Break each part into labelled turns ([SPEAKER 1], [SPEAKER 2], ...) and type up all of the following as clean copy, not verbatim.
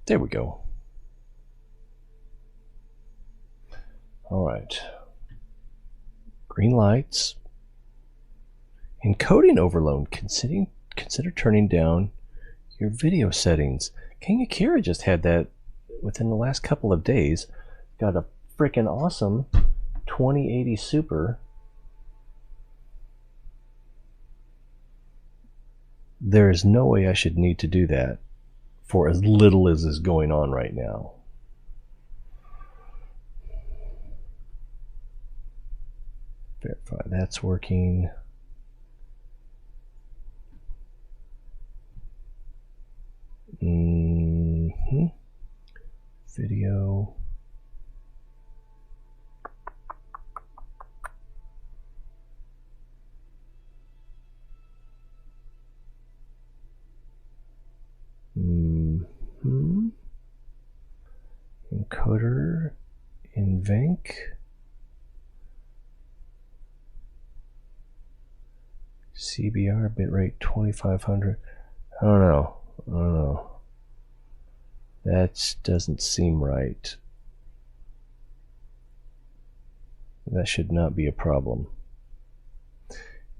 [SPEAKER 1] There we go. All right. Green lights. Encoding overload. Consider turning down your video settings. King Akira just had that within the last couple of days. Got a freaking awesome 2080 Super. There is no way I should need to do that for as little as is going on right now. Verify that's working. Video. Encoder in Venk. CBR bitrate 2500. I don't know. That doesn't seem right. That should not be a problem.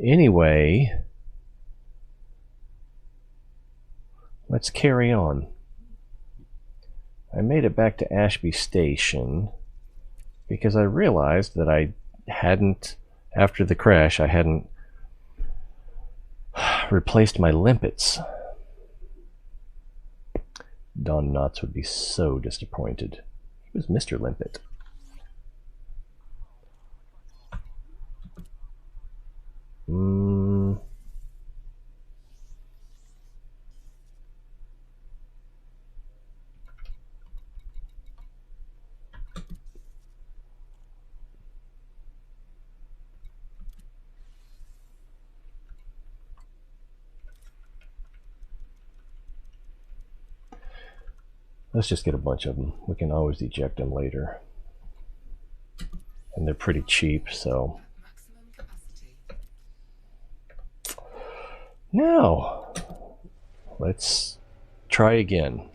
[SPEAKER 1] Anyway, let's carry on. I made it back to Ashby Station because I realized that I hadn't, after the crash, I hadn't replaced my limpets. Don Knotts would be so disappointed. He was Mr. Limpet. Let's just get a bunch of them. We can always eject them later. And they're pretty cheap, so. Now, let's try again.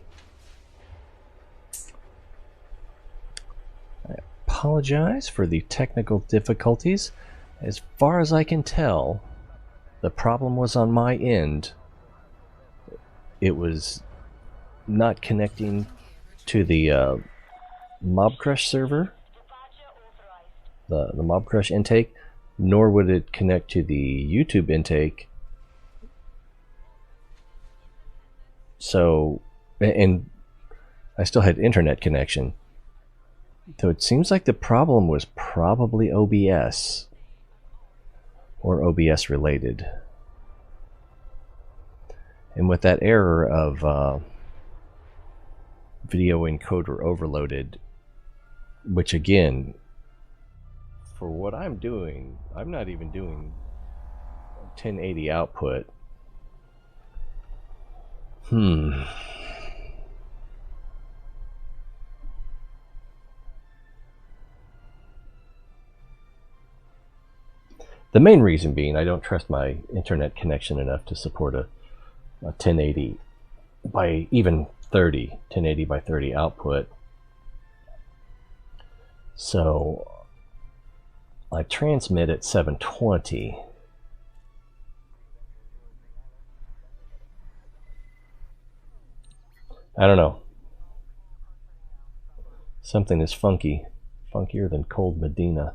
[SPEAKER 1] I apologize for the technical difficulties. As far as I can tell, the problem was on my end. It was not connecting to the Mob Crush server, the Mob Crush intake, nor would it connect to the YouTube intake. So, and I still had internet connection. So it seems like the problem was probably OBS or OBS related. And with that error of video encoder overloaded, which again, for what I'm doing, I'm not even doing 1080 output. The main reason being I don't trust my internet connection enough to support a 1080 by even 1080 by 30 output. So I transmit at 720. I don't know. Something is funky. Funkier than cold Medina.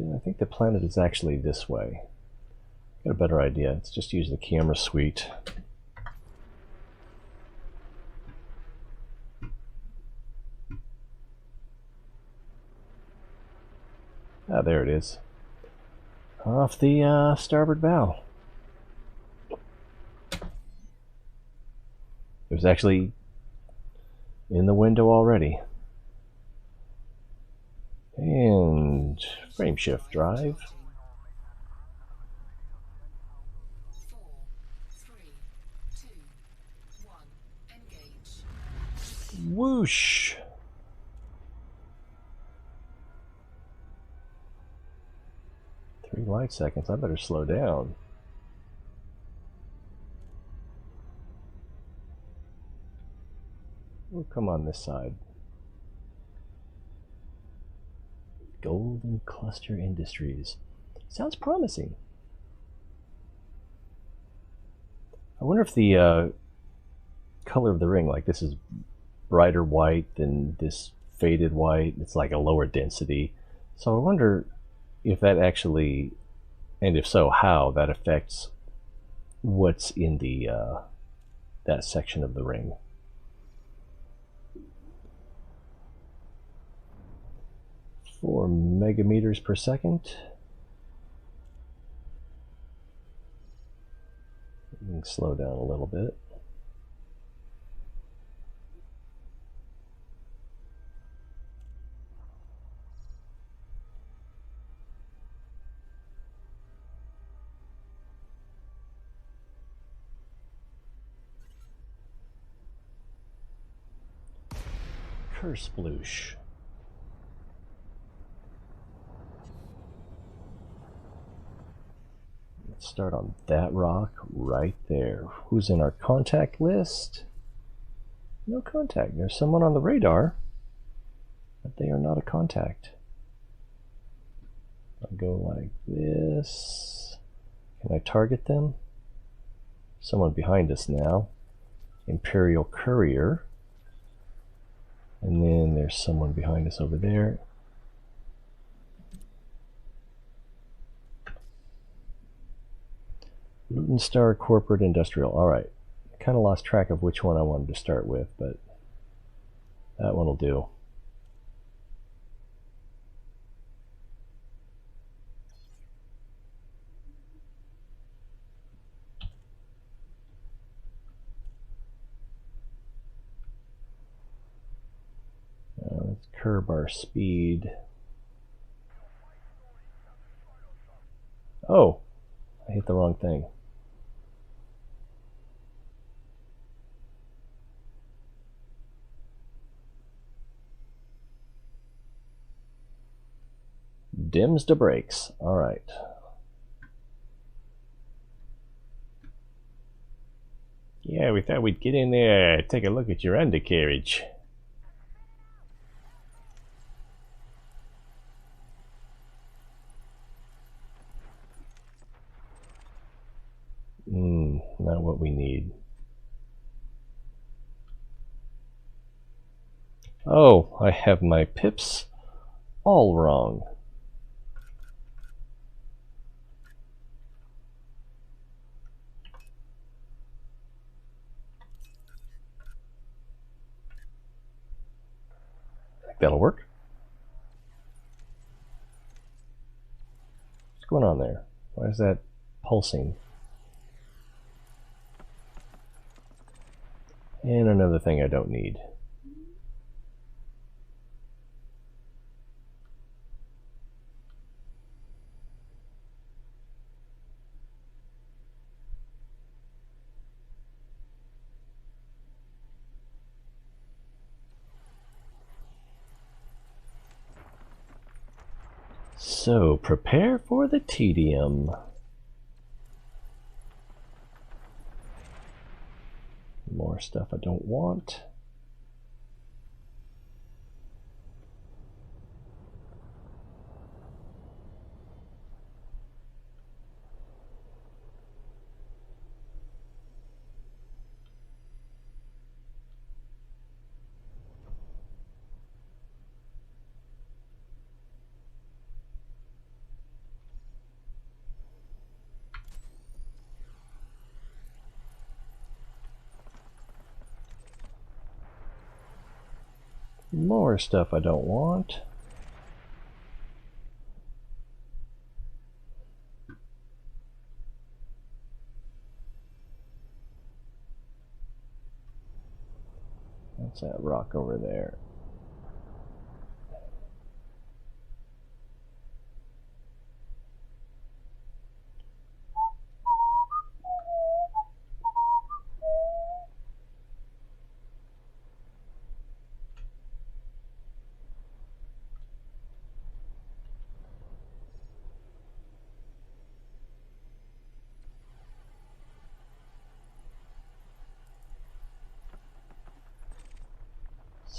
[SPEAKER 1] I think the planet is actually this way. Got a better idea. Let's just use the camera suite. Ah, there it is. Off the starboard bow. It was actually in the window already. And frame shift drive.
[SPEAKER 2] 4, 3, 2, 1, engage.
[SPEAKER 1] Whoosh. light seconds. I better slow down. We'll come on this side. Golden Cluster Industries. Sounds promising. I wonder if the color of the ring, like this is brighter white than this faded white. It's like a lower density. So I wonder if that actually, and if so, how that affects what's in the that section of the ring. Four megameters per second. We can slow down a little bit. Curse-bloosh. Let's start on that rock right there. Who's in our contact list? No contact. There's someone on the radar, but they are not a contact. I'll go like this. Can I target them? Someone behind us now. Imperial Courier. And then there's someone behind us over there. Luton Star Corporate Industrial. Alright. I kind of lost track of which one I wanted to start with, but that one will do. Let's curb our speed. Oh, I hit the wrong thing. Dims the brakes. All right. Yeah, we thought we'd get in there, take a look at your undercarriage. Not what we need. Oh, I have my pips all wrong. That'll work. What's going on there? Why is that pulsing? And another thing I don't need. So, prepare for the tedium. More stuff I don't want. More stuff I don't want. What's that rock over there?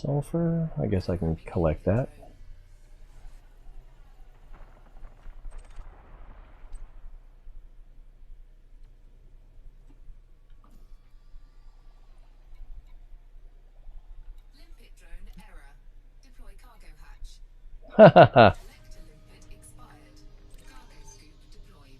[SPEAKER 1] Sulfur, I guess I can collect that.
[SPEAKER 2] Limpet drone error. Deploy cargo hatch.
[SPEAKER 1] Hahaha.
[SPEAKER 2] Collector limpet expired. Cargo scoop deployed.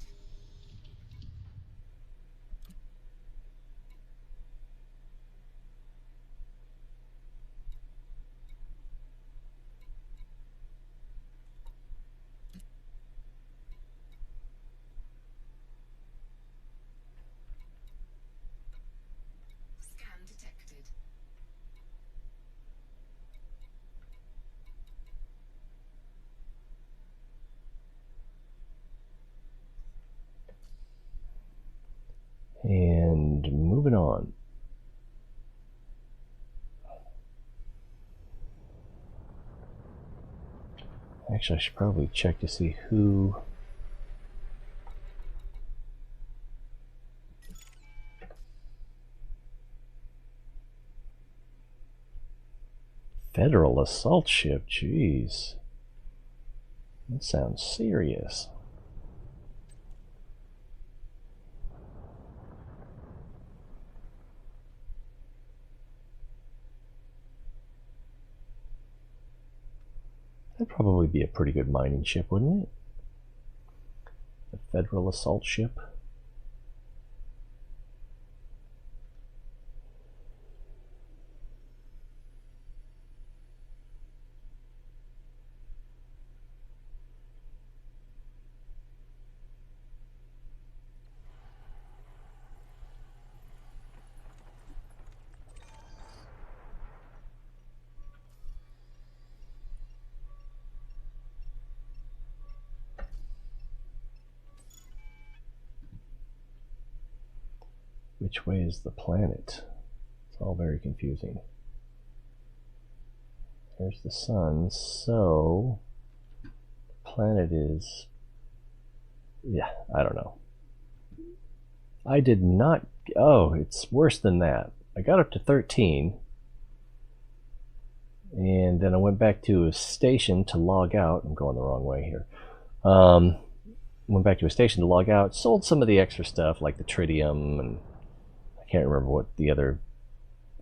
[SPEAKER 2] Scan detected.
[SPEAKER 1] And moving on. Actually, I should probably check to see who... Federal assault ship, jeez. That sounds serious. That'd probably be a pretty good mining ship, wouldn't it? The Federal assault ship. Which way is the planet? It's all very confusing. There's the sun, so the planet is... yeah, I don't know. I did not... oh, it's worse than that. I got up to 13, and then I went back to a station to log out. I'm going the wrong way here. Went back to a station to log out, sold some of the extra stuff like the tritium, and I can't remember what the other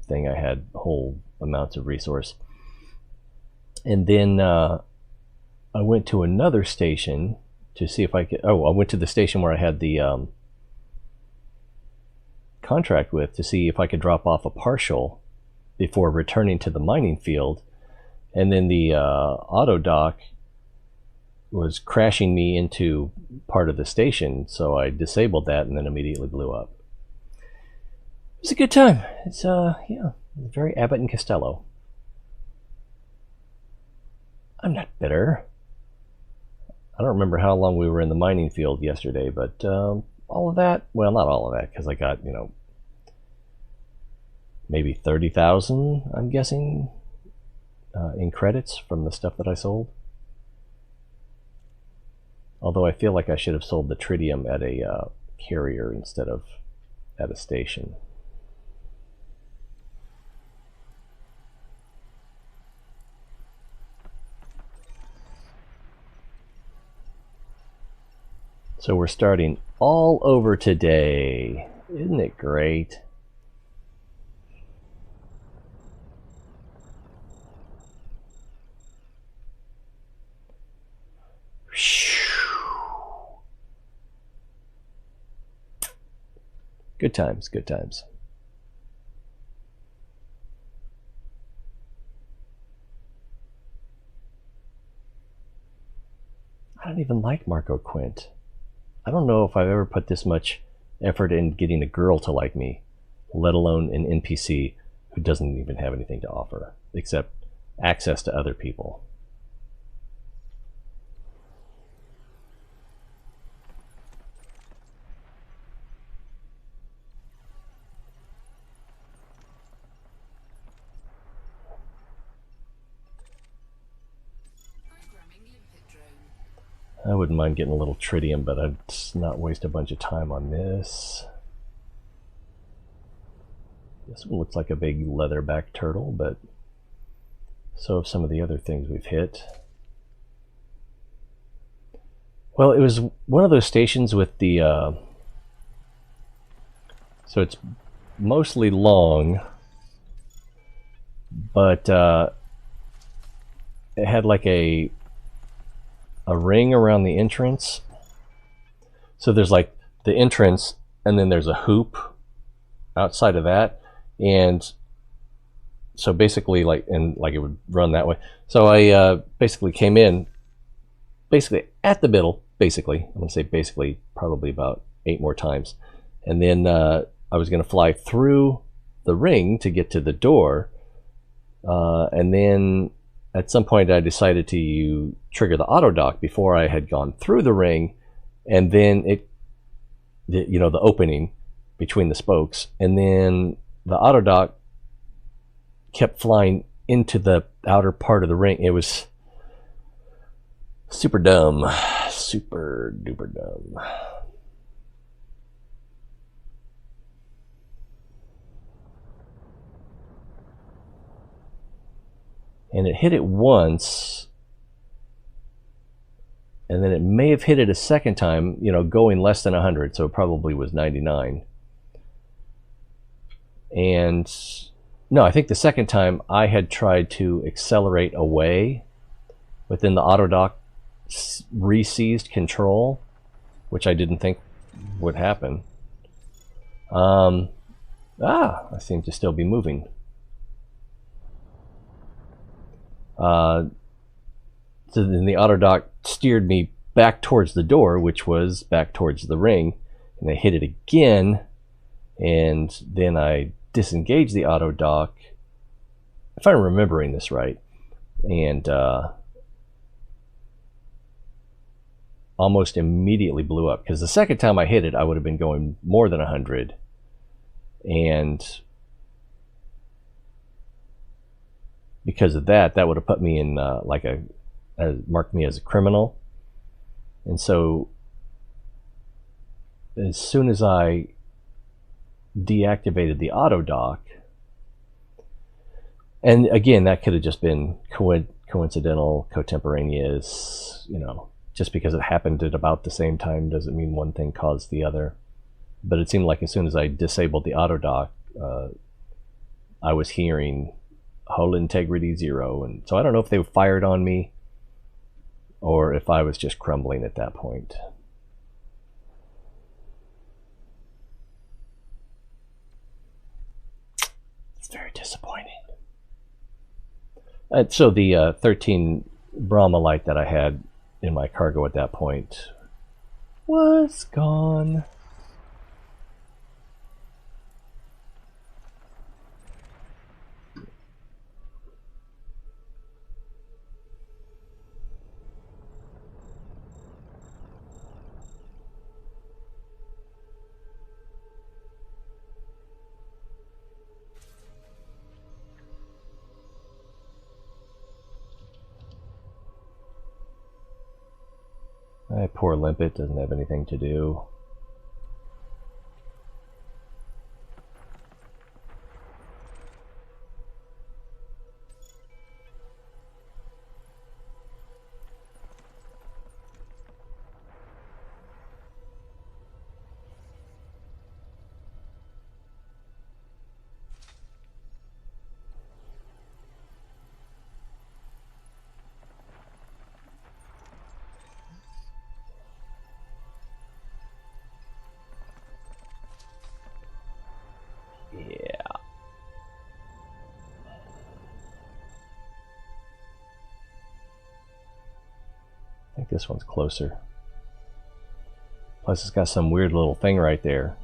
[SPEAKER 1] thing I had, whole amounts of resource. And then I went to another station to see if I could... oh, I went to the station where I had the contract with, to see if I could drop off a partial before returning to the mining field. And then the auto dock was crashing me into part of the station, so I disabled that and then immediately blew up. It was a good time. It's yeah, very Abbott and Costello. I'm not bitter. I don't remember how long we were in the mining field yesterday, but all of that, well, not all of that, because I got, you know, maybe 30,000, I'm guessing, in credits from the stuff that I sold. Although I feel like I should have sold the tritium at a carrier instead of at a station. So we're starting all over today. Isn't it great? Good times, good times. I don't even like Marco Qwent. I don't know if I've ever put this much effort in getting a girl to like me, let alone an NPC who doesn't even have anything to offer, except access to other people. I wouldn't mind getting a little tritium, but I'd not waste a bunch of time on this. This one looks like a big leatherback turtle, but So of some of the other things we've hit. Well, it was one of those stations with the so it's mostly long, but it had like a ring around the entrance. So there's like the entrance, and then there's a hoop outside of that, and so basically like it would run that way. So I basically came in basically at the middle. Basically, I'm gonna say basically probably about 8 more times, and then I was gonna fly through the ring to get to the door, and then at some point I decided to trigger the auto dock before I had gone through the ring, and then the opening between the spokes, and then the auto dock kept flying into the outer part of the ring. It was super dumb, super duper dumb. And it hit it once, and then it may have hit it a second time, going less than 100, so it probably was 99. And no, I think the second time I had tried to accelerate away within the auto dock re-seized control, which I didn't think would happen. I seem to still be moving. So then the auto dock steered me back towards the door, which was back towards the ring, and I hit it again, and then I disengaged the auto dock, if I'm remembering this right, and almost immediately blew up, because the second time I hit it I would have been going more than 100, and because of that would have put me in marked me as a criminal. And so as soon as I deactivated the auto dock, and again that could have just been coincidental, contemporaneous, just because it happened at about the same time doesn't mean one thing caused the other. But it seemed like as soon as I disabled the auto dock, I was hearing hull integrity 0, and so I don't know if they fired on me or if I was just crumbling at that point. It's very disappointing. So the 13 Brahma light that I had in my cargo at that point was gone. Poor Limpet doesn't have anything to do. I think this one's closer. Plus it's got some weird little thing right there.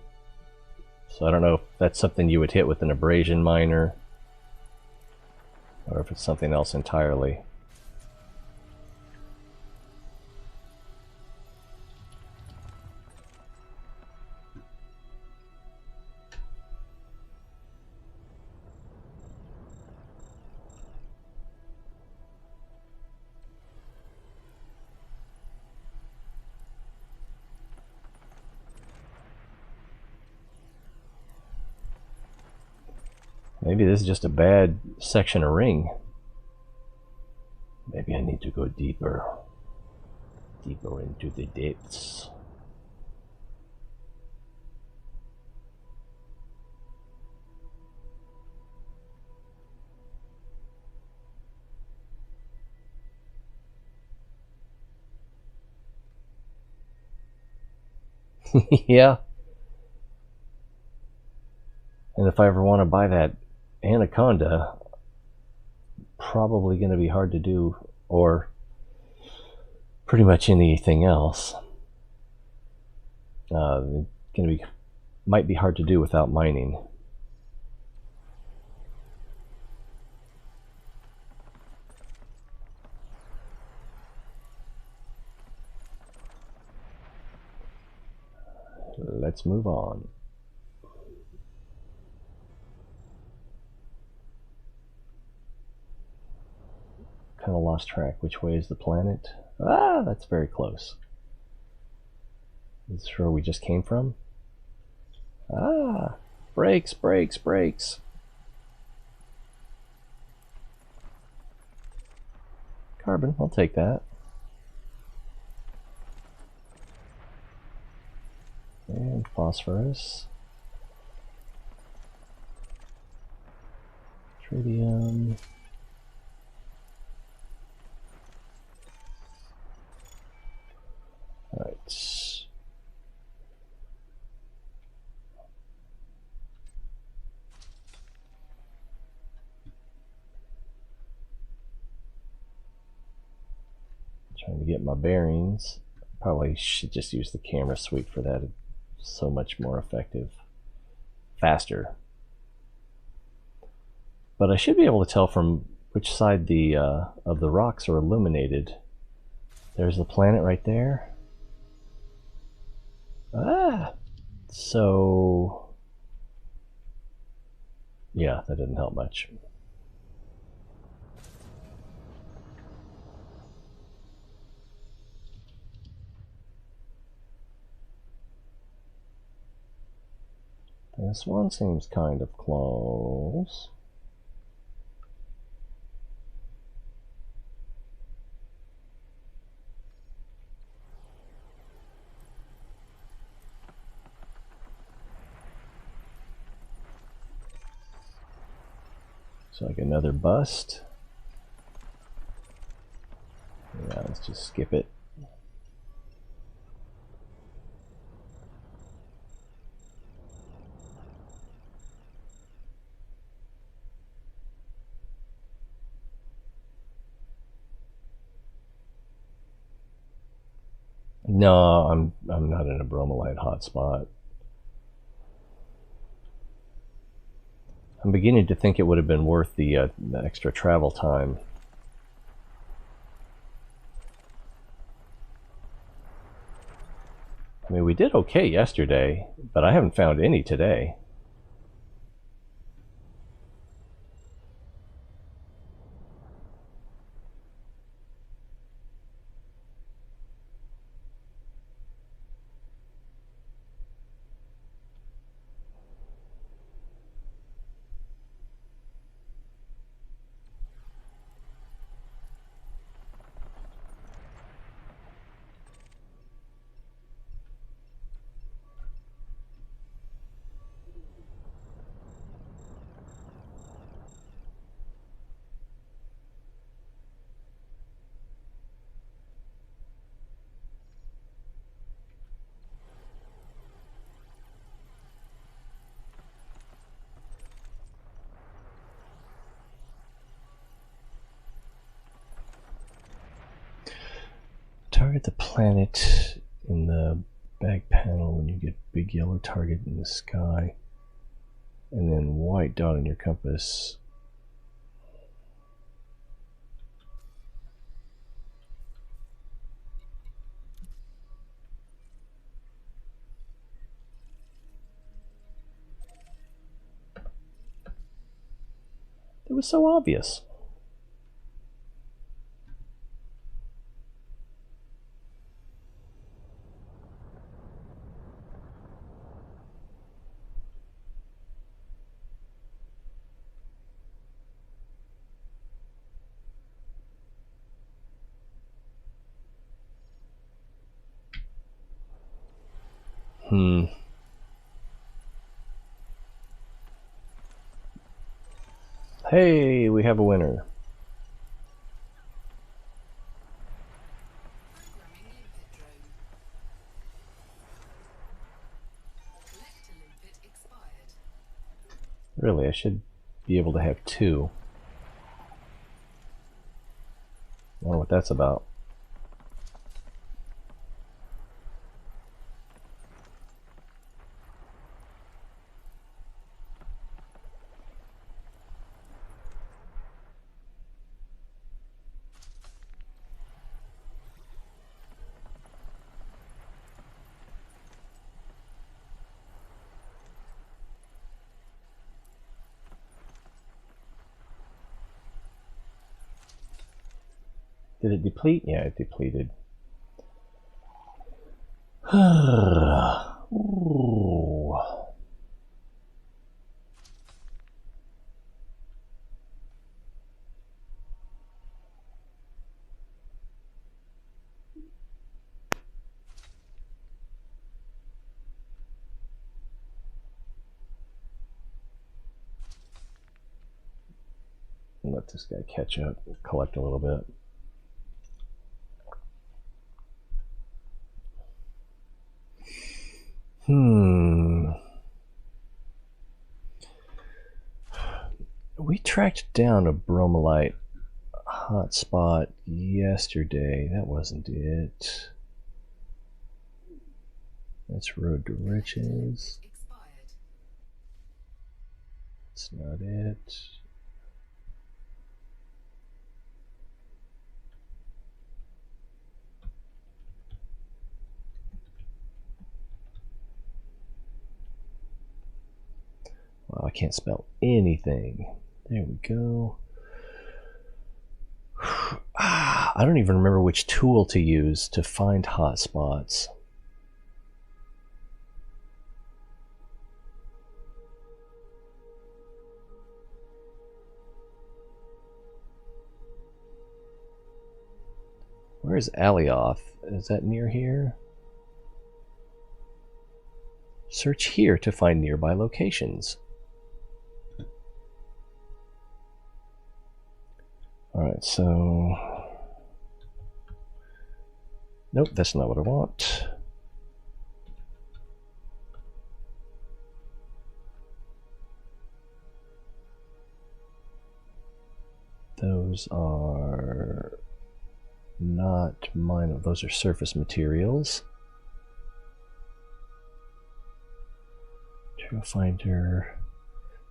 [SPEAKER 1] So I don't know if that's something you would hit with an abrasion miner, or if it's something else entirely. Maybe this is just a bad section of ring. Maybe I need to go deeper. Deeper into the depths. Yeah. And if I ever want to buy that anaconda, probably going to be hard to do, or pretty much anything else. Might be hard to do without mining. Let's move on. Kind of lost track. Which way is the planet? Ah, that's very close. Is this where we just came from? Ah, brakes, brakes, brakes. Carbon, I'll take that. And phosphorus. Tritium. Alright. Trying to get my bearings. Probably should just use the camera suite for that. It's so much more effective. Faster. But I should be able to tell from which side of the rocks are illuminated. There's the planet right there. Ah! So... yeah, that didn't help much. This one seems kind of close. So like another bust. Yeah, let's just skip it. No, I'm not in a bromelite hotspot. I'm beginning to think it would have been worth the extra travel time. I mean, we did okay yesterday, but I haven't found any today. Target the planet in the back panel when you get big yellow target in the sky, and then white dot on your compass. It was so obvious. Hey, we have a winner.
[SPEAKER 2] Programming limpet drone. Collector limpet expired.
[SPEAKER 1] Really, I should be able to have two. I don't know what that's about. Did it deplete? Yeah, it depleted. Ooh. Let this guy catch up, collect a little bit. We tracked down a bromelite hotspot yesterday. That wasn't it. That's Road to Riches.
[SPEAKER 2] Expired.
[SPEAKER 1] That's not it. Wow, I can't spell anything. There we go. I don't even remember which tool to use to find hotspots. Where's Alioth? Is that near here? Search here to find nearby locations. Alright, so... Nope, that's not what I want. Those are not mine. Those are surface materials. Material finder,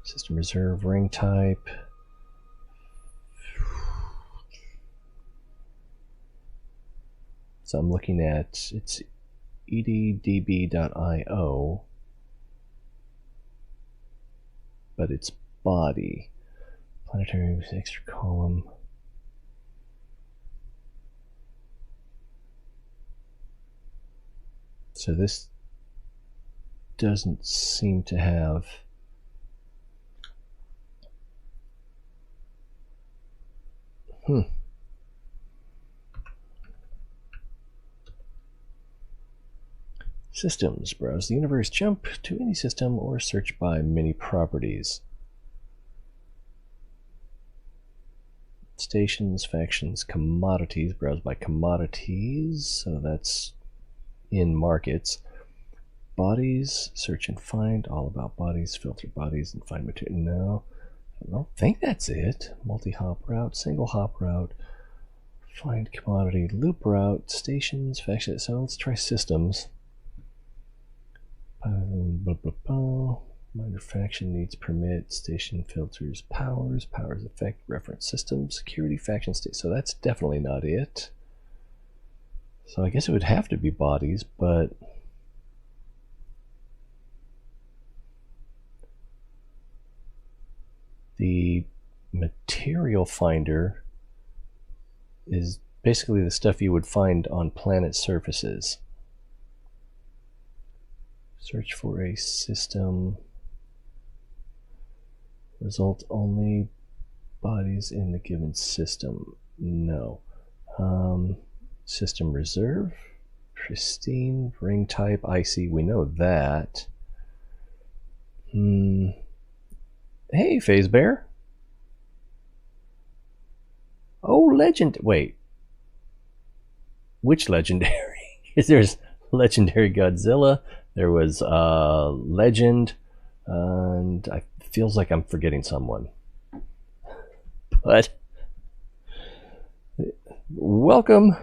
[SPEAKER 1] system reserve, ring type. So I'm looking at, it's eddb.io, but it's body. Planetary extra column. So this doesn't seem to have Systems. Browse the universe, jump to any system, or search by many properties. Stations, factions, commodities. Browse by commodities. So that's in markets. Bodies, search and find. All about bodies. Filter bodies and find material. No, I don't think that's it. Multi-hop route, single hop route. Find commodity, loop route, stations, factions. So let's try systems. Minor faction needs permit, station filters, powers effect, reference system, security faction state. So that's definitely not it. So I guess it would have to be bodies, but the material finder is basically the stuff you would find on planet surfaces. Search for a system. Result only bodies in the given system. No. System reserve. Pristine, ring type, icy. We know that. Hey, Phase Bear. Oh, legend. Wait. Which legendary? There's legendary Godzilla. There was legend, and it feels like I'm forgetting someone. But welcome.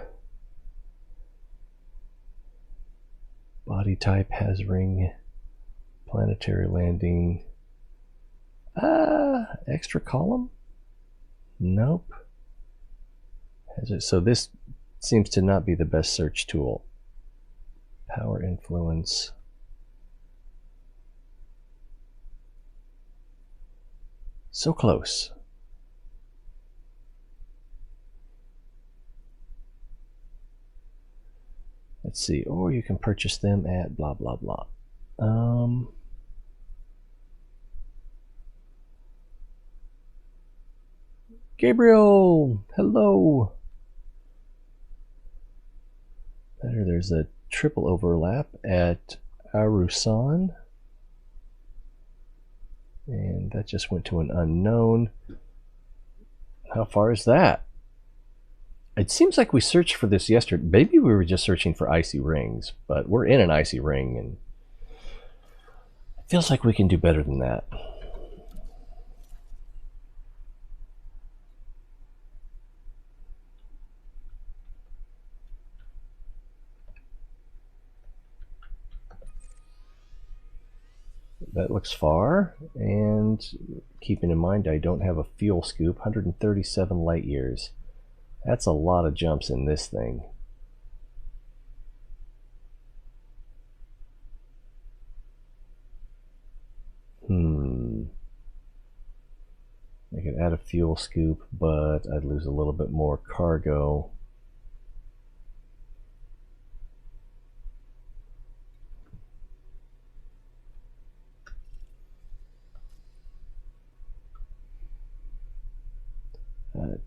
[SPEAKER 1] Body type has ring. Planetary landing. Extra column? Nope. So this seems to not be the best search tool. Power influence. So close. Let's see. Or you can purchase them at blah blah blah. Gabriel, hello. There's a triple overlap at Arusan. And that just went to an unknown. How far is that? It seems like we searched for this yesterday. Maybe we were just searching for icy rings, but we're in an icy ring, and it feels like we can do better than that. That looks far, and keeping in mind I don't have a fuel scoop, 137 light years. That's a lot of jumps in this thing. I could add a fuel scoop, but I'd lose a little bit more cargo.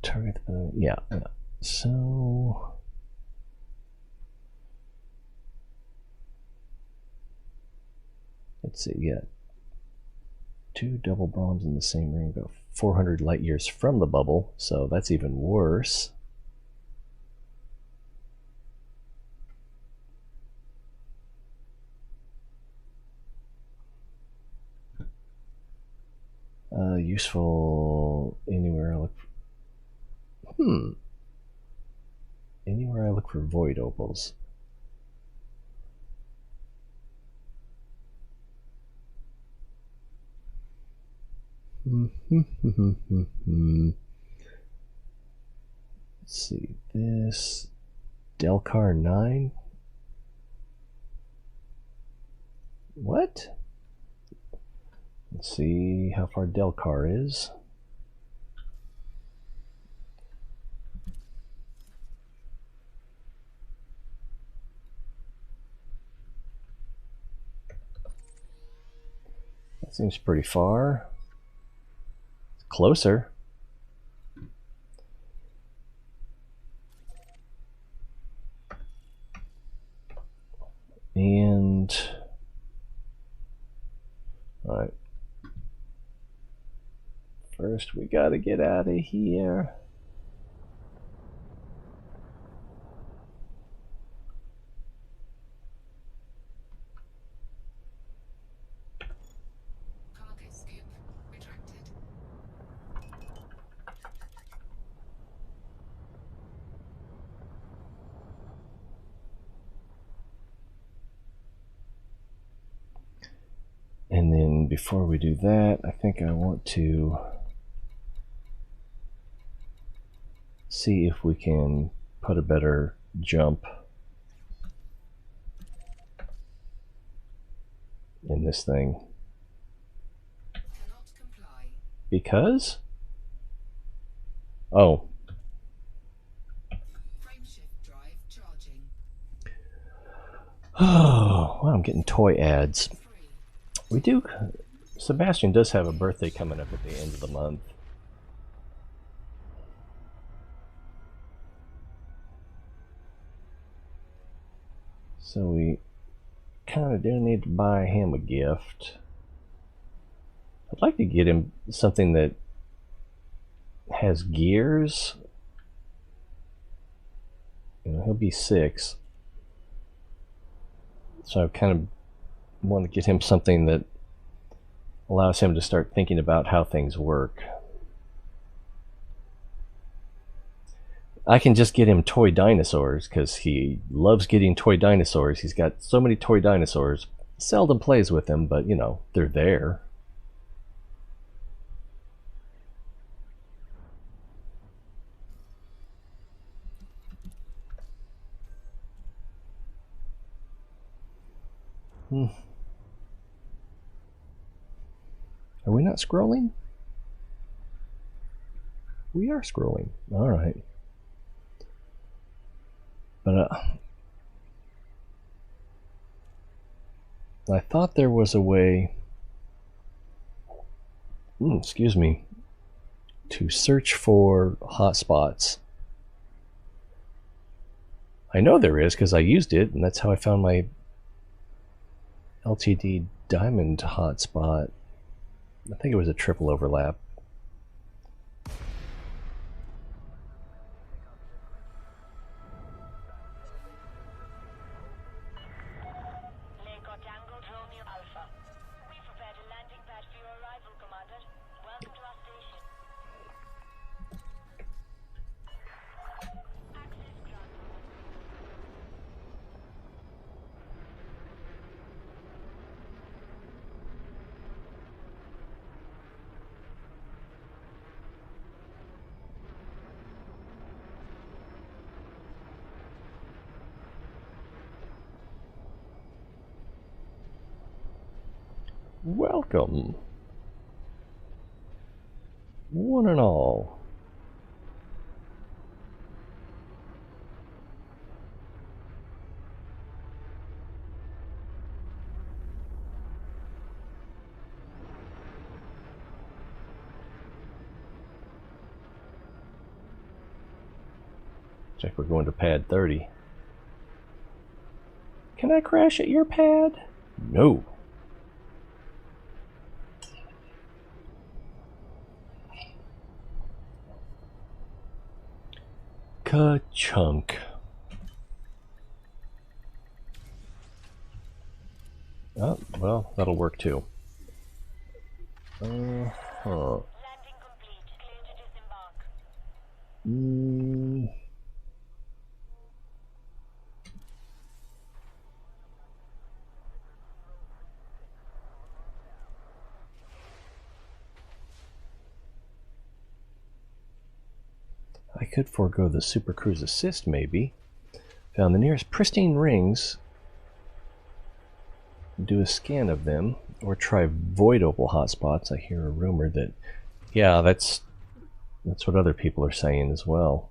[SPEAKER 1] Target the, yeah. So let's see, yeah. 2 double bombs in the same ring, about 400 light years from the bubble, so that's even worse. Useful anywhere I look for, anywhere I look for void opals. Let's see, this Delcar 9. What? Let's see how far Delcar is. That seems pretty far. It's closer. And all right. First, we gotta get out of here.
[SPEAKER 2] Cargo scoop retracted.
[SPEAKER 1] And then before we do that, I think I want to see if we can put a better jump in this thing.
[SPEAKER 2] Cannot comply.
[SPEAKER 1] Because? Oh.
[SPEAKER 2] Frameshift drive charging.
[SPEAKER 1] Oh, well, I'm getting toy ads.
[SPEAKER 2] 3.
[SPEAKER 1] We do. Sebastian does have a birthday coming up at the end of the month. So we kind of do need to buy him a gift. I'd like to get him something that has gears. You know, he'll be 6. So I kind of want to get him something that allows him to start thinking about how things work. I can just get him toy dinosaurs because he loves getting toy dinosaurs. He's got so many toy dinosaurs. Seldom plays with them, but you know, they're there. Are we not scrolling? We are scrolling. All right. But I thought there was a way, excuse me, to search for hotspots. I know there is because I used it, and that's how I found my LTD diamond hotspot. I think it was a triple overlap. Welcome, one and all. Check, we're going to pad 30. Can I crash at your pad? No. Ka-chunk. Oh, well, that'll work too. Landing complete. Clear to disembark. I could forego the Super Cruise Assist, maybe. Found the nearest pristine rings. Do a scan of them, or try void opal hotspots. I hear a rumor that, yeah, that's what other people are saying as well.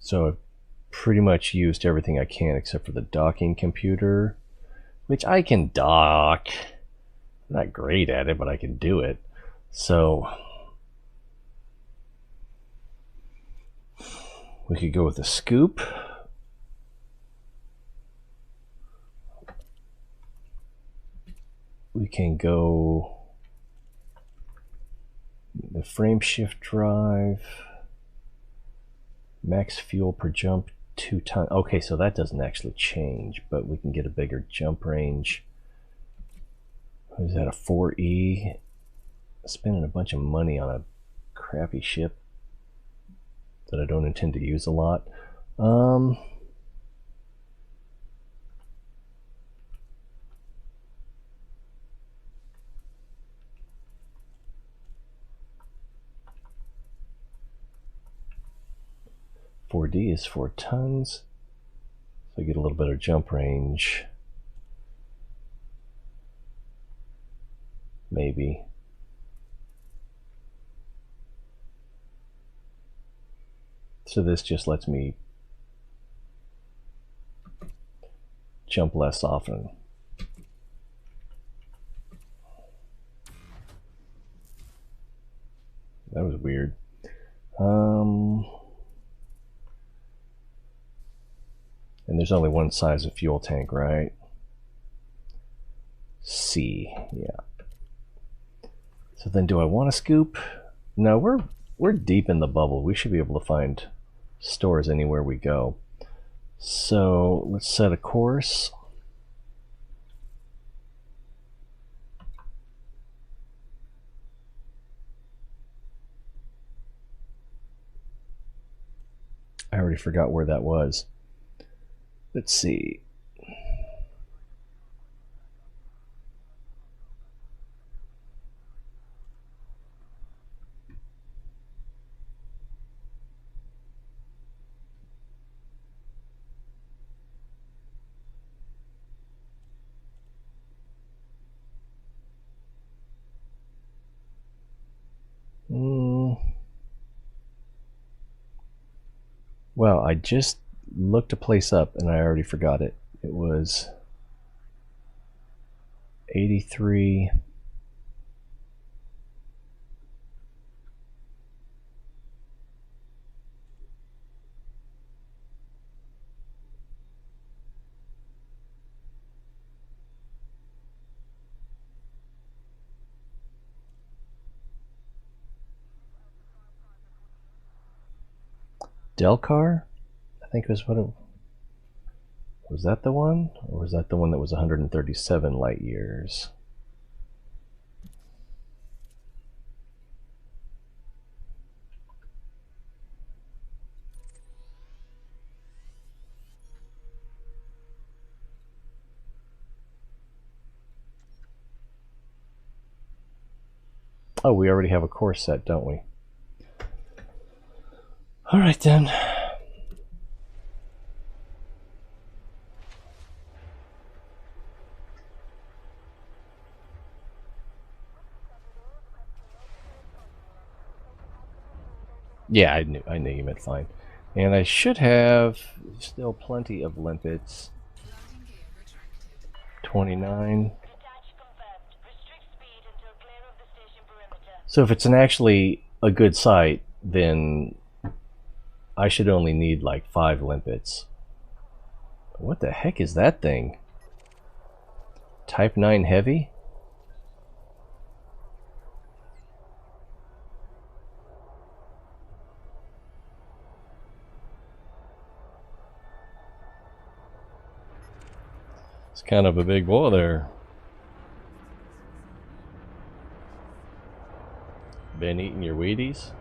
[SPEAKER 1] So I've pretty much used everything I can except for the docking computer, which I can dock. I'm not great at it, but I can do it. So we could go with a scoop. We can go the frame shift drive. Max fuel per jump 2 tons. Okay, so that doesn't actually change, but we can get a bigger jump range. What is that, a 4E? Spending a bunch of money on a crappy ship that I don't intend to use a lot. 4D is 4 tons. So I get a little better jump range. Maybe. So this just lets me jump less often. That was weird. And there's only one size of fuel tank, right? C, yeah. So then do I want to scoop? No, we're deep in the bubble. We should be able to find stores anywhere we go. So let's set a course. I already forgot where that was. Let's see. Well, I just looked a place up and I already forgot it. It was 83. Delcar? I think was what it was. That the one? Or was that the one that was 137 light years? Oh, we already have a course set, don't we? Alright then. Yeah, I knew you meant fine. And I should have still plenty of limpets. 29. So if it's actually a good site, then I should only need like 5 limpets. What the heck is that thing? Type 9 heavy? It's kind of a big boy there. Been eating your Wheaties?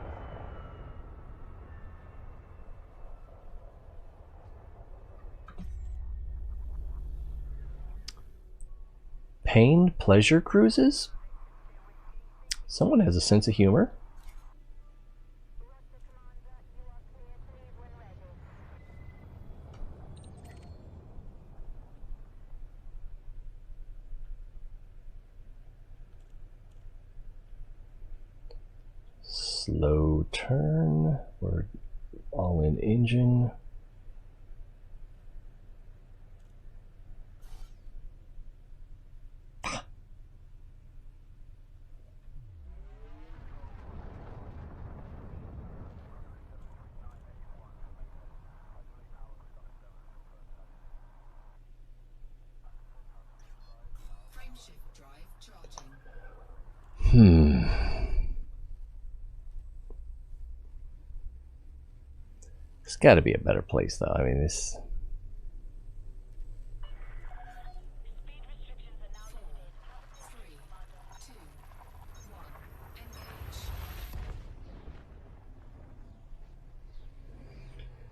[SPEAKER 1] Pain pleasure cruises? Someone has a sense of humor. Slow turn. We're all in engine.
[SPEAKER 2] Frameshift drive charging.
[SPEAKER 1] It's got to be a better place, though. I mean, this.
[SPEAKER 2] Speed restrictions are now lifted. 4, 3, 2, 1. Engage.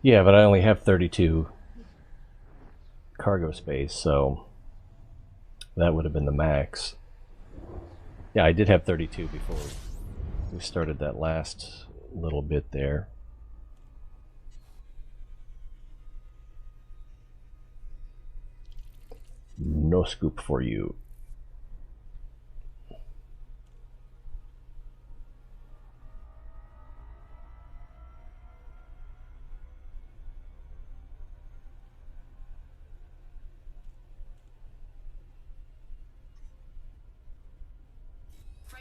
[SPEAKER 1] Yeah, but I only have 32 cargo space, so that would have been the max. Yeah, I did have 32 before we started that last little bit there. No scoop for you.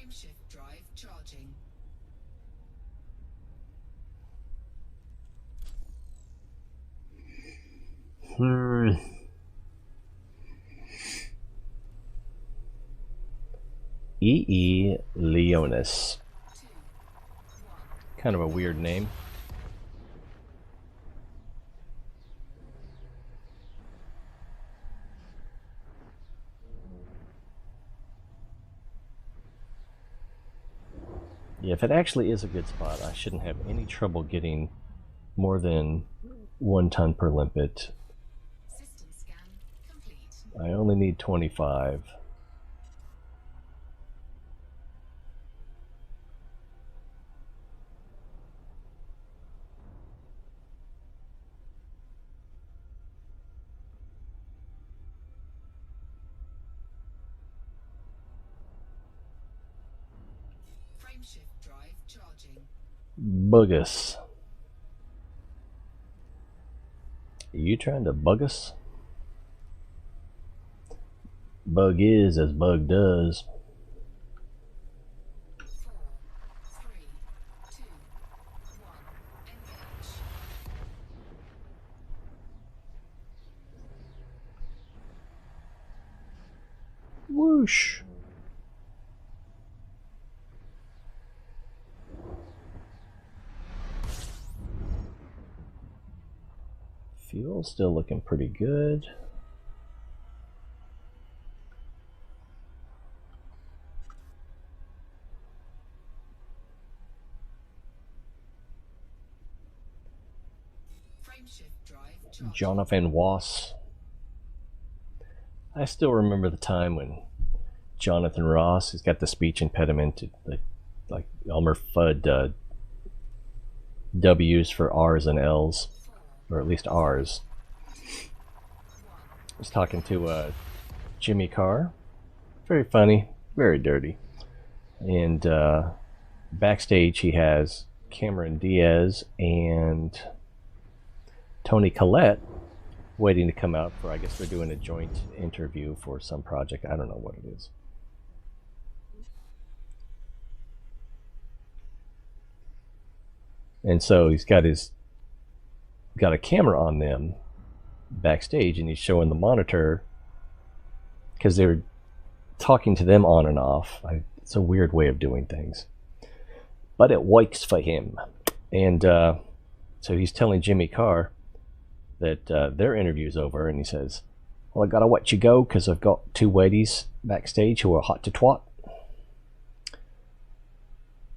[SPEAKER 2] Frameshift drive charging.
[SPEAKER 1] E.E. Leonis. Kind of a weird name. Yeah, if it actually is a good spot, I shouldn't have any trouble getting more than 1 ton per limpet.
[SPEAKER 2] System scan complete.
[SPEAKER 1] I only need 25.
[SPEAKER 2] Frameshift drive charging.
[SPEAKER 1] Bug us. Are you trying to bug us? Bug is as bug does.
[SPEAKER 2] 4, 3, 2, 1. Engage.
[SPEAKER 1] Whoosh. Fuel still looking pretty good.
[SPEAKER 2] Frameshift drive charging.
[SPEAKER 1] Jonathan Ross. I still remember the time when Jonathan Ross, he's got the speech impediment, like Elmer Fudd W's for R's and L's, or at least R's. I was talking to Jimmy Carr. Very funny, very dirty. And backstage he has Cameron Diaz and Tony Collette waiting to come out for, I guess they're doing a joint interview for some project. I don't know what it is. And so he's got a camera on them backstage, and he's showing the monitor because they're talking to them on and off. It's a weird way of doing things, but it works for him. And so he's telling Jimmy Carr that their interview's over, and he says, well, I gotta let you go because I've got 2 ladies backstage who are hot to twat.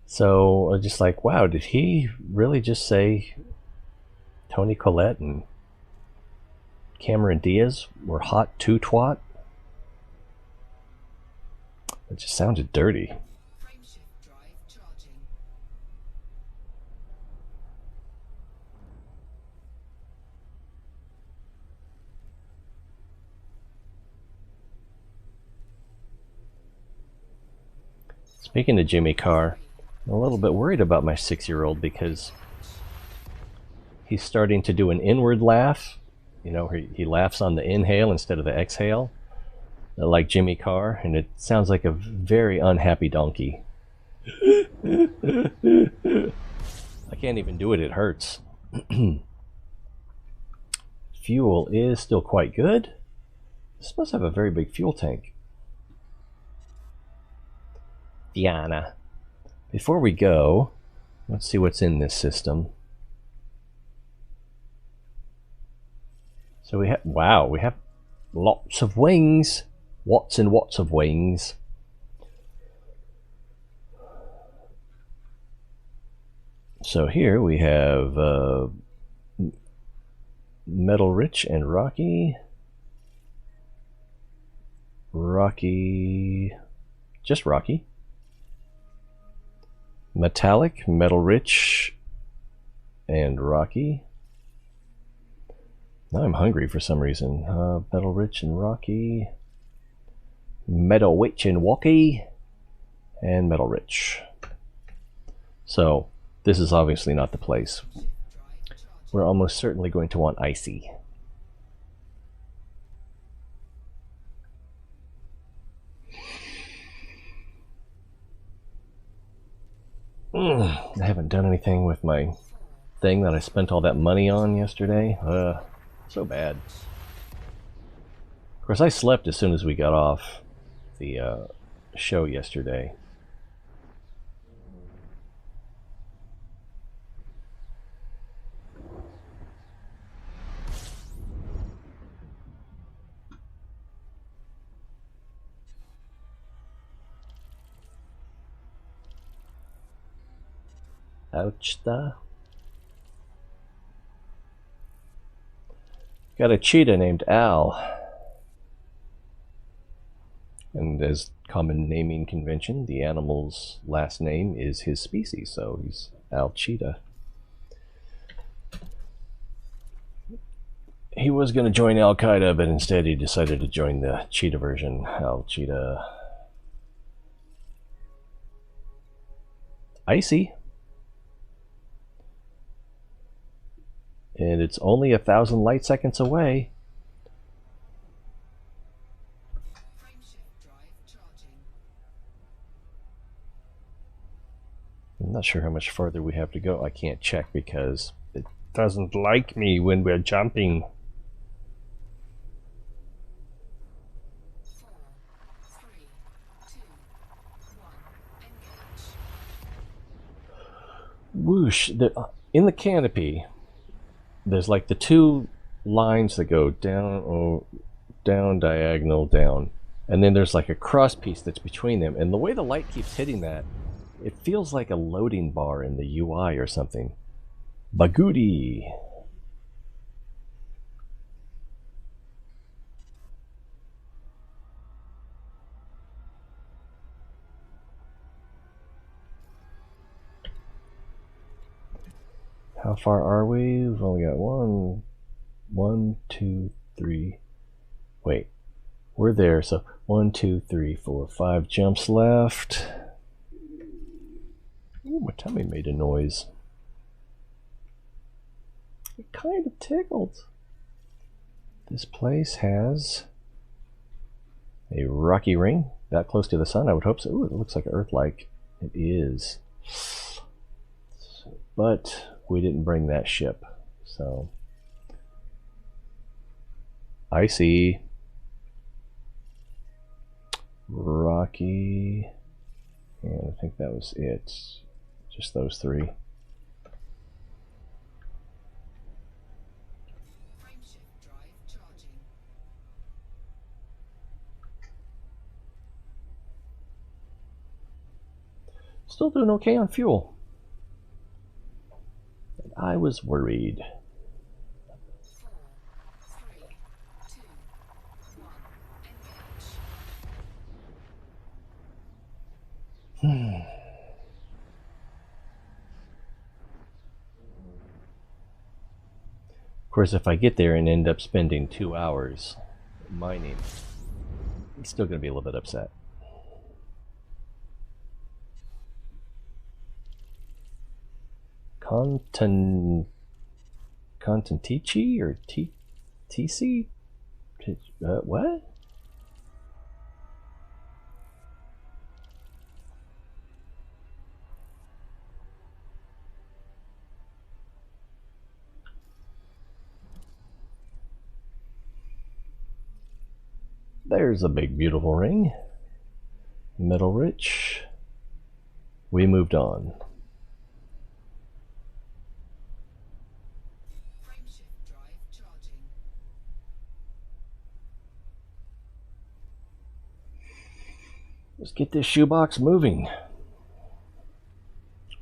[SPEAKER 1] So I'm just like, wow, did he really just say Tony Collette and Cameron Diaz were hot to twat? It just sounded dirty.
[SPEAKER 2] Frameshift drive charging.
[SPEAKER 1] Speaking of Jimmy Carr, I'm a little bit worried about my 6-year-old because he's starting to do an inward laugh. You know, he laughs on the inhale instead of the exhale, like Jimmy Carr, and it sounds like a very unhappy donkey. I can't even do it, it hurts. Fuel is still quite good. This must have a very big fuel tank. Diana. Before we go, let's see what's in this system. So we have, wow, we have lots of wings. Watts and watts of wings. So here we have Metal Rich and Rocky. Rocky, just Rocky. Metallic, Metal Rich, and Rocky. Now I'm hungry for some reason. Metal Rich and Rocky. Metal Witch and Walkie. And Metal Rich. So, this is obviously not the place. We're almost certainly going to want Icy. I haven't done anything with my thing that I spent all that money on yesterday. So bad. Of course, I slept as soon as we got off the show yesterday. Ouchta. Got a cheetah named Al. And as common naming convention, the animal's last name is his species, so he's Al Cheetah. He was going to join Al Qaeda, but instead he decided to join the cheetah version, Al Cheetah. Icy. And it's only 1,000 light seconds away. I'm not sure how much farther we have to go. I can't check because it doesn't like me when we're jumping.
[SPEAKER 2] 4, 3, 2, 1, engage.
[SPEAKER 1] Whoosh. In the canopy, there's like the two lines that go down, down, diagonal, down. And then there's like a cross piece that's between them. And the way the light keeps hitting that, it feels like a loading bar in the UI or something. Bagudi. How far are we? We've only got one, two, three. Wait, we're there. So 1, 2, 3, 4, 5 jumps left. Ooh, my tummy made a noise. It kind of tickled. This place has a rocky ring that close to the sun. I would hope so. Ooh, it looks like Earth-like. It is. But we didn't bring that ship, so icy, rocky, and I think that was it. Just those three.
[SPEAKER 2] Frameshift drive charging.
[SPEAKER 1] Still doing okay on fuel. I was worried.
[SPEAKER 2] 4, 3, 2, 1, engage.
[SPEAKER 1] Of course, if I get there and end up spending 2 hours mining, I'm still going to be a little bit upset. Contentici or TC? What? There's a big beautiful ring. Metal rich. We moved on.
[SPEAKER 2] Frameshift drive charging.
[SPEAKER 1] Let's get this shoebox moving.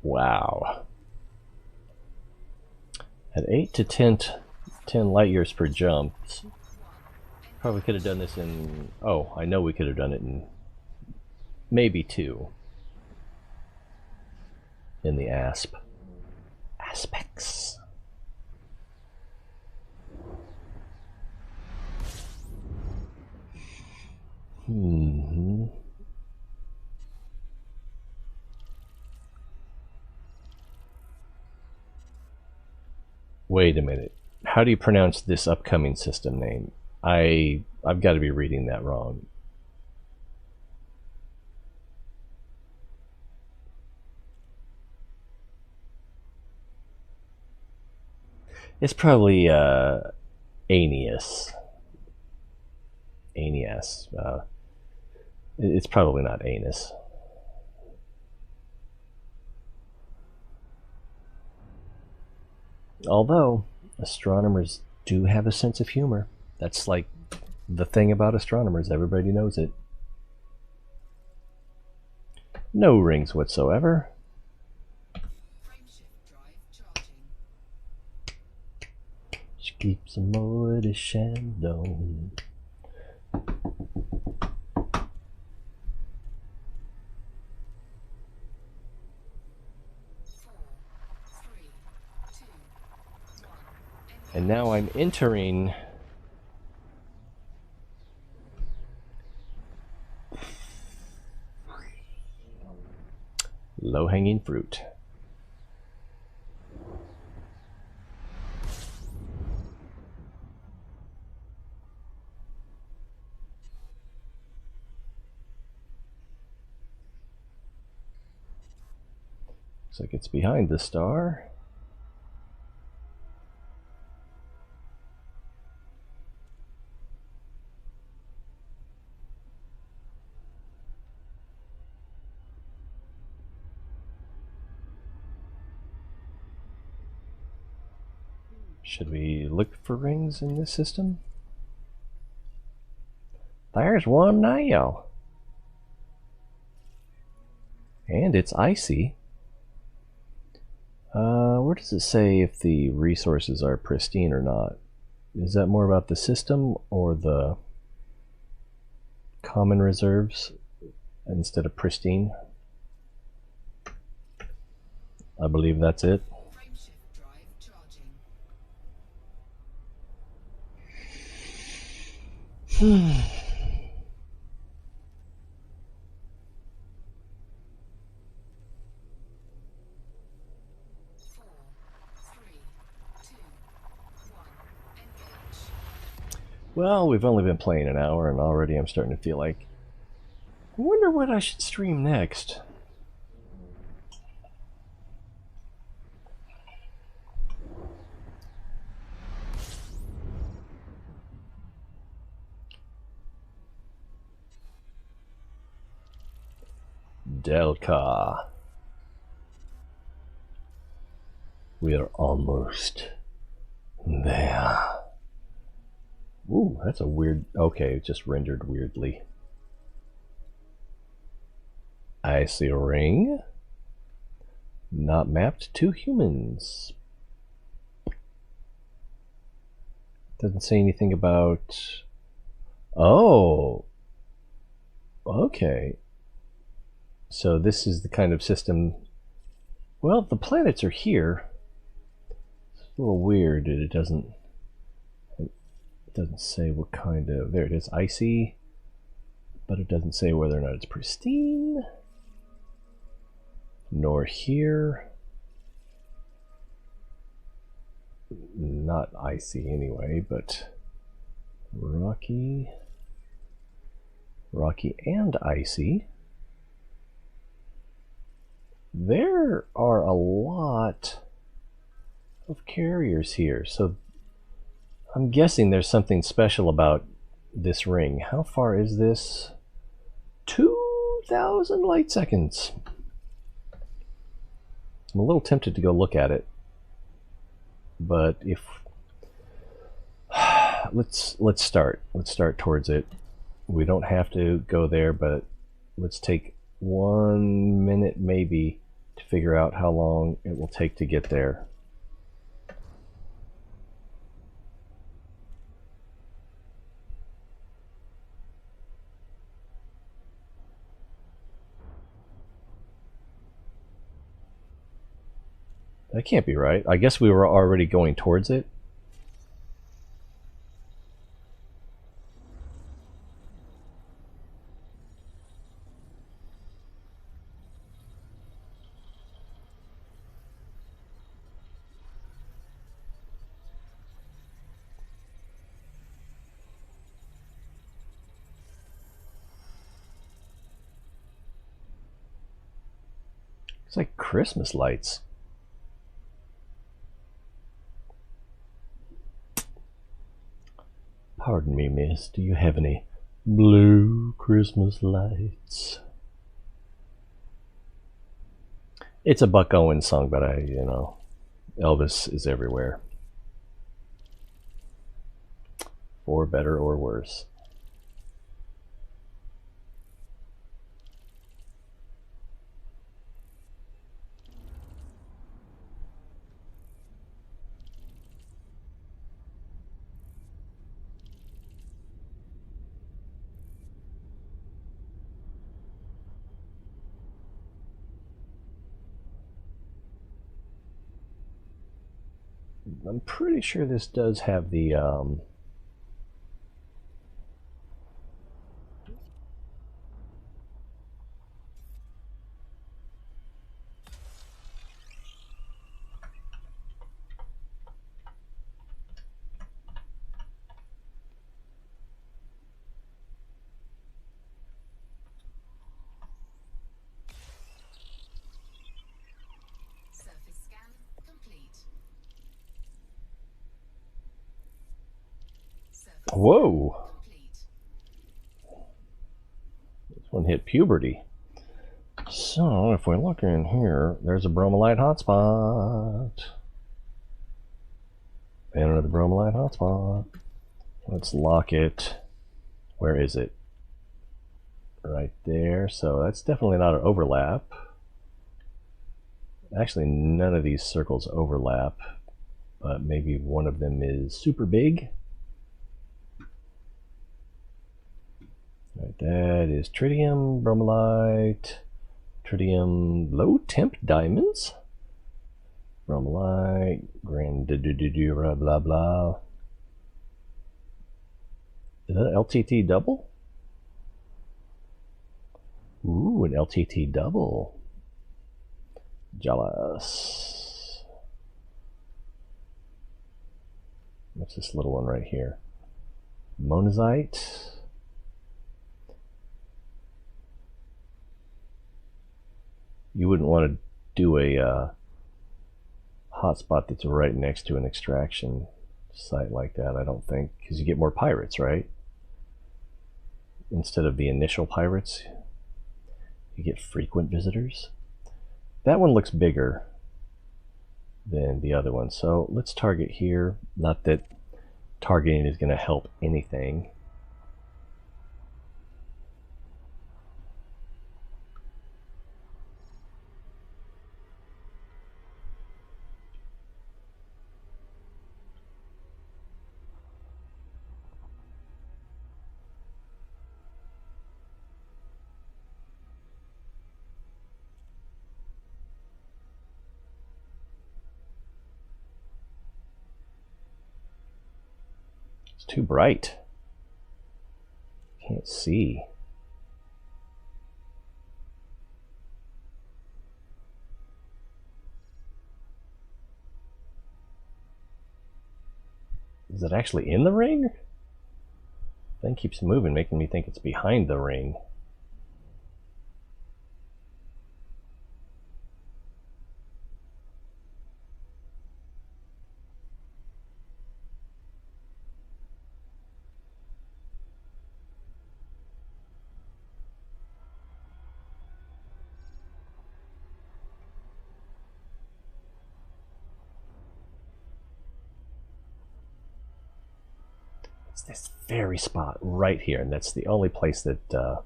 [SPEAKER 1] Wow. At 8 to 10 light years per jump. Probably could have done this in... Oh, I know we could have done it in maybe 2. In the ASP. Aspects. Wait a minute. How do you pronounce this upcoming system name? I've got to be reading that wrong. It's probably Aeneas. Aeneas. It's probably not anus. Although astronomers do have a sense of humor. That's like the thing about astronomers. Everybody knows it. No rings whatsoever.
[SPEAKER 2] Frameshift drive charging.
[SPEAKER 1] She keeps a motor shandon.
[SPEAKER 2] 4, 3, 2, 1.
[SPEAKER 1] And now I'm entering low-hanging fruit. Looks like it's behind the star. Should we look for rings in this system? There's one now. And it's icy. Where does it say if the resources are pristine or not? Is that more about the system or the common reserves instead of pristine? I believe that's it.
[SPEAKER 2] Frameshift drive charging. Four, three, two, one. Engage.
[SPEAKER 1] Well, we've only been playing an hour and already I'm starting to feel like, I wonder what I should stream next. Delta. We are almost there. Ooh, that's a weird... Okay, it just rendered weirdly. I see a ring. Not mapped to humans. Doesn't say anything about... Oh! Okay. So this is the kind of system... Well, the planets are here. It's a little weird. It doesn't say what kind of... There it is, icy. But it doesn't say whether or not it's pristine. Nor here. Not icy anyway, but rocky. Rocky and icy. There are a lot of carriers here, so I'm guessing there's something special about this ring. How far is this? 2,000 light seconds. I'm a little tempted to go look at it, but if let's start towards it. We don't have to go there, but let's take 1 minute maybe to figure out how long it will take to get there. That can't be right. I guess we were already going towards it. It's like Christmas lights. Pardon me, miss, do you have any blue Christmas lights? It's a Buck Owens song, but Elvis is everywhere. For better or worse. I'm pretty sure this does have the
[SPEAKER 2] Surface scan complete. Surface
[SPEAKER 1] whoa!
[SPEAKER 2] complete.
[SPEAKER 1] This one hit puberty. So if we look in here, there's a bromolite hotspot. And another bromolite hotspot. Let's lock it. Where is it? Right there. So that's definitely not an overlap. Actually, none of these circles overlap, but maybe one of them is super big. Right, that is tritium, bromolite, tritium, low temp diamonds, bromolite, blah blah blah. Is that an LTT double? Ooh, an LTT double. Jealous. What's this little one right here? Monazite. You wouldn't want to do a hotspot that's right next to an extraction site like that, I don't think, because you get more pirates, right? Instead of the initial pirates, you get frequent visitors. That one looks bigger than the other one, so let's target here. Not that targeting is going to help anything. It's too bright. Can't see. Is it actually in the ring? Thing keeps moving, making me think it's behind the ring. It's this very spot right here, and that's the only place that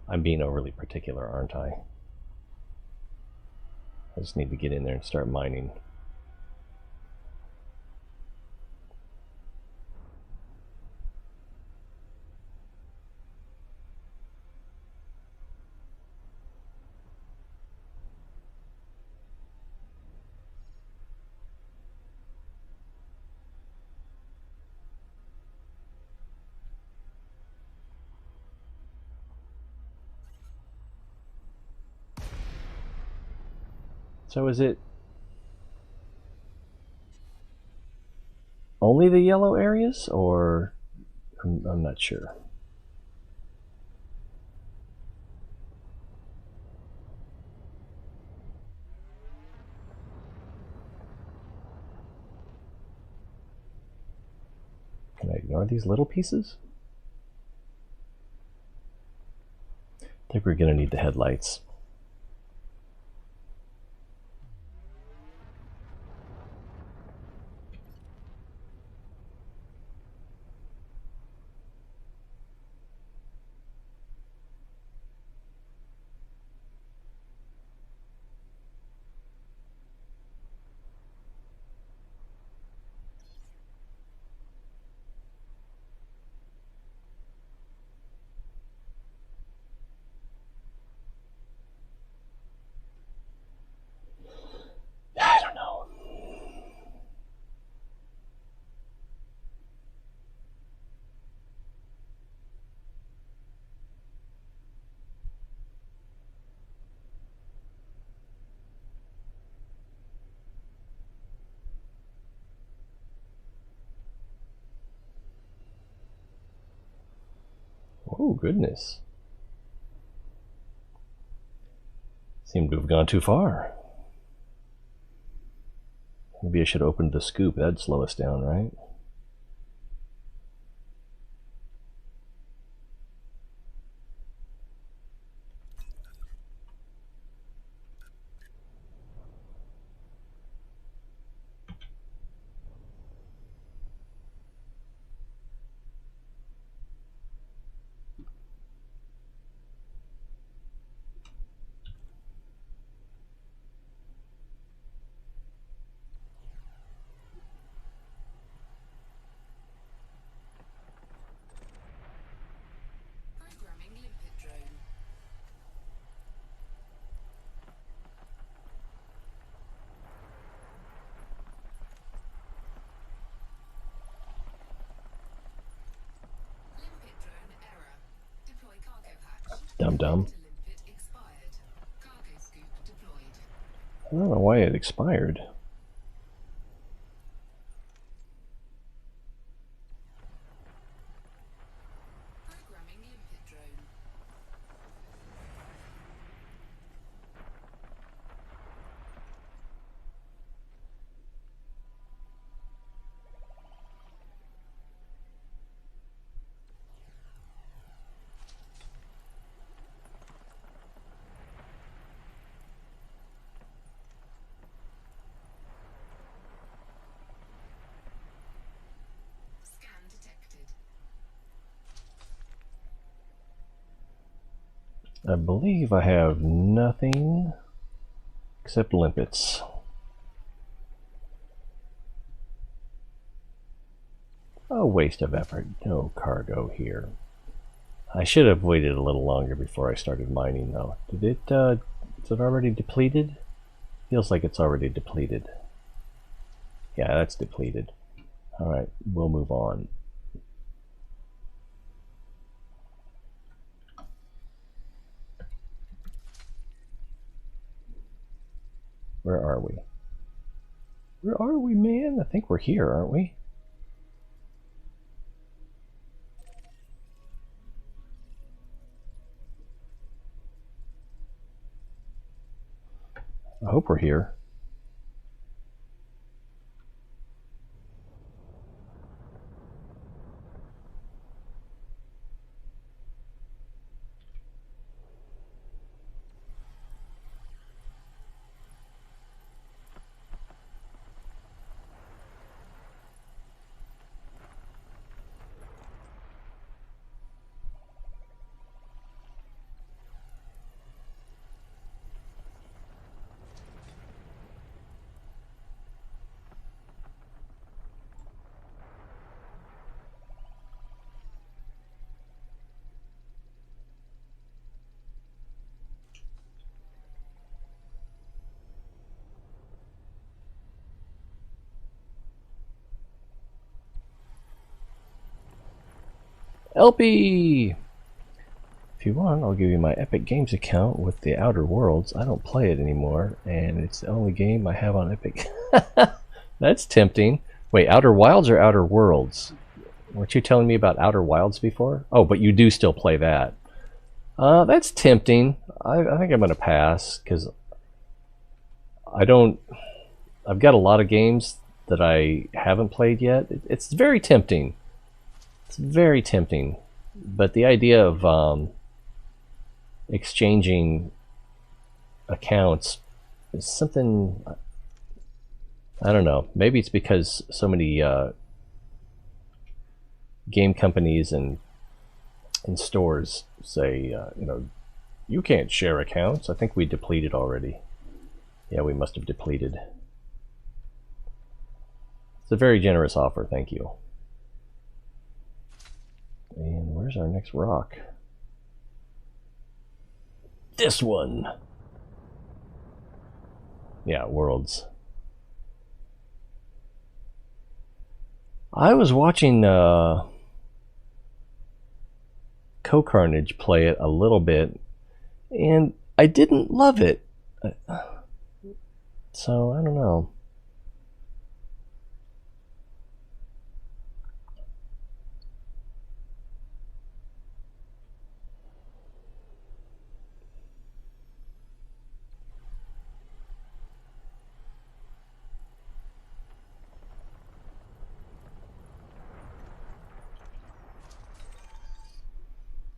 [SPEAKER 1] I'm being overly particular, aren't I? I just need to get in there and start mining. So is it only the yellow areas, or I'm not sure. Are these little pieces? I think we're going to need the headlights. I don't know. Oh, goodness. Seem to have gone too far. Maybe I should have opened the scoop. That'd slow us down, right?
[SPEAKER 2] Programming limpet drone. Limpet drone error. Deploy cargo hatch.
[SPEAKER 1] Dum-dum.
[SPEAKER 2] Limpet expired. Cargo scoop deployed.
[SPEAKER 1] I don't know why it expired.
[SPEAKER 2] Programming limpet drone. Scan detected.
[SPEAKER 1] I believe I have nothing except limpets. A waste of effort. No cargo here. I should have waited a little longer before I started mining, though. Is it already depleted? Feels like it's already depleted. Yeah, that's depleted. Alright, we'll move on. Where are we? Where are we, man? I think we're here, aren't we? I hope we're here. LP! If you want, I'll give you my Epic Games account with the Outer Worlds. I don't play it anymore, and it's the only game I have on Epic. That's tempting. Wait, Outer Wilds or Outer Worlds? Weren't you telling me about Outer Wilds before? Oh, but you do still play that. That's tempting. I think I'm going to pass, because I've got a lot of games that I haven't played yet. It's very tempting. It's very tempting, but the idea of exchanging accounts is something, I don't know. Maybe it's because so many game companies and stores say, you can't share accounts. I think we depleted already. Yeah, we must have depleted. It's a very generous offer, thank you. And where's our next rock? This one! Yeah, worlds. I was watching Co-Carnage play it a little bit, and I didn't love it. So, I don't know.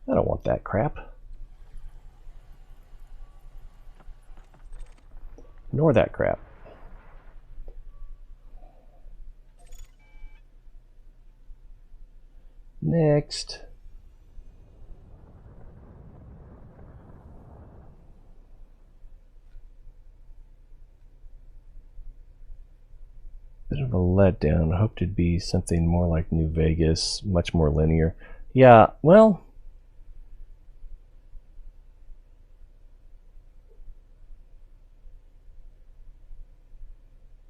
[SPEAKER 1] I don't want that crap. Nor that crap. Next. Bit of a letdown. I hoped it'd be something more like New Vegas, much more linear. Yeah, well,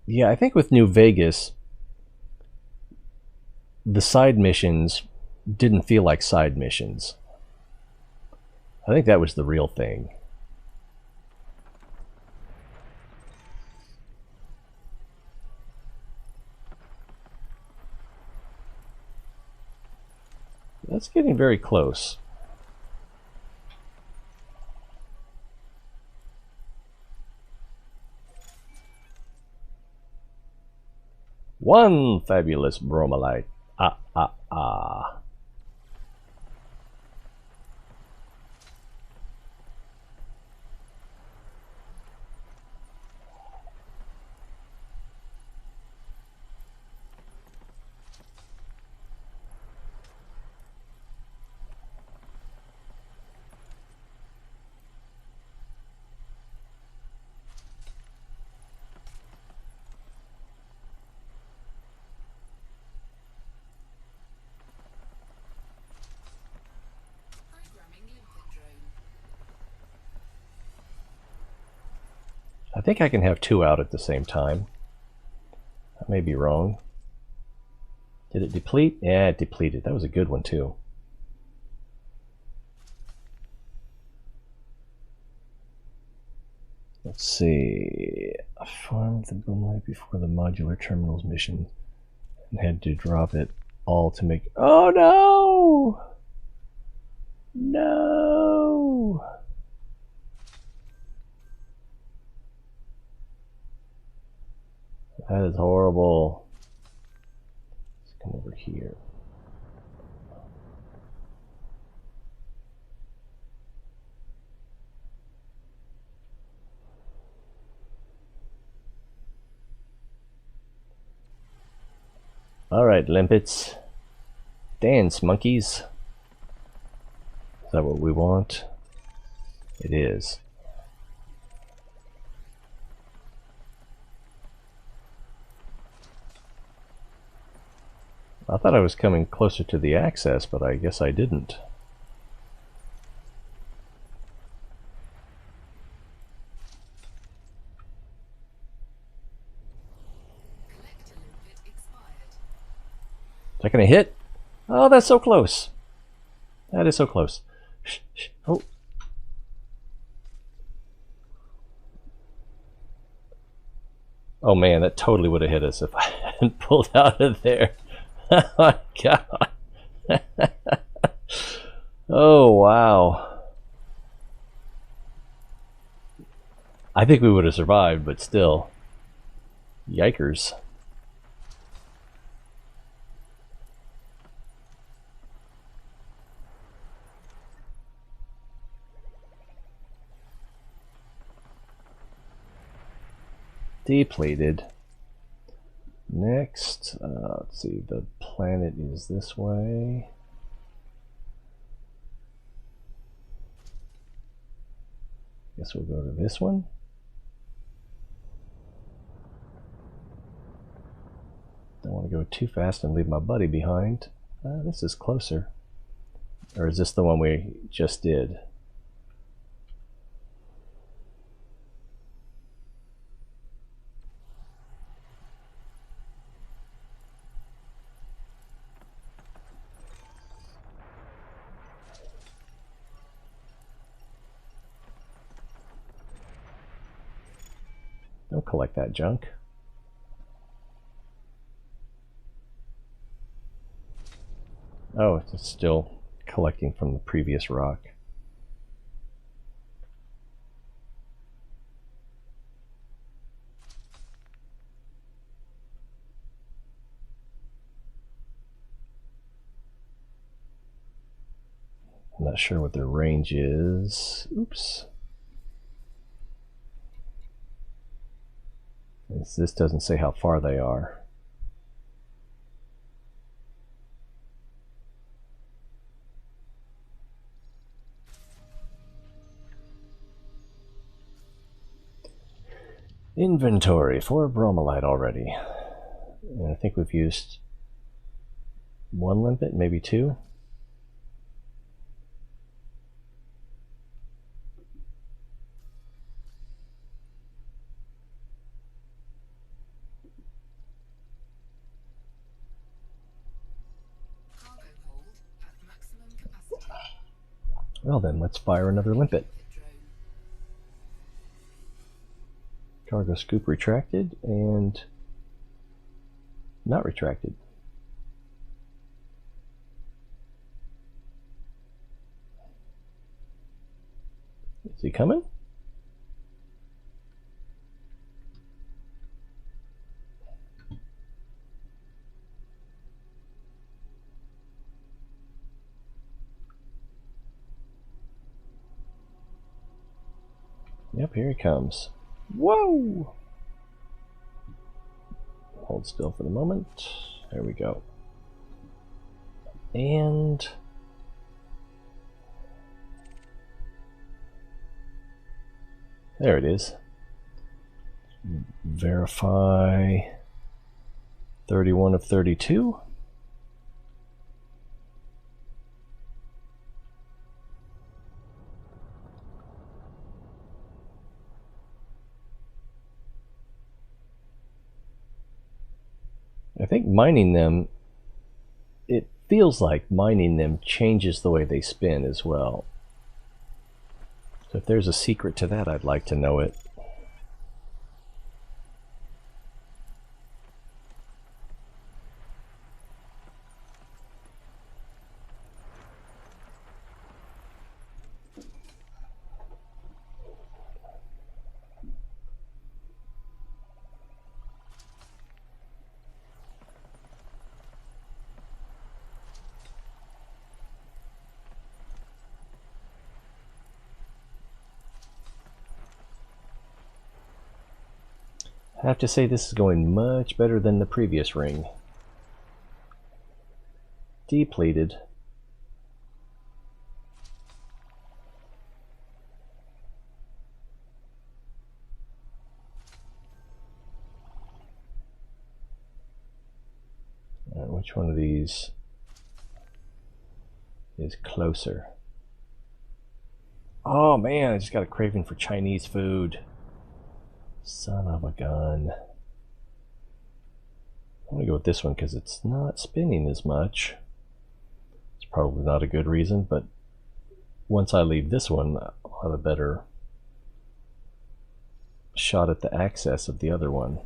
[SPEAKER 1] yeah, I think with New Vegas, the side missions didn't feel like side missions. I think that was the real thing. That's getting very close. One fabulous bromelite. Ah. I think I can have two out at the same time. I may be wrong. Did it deplete? Yeah, it depleted. That was a good one too. Let's see. I farmed the boomlight before the modular terminals mission and had to drop it all to make... Oh no! No! That is horrible. Let's come over here. Alright, limpets. Dance, monkeys. Is that what we want? It is. I thought I was coming closer to the access, but I guess I didn't. Is that gonna hit? Oh, that's so close. That is so close. Shh, shh. Oh. Oh man, that totally would have hit us if I hadn't pulled out of there. Oh my god. Oh wow. I think we would have survived, but still. Yikers. Depleted. Next, let's see, the planet is this way. Guess we'll go to this one. Don't want to go too fast and leave my buddy behind. This is closer. Or is this the one we just did? Don't collect that junk. Oh, it's still collecting from the previous rock. I'm not sure what their range is. Oops. This doesn't say how far they are. Inventory, 4 bromellite already. And I think we've used 1 limpet, maybe 2.
[SPEAKER 2] Cargo hold at maximum capacity.
[SPEAKER 1] Well then, let's fire another limpet.
[SPEAKER 2] Drone.
[SPEAKER 1] Cargo scoop retracted and not retracted. Is he coming? Yep, here he comes. Whoa! Hold still for the moment. There we go. And there it is. Verify 31 of 32. I think mining them, it feels like mining them changes the way they spin as well. So if there's a secret to that, I'd like to know it. I have to say this is going much better than the previous ring. Depleted. Which one of these is closer? Oh man, I just got a craving for Chinese food. Son of a gun. I'm gonna go with this one because it's not spinning as much. It's probably not a good reason, but once I leave this one, I'll have a better shot at the access of the other one.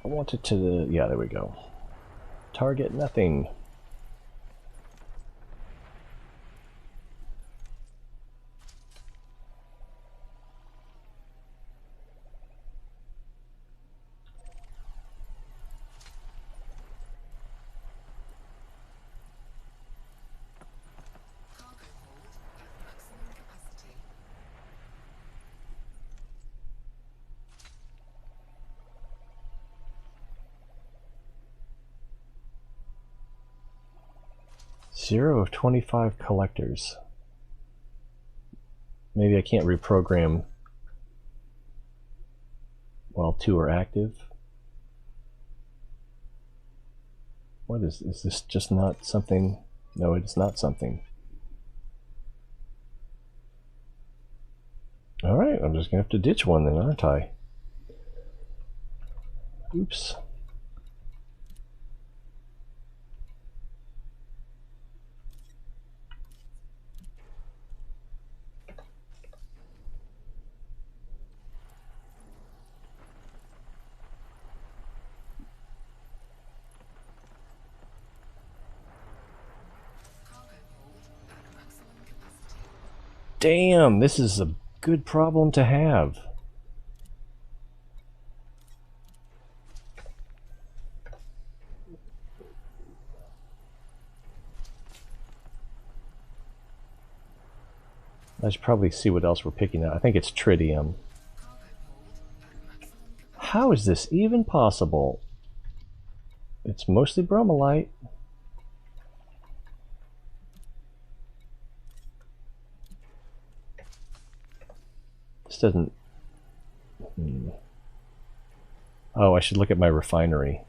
[SPEAKER 1] I want it to the, yeah, there we go. Target nothing. 0 of 25 collectors. Maybe I can't reprogram while 2 are active. What is this just not something? No, it's not something. Alright, I'm just gonna have to ditch one then, aren't I? Oops. Damn, this is a good problem to have. I should probably see what else we're picking up. I think it's tritium. How is this even possible? It's mostly bromellite. This doesn't... Oh, I should look at my refinery.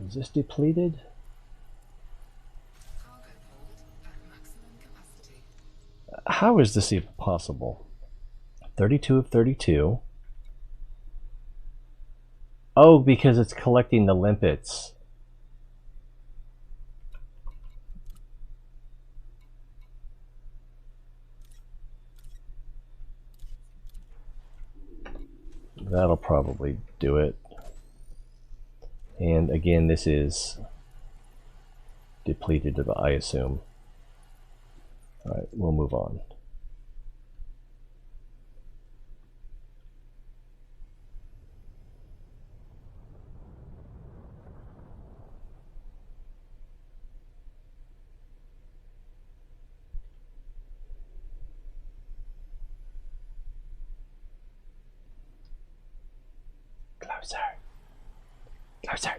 [SPEAKER 1] Is this depleted? How is this even possible? 32 of 32. Oh, because it's collecting the limpets. That'll probably do it. And again, this is depleted, I assume. Alright, we'll move on. Closer. Closer.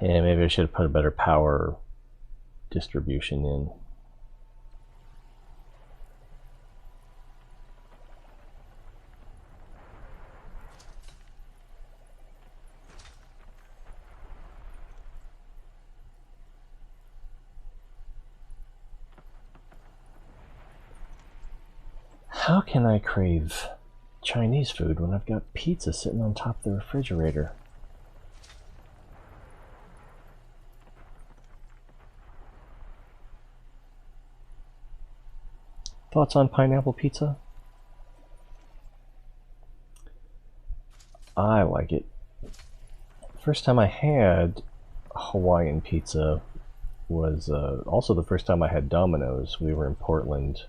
[SPEAKER 1] Yeah, maybe I should have put a better power distribution in. How can I crave Chinese food when I've got pizza sitting on top of the refrigerator? Thoughts on pineapple pizza? I like it. First time I had Hawaiian pizza was also the first time I had Domino's. We were in Portland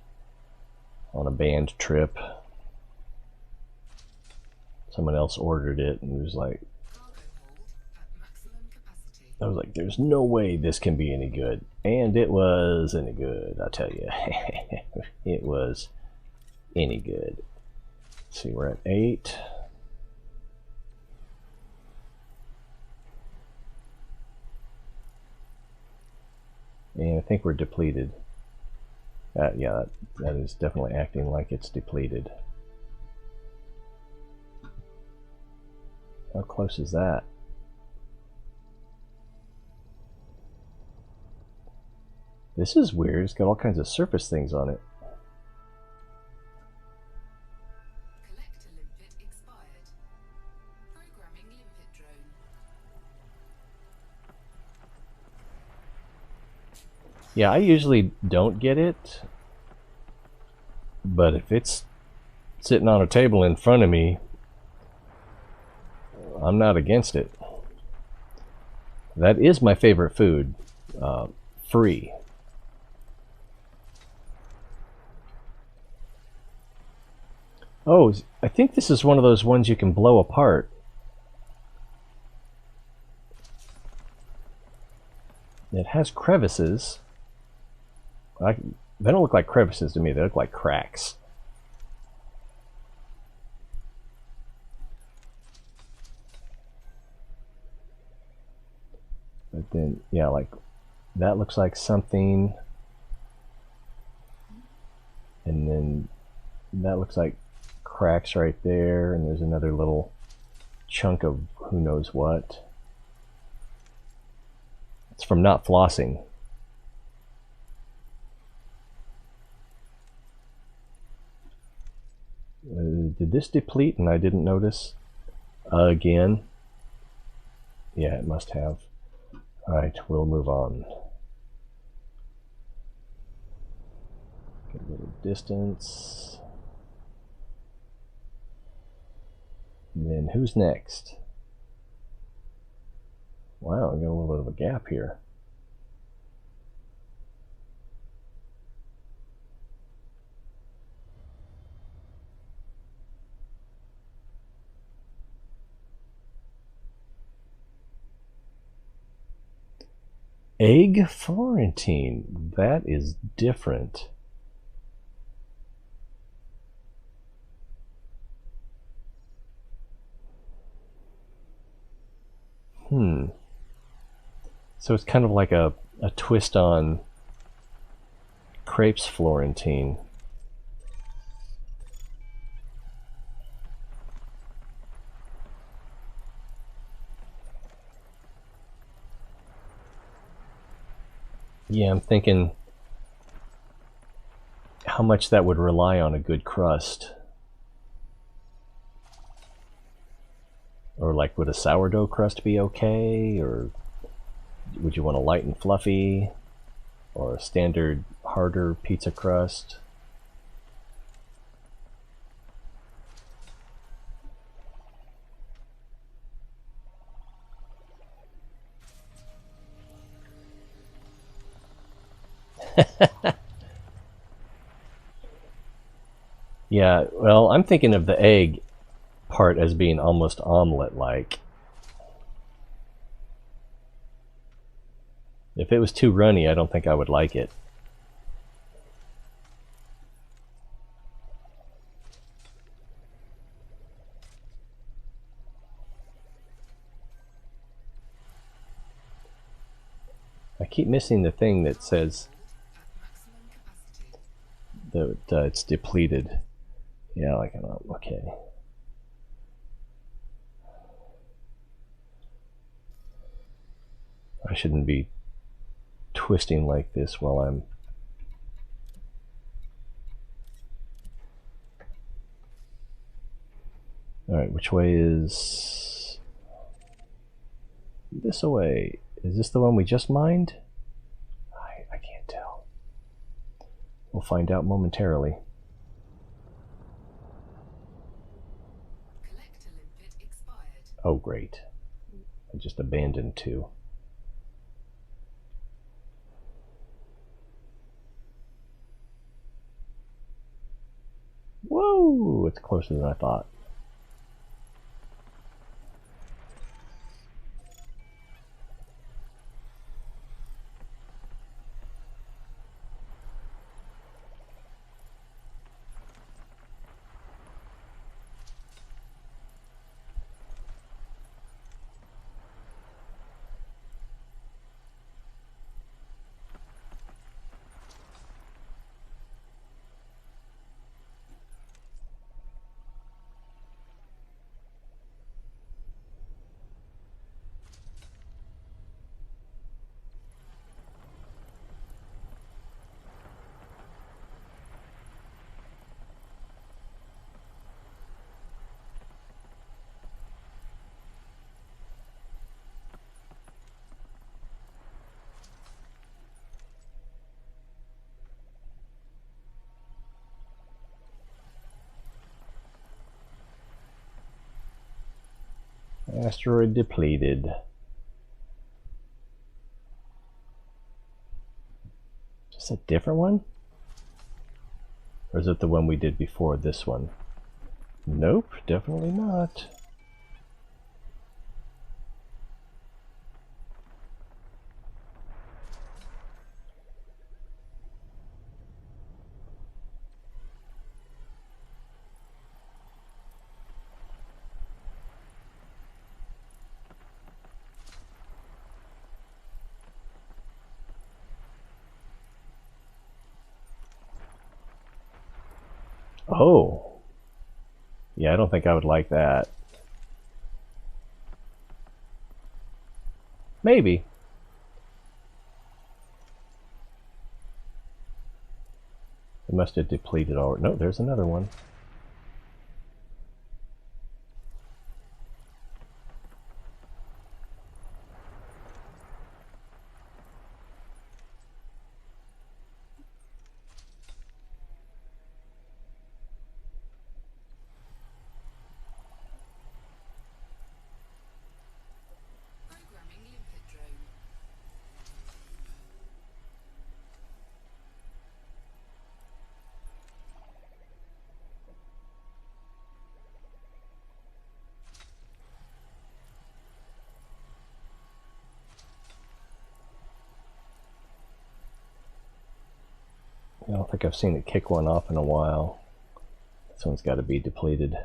[SPEAKER 1] on a band trip. Someone else ordered it and it was like, I was like, there's no way this can be any good. And it was any good, I tell you. It was any good. Let's see, we're at 8. And I think we're depleted. Yeah, that is definitely acting like it's depleted. How close is that? This is weird. It's got all kinds of surface things on it.
[SPEAKER 2] Collector limpet expired. Programming limpet drone.
[SPEAKER 1] Yeah, I usually don't get it, but if it's sitting on a table in front of me, I'm not against it. That is my favorite food. Free. Oh, I think this is one of those ones you can blow apart. It has crevices. They don't look like crevices to me. They look like cracks. But then, yeah, like that looks like something. And then that looks like cracks right there. And there's another little chunk of who knows what. It's from not flossing. Did this deplete and I didn't notice? Again? Yeah, it must have. Alright, we'll move on. Get a little distance. And then who's next? Wow, I got a little bit of a gap here. Egg Florentine. That is different. So it's kind of like a twist on Crepes Florentine. Yeah, I'm thinking how much that would rely on a good crust. Or like, would a sourdough crust be okay? Or would you want a light and fluffy? Or a standard harder pizza crust? Yeah, well, I'm thinking of the egg part as being almost omelet-like. If it was too runny, I don't think I would like it. I keep missing the thing that says that it's depleted. Yeah, like, okay. I shouldn't be twisting like this while I'm... Alright, which way is... This away. Is this the one we just mined? I can't tell. We'll find out momentarily.
[SPEAKER 2] Collector limpet expired.
[SPEAKER 1] Oh, great. I just abandoned 2. Whoa! It's closer than I thought. Asteroid depleted. Is it a different one? Or is it the one we did before this one? Nope, definitely not. Oh. Yeah, I don't think I would like that. Maybe. It must have depleted already. No, there's another one.
[SPEAKER 2] Programming limpet drone.
[SPEAKER 1] I don't think I've seen it kick one off in a while. This one's got to be depleted.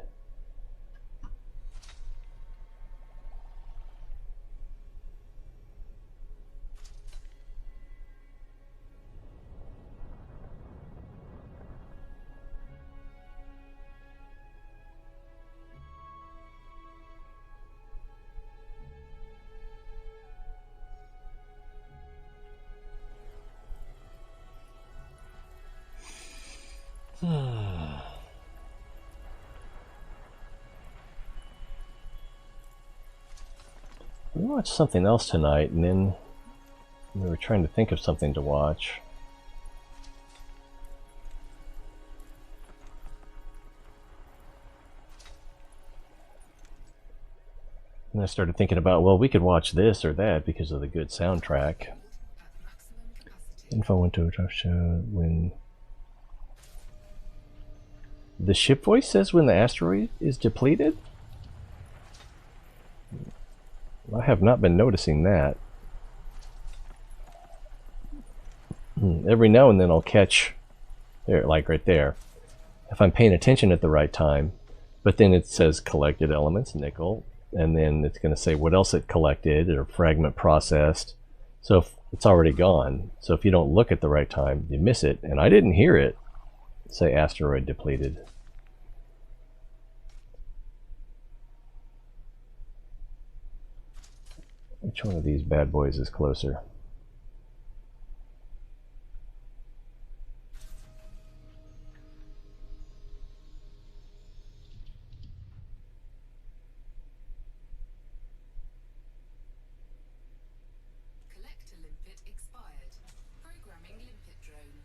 [SPEAKER 1] We watched something else tonight, and then we were trying to think of something to watch. And I started thinking about, well, we could watch this or that because of the good soundtrack.
[SPEAKER 2] At maximum capacity.
[SPEAKER 1] Info went to a drop show when the ship voice says when the asteroid is depleted? I have not been noticing that. Every now and then I'll catch, there, like right there, if I'm paying attention at the right time, but then it says collected elements, nickel, and then it's going to say what else it collected or fragment processed. So if it's already gone. So if you don't look at the right time, you miss it. And I didn't hear it say asteroid depleted. Which one of these bad boys is closer?
[SPEAKER 2] Collector limpet expired. Programming limpet drone.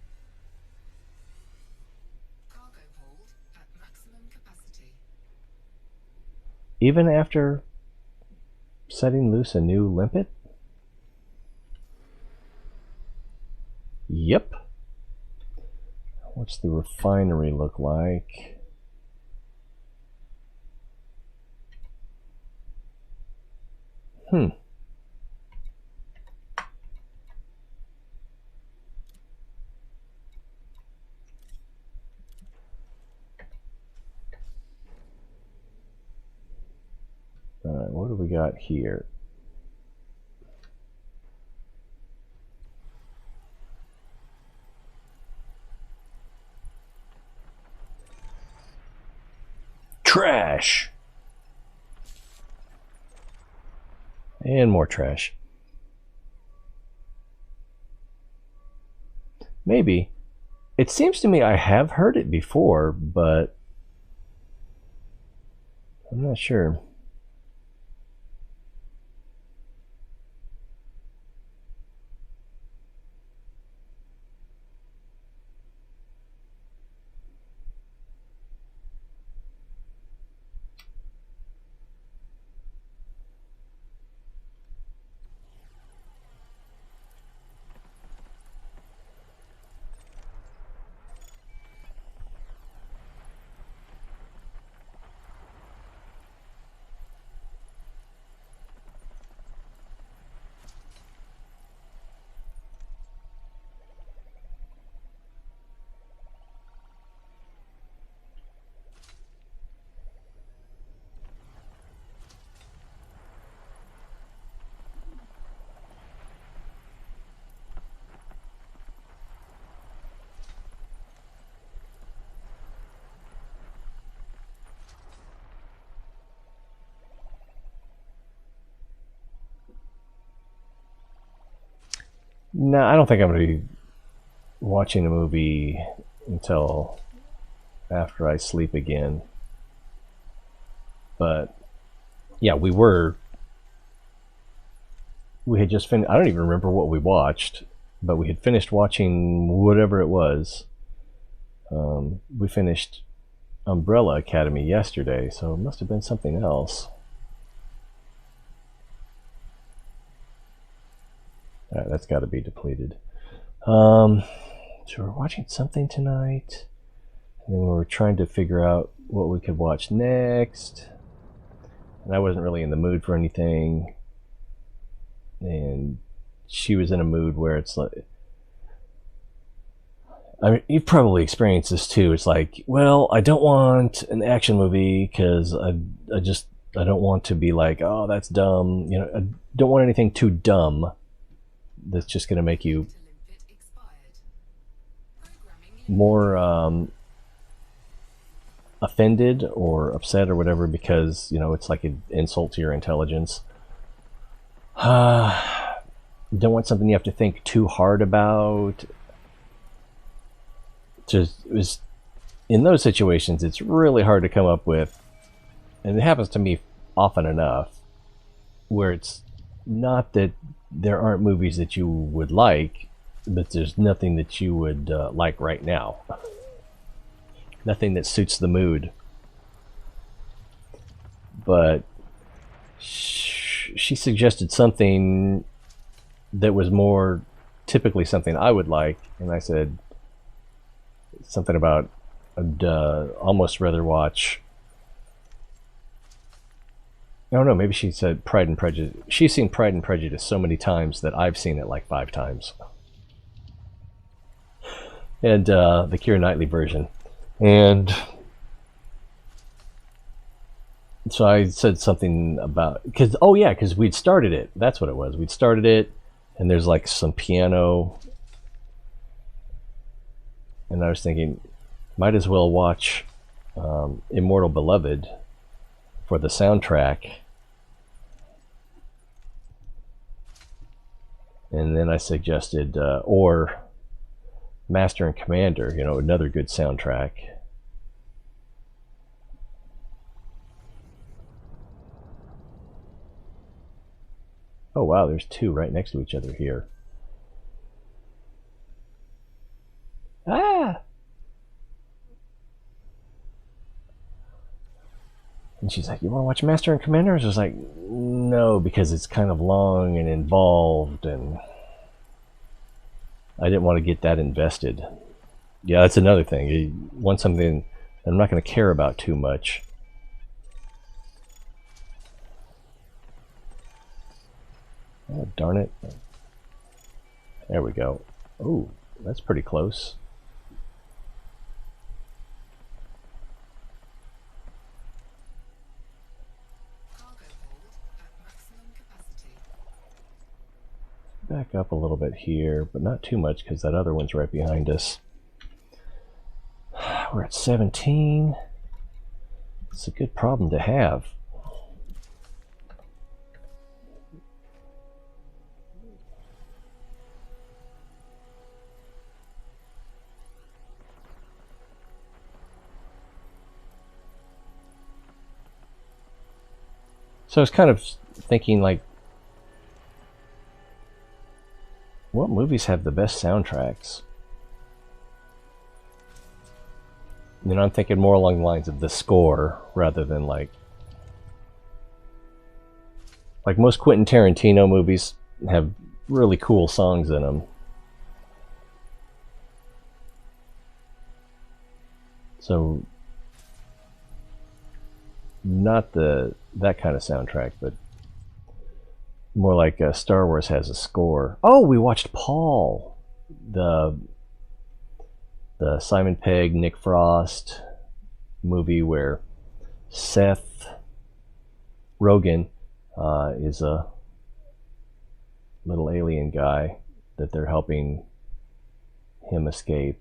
[SPEAKER 2] Cargo hold at maximum capacity.
[SPEAKER 1] Even after setting loose a new limpet? Yep. What's the refinery look like? Alright, what do we got here? Trash! And more trash. Maybe. It seems to me I have heard it before, but I'm not sure. No, I don't think I'm going to be watching a movie until after I sleep again. But yeah, we had just finished. I don't even remember what we watched, but we had finished watching whatever it was. We finished Umbrella Academy yesterday, so it must have been something else. All right, that's got to be depleted. So we're watching something tonight, and then we were trying to figure out what we could watch next. And I wasn't really in the mood for anything. And she was in a mood where it's like, I mean, you've probably experienced this too. It's like, well, I don't want an action movie because I don't want to be like, oh, that's dumb. You know, I don't want anything too dumb that's just going to make you more offended or upset or whatever because, you know, it's like an insult to your intelligence. Don't want something you have to think too hard about. Just, it was in those situations, it's really hard to come up with, and it happens to me often enough, where it's not that there aren't movies that you would like, but there's nothing that you would like right now. Nothing that suits the mood. But she suggested something that was more typically something I would like, and I said something about I'd almost rather watch. I don't know, maybe she said Pride and Prejudice. She's seen Pride and Prejudice so many times that I've seen it like 5 times. And the Keira Knightley version. And so I said something about, because we'd started it. That's what it was. We'd started it, and there's like some piano, and I was thinking, might as well watch Immortal Beloved for the soundtrack. And then I suggested, or Master and Commander, you know, another good soundtrack. Oh wow, there's 2 right next to each other here. Ah! And she's like, you want to watch Master and Commander? I was like, no, because it's kind of long and involved, and I didn't want to get that invested. Yeah, that's another thing. You want something that I'm not going to care about too much. Oh, darn it. There we go. Oh, that's pretty close. Back up a little bit here, but not too much because that other one's right behind us. We're at 17. It's a good problem to have. So I was kind of thinking, like, what movies have the best soundtracks? You know, I'm thinking more along the lines of the score rather than like most Quentin Tarantino movies have really cool songs in them. So not that kind of soundtrack, but more like Star Wars has a score. Oh, we watched Paul, the Simon Pegg, Nick Frost movie where Seth Rogen is a little alien guy that they're helping him escape.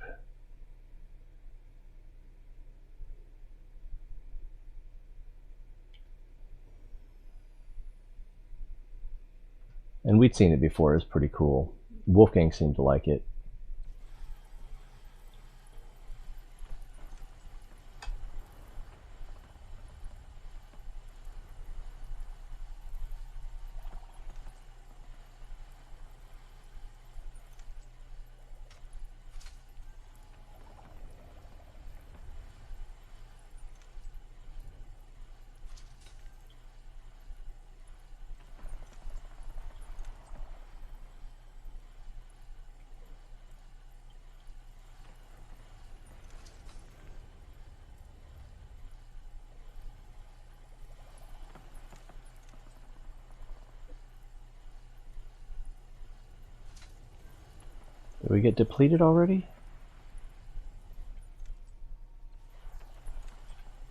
[SPEAKER 1] And we'd seen it before. It was pretty cool. Wolfgang seemed to like it. Did we get depleted already?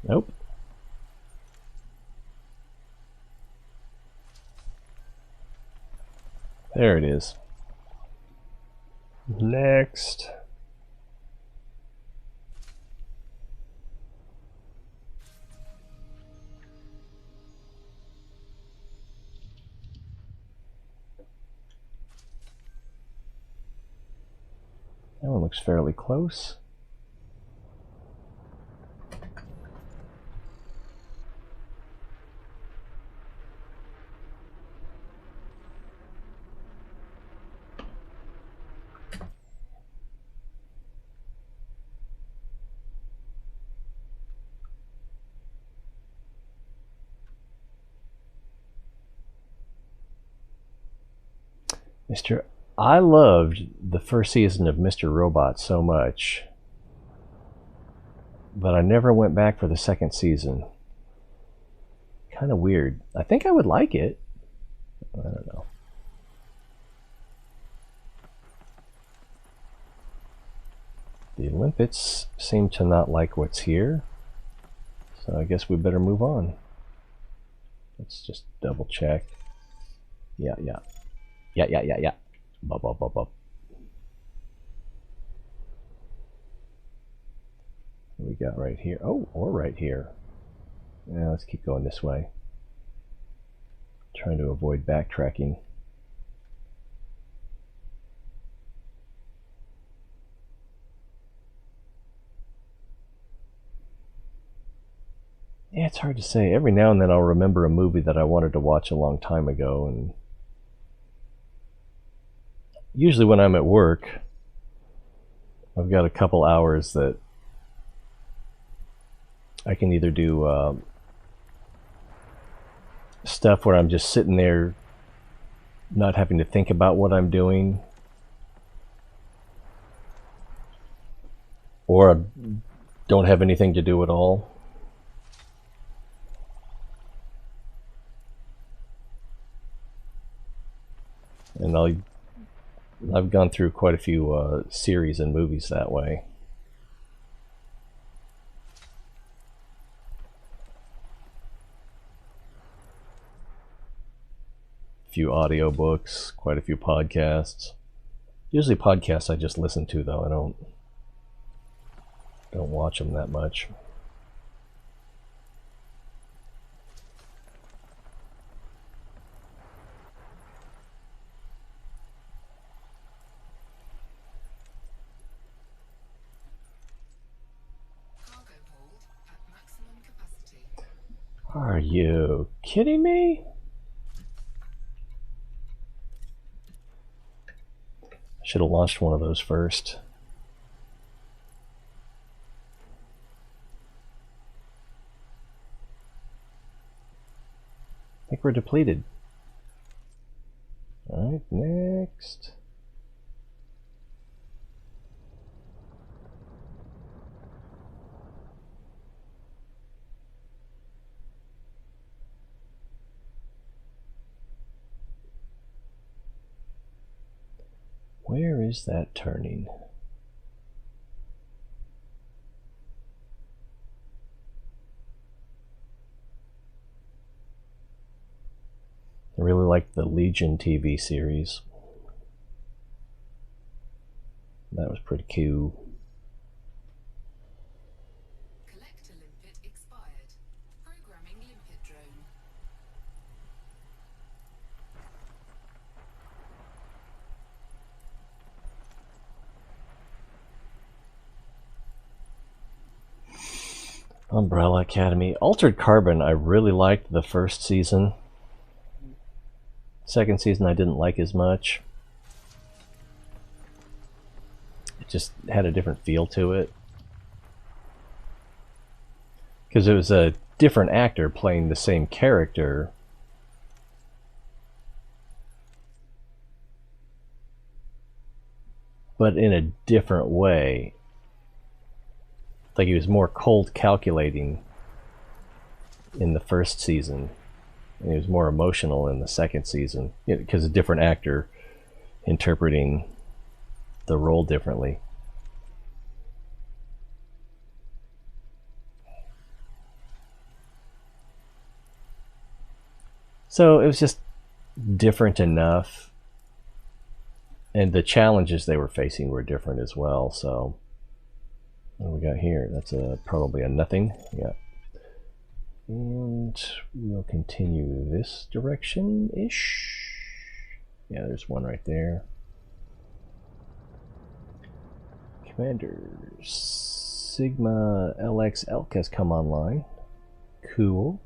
[SPEAKER 1] Nope. There it is. Next. That one looks fairly close. I loved the first season of Mr. Robot so much, but I never went back for the second season. Kind of weird. I think I would like it. I don't know. The limpets seem to not like what's here, so I guess we better move on. Let's just double check. Yeah. Bop. What do we got right here? Oh, or right here. Yeah, let's keep going this way. Trying to avoid backtracking. Yeah, it's hard to say. Every now and then I'll remember a movie that I wanted to watch a long time ago, and usually when I'm at work, I've got a couple hours that I can either do stuff where I'm just sitting there not having to think about what I'm doing, or I don't have anything to do at all. And I've gone through quite a few series and movies that way. A few audiobooks, quite a few podcasts. Usually podcasts I just listen to, though. I don't watch them that much.
[SPEAKER 2] Cargo hold at maximum capacity.
[SPEAKER 1] Are you kidding me? I should have launched one of those first. I think we're depleted. Alright, next. Where is that turning? I really like the Legion TV series. That was pretty cool.
[SPEAKER 2] Collector limpet expired. Programming limpet drone.
[SPEAKER 1] Umbrella Academy. Altered Carbon, I really liked the first season. Second season I didn't like as much. It just had a different feel to it. Because it was a different actor playing the same character. But in a different way. Like he was more cold calculating in the first season. And he was more emotional in the second season. Because a different actor interpreting the role differently. So it was just different enough. And the challenges they were facing were different as well. So what do we got here? That's probably a nothing. Yeah. And we'll continue this direction-ish. Yeah, there's one right there. Commander Sigma LX Elk has come online. Cool.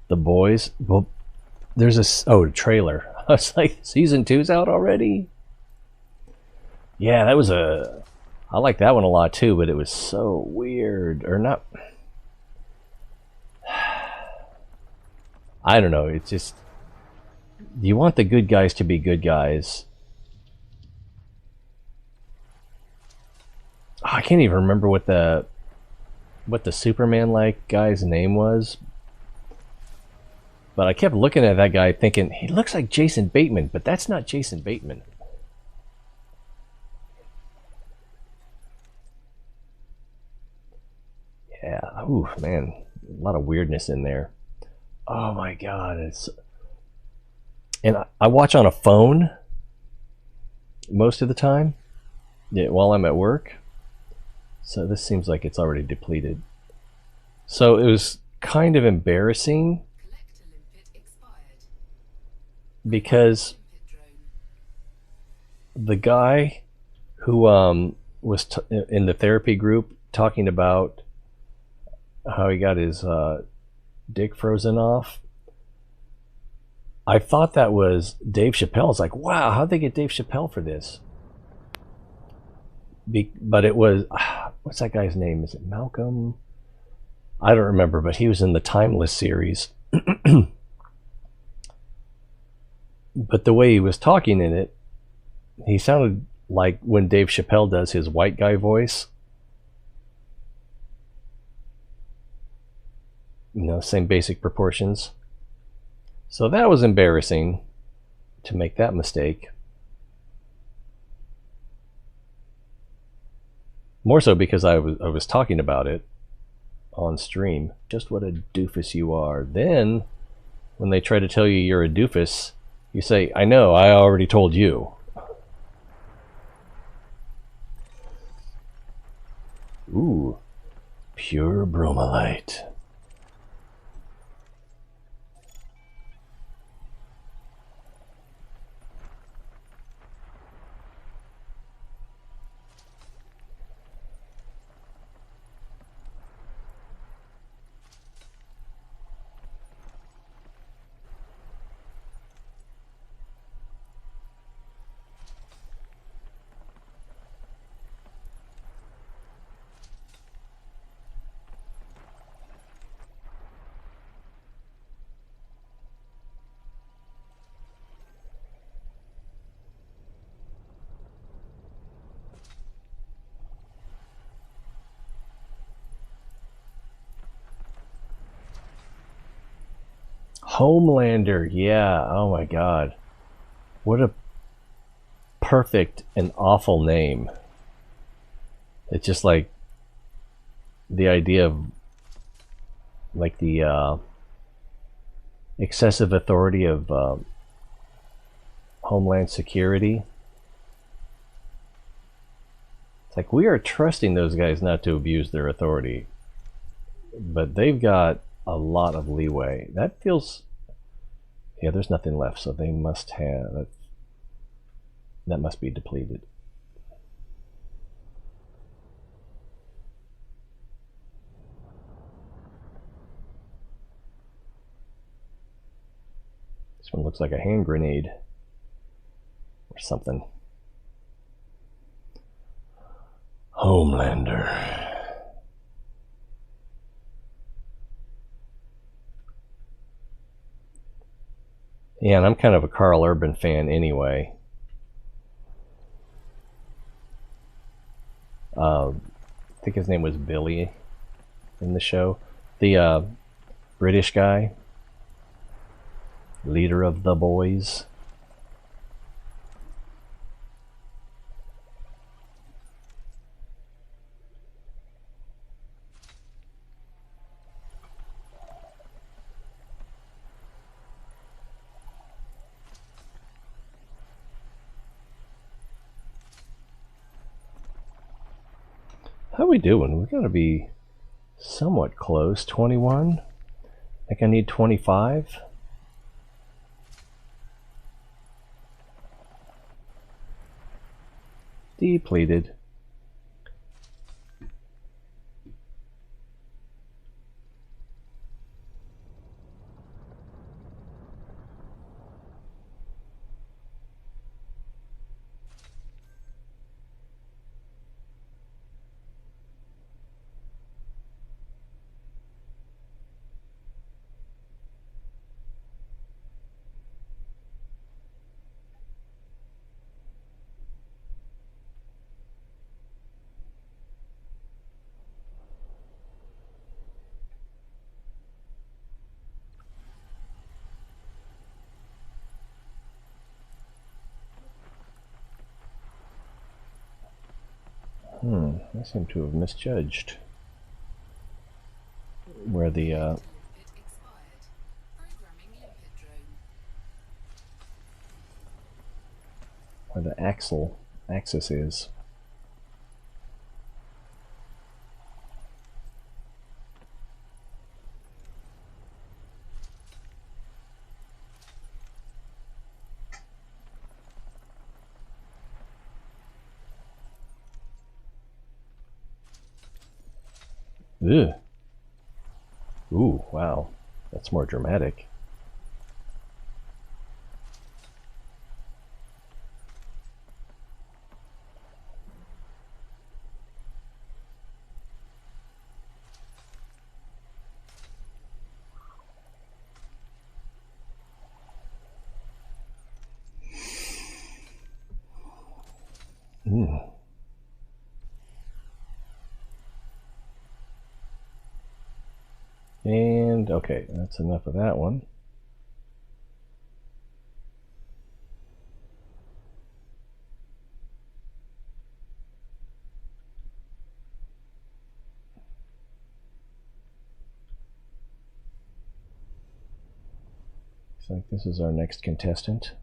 [SPEAKER 1] The Boys. Well, there's a trailer. I was like, season 2's out already? Yeah, that was I like that one a lot too, but it was so weird. Or not. I don't know. It's just, you want the good guys to be good guys. Oh, I can't even remember what the Superman-like guy's name was. But I kept looking at that guy thinking, he looks like Jason Bateman, but that's not Jason Bateman. Yeah, ooh, man. A lot of weirdness in there. Oh my god, and I watch on a phone most of the time, yeah, while I'm at work. So this seems like it's already depleted. So it was kind of embarrassing because the guy who was in the therapy group talking about how he got his dick frozen off, I thought that was Dave Chappelle. I was like, wow, how'd they get Dave Chappelle for this? But it was, what's that guy's name? Is it Malcolm? I don't remember, but he was in the Timeless series. But the way he was talking in it, he sounded like when Dave Chappelle does his white guy voice. You know, same basic proportions. So that was embarrassing to make that mistake. More so because I was talking about it on stream. Just what a doofus you are. Then, when they try to tell you you're a doofus, you say, I know, I already told you. Ooh, pure bromellite. Homelander, yeah. Oh my god. What a perfect and awful name. It's just like the idea of like the excessive authority of Homeland Security. It's like we are trusting those guys not to abuse their authority, but they've got a lot of leeway. That feels, yeah, there's nothing left, so they must have that must be depleted. This one looks like a hand grenade or something. Homelander. Yeah, and I'm kind of a Carl Urban fan anyway. I think his name was Billy in the show. The British guy, leader of the boys. How we doing? We're gonna be somewhat close. 21. I think I need 25. Depleted. I seem to have misjudged where the
[SPEAKER 2] Limpet expired. Programming limpet drone.
[SPEAKER 1] where the axis is. Ugh. Ooh, wow. That's more dramatic. And okay, that's enough of that one. Looks like this is our next contestant.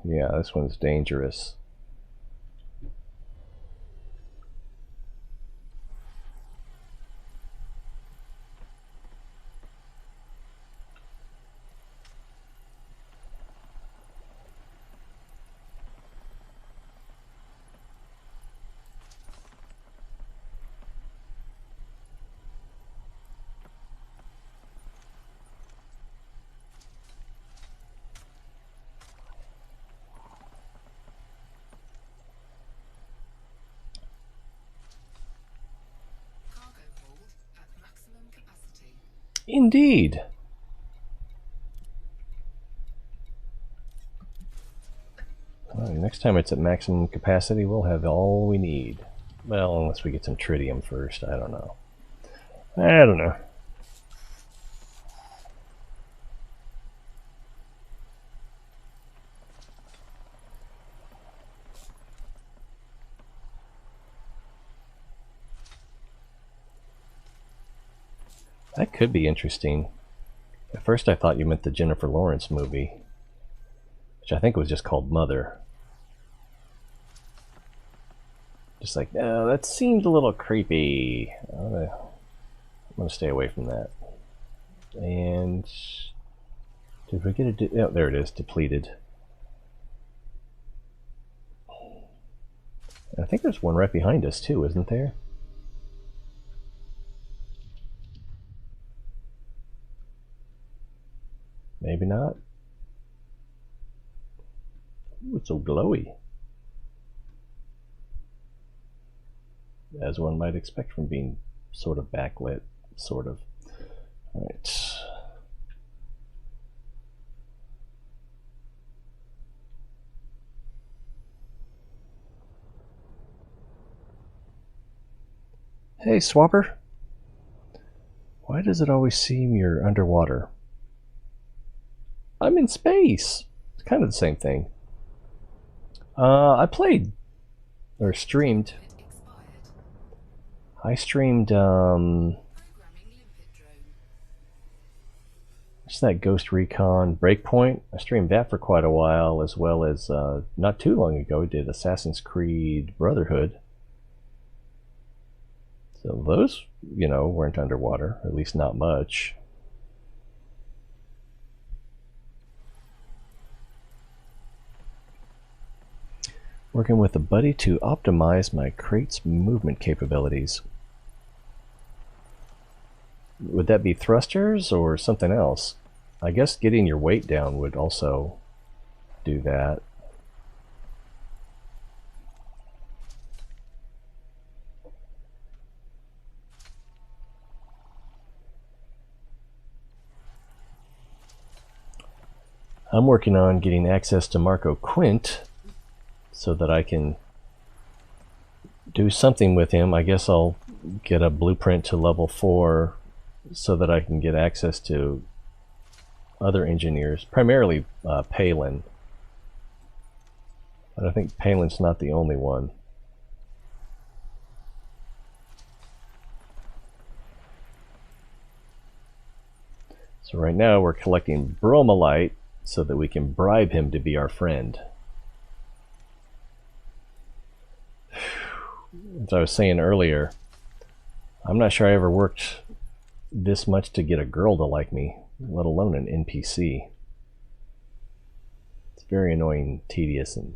[SPEAKER 1] Yeah, this one's dangerous. Indeed. Well, next time it's at maximum capacity, we'll have all we need. Well, unless we get some tritium first. I don't know. I don't know. That could be interesting. At first I thought you meant the Jennifer Lawrence movie, which I think was just called Mother. Just like, no, that seemed a little creepy. I'm gonna stay away from that. And did we get a? Oh, there it is, depleted. I think there's one right behind us too, isn't there? Maybe not. Ooh, it's so glowy. As one might expect from being sort of backlit, sort of. Alright. Hey, Swapper. Why does it always seem you're underwater? I'm in space. It's kind of the same thing. I played or streamed. I streamed what's that, Ghost Recon Breakpoint? I streamed that for quite a while, as well as not too long ago we did Assassin's Creed Brotherhood. So those, you know, weren't underwater, at least not much. Working with a buddy to optimize my crate's movement capabilities. Would that be thrusters or something else? I guess getting your weight down would also do that. I'm working on getting access to Marco Qwent so that I can do something with him. I guess I'll get a blueprint to level 4 so that I can get access to other engineers, primarily Palin. But I think Palin's not the only one. So right now we're collecting bromelite so that we can bribe him to be our friend. As I was saying earlier, I'm not sure I ever worked this much to get a girl to like me, let alone an NPC. It's very annoying, tedious, and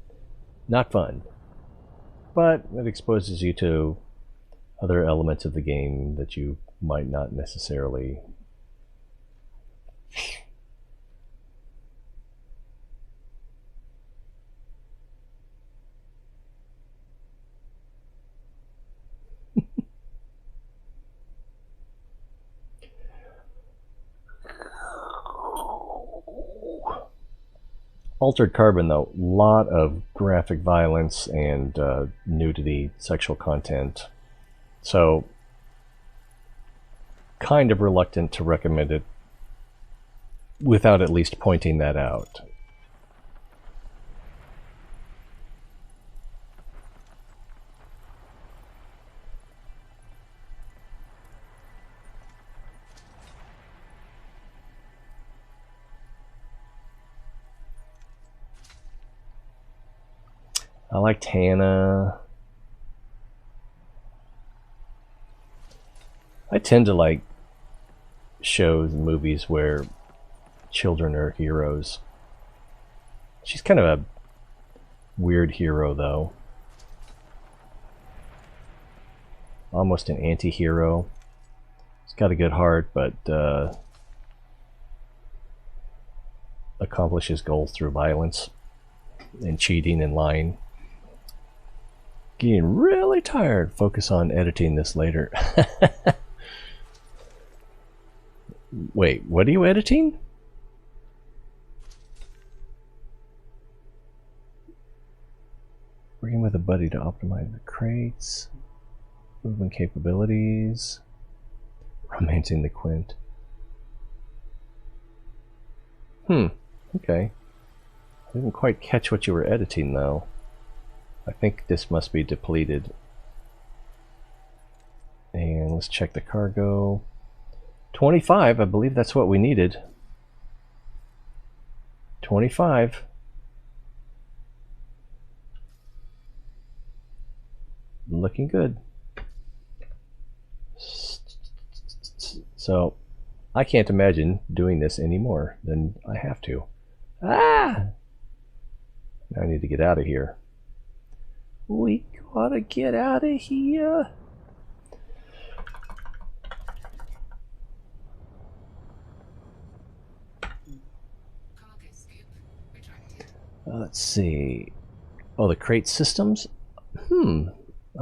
[SPEAKER 1] not fun. But it exposes you to other elements of the game that you might not necessarily Altered Carbon, though, lot of graphic violence and nudity, sexual content. So, kind of reluctant to recommend it without at least pointing that out. I liked Hannah. I tend to like shows and movies where children are heroes. She's kind of a weird hero, though. Almost an anti-hero. She's got a good heart, but accomplishes goals through violence and cheating and lying. Getting really tired. Focus on editing this later. Wait, what are you editing? Working with a buddy to optimize the crates, movement capabilities, romancing the Qwent. Okay. I didn't quite catch what you were editing, though. I think this must be depleted. And let's check the cargo. 25, I believe that's what we needed. 25. Looking good. So, I can't imagine doing this anymore than I have to. Ah! Now I need to get out of here. We gotta get out of here.
[SPEAKER 2] Cargo scoop retracted.
[SPEAKER 1] Let's see. Oh, the crate systems? I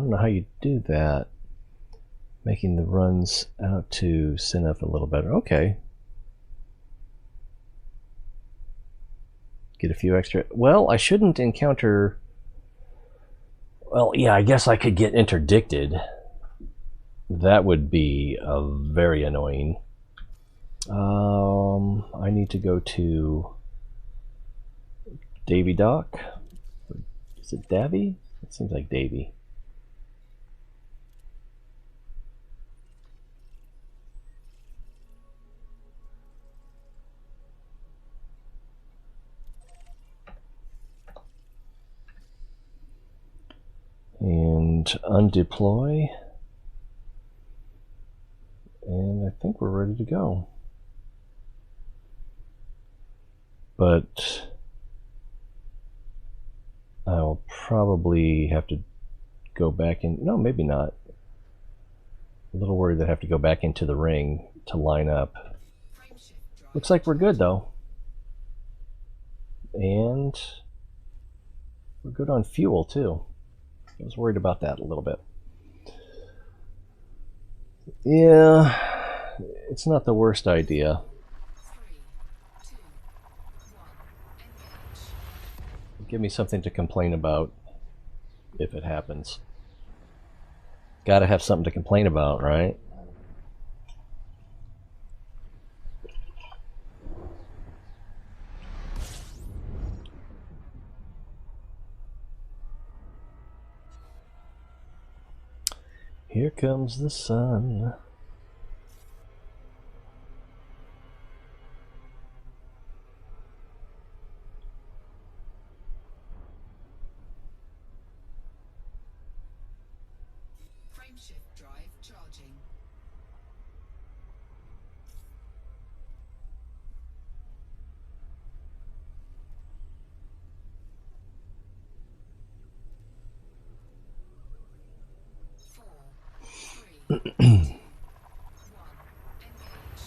[SPEAKER 1] don't know how you do that. Making the runs out to Sinef a little better. Okay. Get a few extra. Well, I shouldn't encounter. Well, yeah, I guess I could get interdicted. That would be very annoying. I need to go to Davy Dock. Is it Davy? It seems like Davy. And undeploy. And I think we're ready to go. But I'll probably have to go back in. No, maybe not. A little worried that I have to go back into the ring to line up. Looks like we're good though. And we're good on fuel too. I was worried about that a little bit. Yeah, it's not the worst idea.
[SPEAKER 2] 3, 2, 1, engage.
[SPEAKER 1] Give me something to complain about if it happens. Gotta have something to complain about, right? Here comes the sun.
[SPEAKER 2] Frameshift drive charging. Four, three, two, 1, engage.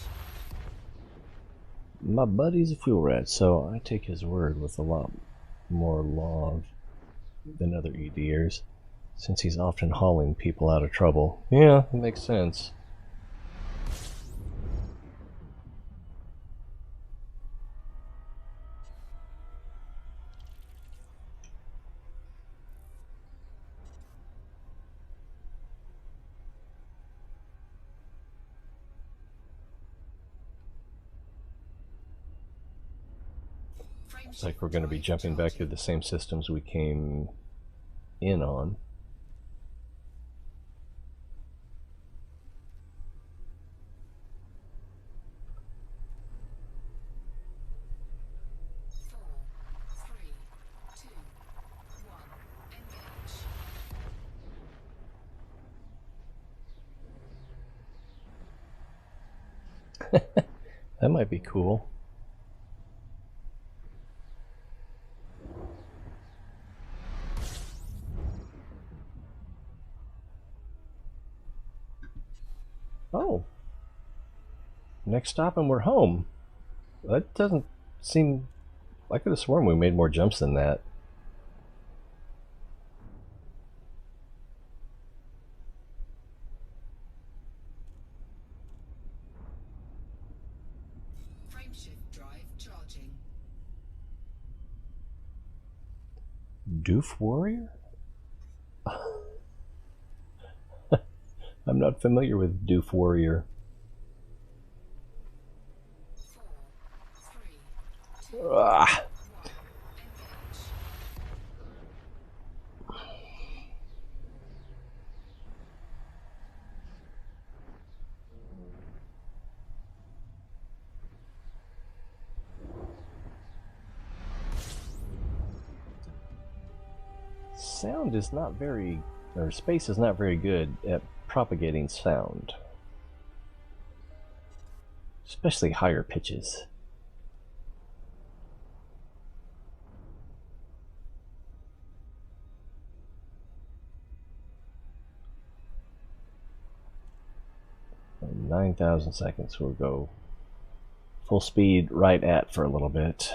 [SPEAKER 1] My buddy's a fuel rat, so I take his word with a lot more law than other EDers, since he's often hauling people out of trouble. Yeah, it makes sense. Looks like we're going to be jumping back to the same systems we came in on.
[SPEAKER 2] Four, three, two, 1, engage.
[SPEAKER 1] That might be cool. Oh. Next stop and we're home. That doesn't seem... I could have sworn we made more jumps than that. Doof Warrior? I'm not familiar with Doof Warrior.
[SPEAKER 2] 4, 3, 2,
[SPEAKER 1] Ah.
[SPEAKER 2] 1. Engage.
[SPEAKER 1] Sound is not very, or space is not very good at propagating sound. Especially higher pitches. And 9,000 seconds. We'll go full speed right at for a little bit.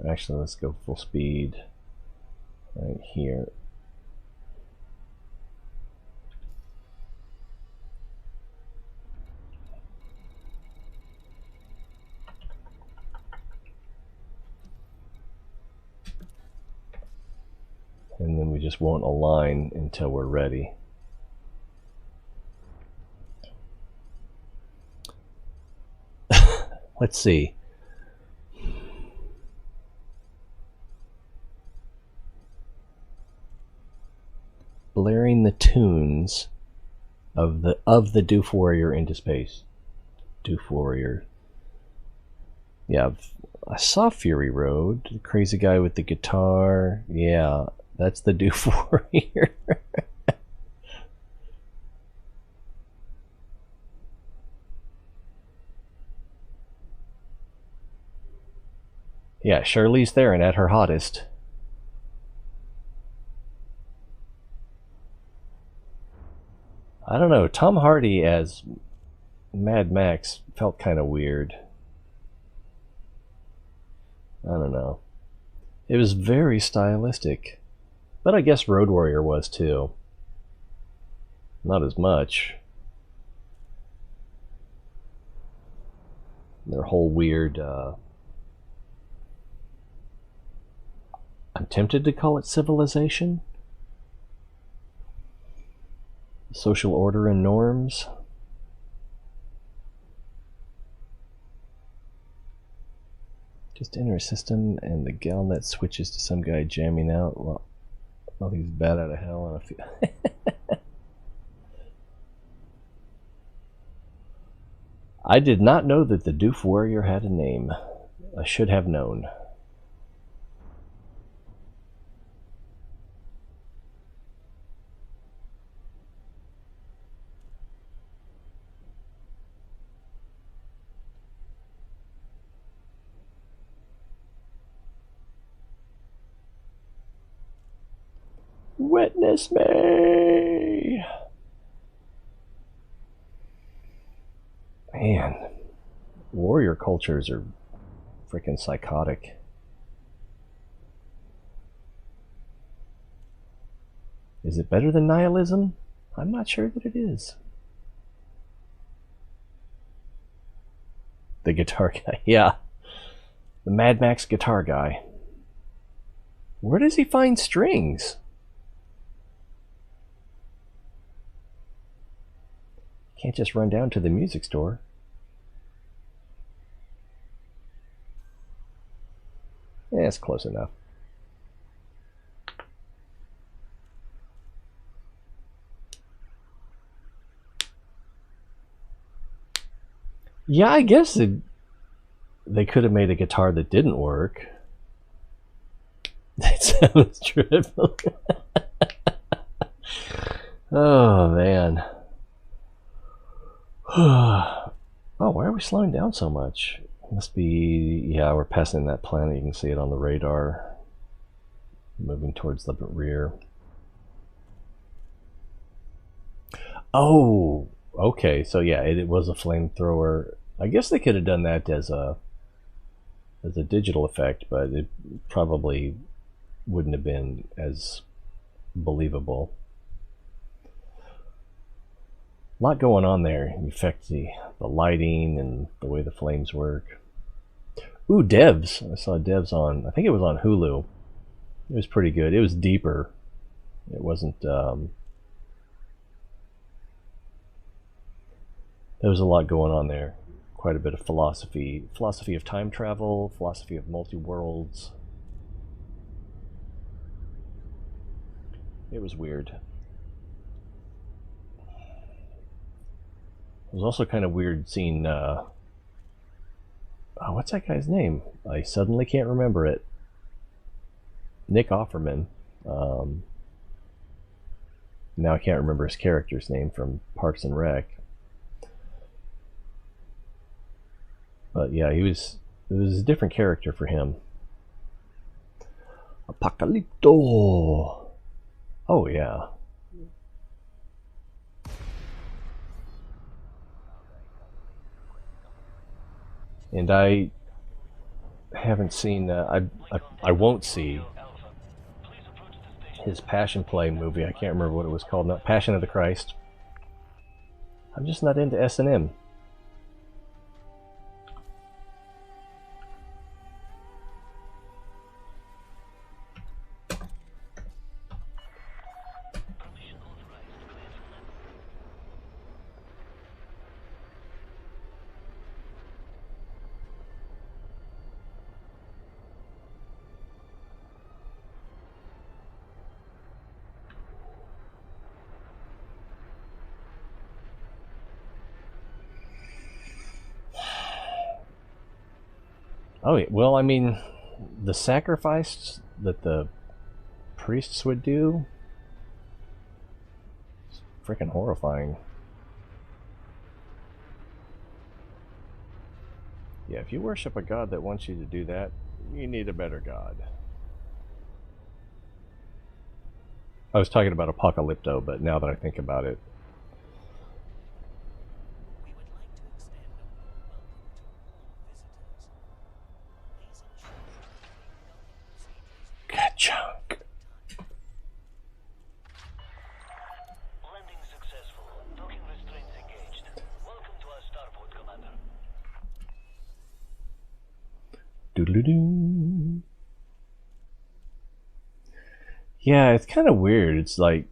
[SPEAKER 1] Actually, let's go full speed right here. And then we just won't align until we're ready. Let's see. Blaring the tunes of the Doof Warrior into space. Doof Warrior. Yeah, I saw Fury Road, the crazy guy with the guitar. Yeah, that's the Doof Warrior. Yeah, Charlize Theron at her hottest. I don't know, Tom Hardy as Mad Max felt kind of weird. I don't know. It was very stylistic. But I guess Road Warrior was too. Not as much. Their whole weird... I'm tempted to call it civilization. Social order and norms. Just enter a system and the galnet switches to some guy jamming out while he's bad out of hell. I did not know that the Doof Warrior had a name. I should have known. Witness me! Man, warrior cultures are freaking psychotic. Is it better than nihilism? I'm not sure that it is. The guitar guy, yeah. The Mad Max guitar guy. Where does he find strings? Can't just run down to the music store. Yeah, it's close enough. Yeah, I guess they could have made a guitar that didn't work. That sounds trivial. Oh, man. Oh, why are we slowing down so much? It must be, yeah, we're passing that planet. You can see it on the radar. Moving towards the rear. Oh, okay. So yeah, it was a flamethrower. I guess they could have done that as a digital effect, but it probably wouldn't have been as believable. A lot going on there. You affect the lighting and the way the flames work. Ooh, Devs. I saw Devs on, I think it was on Hulu. It was pretty good. It was deeper. It wasn't, there was a lot going on there. Quite a bit of philosophy of time travel, philosophy of multi-worlds. It was weird. It was also kind of weird seeing, oh, what's that guy's name? I suddenly can't remember it. Nick Offerman. Now I can't remember his character's name from Parks and Rec. But yeah, it was a different character for him. Apocalypto. Oh yeah. And I haven't seen. I won't see his Passion Play movie. I can't remember what it was called. Not Passion of the Christ. I'm just not into S&M. Oh, well, I mean, the sacrifice that the priests would do is freaking horrifying. Yeah, if you worship a god that wants you to do that, you need a better god. I was talking about Apocalypto, but now that I think about it, chunk.
[SPEAKER 3] Landing successful. Docking restraints engaged. Welcome to our starport, Commander.
[SPEAKER 1] Doodle-doo. Yeah, it's kind of weird. It's like,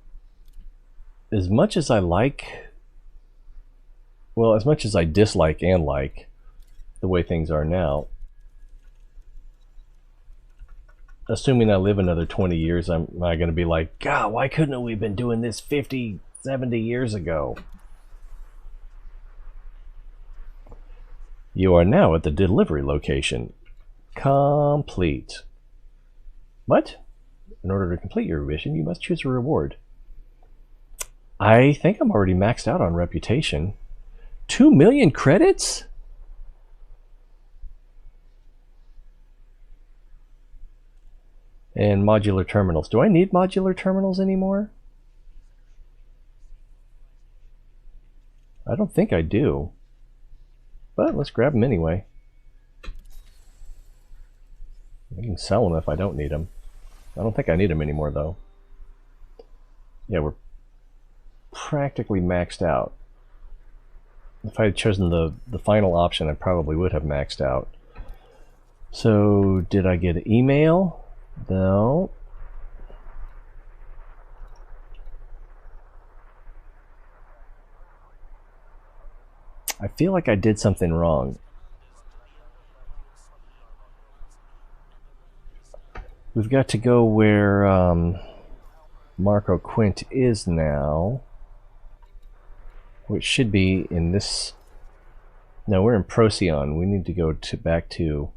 [SPEAKER 1] as much as I like, well, as much as I dislike and like the way things are now, assuming I live another 20 years, am I going to be like, God, why couldn't we have been doing this 50, 70 years ago? You are now at the delivery location. Complete. What? In order to complete your mission, you must choose a reward. I think I'm already maxed out on reputation. 2 million credits? And modular terminals. Do I need modular terminals anymore? I don't think I do. But let's grab them anyway. I can sell them if I don't need them. I don't think I need them anymore, though. Yeah, we're practically maxed out. If I had chosen the final option, I probably would have maxed out. So, did I get an email? No. I feel like I did something wrong. We've got to go where Marco Qwent is now, which should be in this. No, we're in Procyon. We need to go back to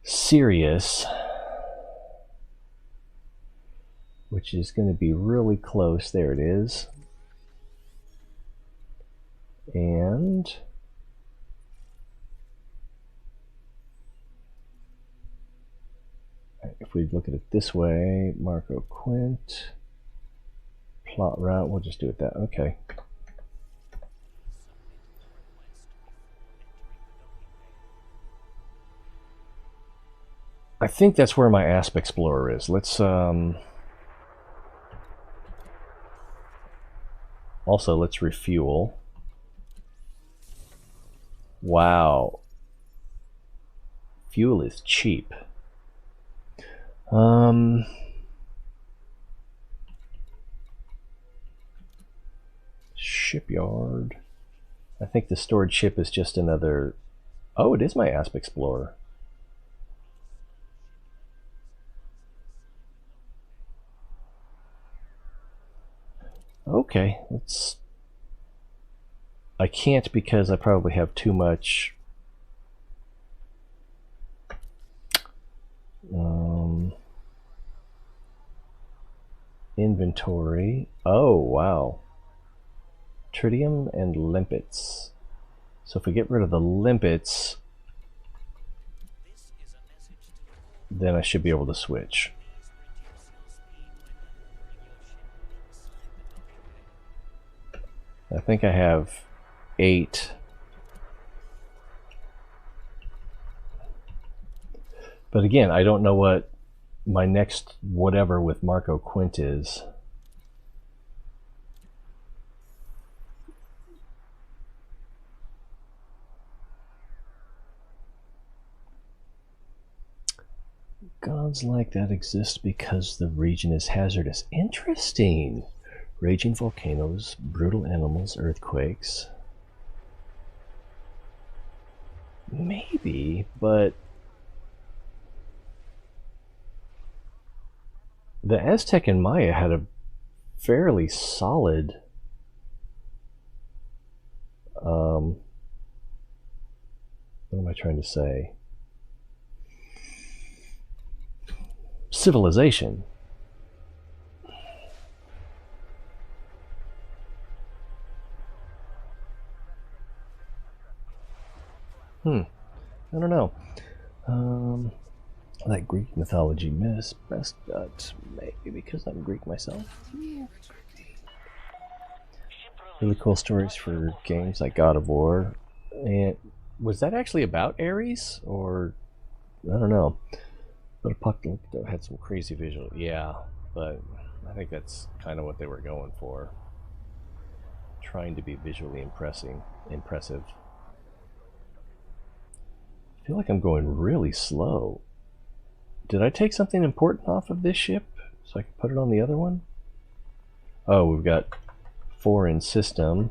[SPEAKER 1] Sirius, which is going to be really close. There it is. And if we look at it this way, Marco Qwent, plot route, we'll just do it that. Okay. I think that's where my Asp Explorer is. Let's also let's refuel. Wow. fuel is cheap. Shipyard. I think the stored ship is just another... Oh, it is my Asp Explorer. Okay, let's... I can't because I probably have too much... inventory. Oh, wow. Tritium and limpets. So if we get rid of the limpets, then I should be able to switch. I think I have 8. But again, I don't know what my next whatever with Marco Qwent is. Gods like that exist because the region is hazardous. Interesting. Raging volcanoes, brutal animals, earthquakes. Maybe, but the Aztec and Maya had a fairly solid what am I trying to say? Civilization. I don't know. Like Greek mythology best, but maybe because I'm Greek myself. Really cool stories for games like God of War. And was that actually about Ares? Or I don't know. But Apocalypto had some crazy visual. Yeah, but I think that's kind of what they were going for. Trying to be visually impressive. I feel like I'm going really slow. Did I take something important off of this ship so I can put it on the other one? Oh, we've got 4 in system.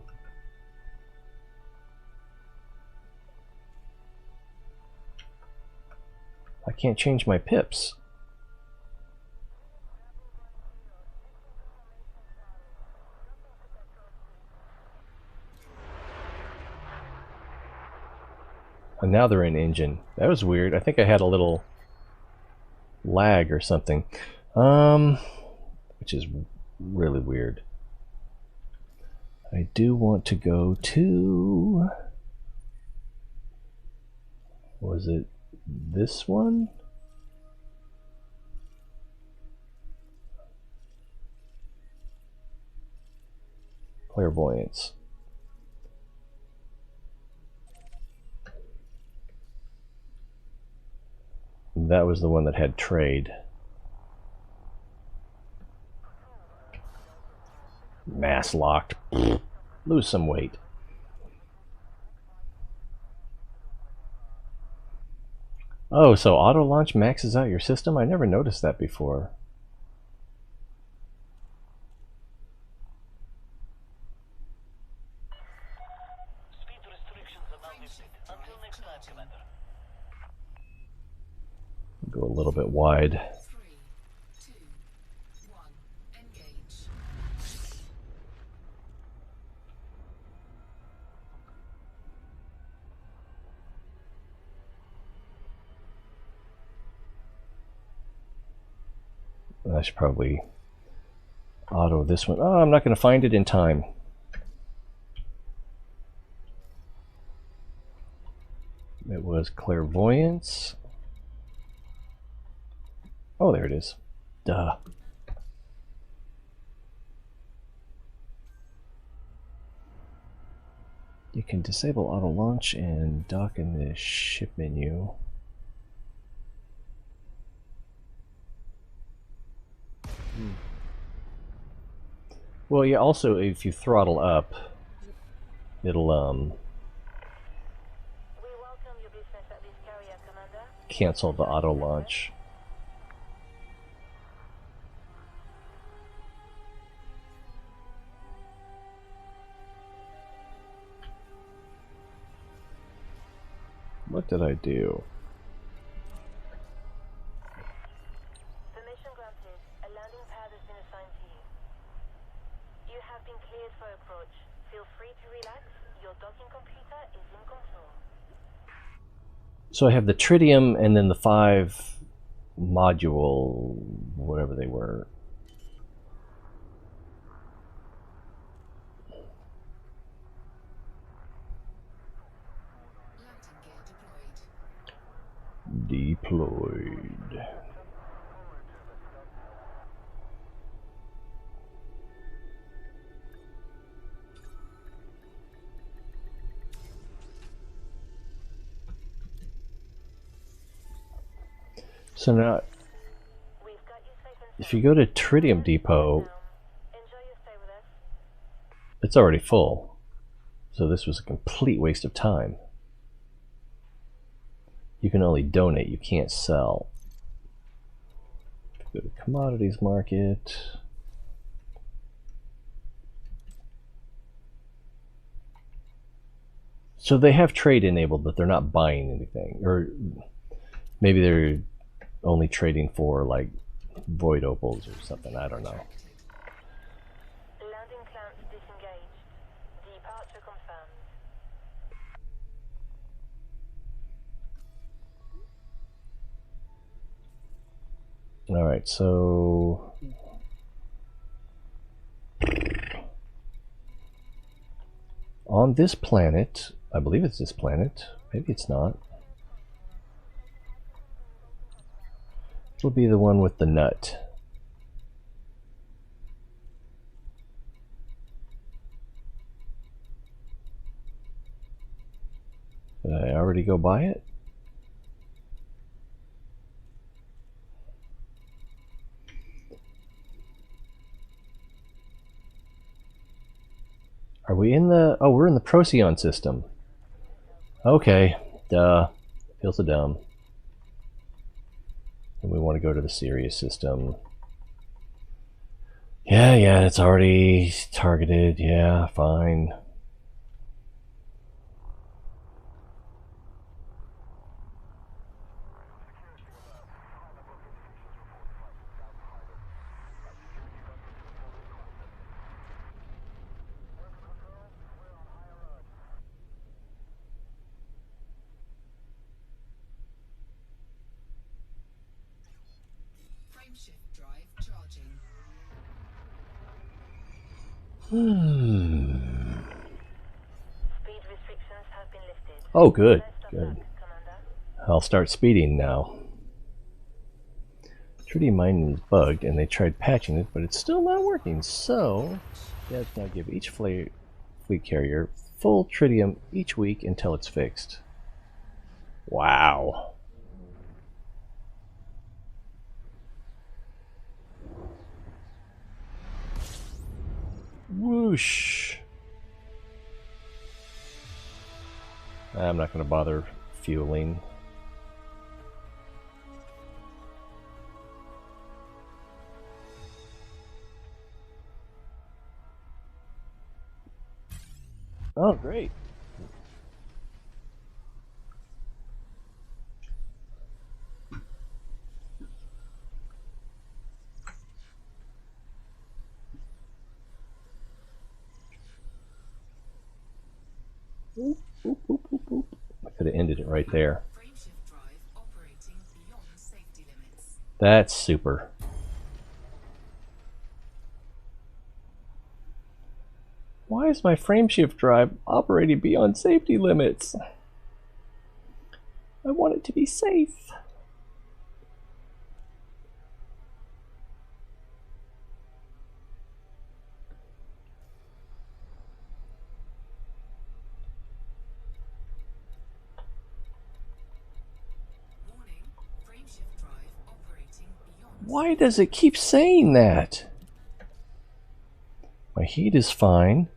[SPEAKER 1] I can't change my pips. And now they're in engine. That was weird. I think I had a little lag or something. Which is really weird. I do want to go to... Was it this one? Clairvoyance. That was the one that had trade. Mass locked. Lose some weight. Oh, so auto launch maxes out your system? I never noticed that before.
[SPEAKER 3] Speed restrictions are now lifted. Until next time, Commander.
[SPEAKER 1] Go a little bit wide.
[SPEAKER 2] 3, 2, 1, engage.
[SPEAKER 1] I should probably auto this one. Oh, I'm not going to find it in time. It was clairvoyance. Oh, there it is. Duh. You can disable auto launch and dock in the ship menu. Well, yeah, also if you throttle up, it'll
[SPEAKER 4] We welcome your business at this carrier, Commander.
[SPEAKER 1] cancel the auto launch. What did I do?
[SPEAKER 4] Permission granted. A landing pad has been assigned to you. You have been cleared for approach. Feel free to relax. Your docking computer is in control.
[SPEAKER 1] So I have the tritium and then the 5 module, whatever they were.
[SPEAKER 2] Landing gear deployed.
[SPEAKER 1] Deployed. So now,
[SPEAKER 4] We've got you safe and
[SPEAKER 1] if you go to Tritium Depot,
[SPEAKER 4] enjoy your stay with us.
[SPEAKER 1] it's already full. So this was a complete waste of time. You can only donate, you can't sell. Go to commodities market. So they have trade enabled, but they're not buying anything. Or maybe they're only trading for like void opals or something, I don't know.
[SPEAKER 4] Landing clamps disengaged. Departure confirmed.
[SPEAKER 1] Alright, so on this planet, I believe it's this planet, maybe it's not. It'll be the one with the nut. Did I already go buy it? Are we in the... Oh, we're in the Procyon system. Okay, duh. Feels so dumb. And we want to go to the Sirius system. Yeah, it's already targeted. Yeah, fine.
[SPEAKER 2] Frameshift drive charging.
[SPEAKER 4] Speed restrictions have been lifted.
[SPEAKER 1] Oh, good.
[SPEAKER 4] Best of
[SPEAKER 1] Good.
[SPEAKER 4] luck, Commander.
[SPEAKER 1] I'll start speeding now. Tritium mining is bugged, and they tried patching it, but it's still not working. So, let's now give each fleet carrier full tritium each week until it's fixed. Wow. Whoosh. I'm not going to bother fueling. Oh, great. Boop, boop, boop, boop, boop. I could have ended it right there.
[SPEAKER 2] Frameshift drive operating beyond safety limits.
[SPEAKER 1] That's super. Why is my frameshift drive operating beyond safety limits? I want it to be safe.
[SPEAKER 2] Warning, frameshift drive operating beyond.
[SPEAKER 1] Why does it keep saying that? My heat is fine.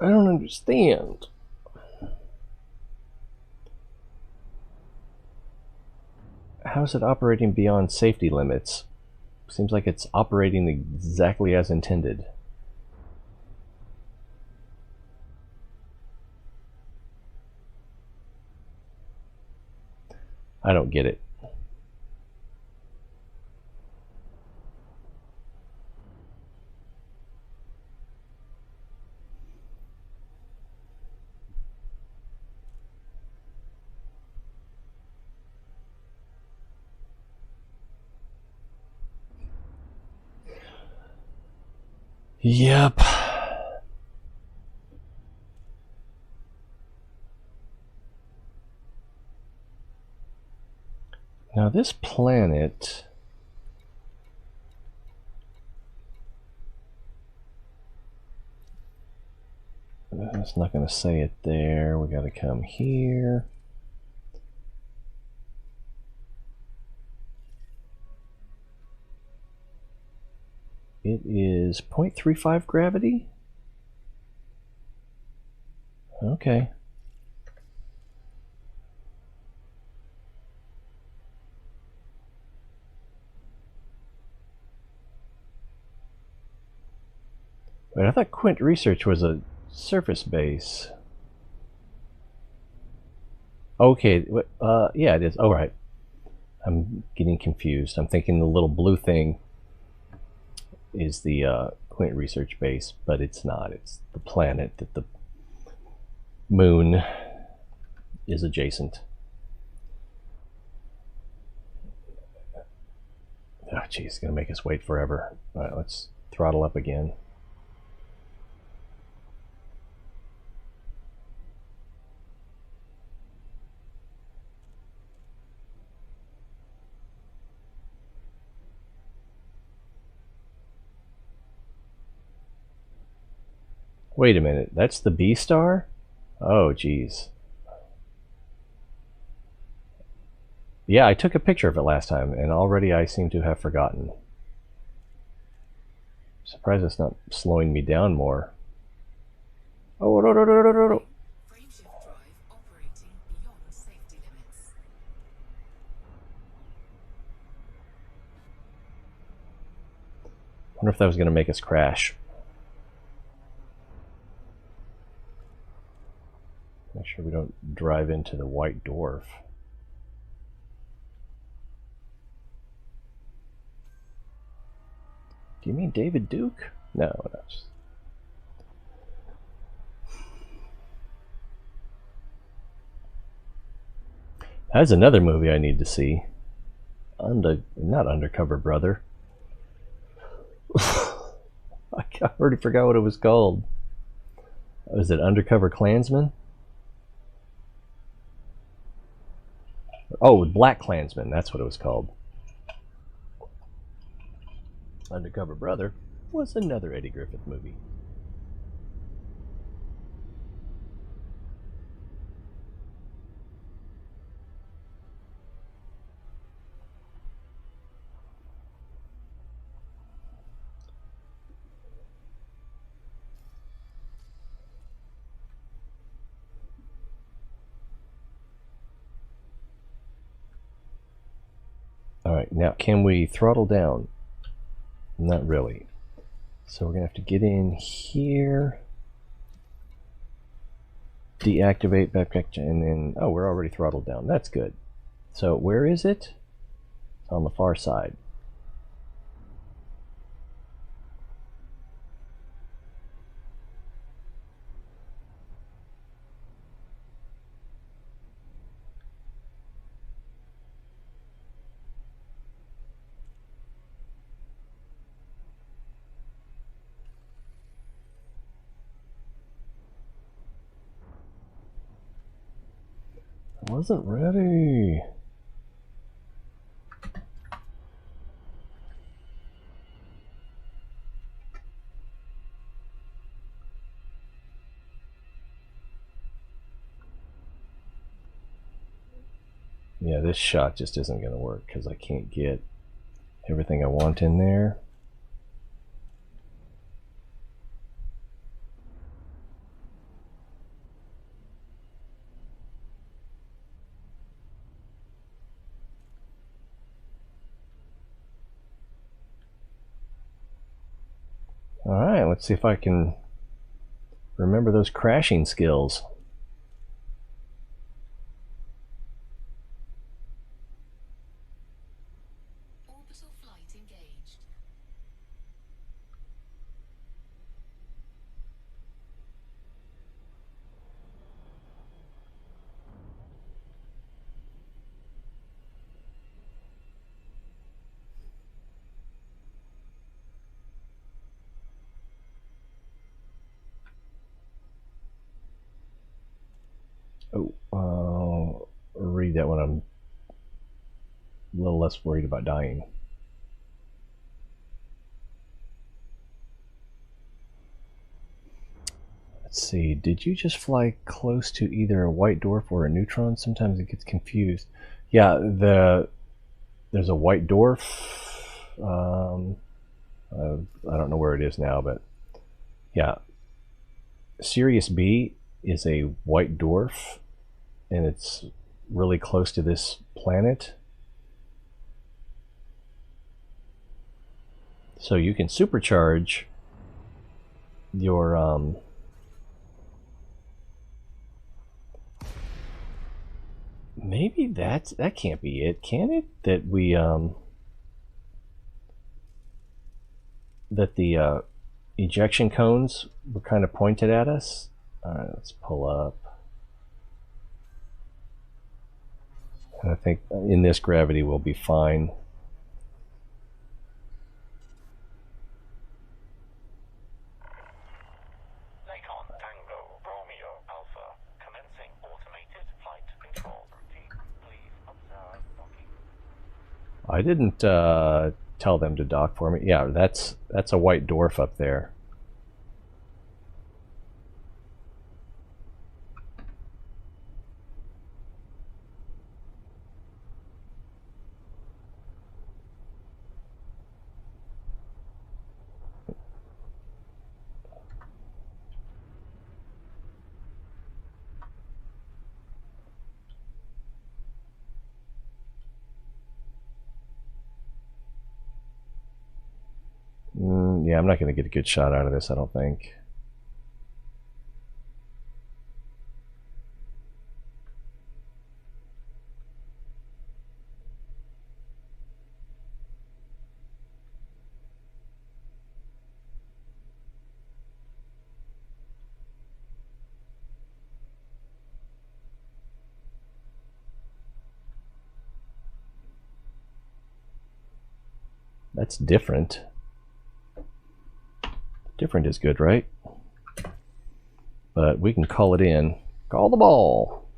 [SPEAKER 1] I don't understand. How's it operating beyond safety limits? Seems like it's operating exactly as intended. I don't get it. Yep. Now this planet... It's not going to say it there. We got to come here. It is 0.35 gravity? Okay. Wait, I thought Qwent Research was a surface base. Okay, yeah, it is. Oh, right. I'm getting confused. I'm thinking the little blue thing is the Qwent Research Base, but it's not. It's the planet that the moon is adjacent. Oh, geez, it's going to make us wait forever. All right, let's throttle up again. Wait a minute, that's the B star? Oh, geez. Yeah, I took a picture of it last time, and already I seem to have forgotten. Surprised it's not slowing me down more. Oh, no, no, no, no, no, no.
[SPEAKER 2] Frameshift drive operating beyond safety limits.
[SPEAKER 1] Wonder if that was going to make us crash. Make sure we don't drive into the white dwarf. Do you mean David Duke? No, that's... That's another movie I need to see. Not Undercover Brother. I already forgot what it was called. Was it Undercover Klansman? Oh, Black Klansman, that's what it was called. Undercover Brother was another Eddie Griffith movie. Alright, now can we throttle down? Not really. So we're going to have to get in here, deactivate backpack, and then, oh, we're already throttled down. That's good. So where is it? It's on the far side. I wasn't ready. Yeah, this shot just isn't going to work because I can't get everything I want in there. let's see if I can remember those crashing skills.
[SPEAKER 2] Orbital flight engaged.
[SPEAKER 1] Read that when I'm a little less worried about dying. Let's see, did you just fly close to either a white dwarf or a neutron? Sometimes it gets confused. Yeah, there's a white dwarf. I don't know where it is now, but yeah. Sirius B is a white dwarf, and it's really close to this planet. So you can supercharge your maybe that can't be it, can it? That we that the ejection cones were kind of pointed at us. Alright, let's pull up. And I think in this gravity we'll be fine.
[SPEAKER 3] Nikon Tango Romeo Alpha commencing automated flight control routine. Please observe docking.
[SPEAKER 1] I didn't tell them to dock for me. Yeah, that's a white dwarf up there. Yeah, I'm not going to get a good shot out of this, I don't think. That's different. Different is good, right? But we can call it in. Call the ball.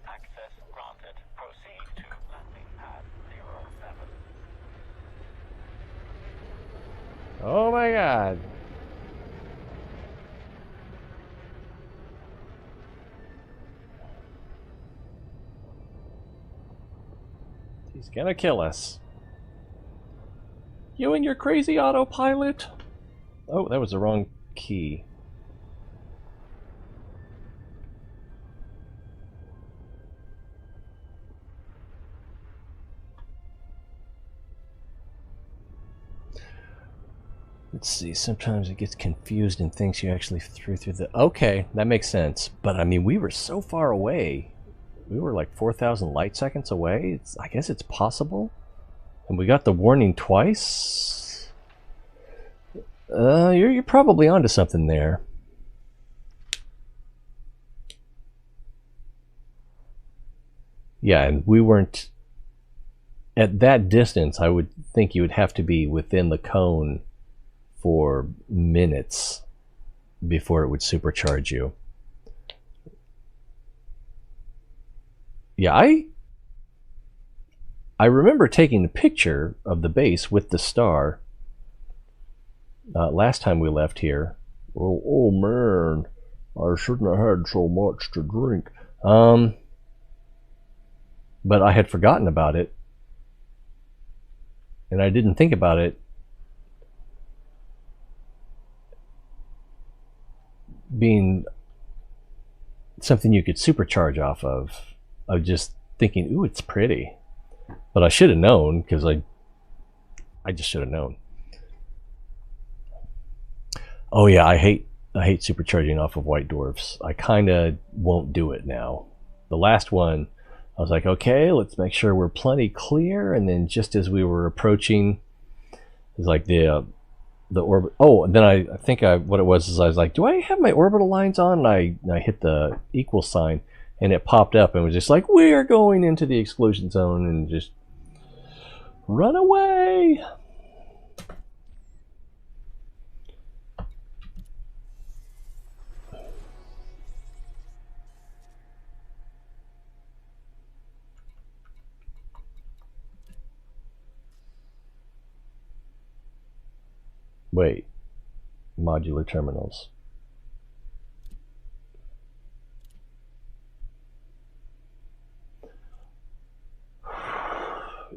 [SPEAKER 3] Access granted. Proceed to landing pad 07.
[SPEAKER 1] Oh my god. He's gonna kill us. You and your crazy autopilot? Oh, that was the wrong key. Let's see, sometimes it gets confused and thinks you actually threw through the... Okay, that makes sense. But I mean, we were so far away. We were like 4,000 light seconds away. I guess it's possible. And we got the warning twice. You're probably onto something there. Yeah, and we weren't at that distance. I would think you would have to be within the cone for minutes before it would supercharge you. Yeah, I remember taking a picture of the base with the star last time we left here. Oh man, I shouldn't have had so much to drink. But I had forgotten about it, and I didn't think about it being something you could supercharge off of. I was just thinking, ooh, it's pretty. But I should have known, because I just should have known. Oh yeah, I hate supercharging off of white dwarfs. I kind of won't do it now. The last one, I was like, okay, let's make sure we're plenty clear. And then just as we were approaching, it's like the orbit. Oh, and then I think what it was is I was like, do I have my orbital lines on? And I hit the equal sign, and it popped up and was just like, we are going into the exclusion zone, and just run away. Wait, modular terminals.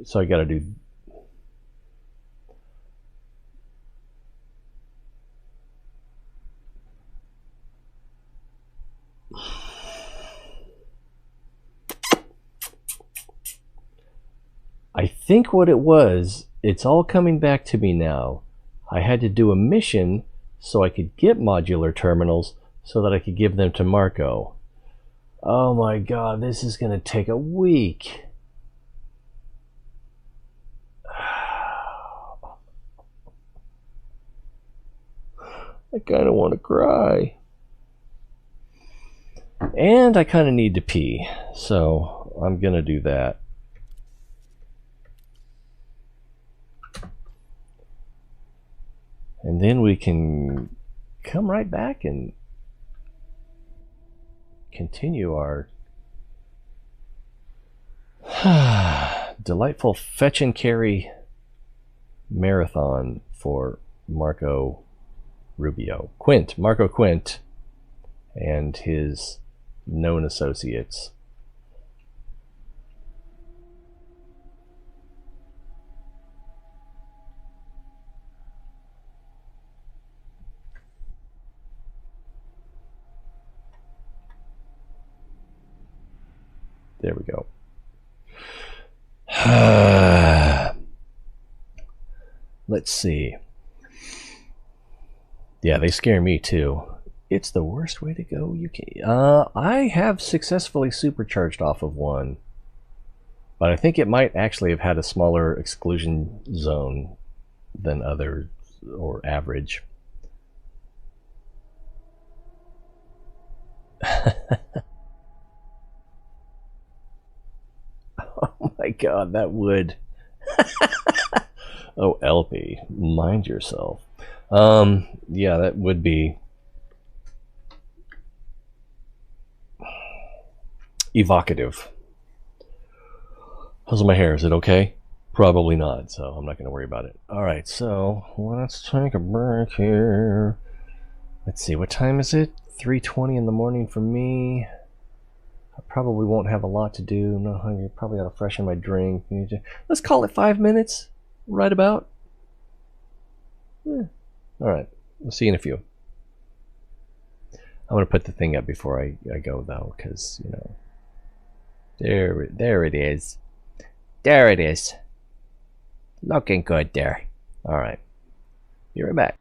[SPEAKER 1] So I got to do. I think what it was, it's all coming back to me now. I had to do a mission so I could get modular terminals so that I could give them to Marco. Oh my god, this is going to take a week. I kind of want to cry. And I kind of need to pee, so I'm going to do that. And then we can come right back and continue our delightful fetch and carry marathon for Marco Rubio. Marco Qwent, and his known associates. There we go. Let's see. Yeah, they scare me too. It's the worst way to go. You can. I have successfully supercharged off of one, but I think it might actually have had a smaller exclusion zone than others, or average. Oh my god, that would. Oh, LP, mind yourself. Yeah, that would be evocative. How's my hair? Is it okay? Probably not, so I'm not going to worry about it. Alright, so let's take a break here. Let's see, what time is it? 3:20 in the morning for me. I probably won't have a lot to do. I'm not hungry. Probably ought to freshen my drink. Let's call it 5 minutes. Right about. Yeah. Alright, we'll see you in a few. I'm going to put the thing up before I go, though, because, you know. There it is. There it is. Looking good there. Alright. Be right back.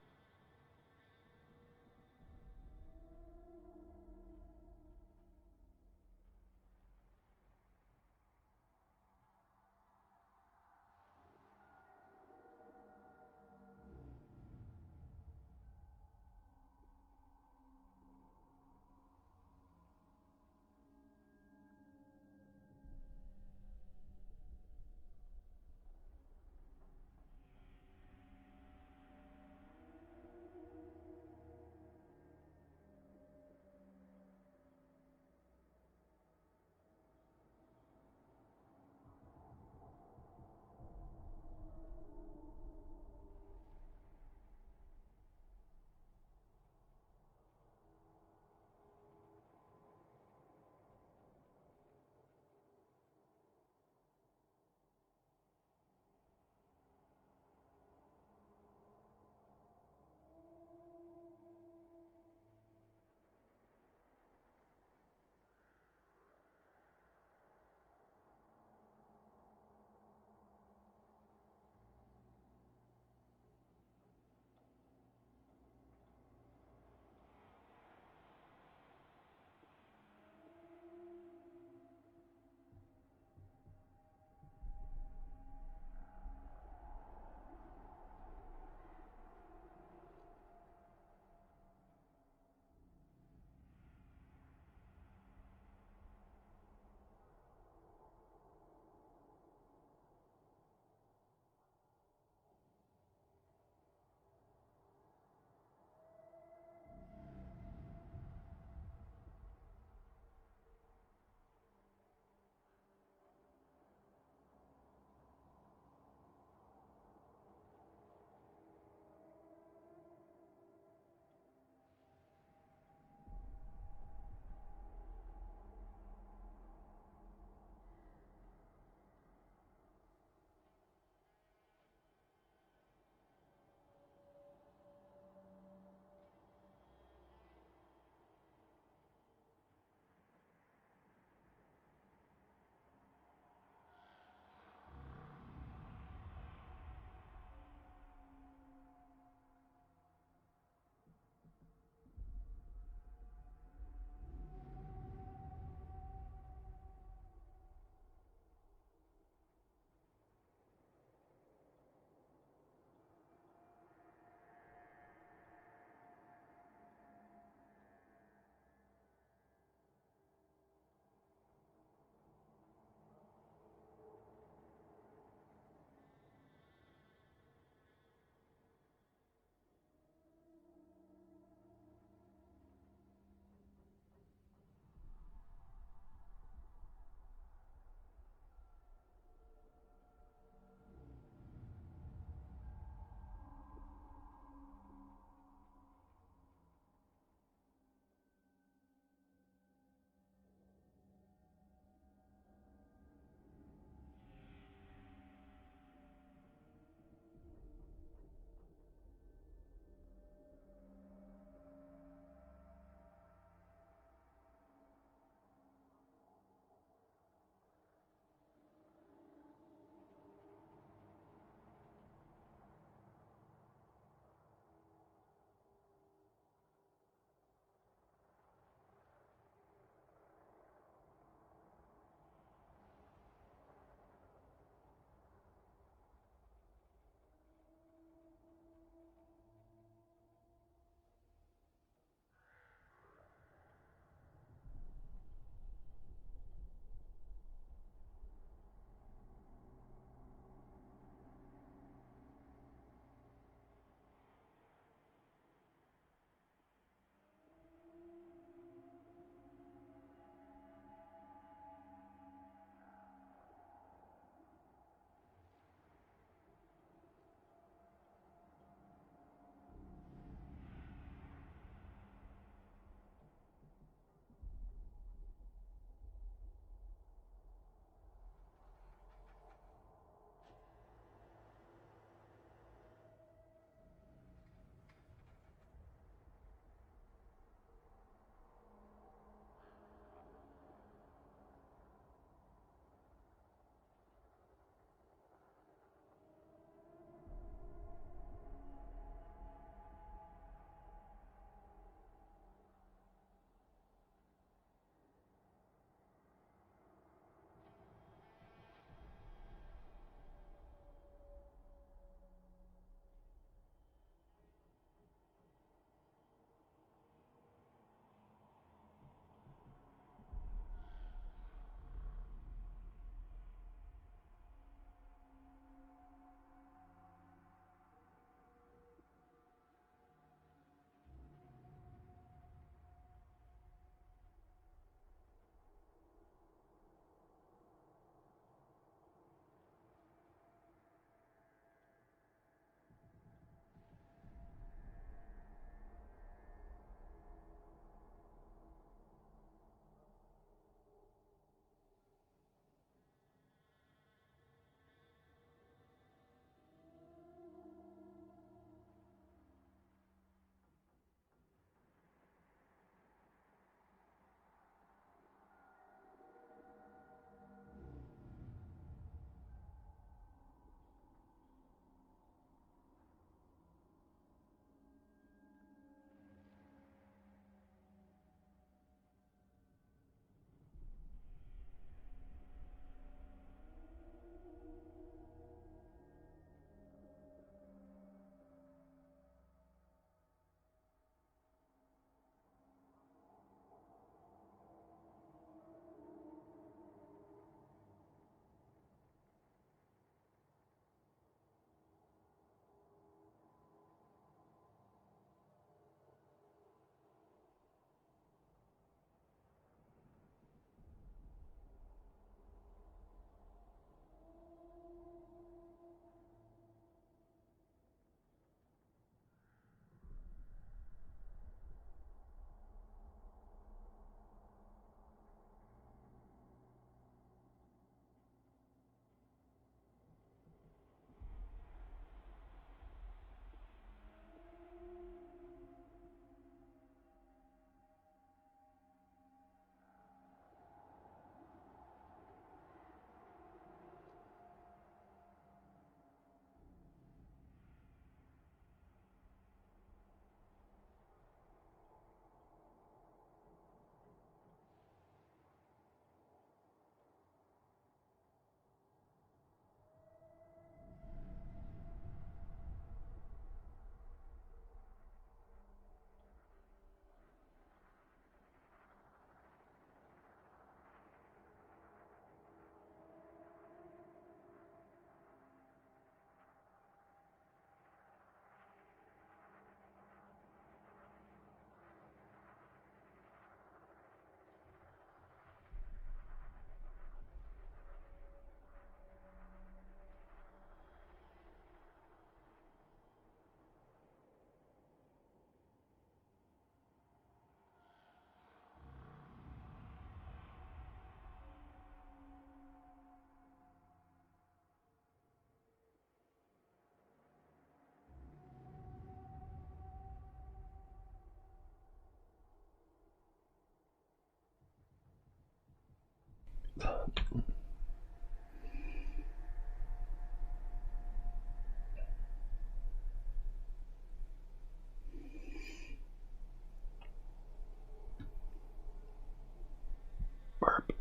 [SPEAKER 1] Burp.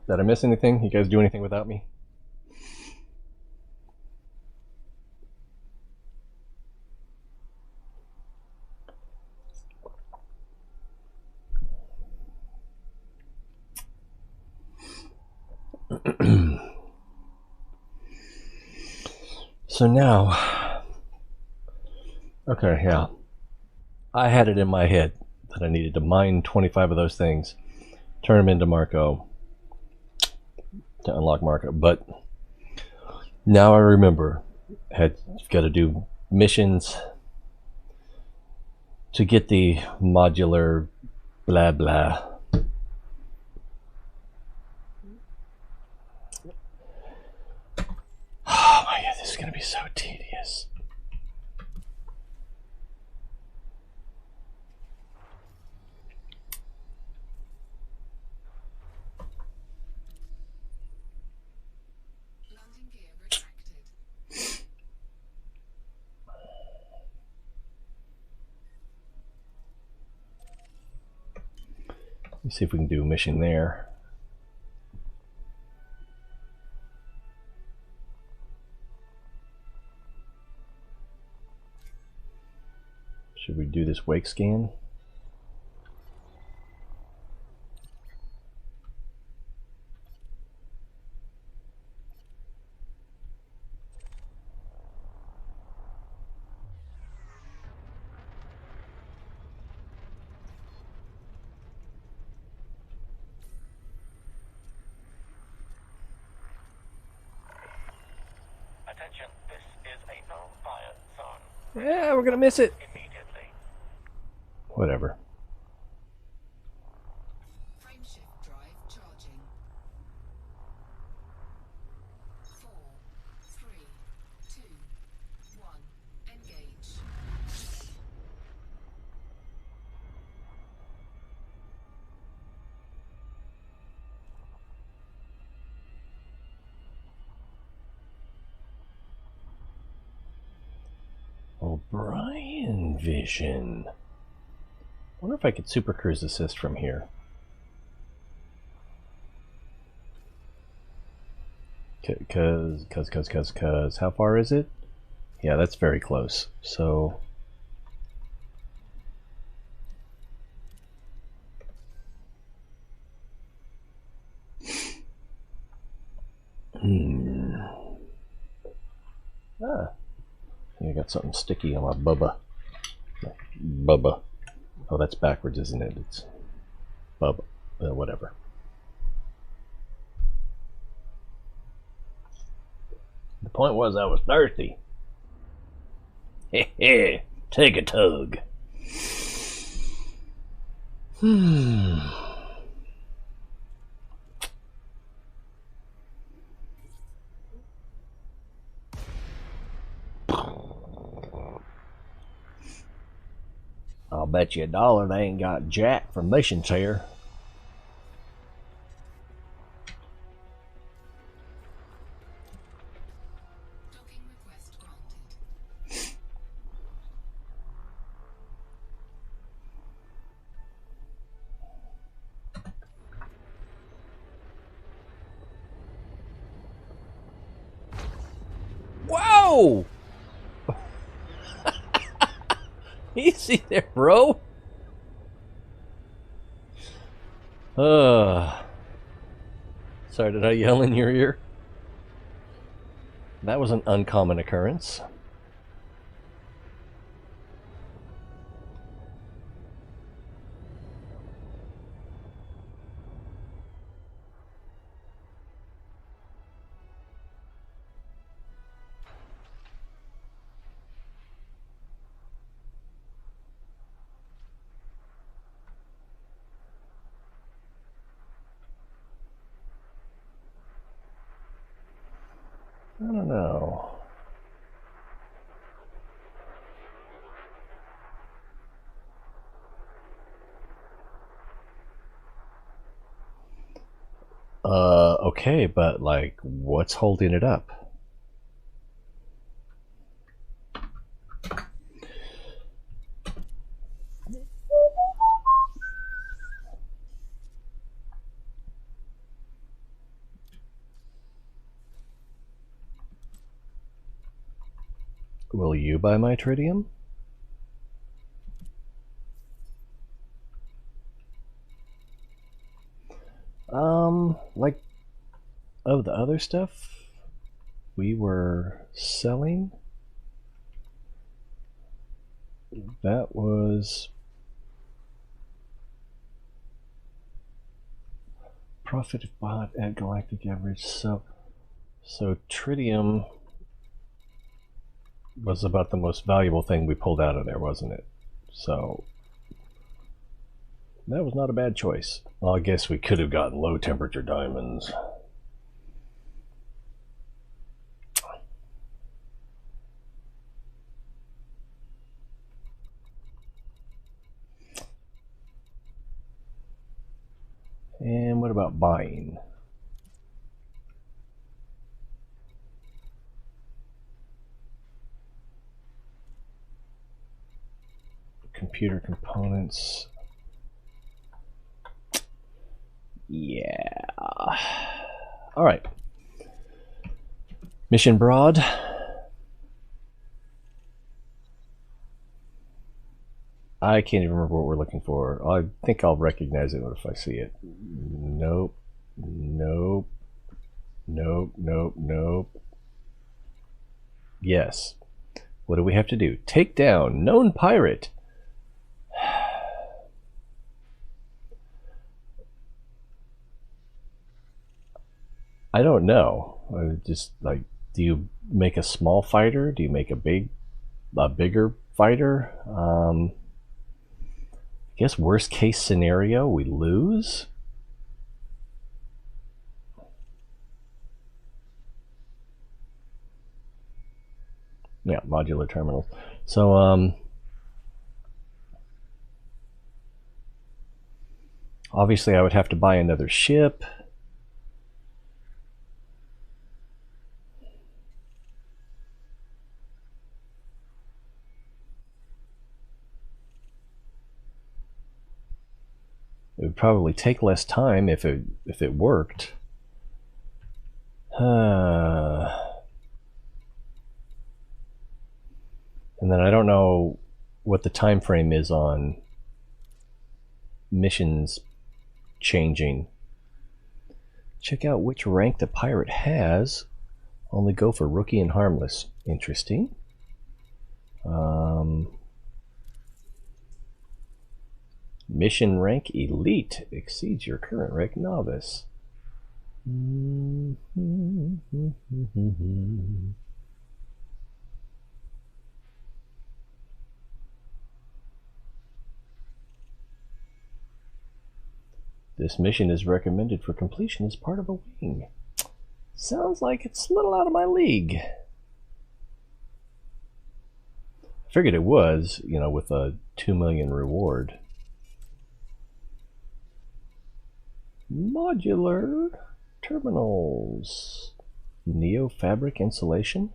[SPEAKER 1] Did I miss anything? You guys do anything without me? So now, okay, yeah. I had it in my head that I needed to mine 25 of those things, turn them into Marco, to unlock Marco. But now I remember, had got to do missions to get the modular blah blah. Oh my god, this is gonna be so tedious.
[SPEAKER 2] Landing gear retracted.
[SPEAKER 1] Let me see if we can do a mission there. Should we do this wake scan?
[SPEAKER 3] Attention, this is a no-fire zone.
[SPEAKER 1] Yeah, we're gonna miss it.
[SPEAKER 3] Immediately.
[SPEAKER 1] Whatever.
[SPEAKER 2] Frameshift drive charging. 4, 3, 2, 1. Engage.
[SPEAKER 1] O'Brien vision. Wonder if I could super cruise assist from here. Cause, how far is it? Yeah, that's very close. So, I got something sticky on my bubba. Bubba. Oh, that's backwards, isn't it? It's bubba. Whatever. The point was I was thirsty. Heh, take a tug. I'll bet you $1 they ain't got jack for missions here.
[SPEAKER 2] Docking request granted.
[SPEAKER 1] Whoa! Easy there, bro. Sorry, did I yell in your ear? That was an uncommon occurrence. I don't know. Okay, but like, what's holding it up? Will you buy my tritium? Like, of the other stuff we were selling, that was profit bought at galactic average. So tritium was about the most valuable thing we pulled out of there, wasn't it? So that was not a bad choice. Well, I guess we could have gotten low temperature diamonds. And what about buying? Computer components. Yeah. All right. Mission broad. I can't even remember what we're looking for. I think I'll recognize it if I see it. Nope. Nope. Nope. Nope. Nope. Yes. What do we have to do? Take down known pirate. I don't know. Just like, do you make a small fighter? Do you make a bigger fighter? I guess worst case scenario, we lose. Yeah, modular terminals. So obviously I would have to buy another ship. It would probably take less time if it worked. And then I don't know what the time frame is on missions changing. Check out which rank the pirate has. Only go for rookie and harmless. Interesting. Mission rank elite exceeds your current rank novice. This mission is recommended for completion as part of a wing. Sounds like it's a little out of my league. I figured it was, you know, with a 2 million reward. Modular terminals. Neo fabric insulation.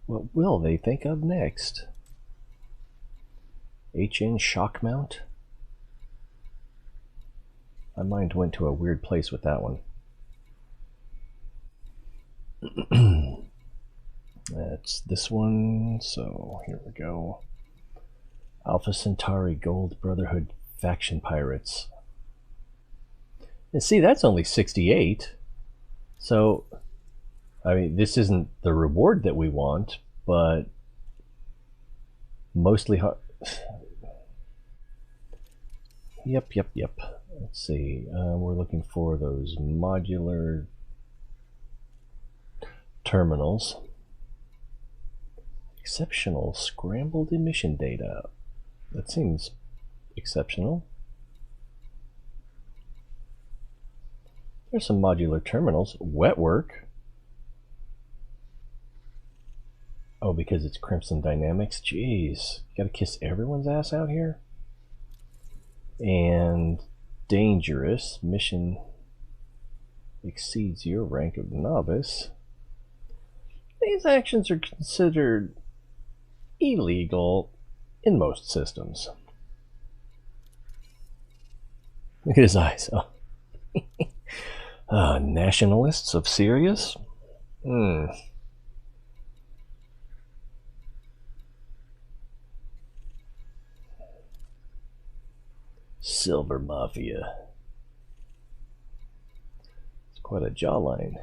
[SPEAKER 1] What will they think of next? HN shock mount. My mind went to a weird place with that one. That's this one, so here we go. Alpha Centauri Gold Brotherhood Faction Pirates. And see, that's only 68. So, I mean, this isn't the reward that we want, but mostly... Yep. Let's see. We're looking for those modular terminals. Exceptional scrambled emission data. That seems exceptional. There's some modular terminals. Wet work. Oh, because it's Crimson Dynamics. Jeez. You gotta kiss everyone's ass out here? And dangerous mission. exceeds your rank of novice, these actions are considered illegal in most systems. Look at his eyes. Oh. Nationalists of Sirius? Silver Mafia. It's quite a jawline.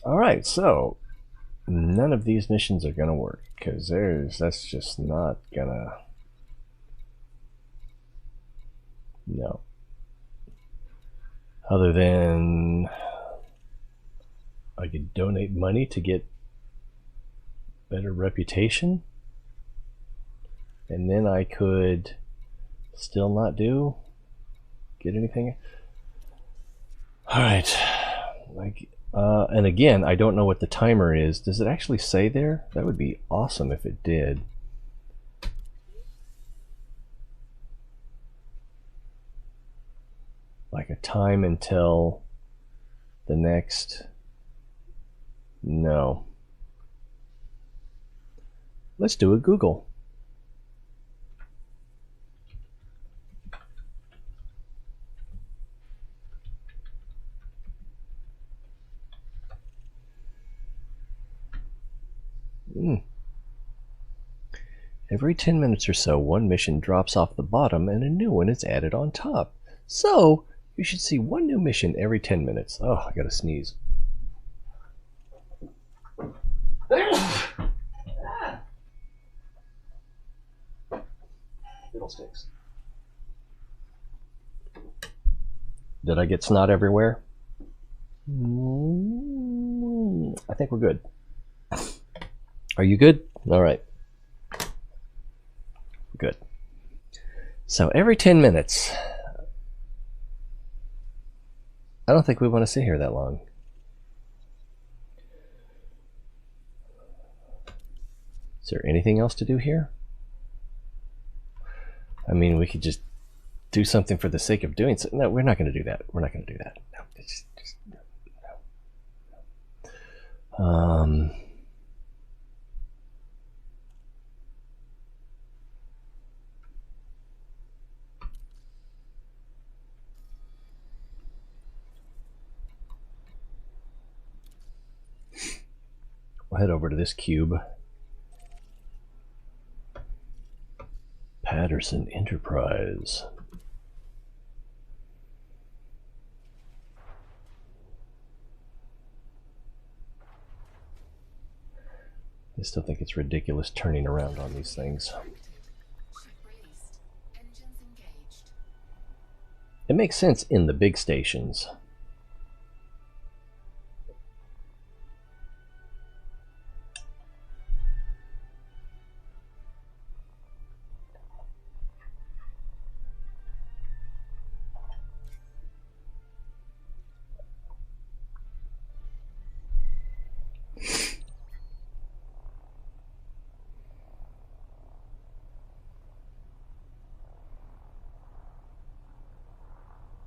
[SPEAKER 1] Alright, so none of these missions are gonna work because that's just not gonna. No. Other than I could donate money to get better reputation, and then I could still not get anything. All right, and again, I don't know what the timer is. Does it actually say there? That would be awesome if it did. Like a time until the next. No. Let's do a Google. Every 10 minutes or so, one mission drops off the bottom and a new one is added on top. So, you should see one new mission every 10 minutes. Oh, I gotta sneeze. Fiddlesticks. Did I get snot everywhere? I think we're good. Are you good? All right. Good. So every 10 minutes. I don't think we want to sit here that long. Is there anything else to do here? I mean, we could just do something for the sake of doing so. No, we're not going to do that. We're not going to do that. No, no. We'll head over to this cube. Patterson Enterprise. I still think it's ridiculous turning around on these things. It makes sense in the big stations.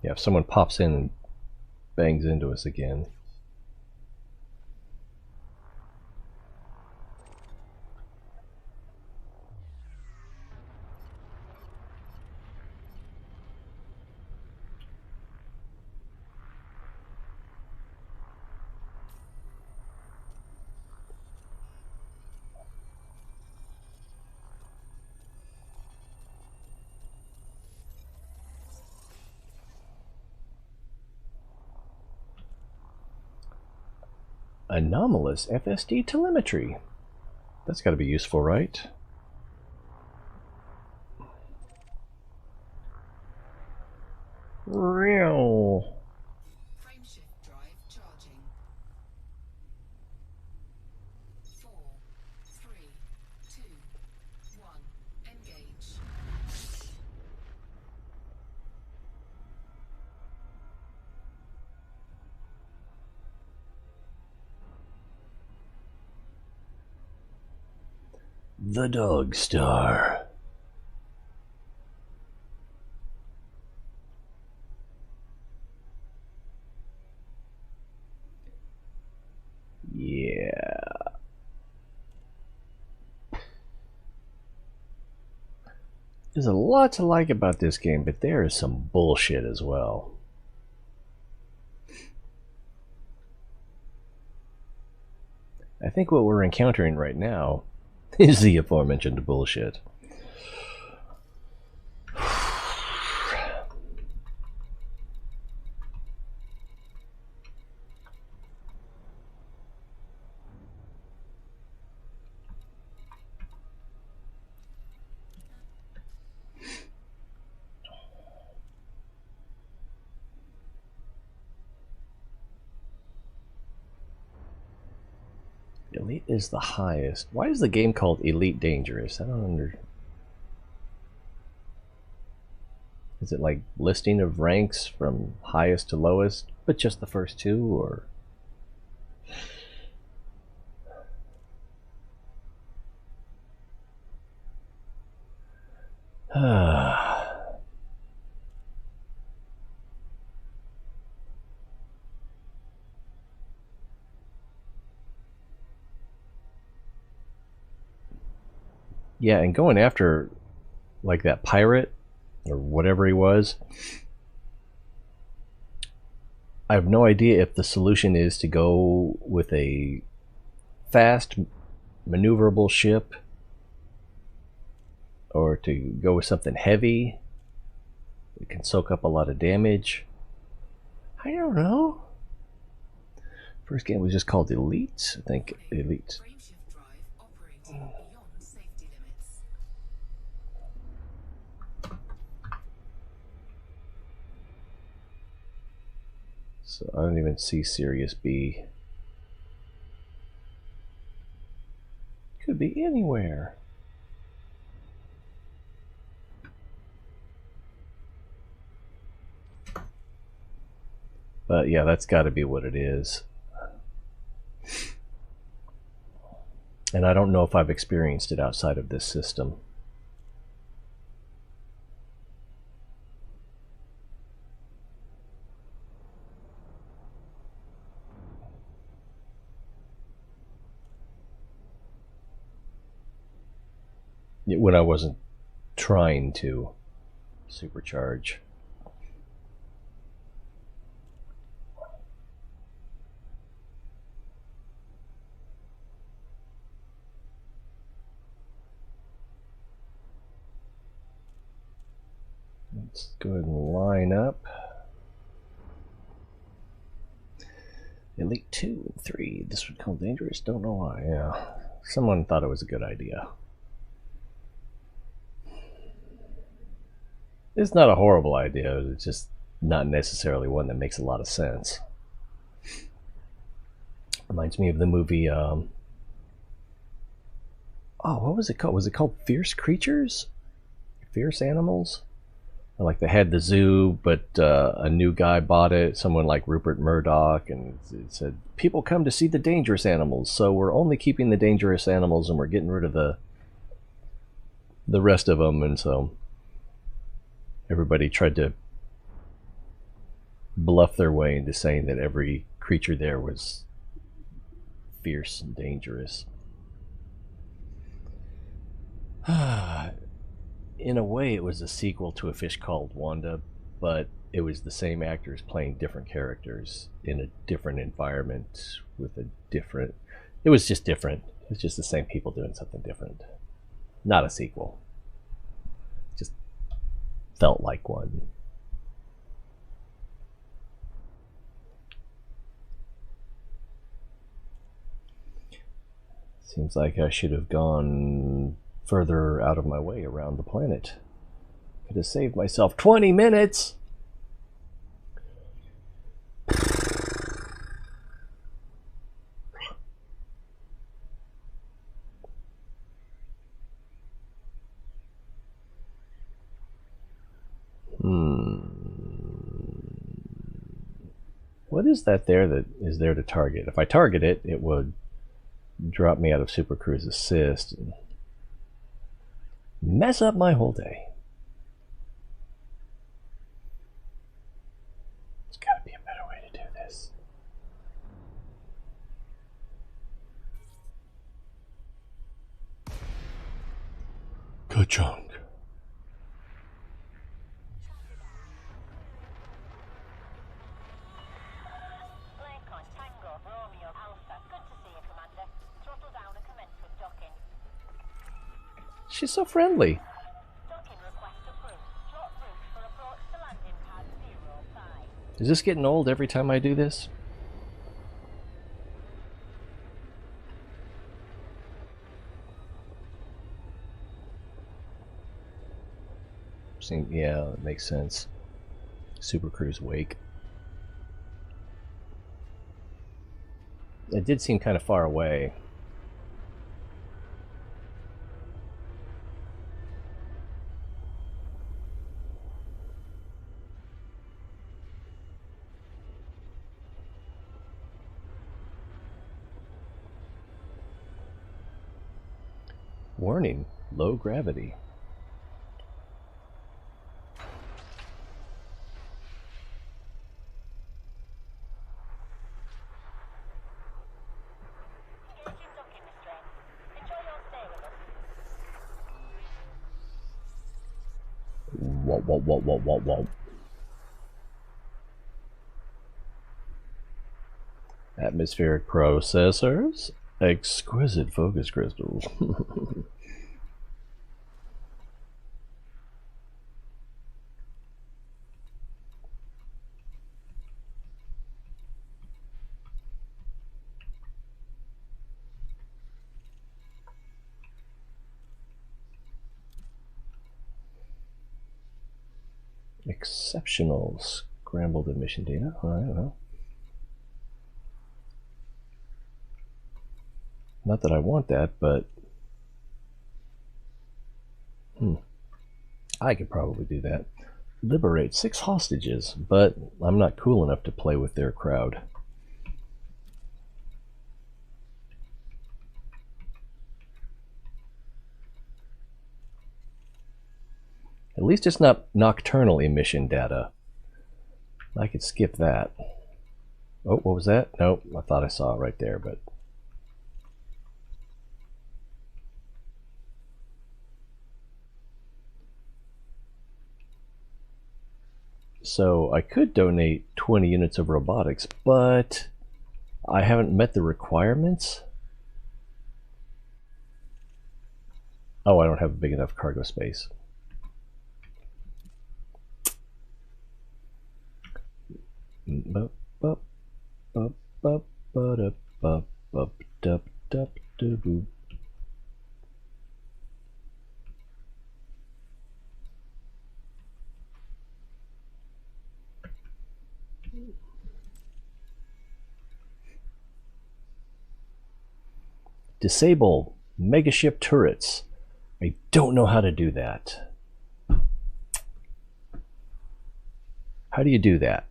[SPEAKER 1] Yeah, if someone pops in and bangs into us again. Anomalous FSD telemetry. That's got to be useful, right? Real.
[SPEAKER 2] Frameshift drive charging. 4, 3, 2, 1. Engage.
[SPEAKER 1] The Dog Star. There's a lot to like about this game, but there is some bullshit as well. I think what we're encountering right now is the aforementioned bullshit. Elite is the highest. Why is the game called Elite Dangerous? I don't under. Is it like listing of ranks from highest to lowest, but just the first two, or? Yeah, and going after like that pirate or whatever he was, I have no idea if the solution is to go with a fast, maneuverable ship or to go with something heavy. It can soak up a lot of damage. I don't know. First game was just called Elite. I think Elite.
[SPEAKER 2] Frameshift drive operating beyond safety limits.
[SPEAKER 1] So I don't even see Sirius B. Could be anywhere. But yeah, that's got to be what it is. And I don't know if I've experienced it outside of this system. When I wasn't trying to supercharge. Let's go ahead and line up. Elite 2 and 3. This would call dangerous. Don't know why. Yeah. Someone thought it was a good idea. It's not a horrible idea. It's just not necessarily one that makes a lot of sense. Reminds me of the movie. Oh, what was it called? Was it called Fierce Creatures? Fierce Animals? Like they had the zoo, but a new guy bought it. Someone like Rupert Murdoch, and it said people come to see the dangerous animals, so we're only keeping the dangerous animals, and we're getting rid of the rest of them. And so everybody tried to bluff their way into saying that every creature there was fierce and dangerous. In a way, it was a sequel to A Fish Called Wanda, but it was the same actors playing different characters in a different environment with a different... It was just different. It was just the same people doing something different. Not a sequel. Just felt like one. Seems like I should have gone further out of my way around the planet. Could have saved myself 20 minutes! What is that there that is there to target? If I target it, it would drop me out of Super Cruise Assist and mess up my whole day. There's got to be a better way to do this. Ka-chunk. She's so friendly.
[SPEAKER 4] Docking request approved. Plot route for approach to landing pad 05.
[SPEAKER 1] Is this getting old every time I do this? Yeah, that makes sense. Super Cruise Wake. It did seem kind of far away. Warning, low gravity.
[SPEAKER 4] Engaging docking restraints. Enjoy your stay with us.
[SPEAKER 1] Whoa, whoa, whoa, whoa, whoa, whoa. Atmospheric processors. Exquisite focus crystals. Exceptional scrambled emission data. Alright, well. Not that I want that, but I could probably do that. Liberate 6 hostages, but I'm not cool enough to play with their crowd. At least it's not nocturnal emission data. I could skip that. Oh, what was that? Nope, I thought I saw it right there, but... So I could donate 20 units of robotics, but I haven't met the requirements. Oh, I don't have big enough cargo space. Disable megaship turrets. I don't know how to do that. How do you do that?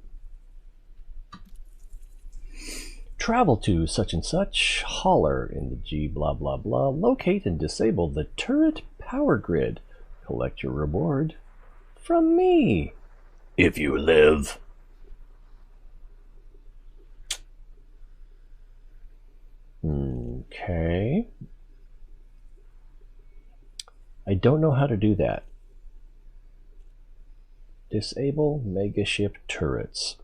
[SPEAKER 1] Travel to such and such, holler in the G blah blah blah, locate and disable the turret power grid. Collect your reward from me, if you live. Okay. I don't know how to do that. Disable megaship turrets.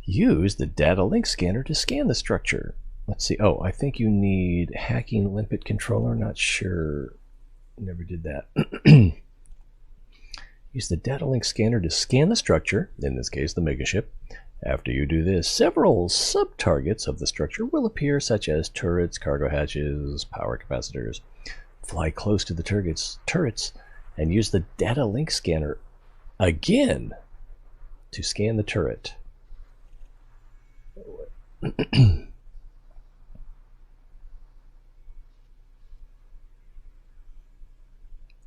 [SPEAKER 1] Use the data link scanner to scan the structure. Let's see. Oh, I think you need hacking limpet controller. Not sure. Never did that. Use the data link scanner to scan the structure, in this case the megaship. After you do this, several sub-targets of the structure will appear, such as turrets, cargo hatches, power capacitors. Fly close to the turrets and use the data link scanner again to scan the turret.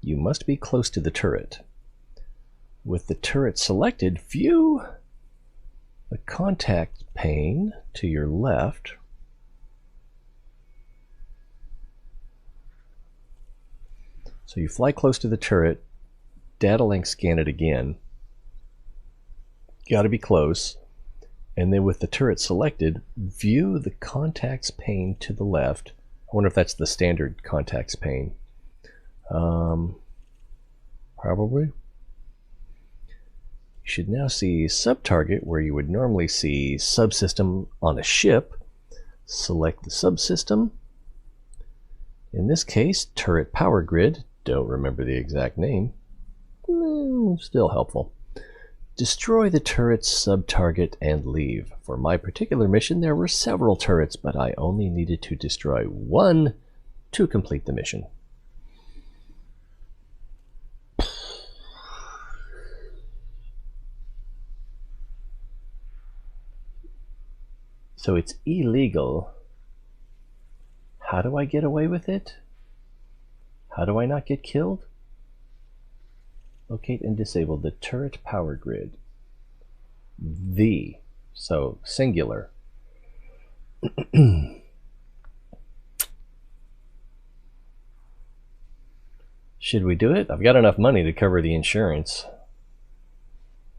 [SPEAKER 1] You must be close to the turret. With the turret selected, view the contact pane to your left. So you fly close to the turret, data link scan it again. Got to be close. And then with the turret selected, view the contacts pane to the left. I wonder if that's the standard contacts pane. Probably. You should now see subtarget where you would normally see subsystem on a ship. Select the subsystem. In this case, turret power grid. Don't remember the exact name. Still helpful. Destroy the turret's subtarget and leave. For my particular mission, there were several turrets, but I only needed to destroy one to complete the mission. So it's illegal. How do I get away with it? How do I not get killed? Locate and disable the turret power grid. So singular. Should we do it? I've got enough money to cover the insurance.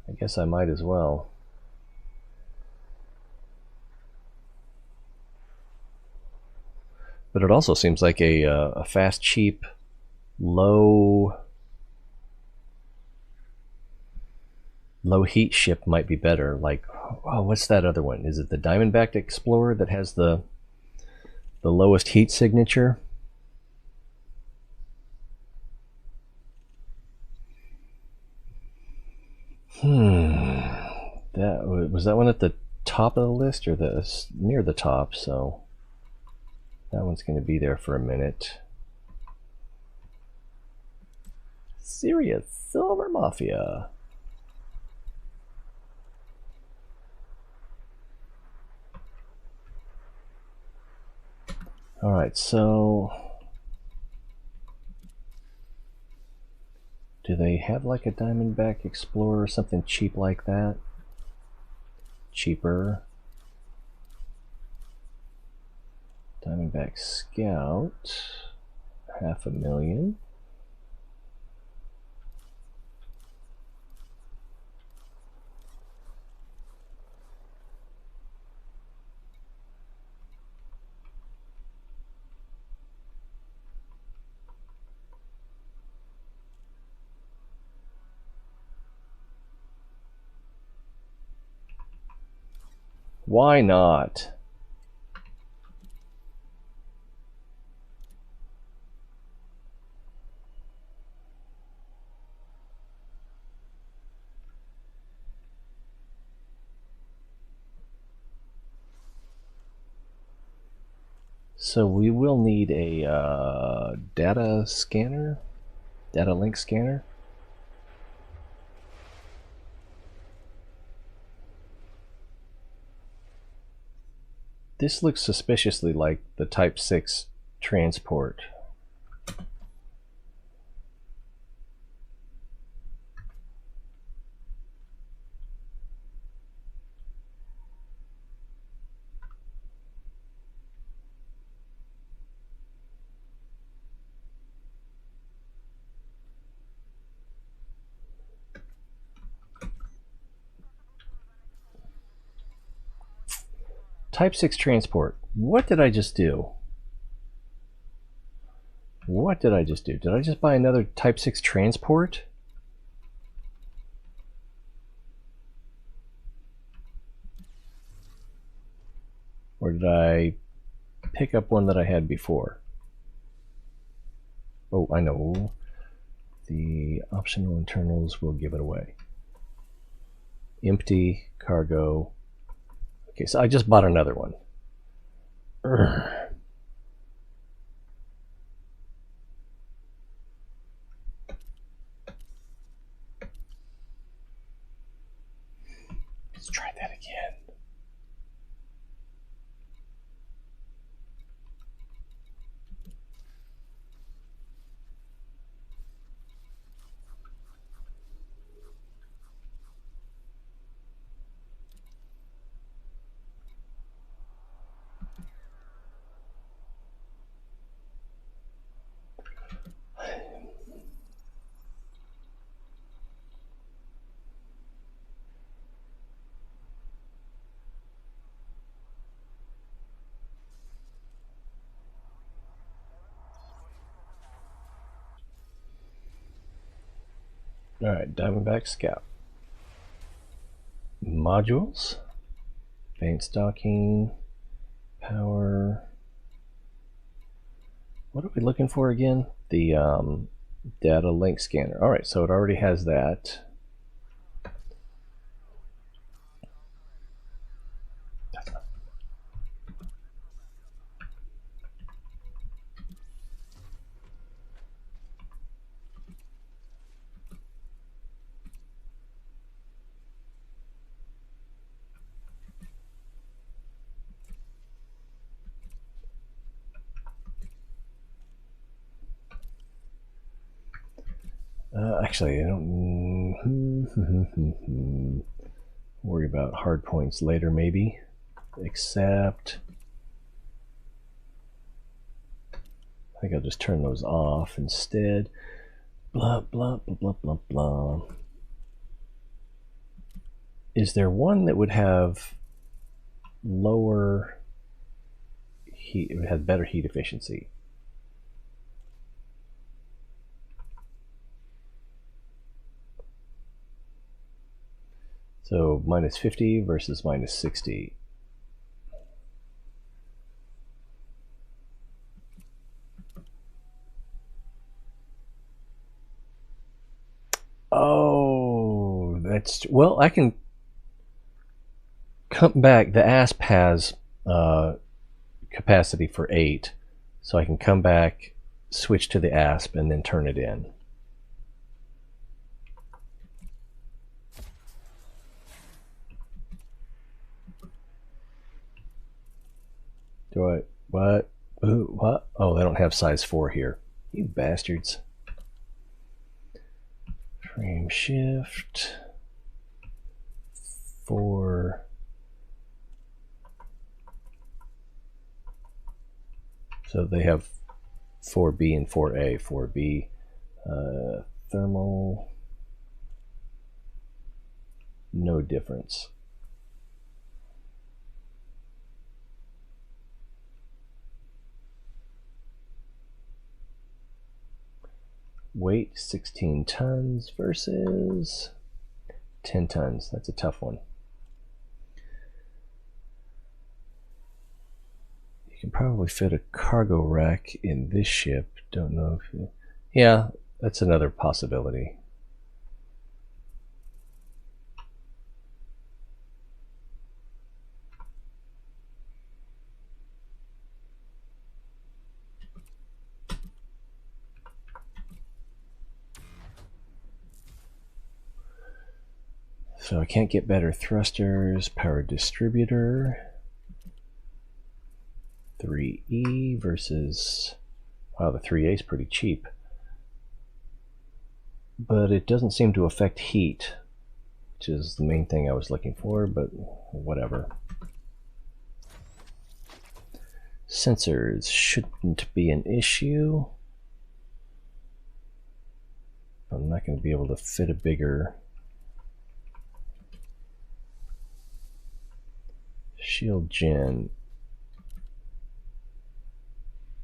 [SPEAKER 1] I guess I might as well. But it also seems like a fast, cheap, low heat ship might be better. Like, oh, what's that other one? Is it the Diamondback Explorer that has the lowest heat signature? That was that one at the top of the list or near the top, so that one's going to be there for a minute. Serious Silver Mafia. Alright, so do they have like a Diamondback Explorer or something cheap like that? Cheaper. Diamondback Scout, 500,000. Why not? So we will need a data scanner, data link scanner. This looks suspiciously like the Type 6 transport. Type 6 transport. What did I just do? What did I just do? Did I just buy another Type 6 transport? Or did I pick up one that I had before? Oh, I know. The optional internals will give it away. Empty, cargo. Okay, so I just bought another one. Let's try that again. All right, Diamondback Scout. modules. Advanced docking. Power. What are we looking for again? The data link scanner. Alright, so it already has that. Actually, I don't worry about hard points later, maybe. Except, I think I'll just turn those off instead. Blah, blah, blah, blah, blah, blah. Is there one that would have lower heat, it would have better heat efficiency? So minus 50 versus minus 60. Oh, that's, well, I can come back. The ASP has capacity for 8, so I can come back, switch to the ASP, and then turn it in. Do I, what? Ooh, what? Oh, they don't have size 4 here. You bastards. Frame shift. 4. So they have 4B and 4A. 4B, thermal, no difference. Weight 16 tons versus 10 tons. That's a tough one. You can probably fit a cargo rack in this ship. Don't know if you... Yeah, that's another possibility. So I can't get better thrusters, power distributor, 3E versus, wow, the 3A is pretty cheap. But it doesn't seem to affect heat, which is the main thing I was looking for, but whatever. Sensors shouldn't be an issue. I'm not going to be able to fit a bigger shield gen.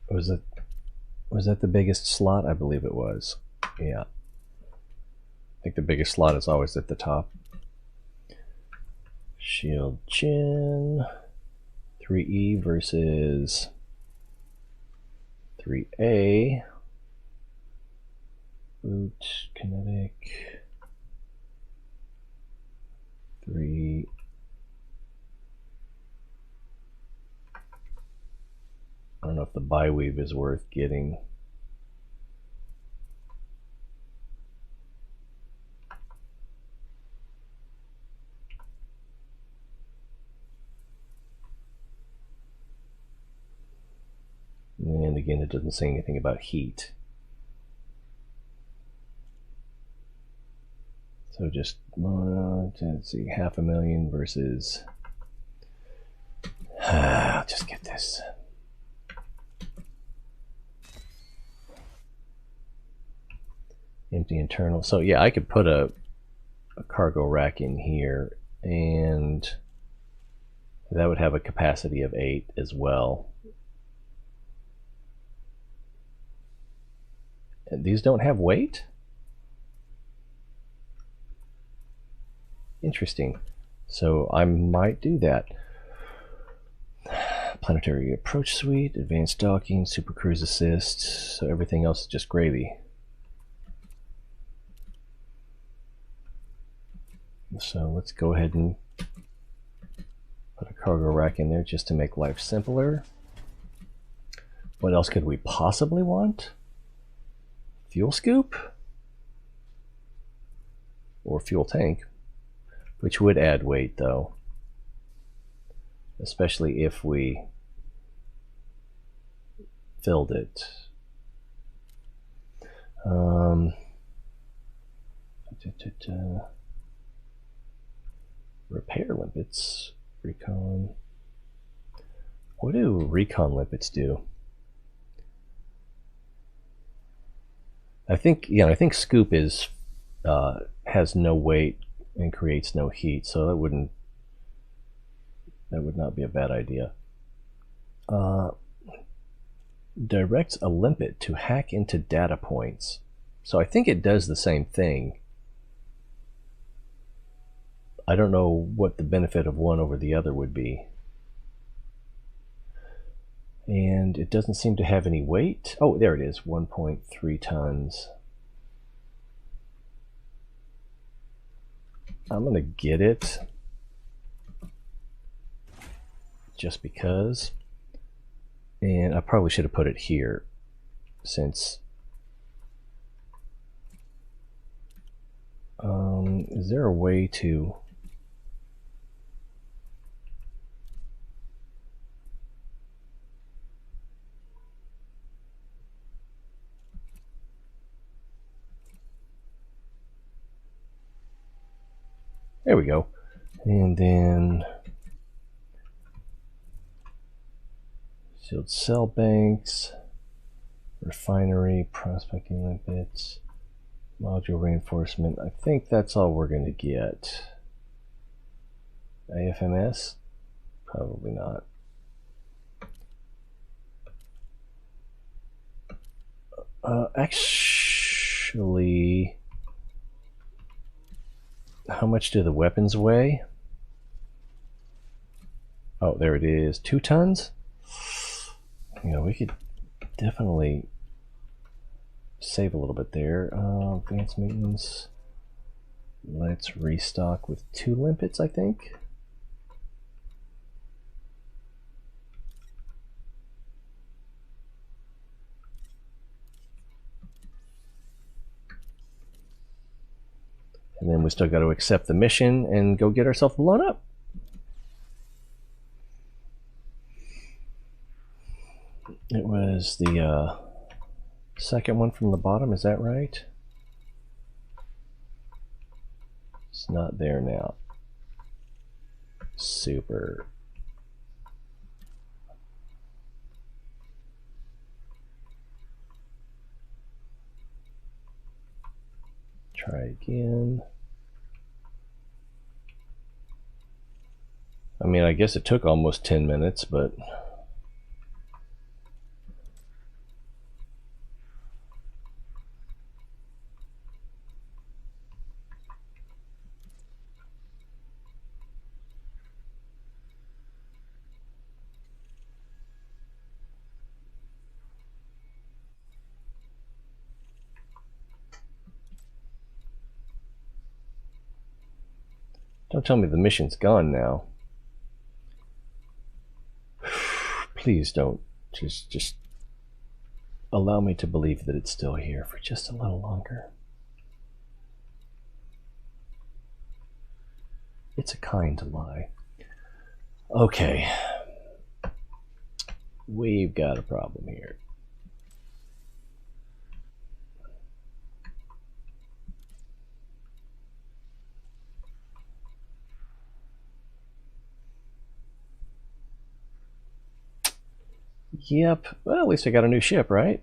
[SPEAKER 1] Was that the biggest slot? I believe it was. Yeah. I think the biggest slot is always at the top. Shield gen 3E versus 3A. Boot kinetic 3. I don't know if the bi-weave is worth getting. And again, it doesn't say anything about heat. So just, let's see, 500,000 versus, I'll just get this. Empty internal. So yeah, I could put a cargo rack in here, and that would have a capacity of 8 as well. And these don't have weight? Interesting. So I might do that. Planetary approach suite, advanced docking, super cruise assist. So everything else is just gravy. So let's go ahead and put a cargo rack in there just to make life simpler. What else could we possibly want? Fuel scoop? Or fuel tank, which would add weight though. Especially if we filled it. Repair limpets, recon. What do recon limpets do? I think scoop is has no weight and creates no heat, so that would not be a bad idea. Directs a limpet to hack into data points. So I think it does the same thing. I don't know what the benefit of one over the other would be. And it doesn't seem to have any weight. Oh, there it is, 1.3 tons. I'm gonna get it just because. And I probably should have put it here, since is there a way to there we go. And then sealed cell banks, refinery, prospecting limpets, module reinforcement. I think that's all we're going to get. AFMS? Probably not. Actually, how much do the weapons weigh? Oh, there it is. 2 tons? You know, we could definitely save a little bit there. Advanced maintenance. Let's restock with 2 limpets, I think. And then we still got to accept the mission and go get ourselves blown up. It was the second one from the bottom, is that right? It's not there now. Super. Try again. I mean, I guess it took almost 10 minutes, but don't tell me the mission's gone now. Please don't. Just allow me to believe that it's still here for just a little longer. It's a kind lie. Okay. We've got a problem here. Yep. Well, at least I got a new ship, right?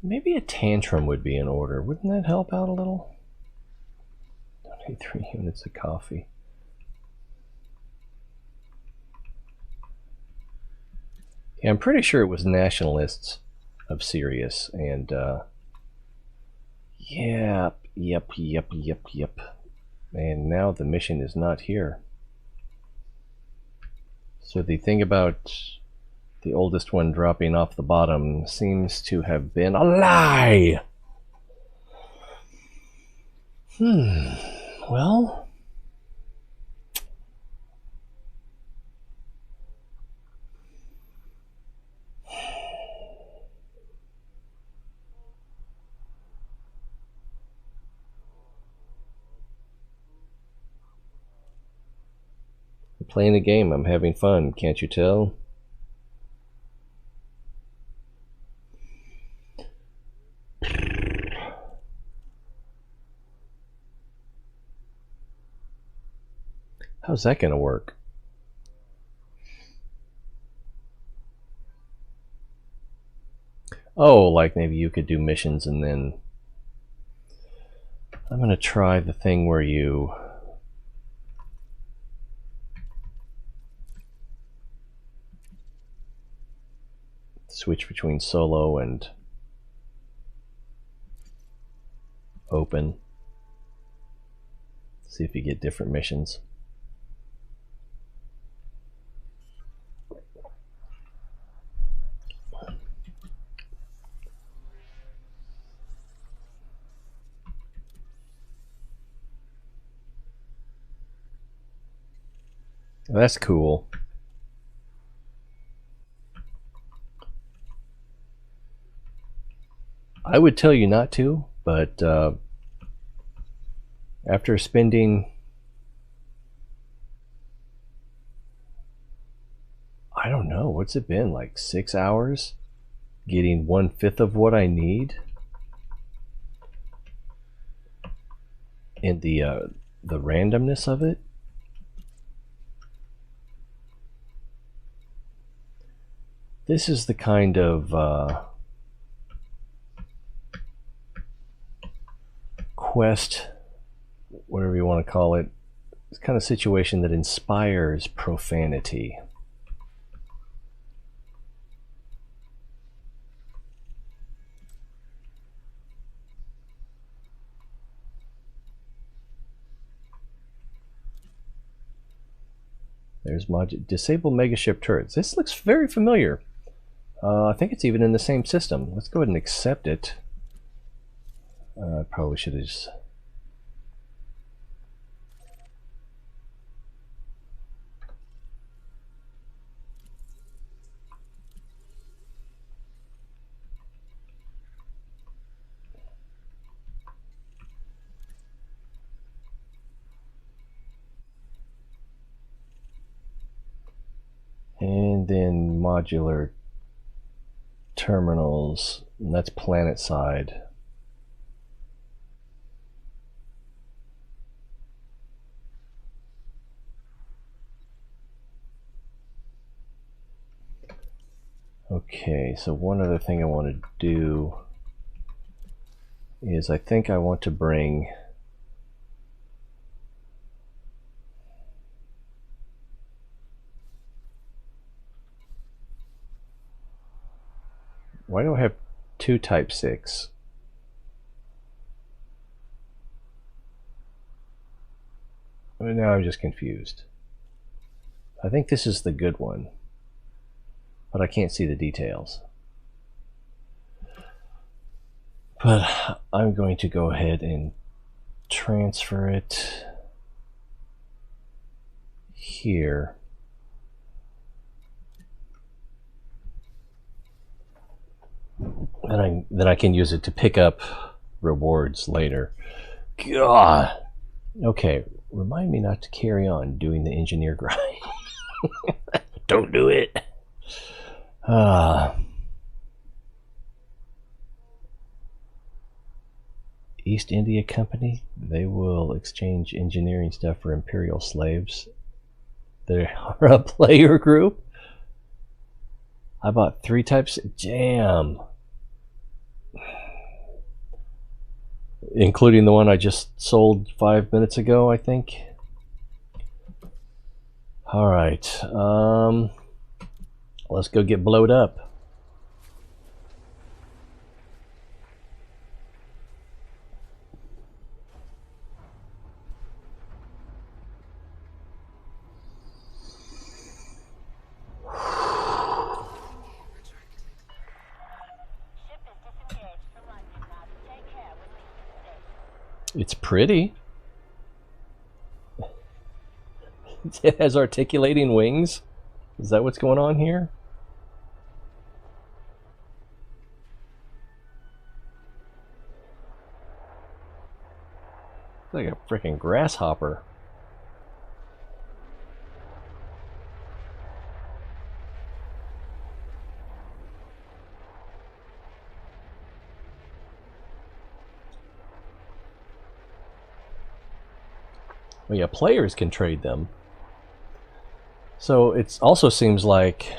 [SPEAKER 1] Maybe a tantrum would be in order. Wouldn't that help out a little? Donate 3 units of coffee. Yeah, I'm pretty sure it was nationalists of Sirius, and yep. And now the mission is not here. So the thing about the oldest one dropping off the bottom seems to have been a lie. Well, I'm playing a game. I'm having fun. Can't you tell? How's that gonna work? Oh, like maybe you could do missions and then... I'm gonna try the thing where you... switch between solo and open. See if you get different missions. That's cool. I would tell you not to, but after spending, I don't know, what's it been, like 6 hours? Getting 1/5 of what I need? And the randomness of it? This is the kind of quest, whatever you want to call it, this kind of situation that inspires profanity. There's disable megaship turrets. This looks very familiar. I think it's even in the same system. Let's go ahead and accept it. I probably should have just... And then modular terminals, and that's planet side. Okay, so one other thing I want to do is I think I want to bring why do I have 2 Type 6? Well, now I'm just confused. I think this is the good one, but I can't see the details. But I'm going to go ahead and transfer it here. Then I can use it to pick up rewards later. God. Okay, remind me not to carry on doing the engineer grind. Don't do it. East India Company, they will exchange engineering stuff for imperial slaves. They are a player group. I bought 3 types. Jam. Including the one I just sold 5 minutes ago, I think. Alright, let's go get blowed up. It's pretty. It has articulating wings. Is that what's going on here? It's like a freaking grasshopper. Well, yeah, players can trade them. So it also seems like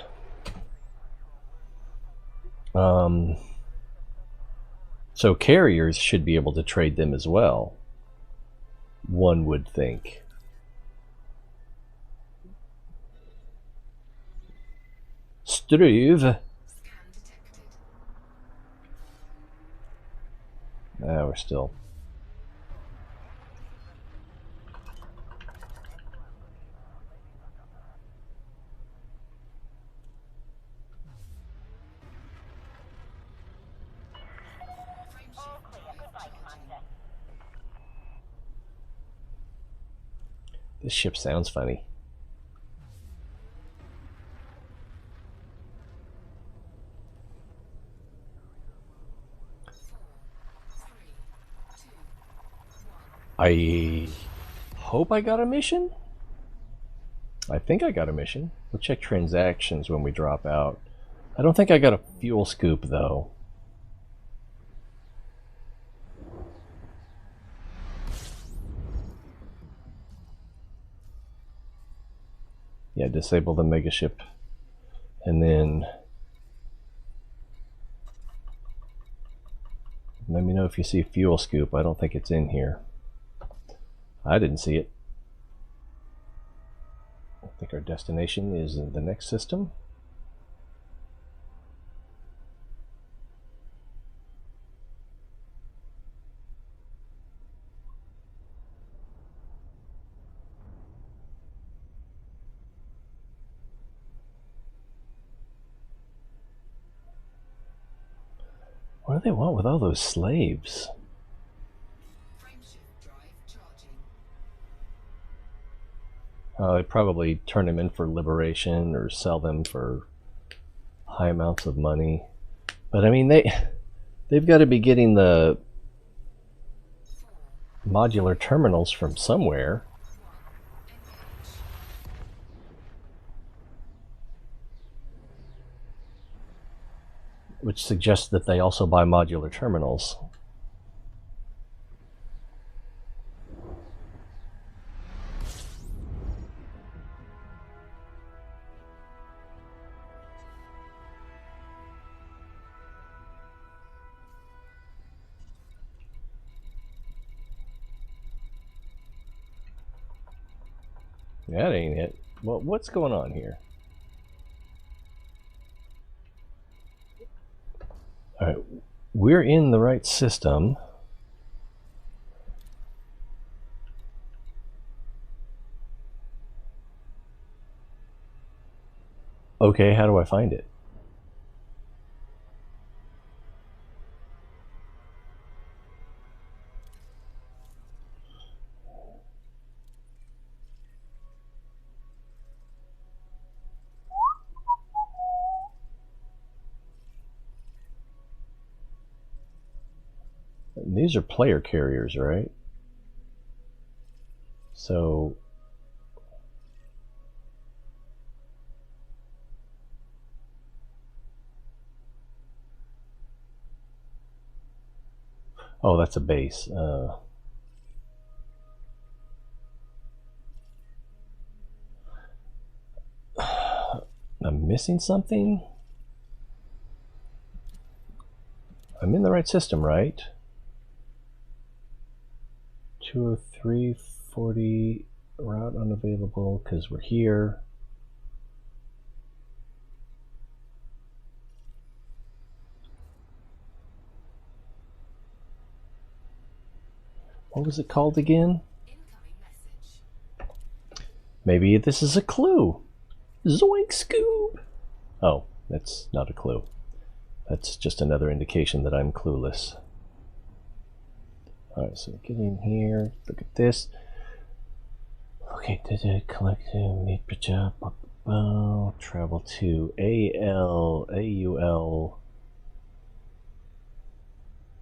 [SPEAKER 1] so carriers should be able to trade them as well, one would think. Struve.
[SPEAKER 2] Scan detected.
[SPEAKER 1] We're still. This ship sounds funny. I hope I got a mission? I think I got a mission. We'll check transactions when we drop out. I don't think I got a fuel scoop, though. Yeah, disable the megaship. And then let me know if you see fuel scoop. I don't think it's in here. I didn't see it. I think our destination is in the next system. What do they want with all those slaves?
[SPEAKER 2] Frameshift drive charging.
[SPEAKER 1] They probably turn them in for liberation or sell them for high amounts of money. But I mean, they've got to be getting the modular terminals from somewhere. Which suggests that they also buy modular terminals. That ain't it. Well, what's going on here? Alright, we're in the right system. Okay, how do I find it? These are player carriers, right? So oh, that's a base. I'm missing something? I'm in the right system, right? 20340 route unavailable because we're here. What was it called again?
[SPEAKER 2] Incoming message.
[SPEAKER 1] Maybe this is a clue. Zoink Scoob! Oh, that's not a clue. That's just another indication that I'm clueless. Alright, so get in here, look at this. Okay, collect meet job. Travel to AUL.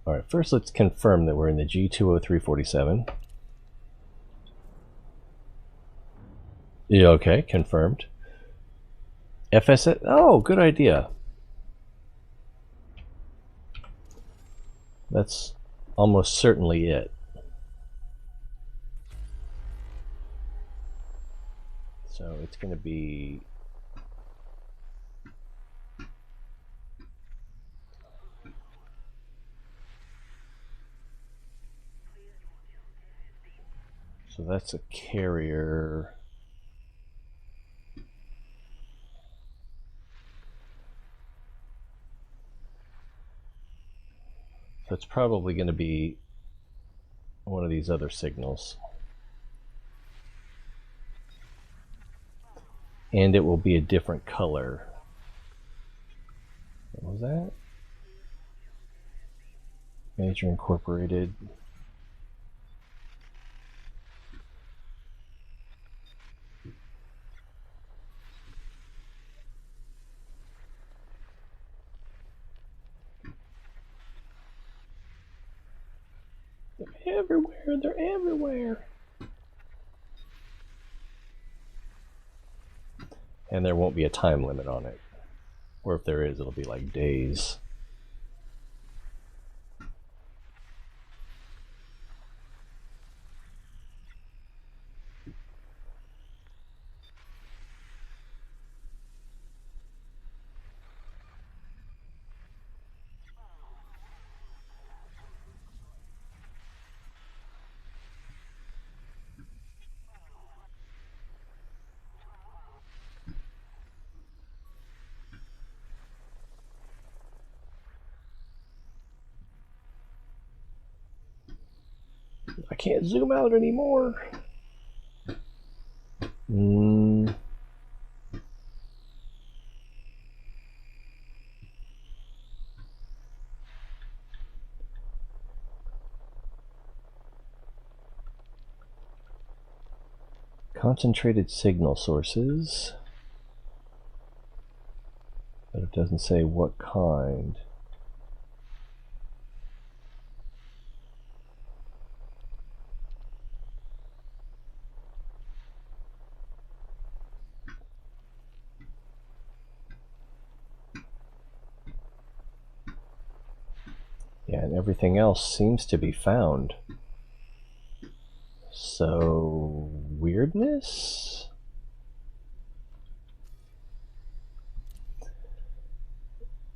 [SPEAKER 1] Alright, first let's confirm that we're in the G20347. Yeah, okay, confirmed. FSS, oh, good idea. That's almost certainly it. So it's going to be... So that's a carrier. So it's probably going to be one of these other signals. And it will be a different color. What was that? Major Incorporated. They're everywhere, they're everywhere. And there won't be a time limit on it. Or if there is, it'll be like days. I can't zoom out anymore. Concentrated signal sources. But it doesn't say what kind. Yeah, and everything else seems to be found. So, weirdness?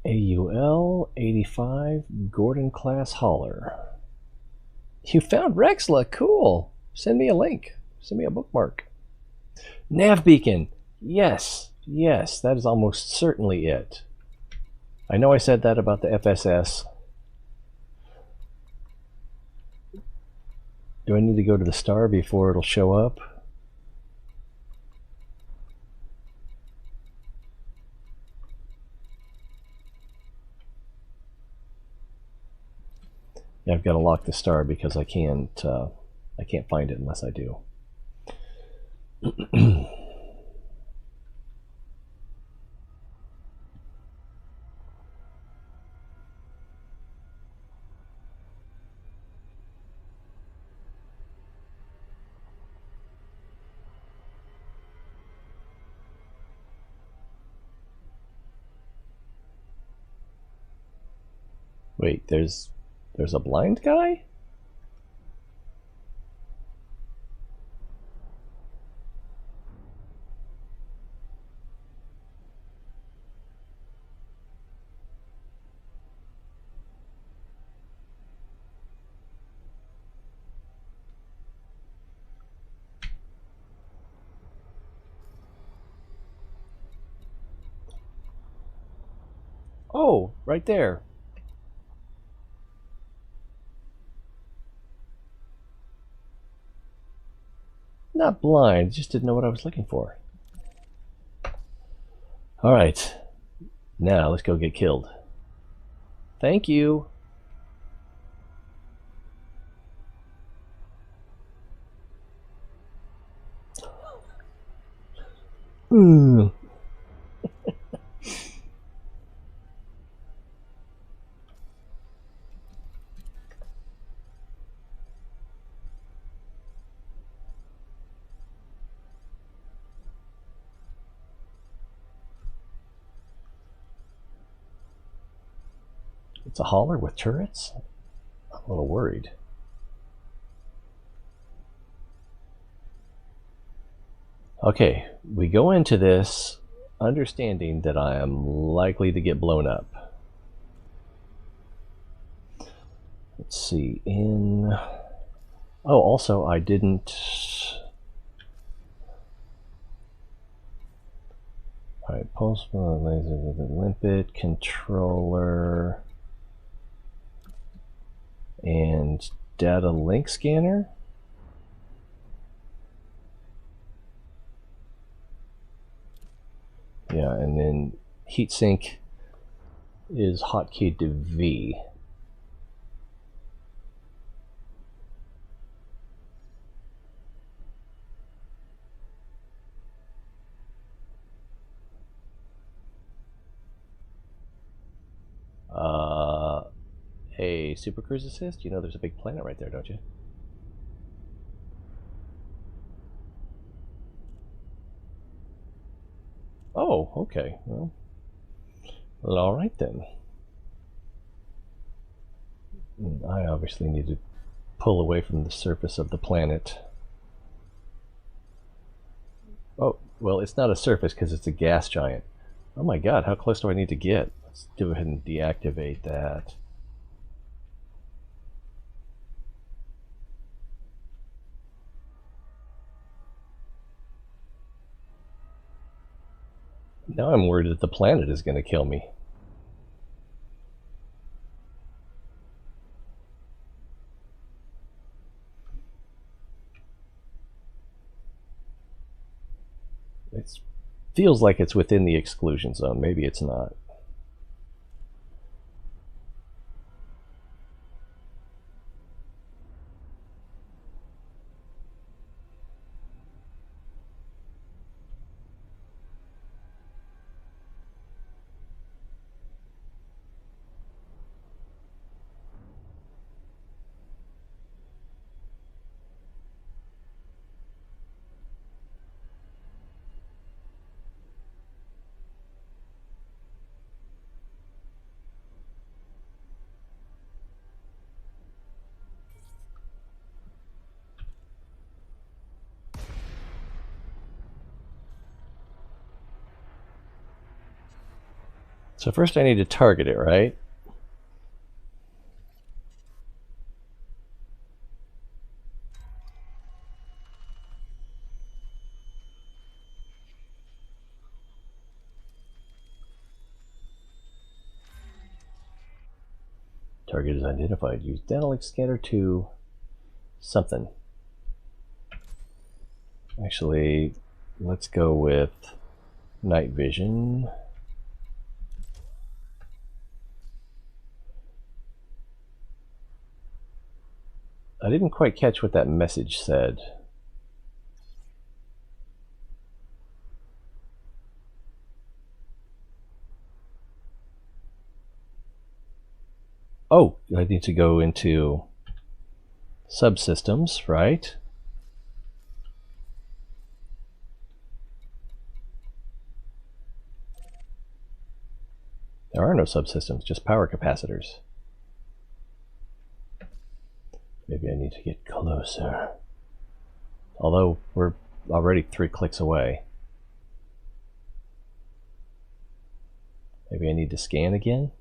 [SPEAKER 1] AUL 85 Gordon class hauler. You found Rexla, cool. Send me a link. Send me a bookmark. Nav beacon. Yes, yes, that is almost certainly it. I know I said that about the FSS. Do I need to go to the star before it'll show up? Yeah, I've got to lock the star because I can't find it unless I do. Wait, there's a blind guy? Oh, right there. Not blind, just didn't know what I was looking for. Alright. Now, let's go get killed. Thank you. Mm. It's a hauler with turrets? I'm a little worried. Okay, we go into this understanding that I am likely to get blown up. Let's see, Oh, also, I didn't... Alright, pulse laser with a limpet, controller, and data link scanner? Yeah, and then heatsink is hotkey to V. Hey, Super Cruise Assist? You know there's a big planet right there, don't you? Oh, okay. Well, alright then. I obviously need to pull away from the surface of the planet. Oh, well, it's not a surface because it's a gas giant. Oh my god, how close do I need to get? Let's go ahead and deactivate that. Now I'm worried that the planet is going to kill me. It feels like it's within the exclusion zone. Maybe it's not. So first I need to target it, right? Target is identified. Use data link scanner to something. Actually, let's go with night vision. I didn't quite catch what that message said. Oh, I need to go into subsystems, right? There are no subsystems, just power capacitors. Maybe I need to get closer. Although we're already 3 clicks away. Maybe I need to scan again?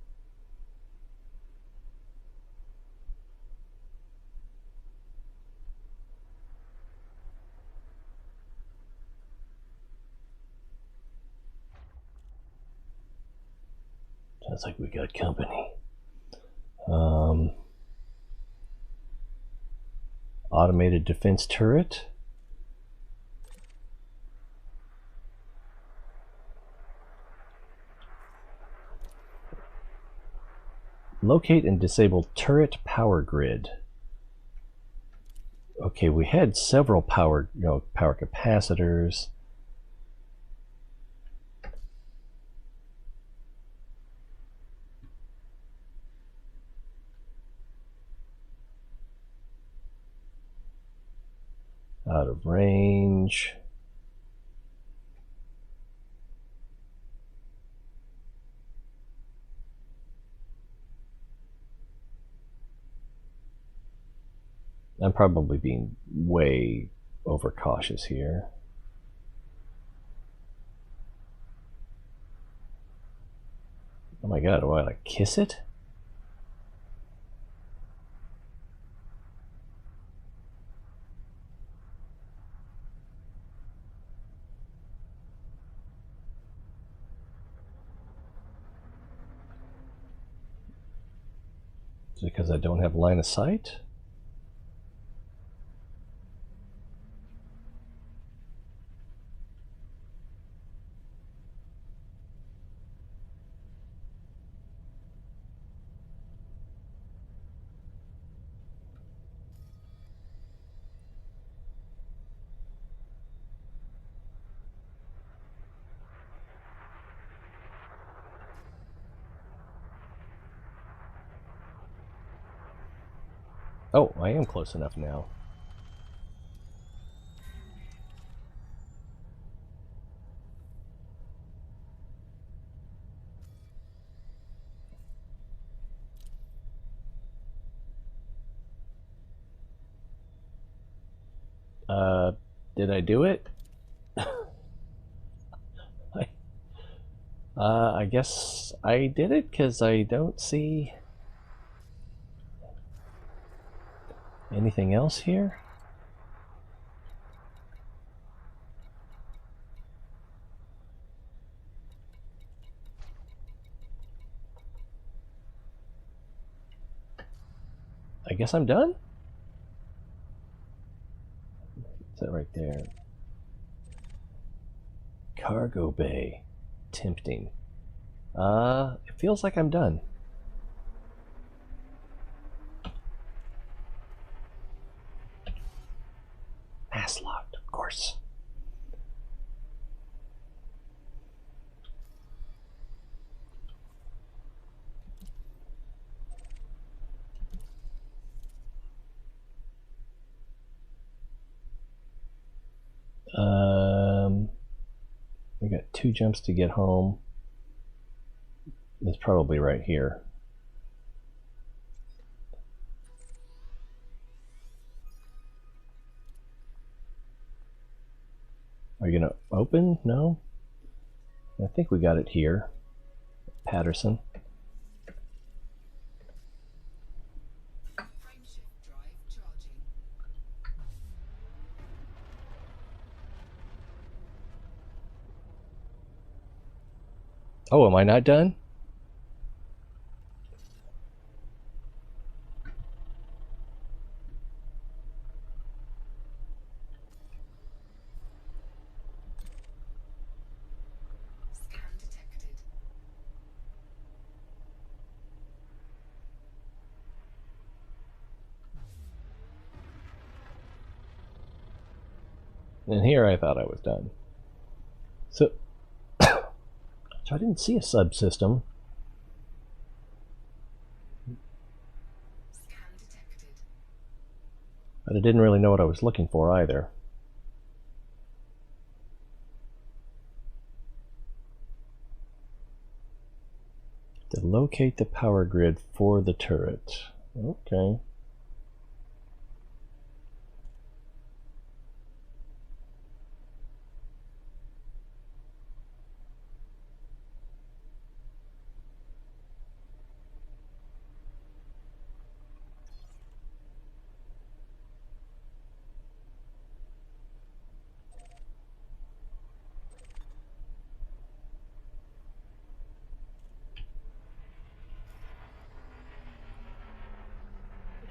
[SPEAKER 1] Sounds like we got company. Automated defense turret. Locate and disable turret power grid. Okay, we had several power capacitors. Out of range. I'm probably being way overcautious here. Oh my god, do I want to kiss it? Is it because I don't have line of sight? Oh, I am close enough now. Did I do it? I guess I did it because I don't see anything else here. I guess I'm done? Is that right there? Cargo bay. Tempting. It feels like I'm done. Mass locked, of course. We got 2 jumps to get home. It's probably right here. Are you gonna open? No? I think we got it here. Patterson.
[SPEAKER 2] Frameshift drive charging.
[SPEAKER 1] Oh, am I not done?
[SPEAKER 2] Scan detected.
[SPEAKER 1] And here I thought I was done. So I didn't see a subsystem.
[SPEAKER 2] Scan detected.
[SPEAKER 1] But I didn't really know what I was looking for either. To locate the power grid for the turret. Okay.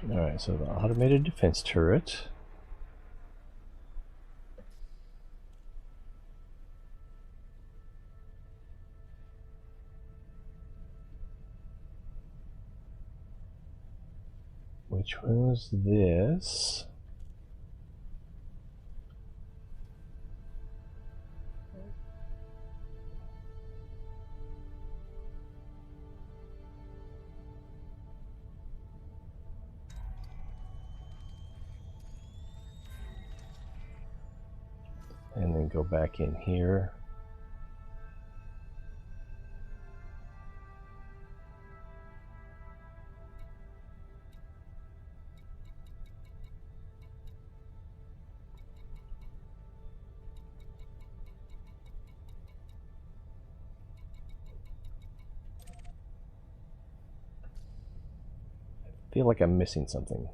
[SPEAKER 1] Alright, so the automated defense turret. Which one was this? And then go back in here. I feel like I'm missing something.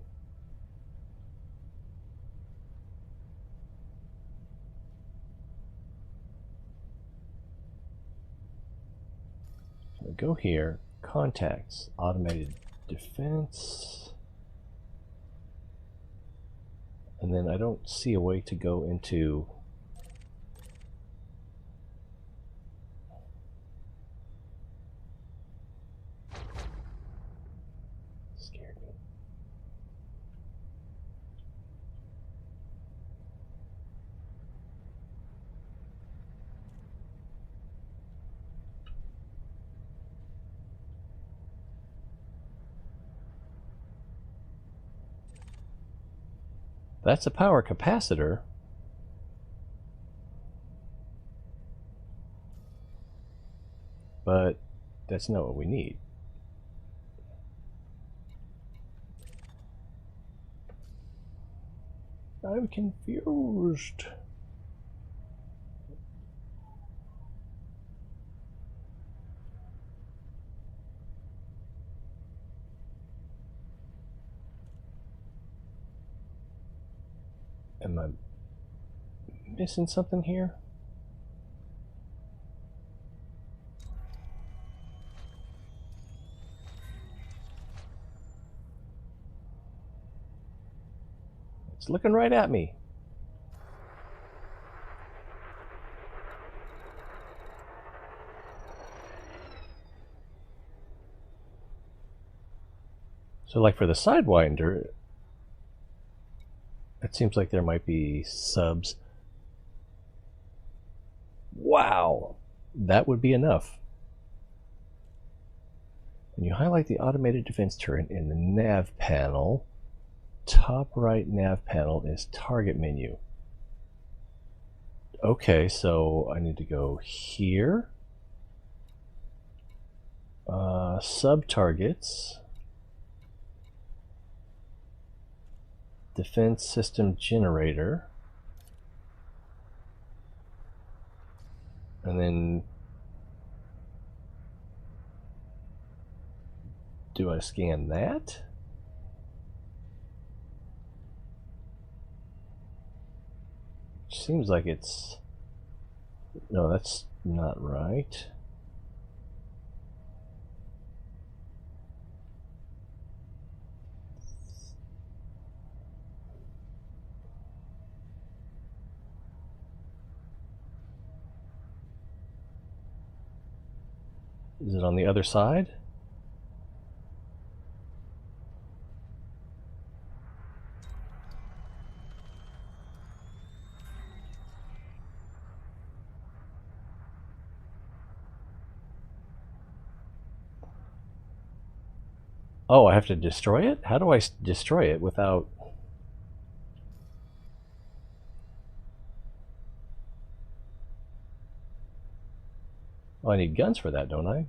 [SPEAKER 1] So go here, contacts, automated defense. And then I don't see a way to go into scared me. That's a power capacitor. But that's not what we need. I'm confused. Am I missing something here? It's looking right at me. So like for the Sidewinder, it seems like there might be subs. Wow, that would be enough. When you highlight the automated defense turret in the nav panel, top right nav panel is target menu. Okay, so I need to go here. Sub targets. Defense system generator. And then do I scan that? Which seems like it's... No, that's not right. Is it on the other side? Oh, I have to destroy it? How do I destroy it without... Oh, I need guns for that, don't I?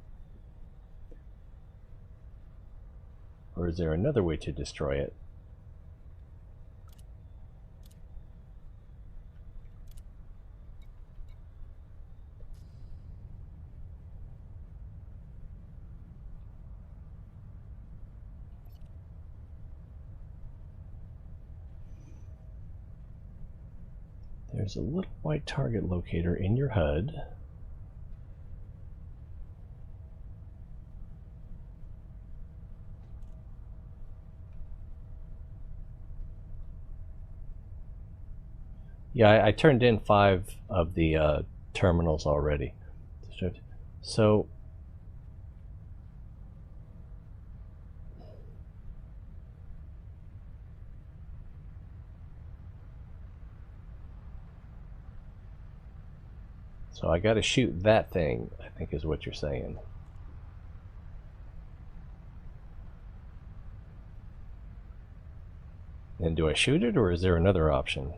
[SPEAKER 1] Or is there another way to destroy it? There's a little white target locator in your HUD. Yeah, I turned in 5 of the terminals already. So I got to shoot that thing, I think is what you're saying. And do I shoot it, or is there another option?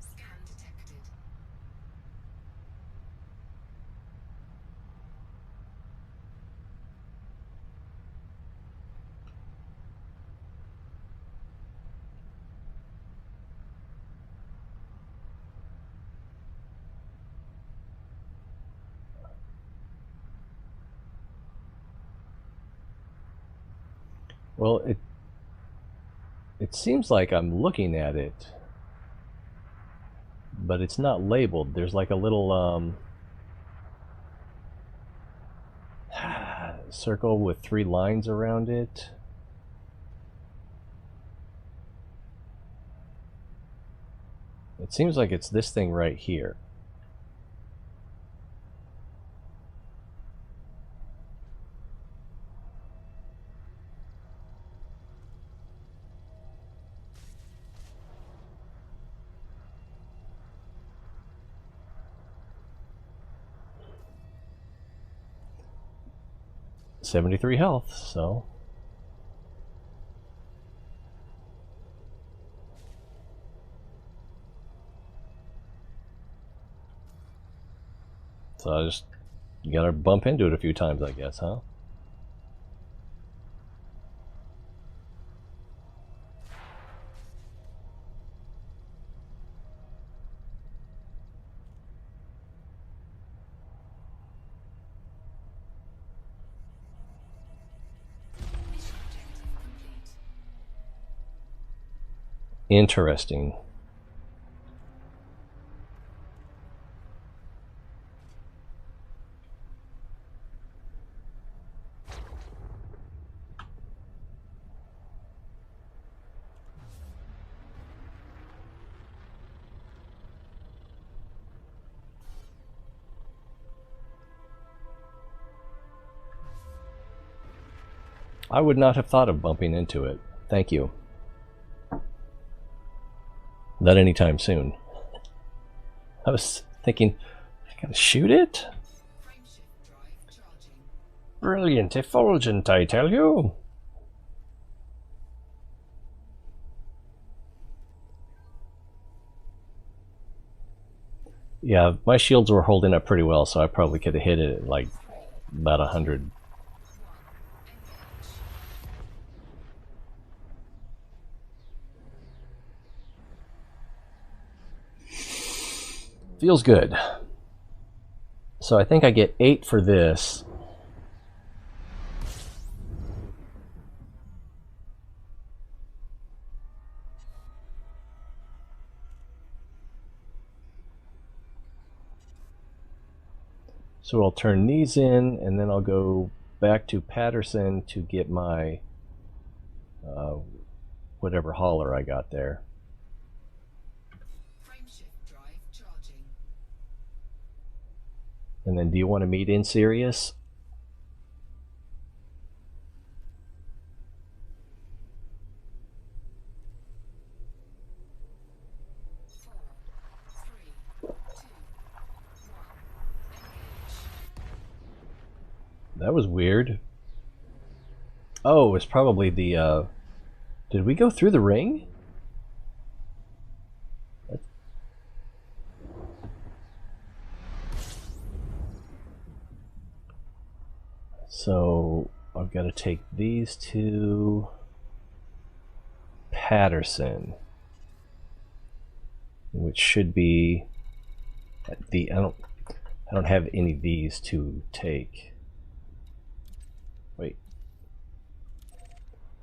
[SPEAKER 2] Scan detected.
[SPEAKER 1] Well, it seems like I'm looking at it, but it's not labeled. There's like a little circle with 3 lines around it. It seems like it's this thing right here. .73 health, so I just gotta bump into it a few times, I guess, huh?
[SPEAKER 2] Mission objective complete.
[SPEAKER 1] Interesting. I would not have thought of bumping into it. Thank you. Not anytime soon. I was thinking, I gotta shoot it?
[SPEAKER 2] Frameshift drive charging.
[SPEAKER 1] Brilliant, effulgent, I tell you. Yeah, my shields were holding up pretty well, so I probably could have hit it at like about 100. Feels good. So I think I get 8 for this. So I'll turn these in, and then I'll go back to Patterson to get my whatever hauler I got there.
[SPEAKER 2] Frameshift drive charging.
[SPEAKER 1] And then do you want to meet in Sirius? That was weird. Oh, it's probably the, did we go through the ring? So, I've got to take these to Patterson, which should be the, I don't have any of these to take. Wait.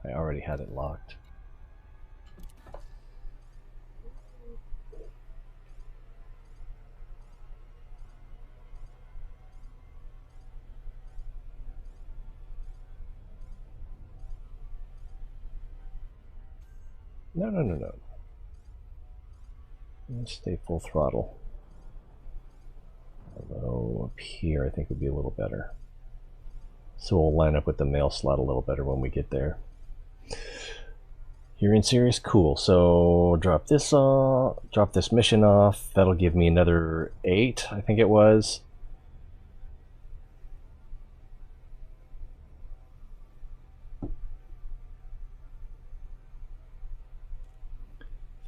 [SPEAKER 1] I already had it locked. No, no, no, no. Let's stay full throttle. Although up here I think would be a little better. So we'll line up with the mail slot a little better when we get there. You're in serious? Cool. So drop this off, drop this mission off. That'll give me another 8, I think it was.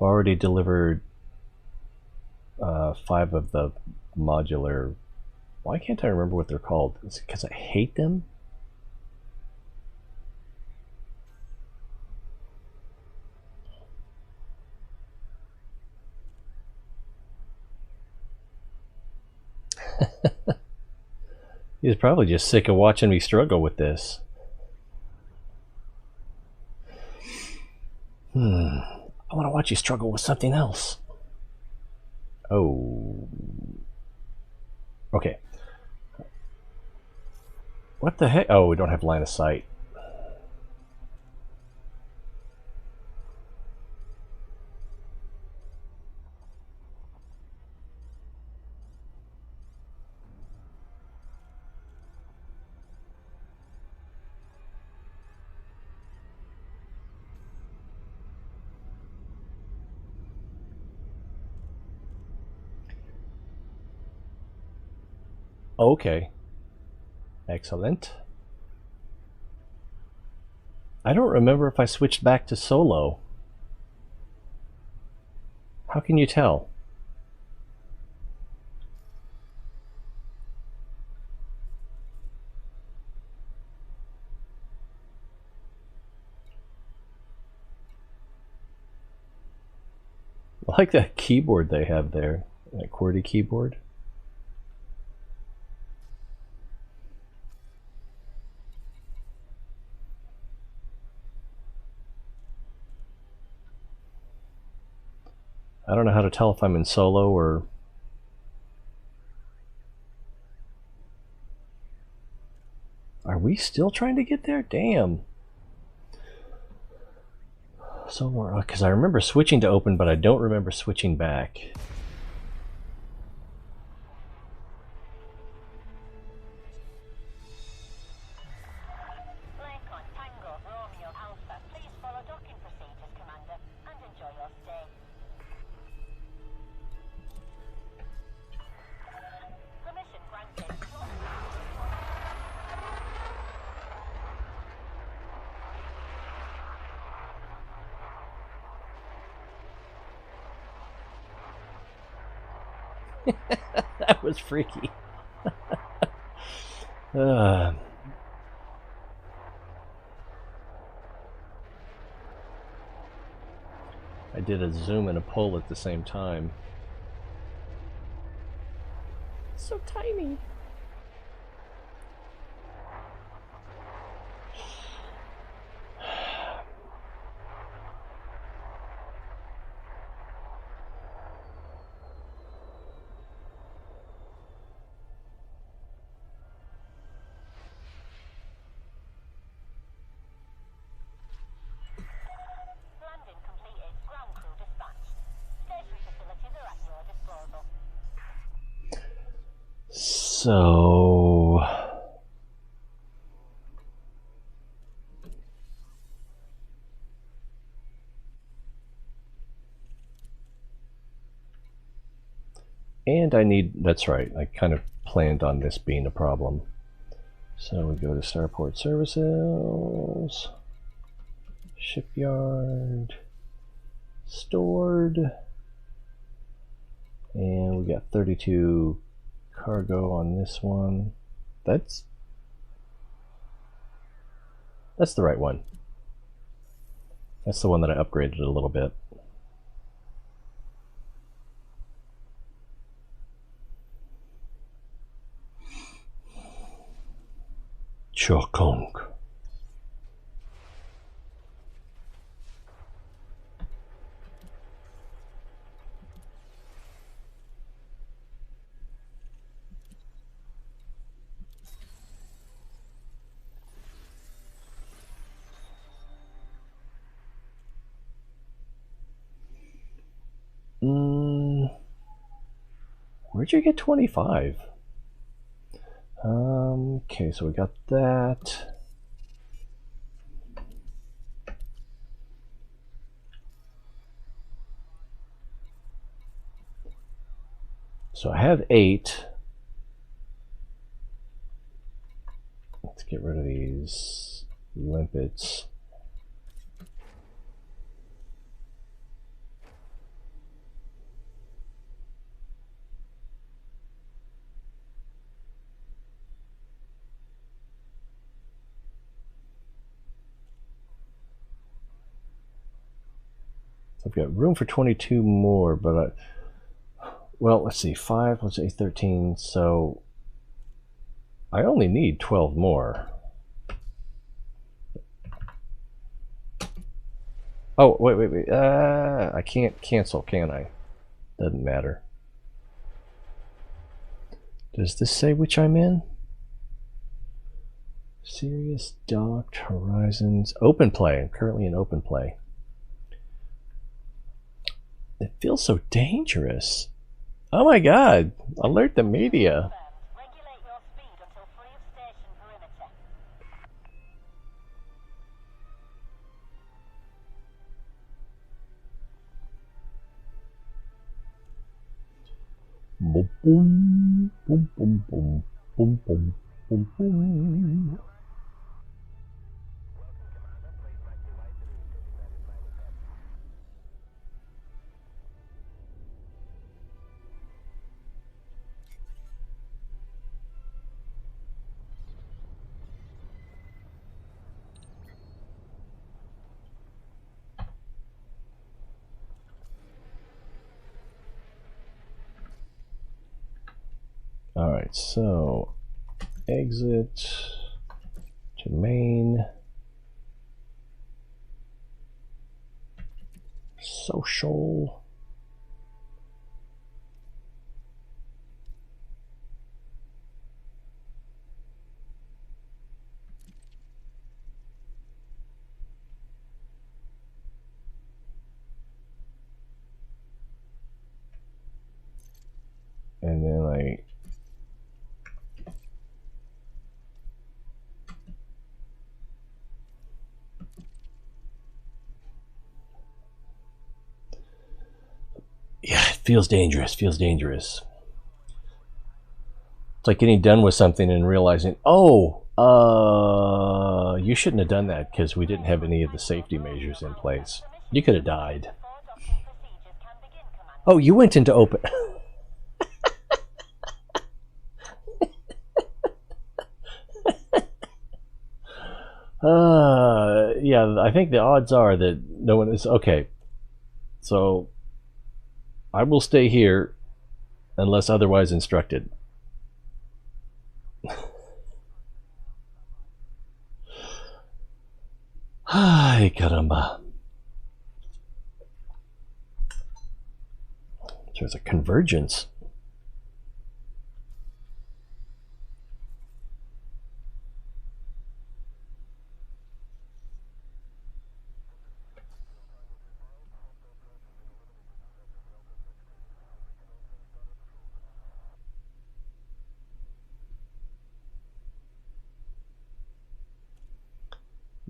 [SPEAKER 1] I've already delivered 5 of the modular. Why can't I remember what they're called? Is it because I hate them? He's probably just sick of watching me struggle with this. I want to watch you struggle with something else. Oh. Okay. What the heck? Oh, we don't have line of sight. Okay. Excellent. I don't remember if I switched back to solo. How can you tell? I like that keyboard they have there, that QWERTY keyboard. I don't know how to tell if I'm in solo or... Are we still trying to get there? Damn. So, because I remember switching to open, but I don't remember switching back.
[SPEAKER 4] Lincoln, Tango, Romeo, Alpha, please follow docking procedures, Commander, and enjoy your stay. Permission granted.
[SPEAKER 1] That was freaky. I did a zoom and a pull at the same time. So tiny.
[SPEAKER 4] Landing completed. Ground crew dispatched. Station facilities are at your disposal.
[SPEAKER 1] So... And I need, that's right, I kind of planned on this being a problem. So we go to Starport Services, Shipyard, Stored, and we got 32 cargo on this one. That's the right one. That's the one that I upgraded a little bit. Chokong. Where'd you get 25? Okay, so we got that. So I have 8. Let's get rid of these limpets. So I've got room for 22 more, but well, let's see, 5, let's say 13, so I only need 12 more. Oh, wait. I can't cancel, can I? Doesn't matter. Does this say which I'm in? Sirius, Docked, Horizons, Open Play. I'm currently in Open Play. It feels so dangerous. Oh my god! Alert the media.
[SPEAKER 4] Regulate your speed until free of station perimeter.
[SPEAKER 1] Boom, boom, boom, boom, boom, boom, boom, boom, boom. Alright, so exit to main, social, and then yeah, it feels dangerous, It's like getting done with something and realizing, oh, you shouldn't have done that because we didn't have any of the safety measures in place. You could have died. Oh, you went into open. Yeah, I think the odds are that no one is okay. So I will stay here unless otherwise instructed. Ay, caramba. There's a convergence.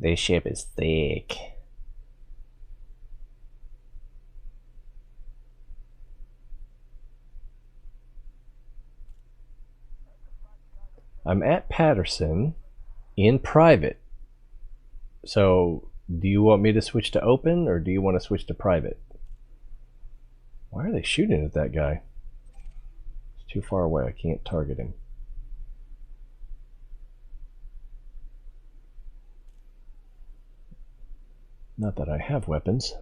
[SPEAKER 1] This ship is thick. I'm at Patterson in private. So, do you want me to switch to open or do you want to switch to private? Why are they shooting at that guy? It's too far away. I can't target him. Not that I have weapons.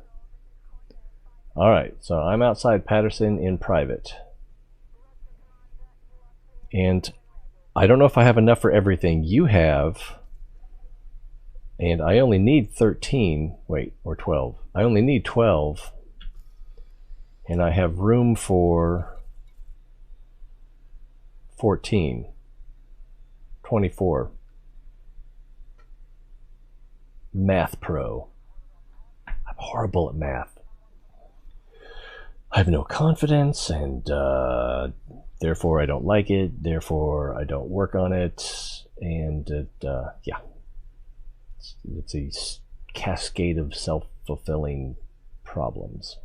[SPEAKER 1] Alright, so I'm outside Patterson in private. And I don't know if I have enough for everything you have. And I only need 13. Wait, or 12. I only need 12. And I have room for 14. 24. Math Pro. I'm horrible at math. I have no confidence, and therefore I don't like it, therefore I don't work on it, and yeah. It's a cascade of self-fulfilling problems.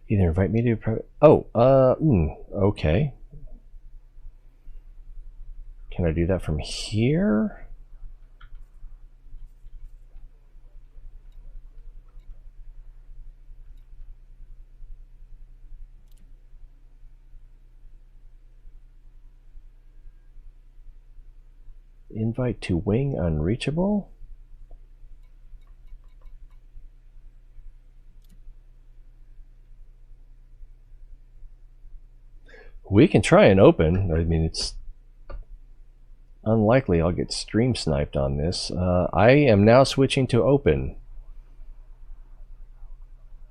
[SPEAKER 1] Either invite me to private. Oh, okay. Can I do that from here? Invite to wing unreachable. We can try and open. I mean, it's unlikely I'll get stream sniped on this. I am now switching to open.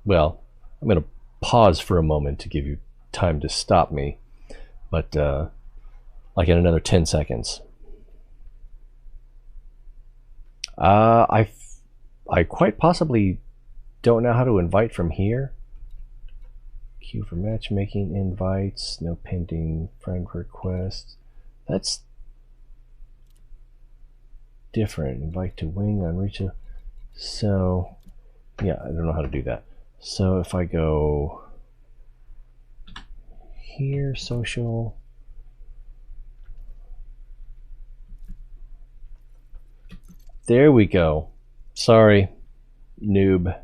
[SPEAKER 1] Well, I'm going to pause for a moment to give you time to stop me, but like in another 10 seconds. I quite possibly don't know how to invite from here. Queue for matchmaking invites, no pending friend requests. That's different. Invite to wing, unreachable. So, yeah, I don't know how to do that. So if I go here, social. There we go. Sorry, noob.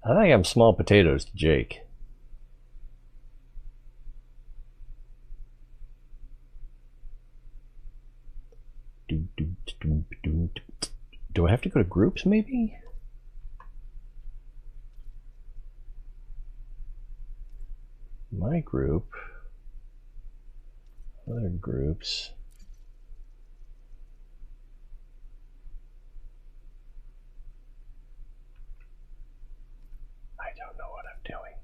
[SPEAKER 1] I think I'm small potatoes to Jake. Do I have to go to groups, maybe? My group. Other groups. I don't know what I'm doing.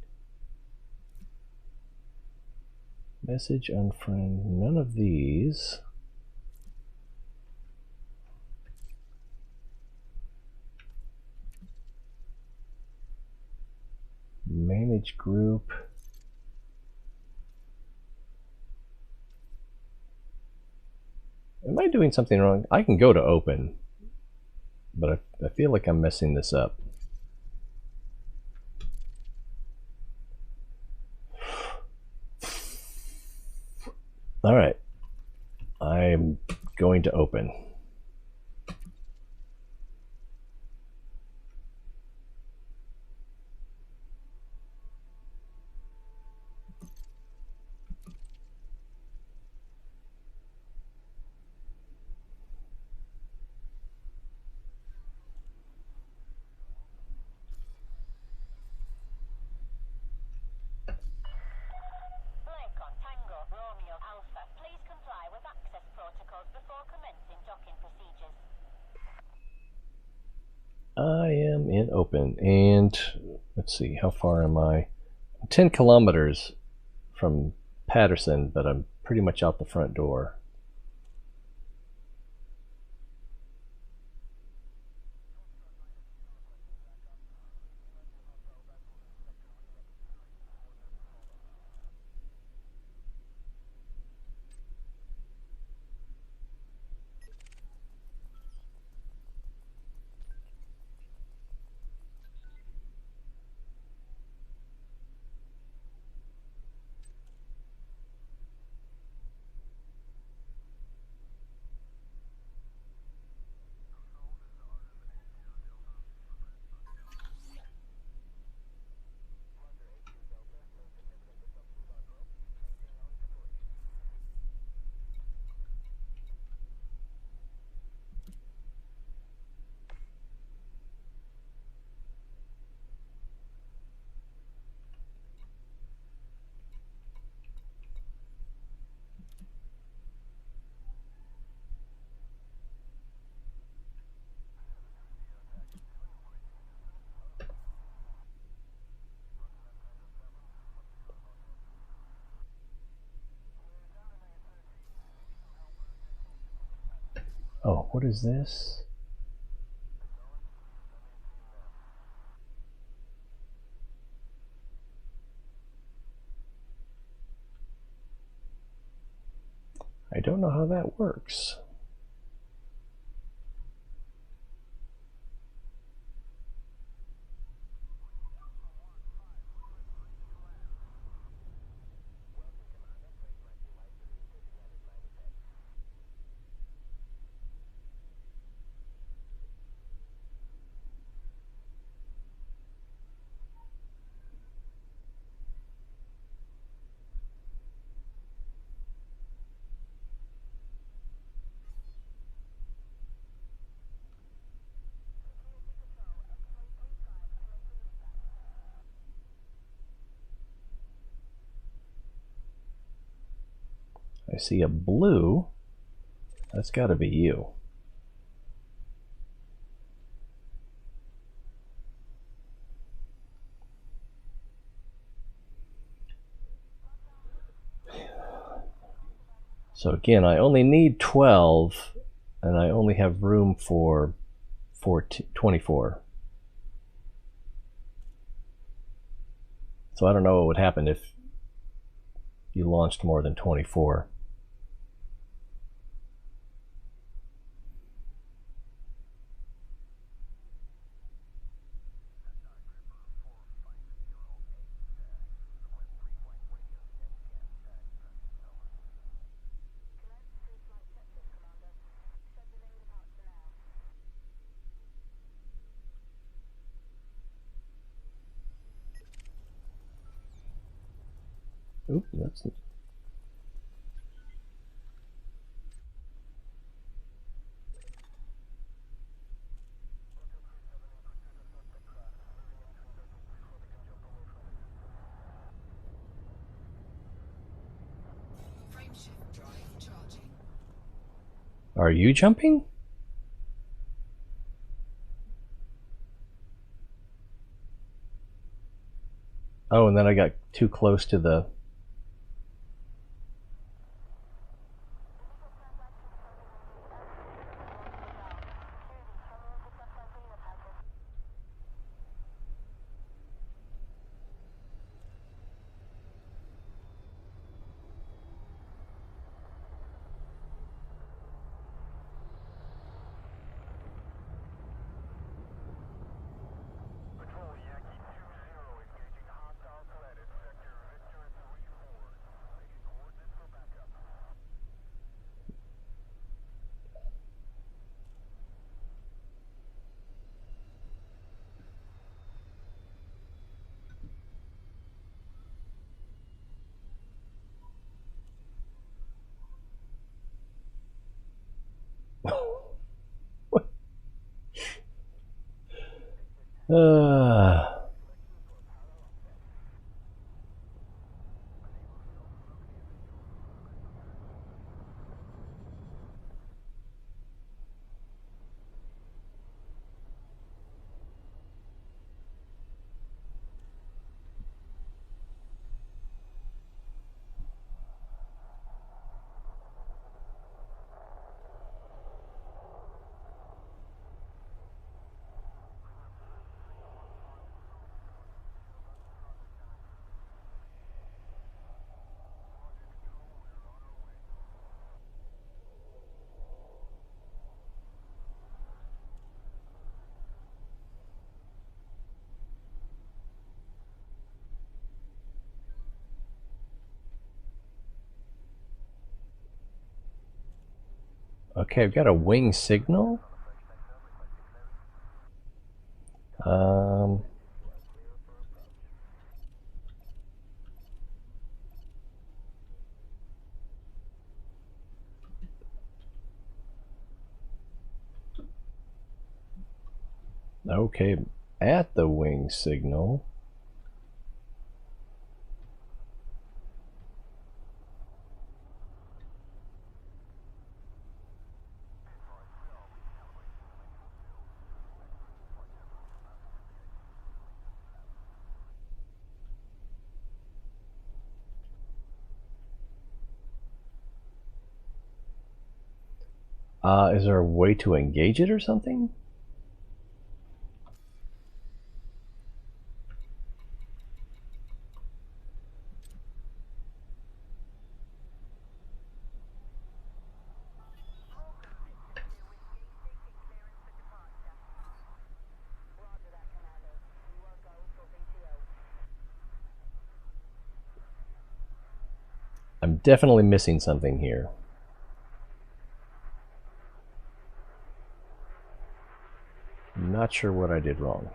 [SPEAKER 1] Message, unfriend, none of these. Manage group. Am I doing something wrong? I can go to open, but I feel like I'm messing this up. All right, I'm going to open. I am in open, and let's see, how far am I? 10 kilometers from Patterson, but I'm pretty much out the front door. Oh, what is this? I don't know how that works. I see a blue. That's got to be you. So again, I only need 12, and I only have room for 24. So I don't know what would happen if you launched more than 24. Oop, that's...
[SPEAKER 2] Frameshift drive charging.
[SPEAKER 1] Are you jumping? Oh, and then I got too close to the... Okay, I've got a wing signal. Okay, at the wing signal. Is there a way to engage it or something? I'm definitely missing something here. I'm not sure what I did wrong.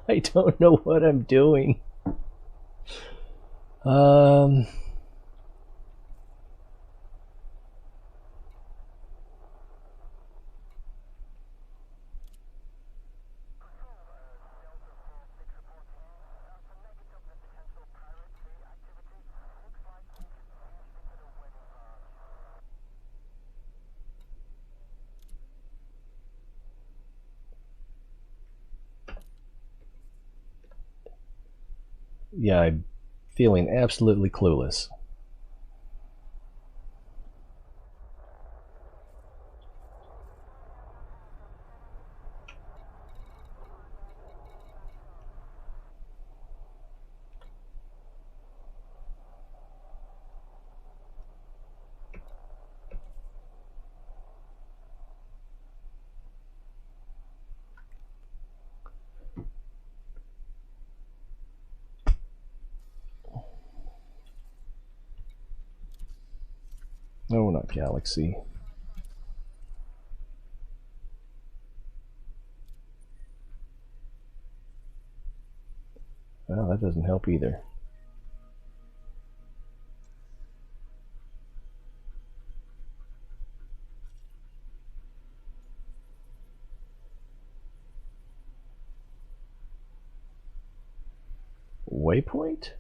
[SPEAKER 1] I don't know what I'm doing. Yeah, I'm feeling absolutely clueless. No, not galaxy. Well, that doesn't help either. Waypoint?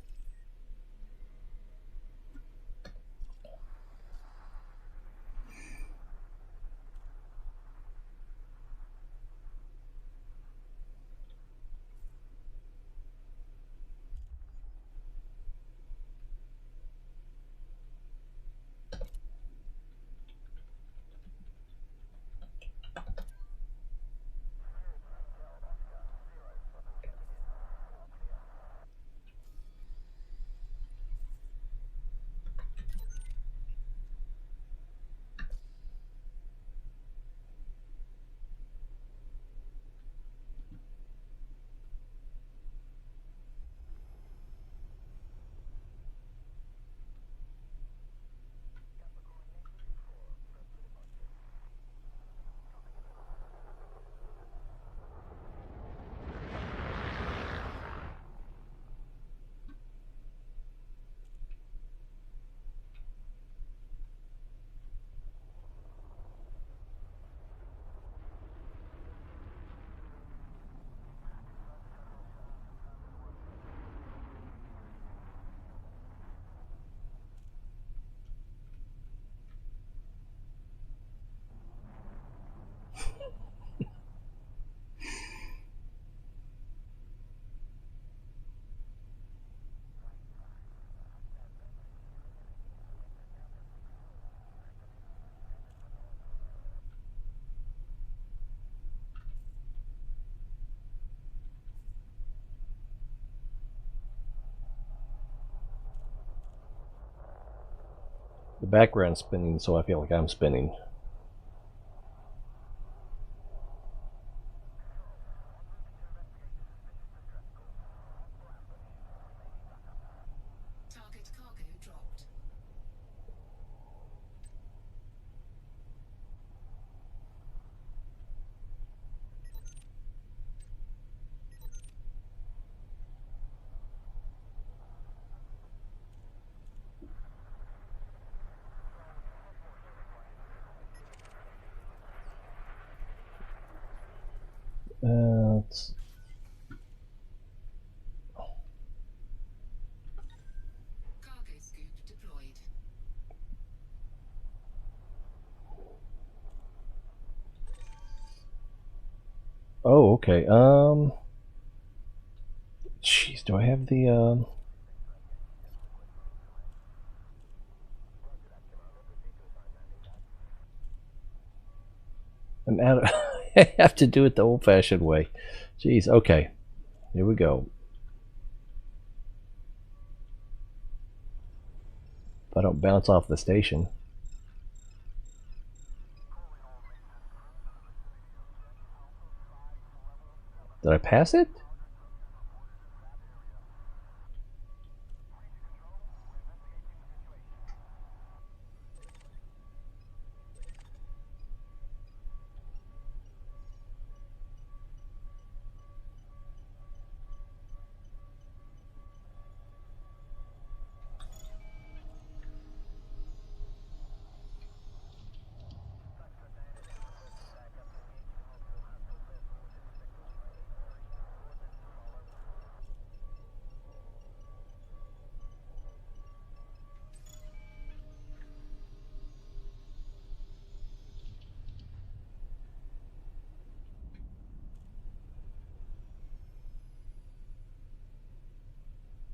[SPEAKER 1] The background's spinning, so I feel like I'm spinning.
[SPEAKER 2] Target cargo dropped.
[SPEAKER 1] It's
[SPEAKER 2] Cargo scoop deployed.
[SPEAKER 1] oh, okay. Jeez, do I have the I'm out of I have to do it the old-fashioned way. Jeez, okay. Here we go. If I don't bounce off the station. Did I pass it?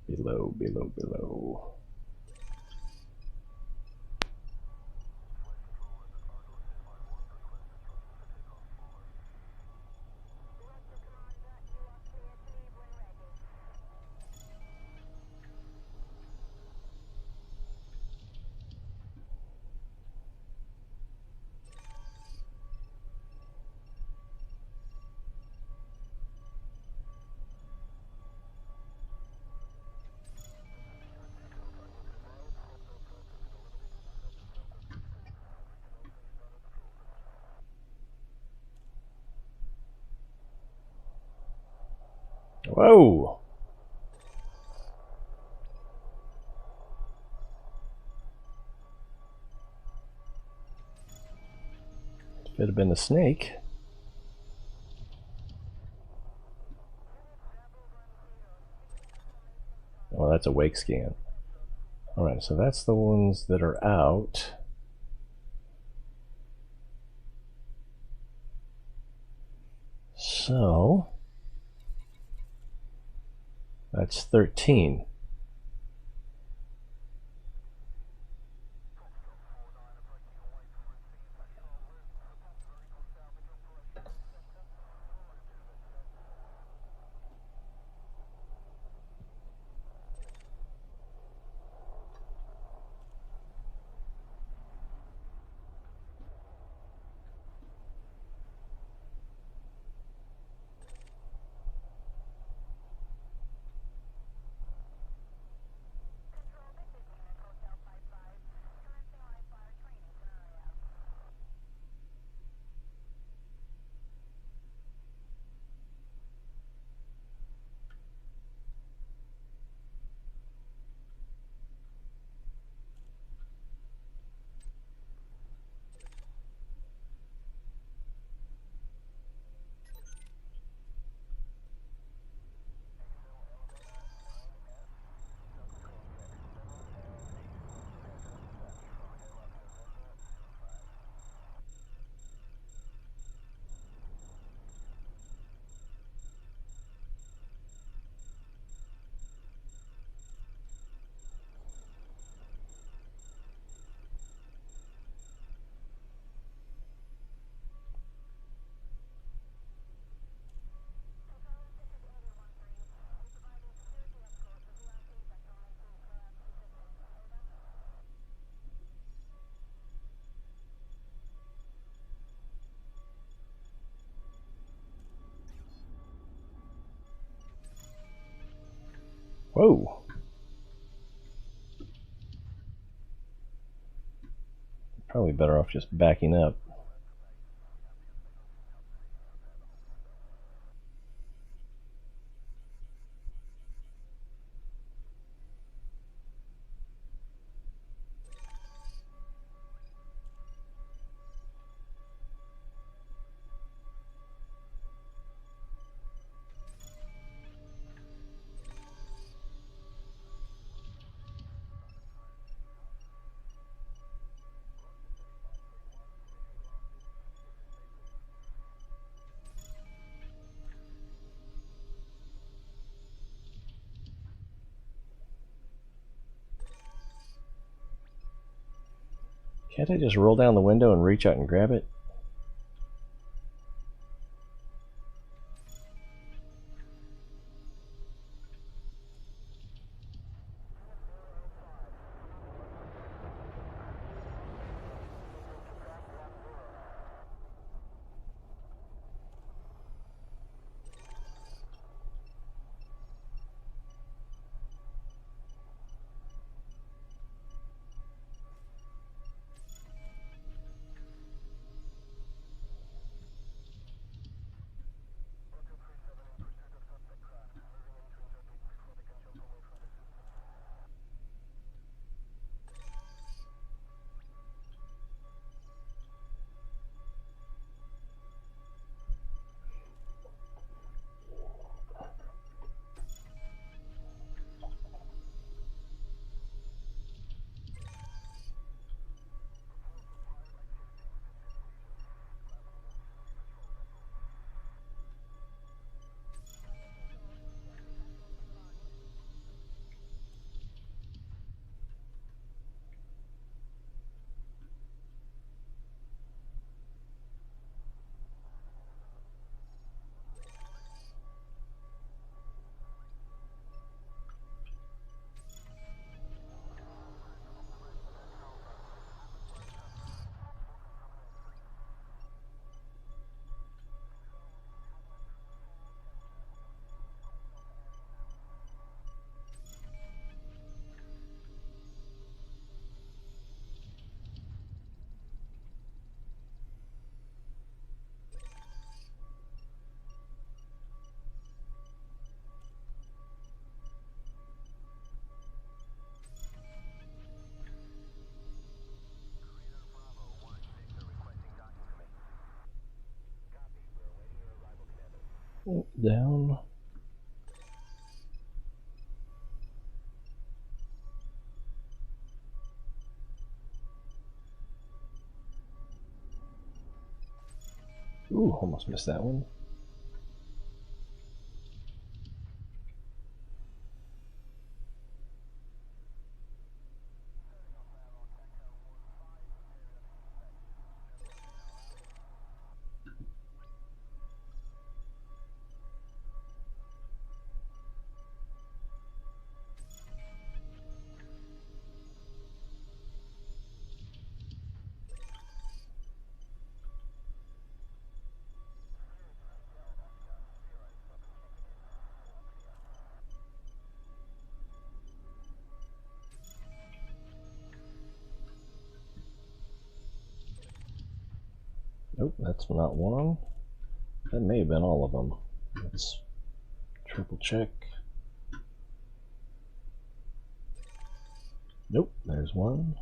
[SPEAKER 1] Below, below, below. Whoa! If it had been a snake. Oh, that's a wake scan. Alright, so that's the ones that are out. So that's 13. Whoa. Probably better off just backing up. Can't I just roll down the window and reach out and grab it? Down. Ooh, almost missed that one. Nope, that's not one. That may have been all of them. Let's triple check. Nope, there's one.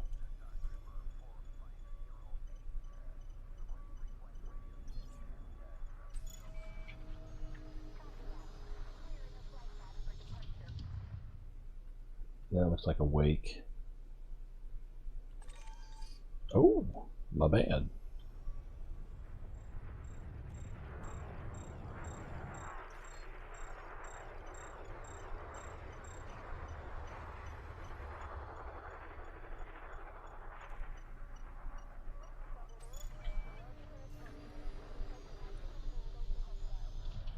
[SPEAKER 1] That looks like a wake. Oh, my bad.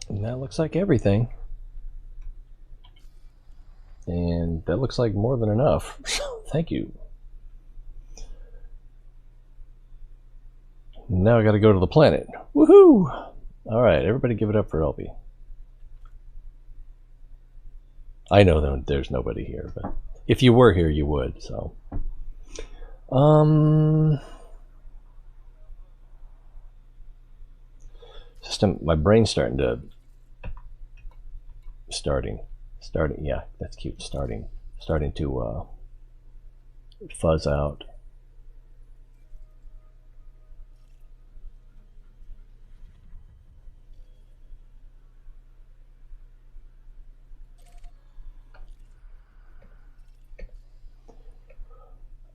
[SPEAKER 1] And that looks like everything. And that looks like more than enough. Thank you. Now I gotta go to the planet. Woohoo! Alright, everybody give it up for Elby. I know that there's nobody here, but if you were here, you would. So, system. My brain's starting. Yeah, that's cute. Starting to fuzz out.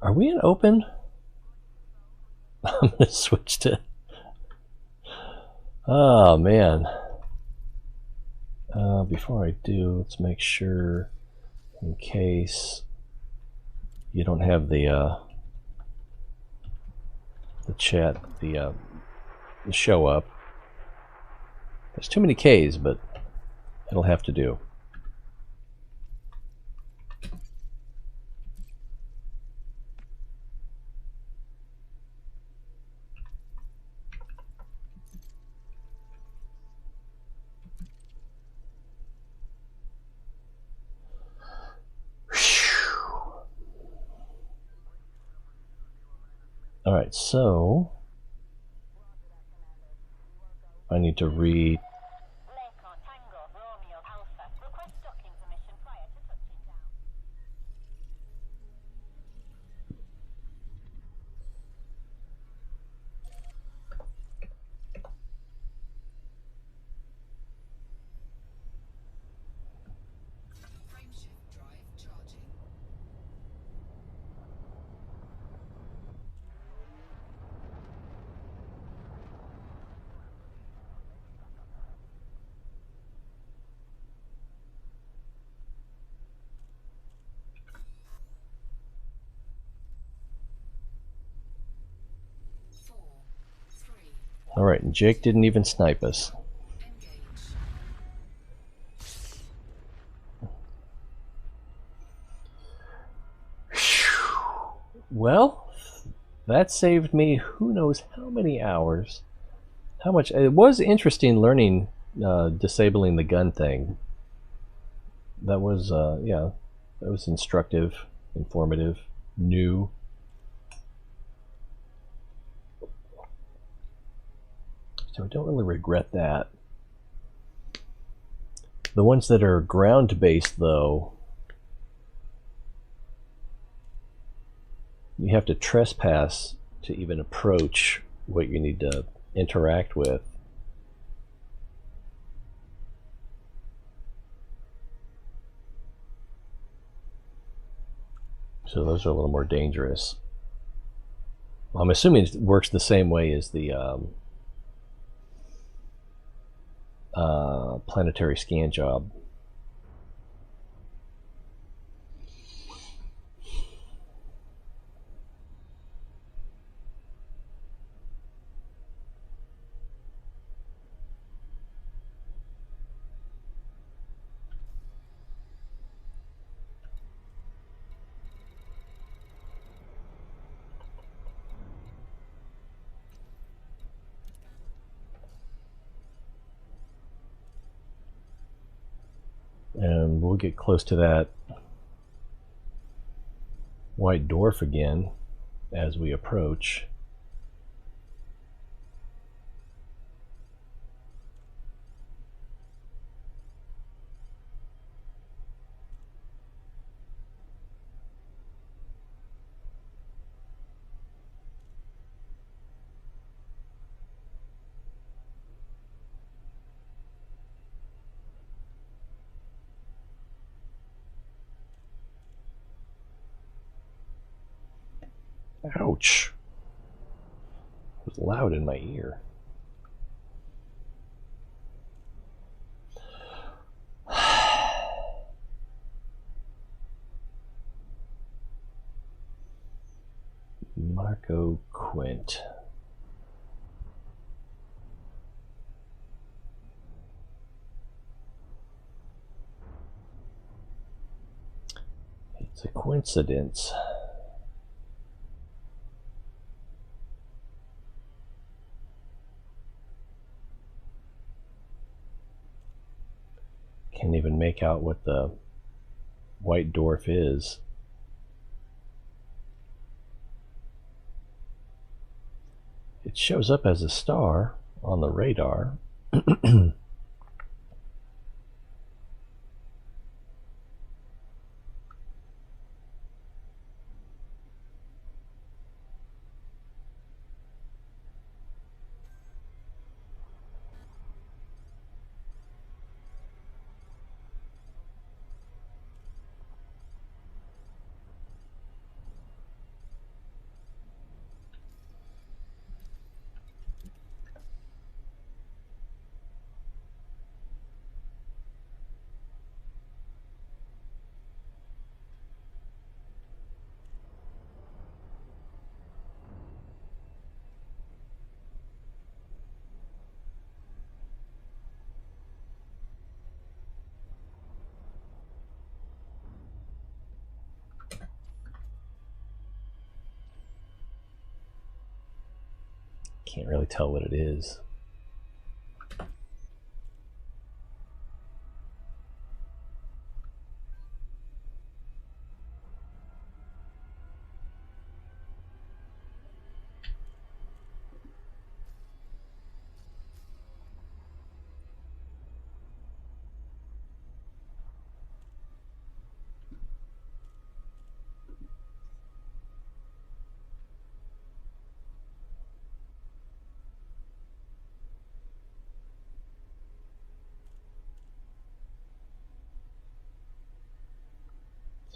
[SPEAKER 1] Are we in open? I'm gonna switch to. Oh man. Before I do, let's make sure, in case you don't have the chat, the show up. There's too many K's, but it'll have to do. All right, so I need to read.
[SPEAKER 2] Frameshift drive charging. Four, three,
[SPEAKER 1] All right, and Jake didn't even snipe us.
[SPEAKER 2] engage.
[SPEAKER 1] Well, that saved me who knows how many hours. How much? It was interesting learning disabling the gun thing. That was yeah, that was instructive, informative, new. So I don't really regret that. The ones that are ground-based, though, you have to trespass to even approach what you need to interact with. So those are a little more dangerous. I'm assuming it works the same way as the planetary scan job. And we'll get close to that white dwarf again as we approach. Ouch. It was loud in my ear. Marco Qwent. It's a coincidence. Can't even make out what the white dwarf is. It shows up as a star on the radar. Can't really tell what it is.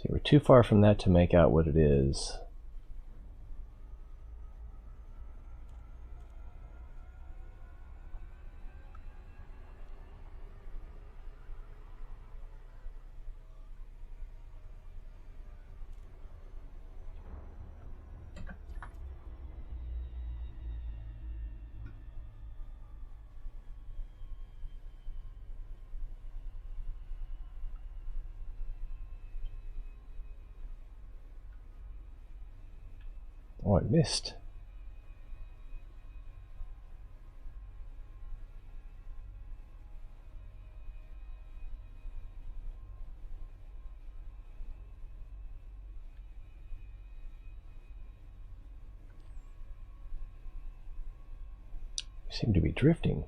[SPEAKER 1] See, we're too far from that to make out what it is. Oh, I missed. We seem to be drifting.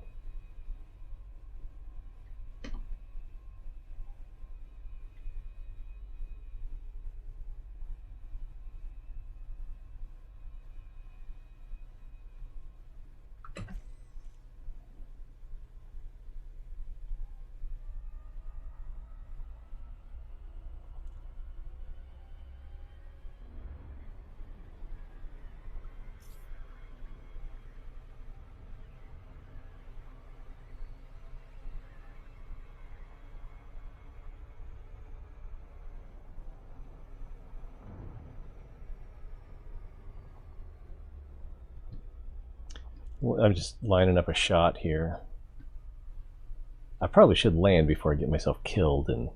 [SPEAKER 1] Well, I'm just lining up a shot here. I probably should land before I get myself killed and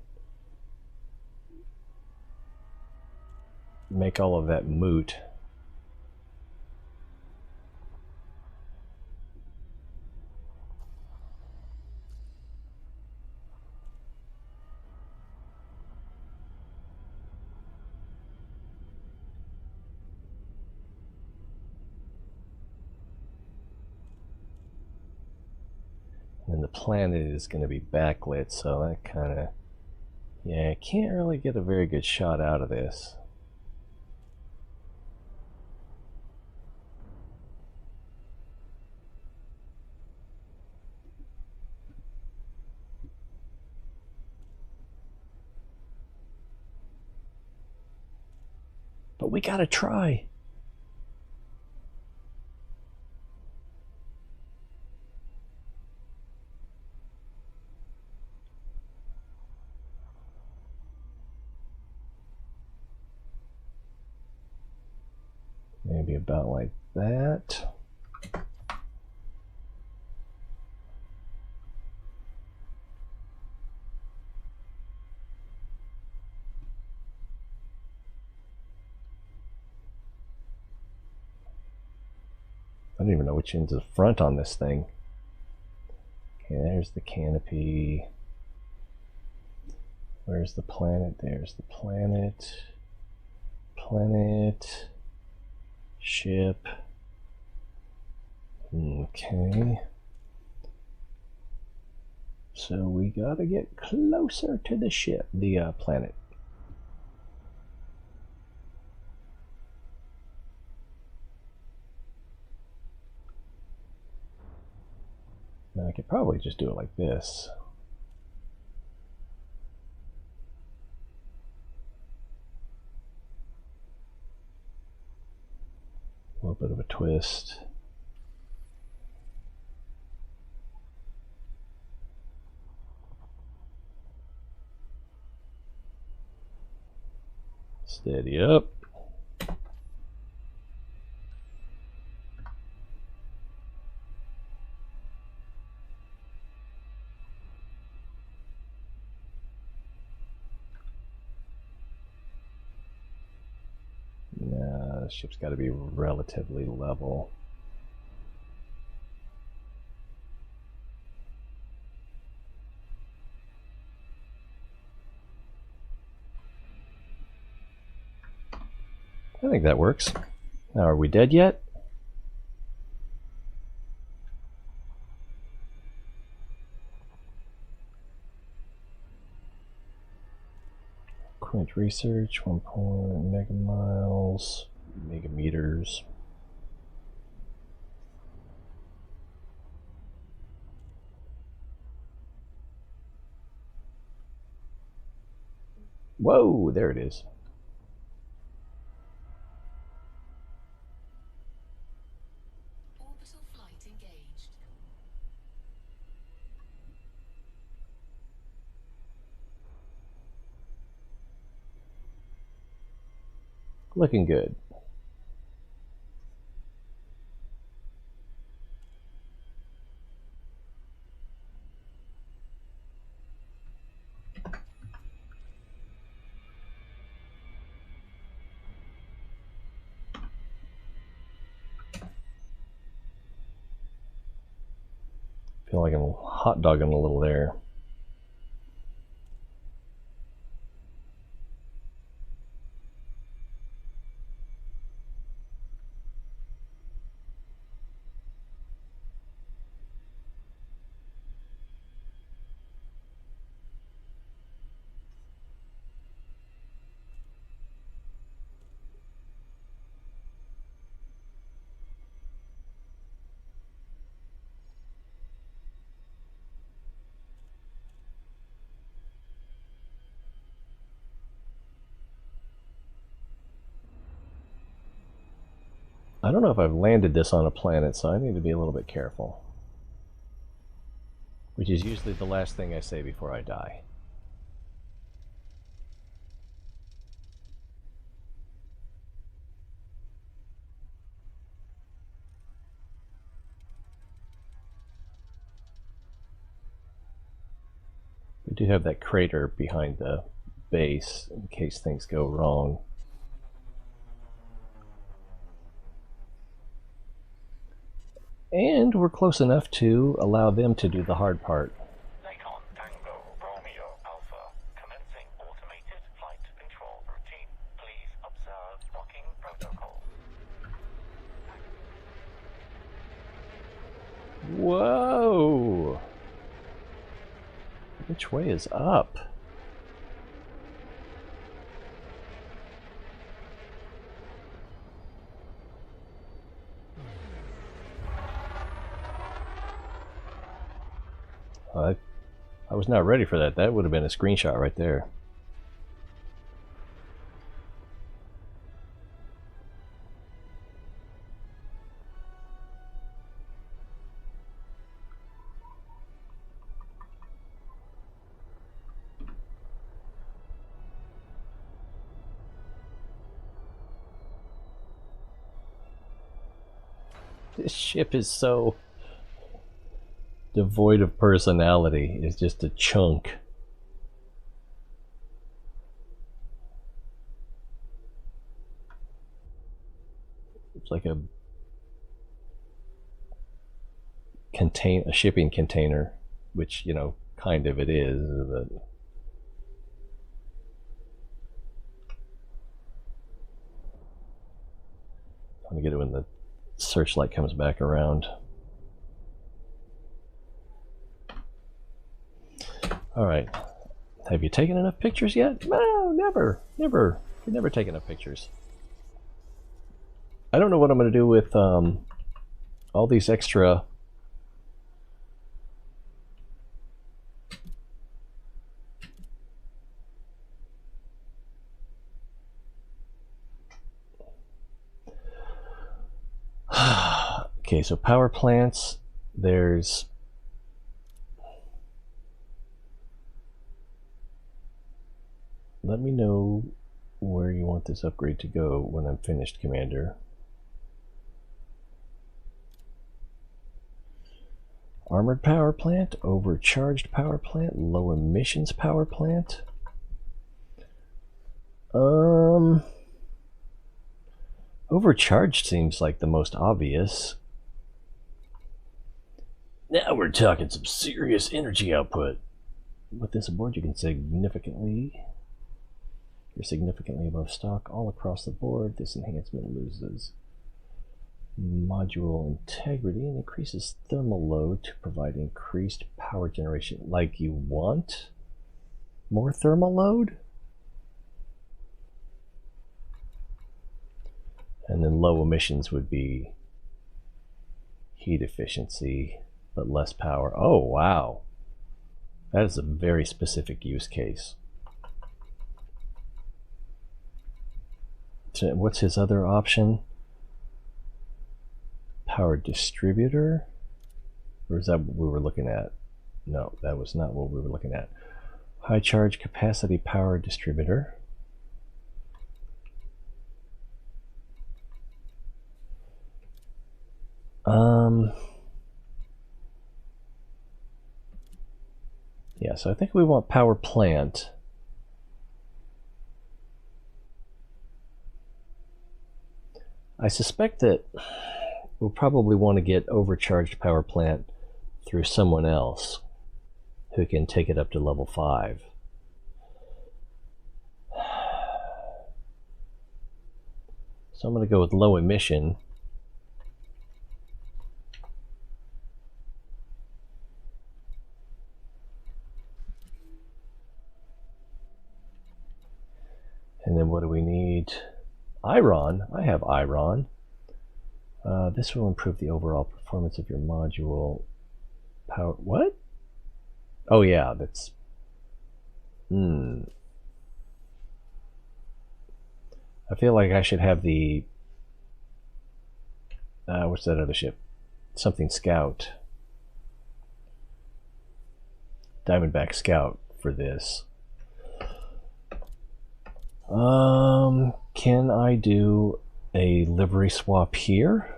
[SPEAKER 1] make all of that moot. And the planet is going to be backlit, so that kind of... Yeah, I can't really get a very good shot out of this. But we gotta try. Maybe about like that. I don't even know which end's the front on this thing. Okay, there's the canopy. Where's the planet? There's the planet. Planet. Ship. Okay. So we gotta get closer to the ship, the planet. Now I could probably just do it like this. A little bit of a twist. Steady up. Nah, the ship's got to be relatively level. I think that works. Now, are we dead yet? Qwent research, 1 megamiles, megameters. Whoa, there it is.
[SPEAKER 2] Orbital flight engaged.
[SPEAKER 1] Looking good. Feel like I'm hot dogging a little there. I don't know if I've landed this on a planet, so I need to be a little bit careful. Which is usually the last thing I say before I die. We do have that crater behind the base in case things go wrong. And we're close enough to allow them to do the hard part.
[SPEAKER 3] Nikon Tango Romeo Alpha. Commencing automated flight control routine. Please observe docking protocol.
[SPEAKER 1] Whoa! Which way is up? I was not ready for that. That would have been a screenshot right there. This ship is so devoid of personality. It's just a chunk. It's like a shipping container, which, you know, kind of it is, but gonna get it when the searchlight comes back around. Alright. Have you taken enough pictures yet? No, never. Never. You've never taken enough pictures. I don't know what I'm gonna do with all these extra okay, so power plants, there's let me know where you want this upgrade to go when I'm finished, Commander. Armored power plant, overcharged power plant, low emissions power plant. Overcharged seems like the most obvious. Now we're talking some serious energy output. With this aboard, you can you're significantly above stock all across the board. This enhancement loses module integrity and increases thermal load to provide increased power generation. Like you want more thermal load? And then low emissions would be heat efficiency, but less power. Oh, wow. That is a very specific use case. So what's his other option? Power distributor? Or is that what we were looking at? No, that was not what we were looking at. High charge capacity power distributor. Yeah, so I think we want power plant. I suspect that we'll probably want to get overcharged power plant through someone else who can take it up to level 5. So I'm going to go with low emission. And then what do we need? Iron. I have iron. This will improve the overall performance of your module. Power. What? Oh yeah, that's. I feel like I should have the. What's that other ship? Something Scout. Diamondback Scout for this. Can I do a livery swap here?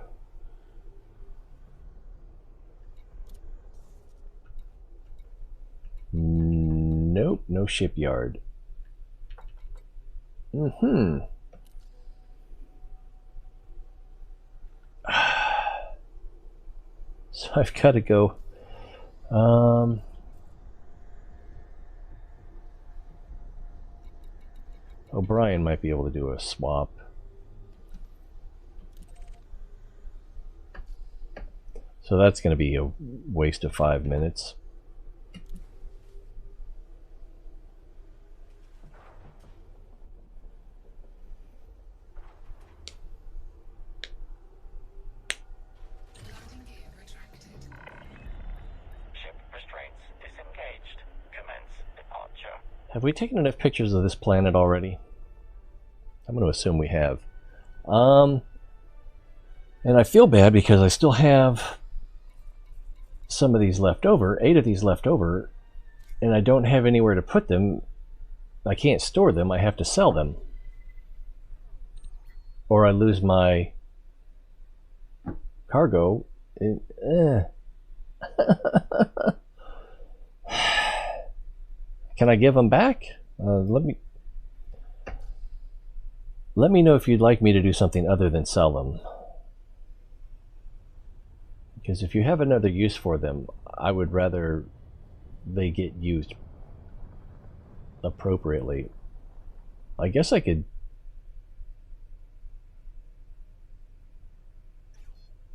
[SPEAKER 1] Nope, no shipyard. So I've got to go. O'Brien might be able to do a swap. So that's going to be a waste of 5 minutes.
[SPEAKER 2] Landing gear retracted.
[SPEAKER 3] Ship restraints disengaged. Commence departure.
[SPEAKER 1] Have we taken enough pictures of this planet already? I'm going to assume we have. And I feel bad because I still have some of these left over, 8 of these left over, and I don't have anywhere to put them. I can't store them, I have to sell them. Or I lose my cargo. Can I give them back? Let me know if you'd like me to do something other than sell them. Because if you have another use for them, I would rather they get used appropriately. I guess I could...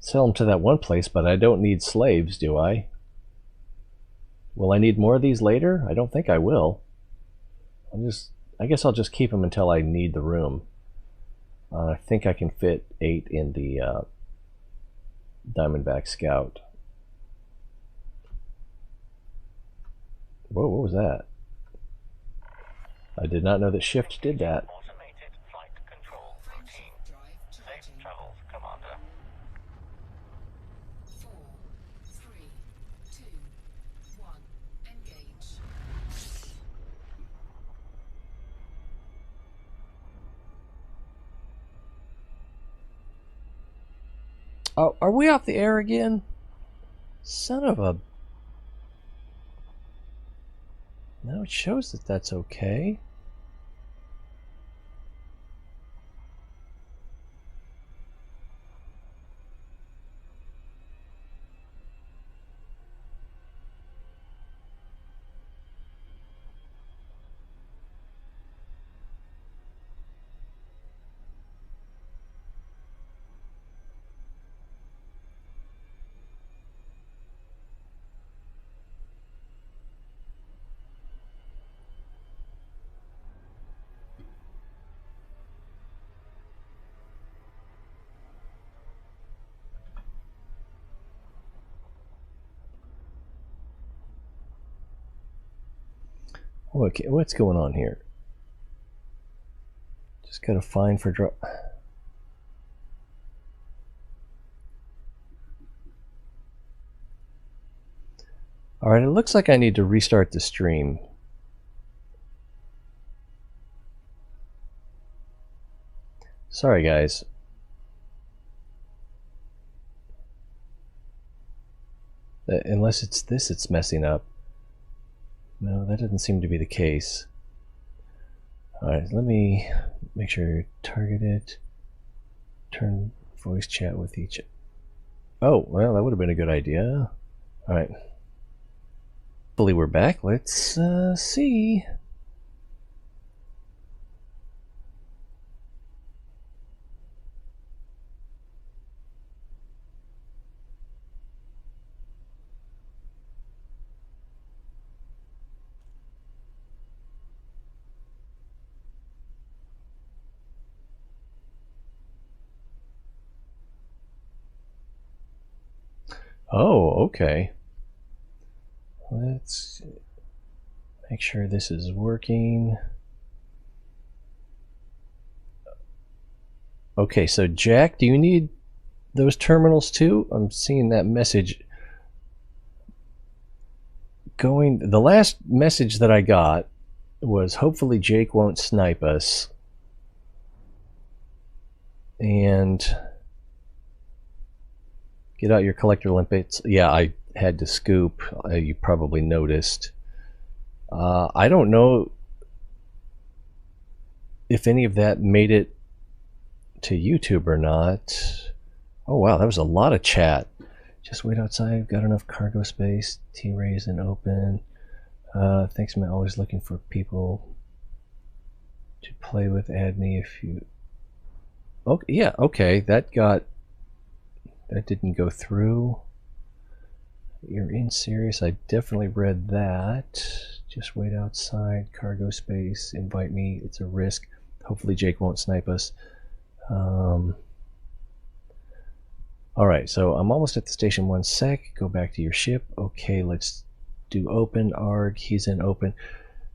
[SPEAKER 1] sell them to that one place, but I don't need slaves, do I? Will I need more of these later? I don't think I will. I guess I'll just keep them until I need the room. I think I can fit 8 in the Diamondback Scout. Whoa, what was that? I did not know that Shift did that.
[SPEAKER 3] Automated flight control routine.
[SPEAKER 2] Drive
[SPEAKER 3] Safe
[SPEAKER 2] charging.
[SPEAKER 3] travels, Commander.
[SPEAKER 2] 4, 3, 2, 1. Engage.
[SPEAKER 1] Oh, are we off the air again? Son of a... No, it shows that that's okay. Okay, what's going on here? Just gotta find for drop. Alright, it looks like I need to restart the stream. Sorry, guys. Unless it's this it's messing up. No, that doesn't seem to be the case. Alright, let me make sure you're targeted. Turn voice chat with each. Oh, well, that would have been a good idea. Alright. Hopefully we're back. Let's see. Oh, okay. Let's make sure this is working. Okay, so Jack, do you need those terminals too? I'm seeing that message going. The last message that I got was hopefully Jake won't snipe us. And get out your collector limpets. Yeah, I had to scoop. You probably noticed. I don't know if any of that made it to YouTube or not. Oh wow, that was a lot of chat. Just wait outside. Got enough cargo space. T-rays and open. Thanks, man. Always looking for people to play with. Add me if you. Okay, yeah. Okay, that didn't go through. You're in serious. I definitely read that. Just wait outside. Cargo space. Invite me. It's a risk. Hopefully Jake won't snipe us. Alright, so I'm almost at the station. 1 sec. Go back to your ship. Okay, let's do open. Arg, he's in open.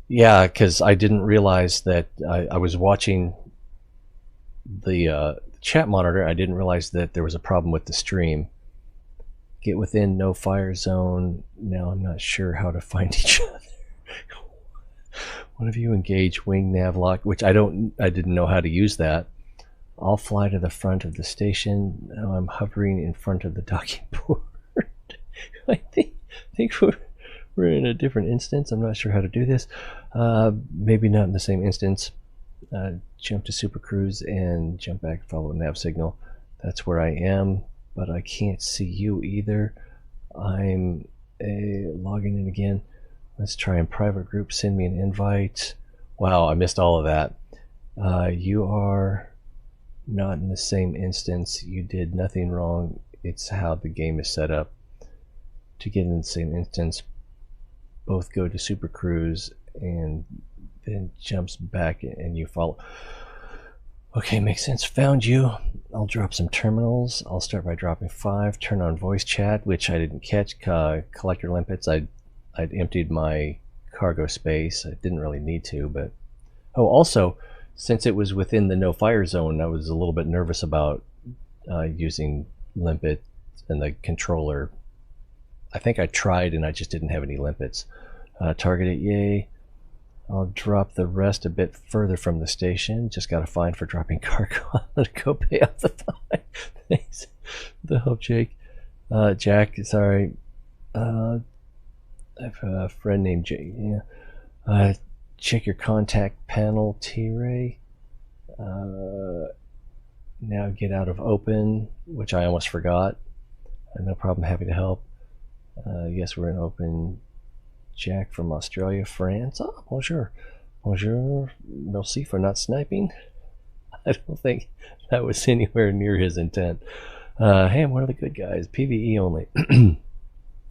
[SPEAKER 1] Yeah, because I didn't realize that I was watching the chat monitor. I didn't realize that there was a problem with the stream. Get within no fire zone. Now I'm not sure how to find each other. One of you engage wing nav lock, which I didn't know how to use that. I'll fly to the front of the station. Now I'm hovering in front of the docking port. I think we're in a different instance. I'm not sure how to do this. Maybe not in the same instance. Jump to Super Cruise and jump back, follow nav signal. That's where I am, but I can't see you either. I'm logging in again. Let's try in private group. Send me an invite. Wow, I missed all of that. You are not in the same instance. You did nothing wrong. it's how the game is set up to get in the same instance. Both go to super cruise and then jumps back and you follow. Okay, makes sense. Found you. I'll drop some terminals. I'll start by dropping 5. Turn on voice chat, which I didn't catch. Collector limpets. I'd emptied my cargo space. I didn't really need to, but also, since it was within the no fire zone, I was a little bit nervous about using limpet and the controller. I think I tried and I just didn't have any limpets. Target it, yay. I'll drop the rest a bit further from the station. Just got a fine for dropping cargo. I'm gonna go pay off the fine. Thanks for the help, Jake. Jack, sorry. I have a friend named Jake. Yeah. Check your contact panel, T-Ray. Now get out of open, which I almost forgot. No problem, happy to help. Yes, we're in open. Jack from Australia, France. Oh, bonjour. Bonjour. Merci for not sniping. I don't think that was anywhere near his intent. Hey, I'm one of the good guys. PvE only.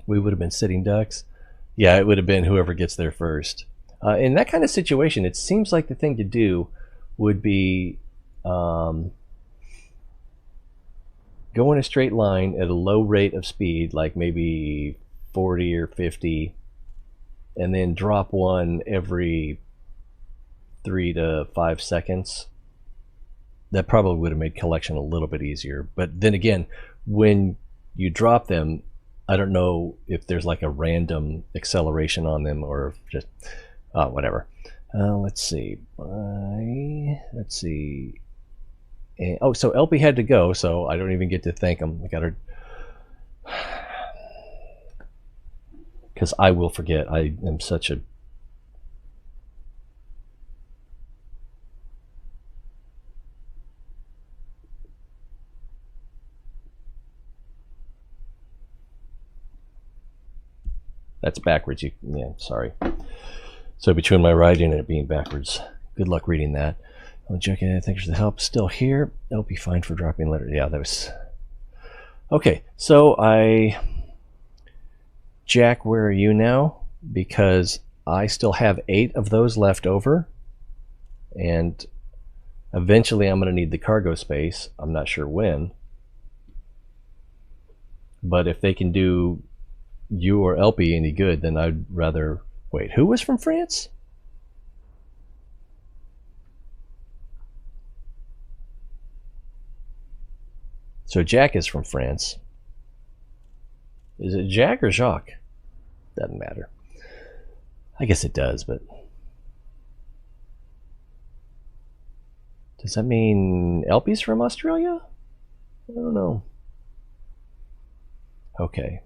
[SPEAKER 1] We would have been sitting ducks. Yeah, it would have been whoever gets there first. In that kind of situation, it seems like the thing to do would be go in a straight line at a low rate of speed, like maybe 40 or 50, and then drop one every 3 to 5 seconds. That probably would have made collection a little bit easier. But then again, when you drop them, I don't know if there's like a random acceleration on them or just whatever. Let's see. Let's see. And, oh, so LP had to go, so I don't even get to thank him. I got her. Because I will forget. I am such a... That's backwards. Yeah, sorry. So between my writing and it being backwards, good luck reading that. I'll check in. Thanks for the help. Still here. LP fine for dropping letter. Yeah, that was... Okay, so Jack, where are you now? Because I still have 8 of those left over. And eventually I'm going to need the cargo space. I'm not sure when. But if they can do you or LP any good, then I'd rather... Wait, who was from France? So Jack is from France. Is it Jack or Jacques? Doesn't matter. I guess it does, but... Does that mean LP's from Australia? I don't know. Okay.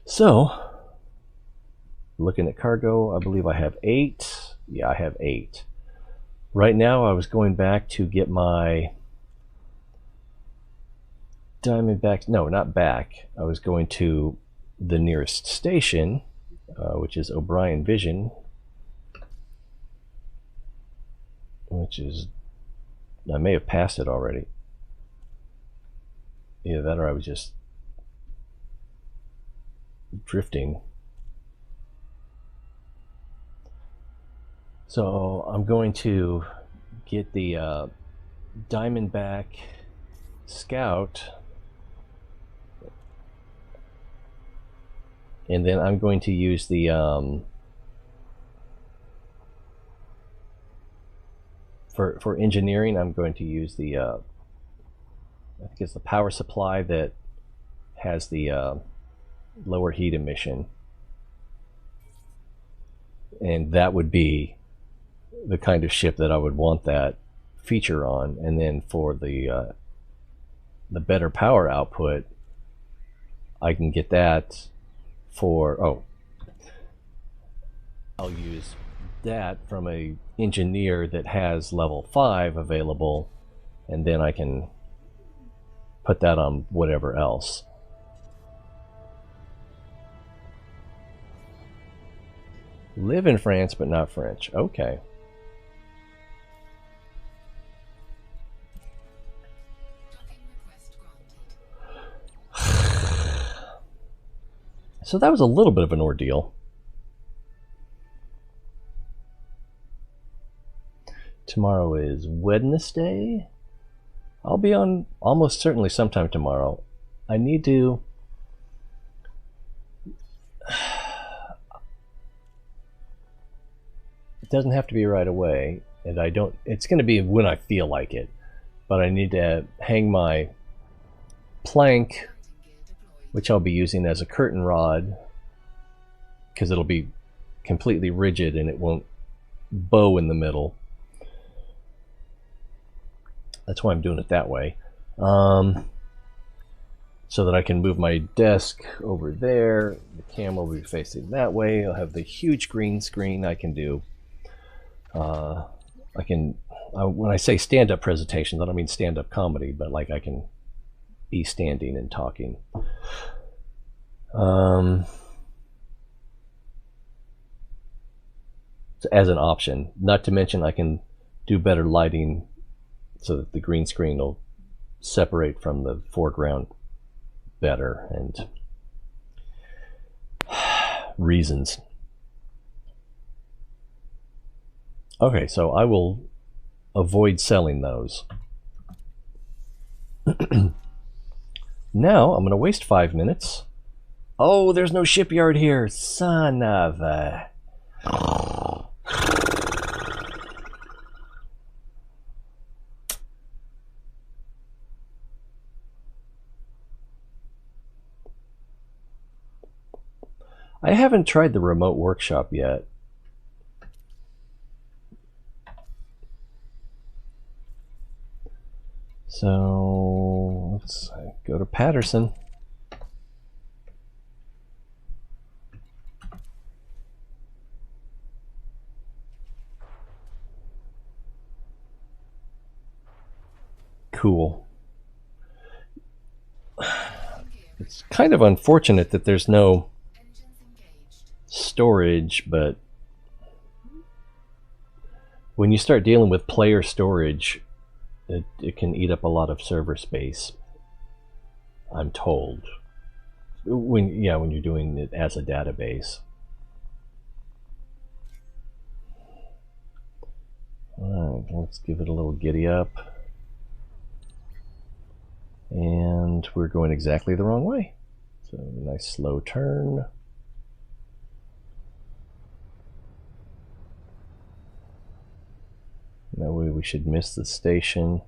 [SPEAKER 1] So, looking at cargo, I believe I have 8. Yeah, I have 8. Right now, I was going back to get my Diamondback. No, not back. I was going to the nearest station, which is O'Brien Vision, which is... I may have passed it already. Either that or I was just drifting. So I'm going to get the Diamondback Scout, and then I'm going to use the for engineering, I'm going to use the I think it's the power supply that has the lower heat emission, and that would be the kind of ship that I would want that feature on. And then for the better power output, I can get that for I'll use that from a engineer that has level 5 available, and then I can put that on whatever else. Live in France but not French. Okay. So that was a little bit of an ordeal. Tomorrow is Wednesday. I'll be on almost certainly sometime tomorrow. I need to... It doesn't have to be right away, and I don't... It's going to be when I feel like it. But I need to hang my plank, which I'll be using as a curtain rod, because it'll be completely rigid and it won't bow in the middle. That's why I'm doing it that way. So that I can move my desk over there. The camera will be facing that way. I'll have the huge green screen. I can do... when I say stand-up presentations, I don't mean stand-up comedy, but like I can be standing and talking. As an option. Not to mention I can do better lighting so that the green screen will separate from the foreground better, and reasons. Okay, so I will avoid selling those. Now I'm going to waste 5 minutes. Oh, there's no shipyard here. Son of a... I haven't tried the remote workshop yet. So let's go to Patterson. Cool. It's kind of unfortunate that there's no storage, but when you start dealing with player storage, it can eat up a lot of server space, I'm told. When you're doing it as a database. Alright, let's give it a little giddy up. And we're going exactly the wrong way. So nice slow turn. That way we should miss the station.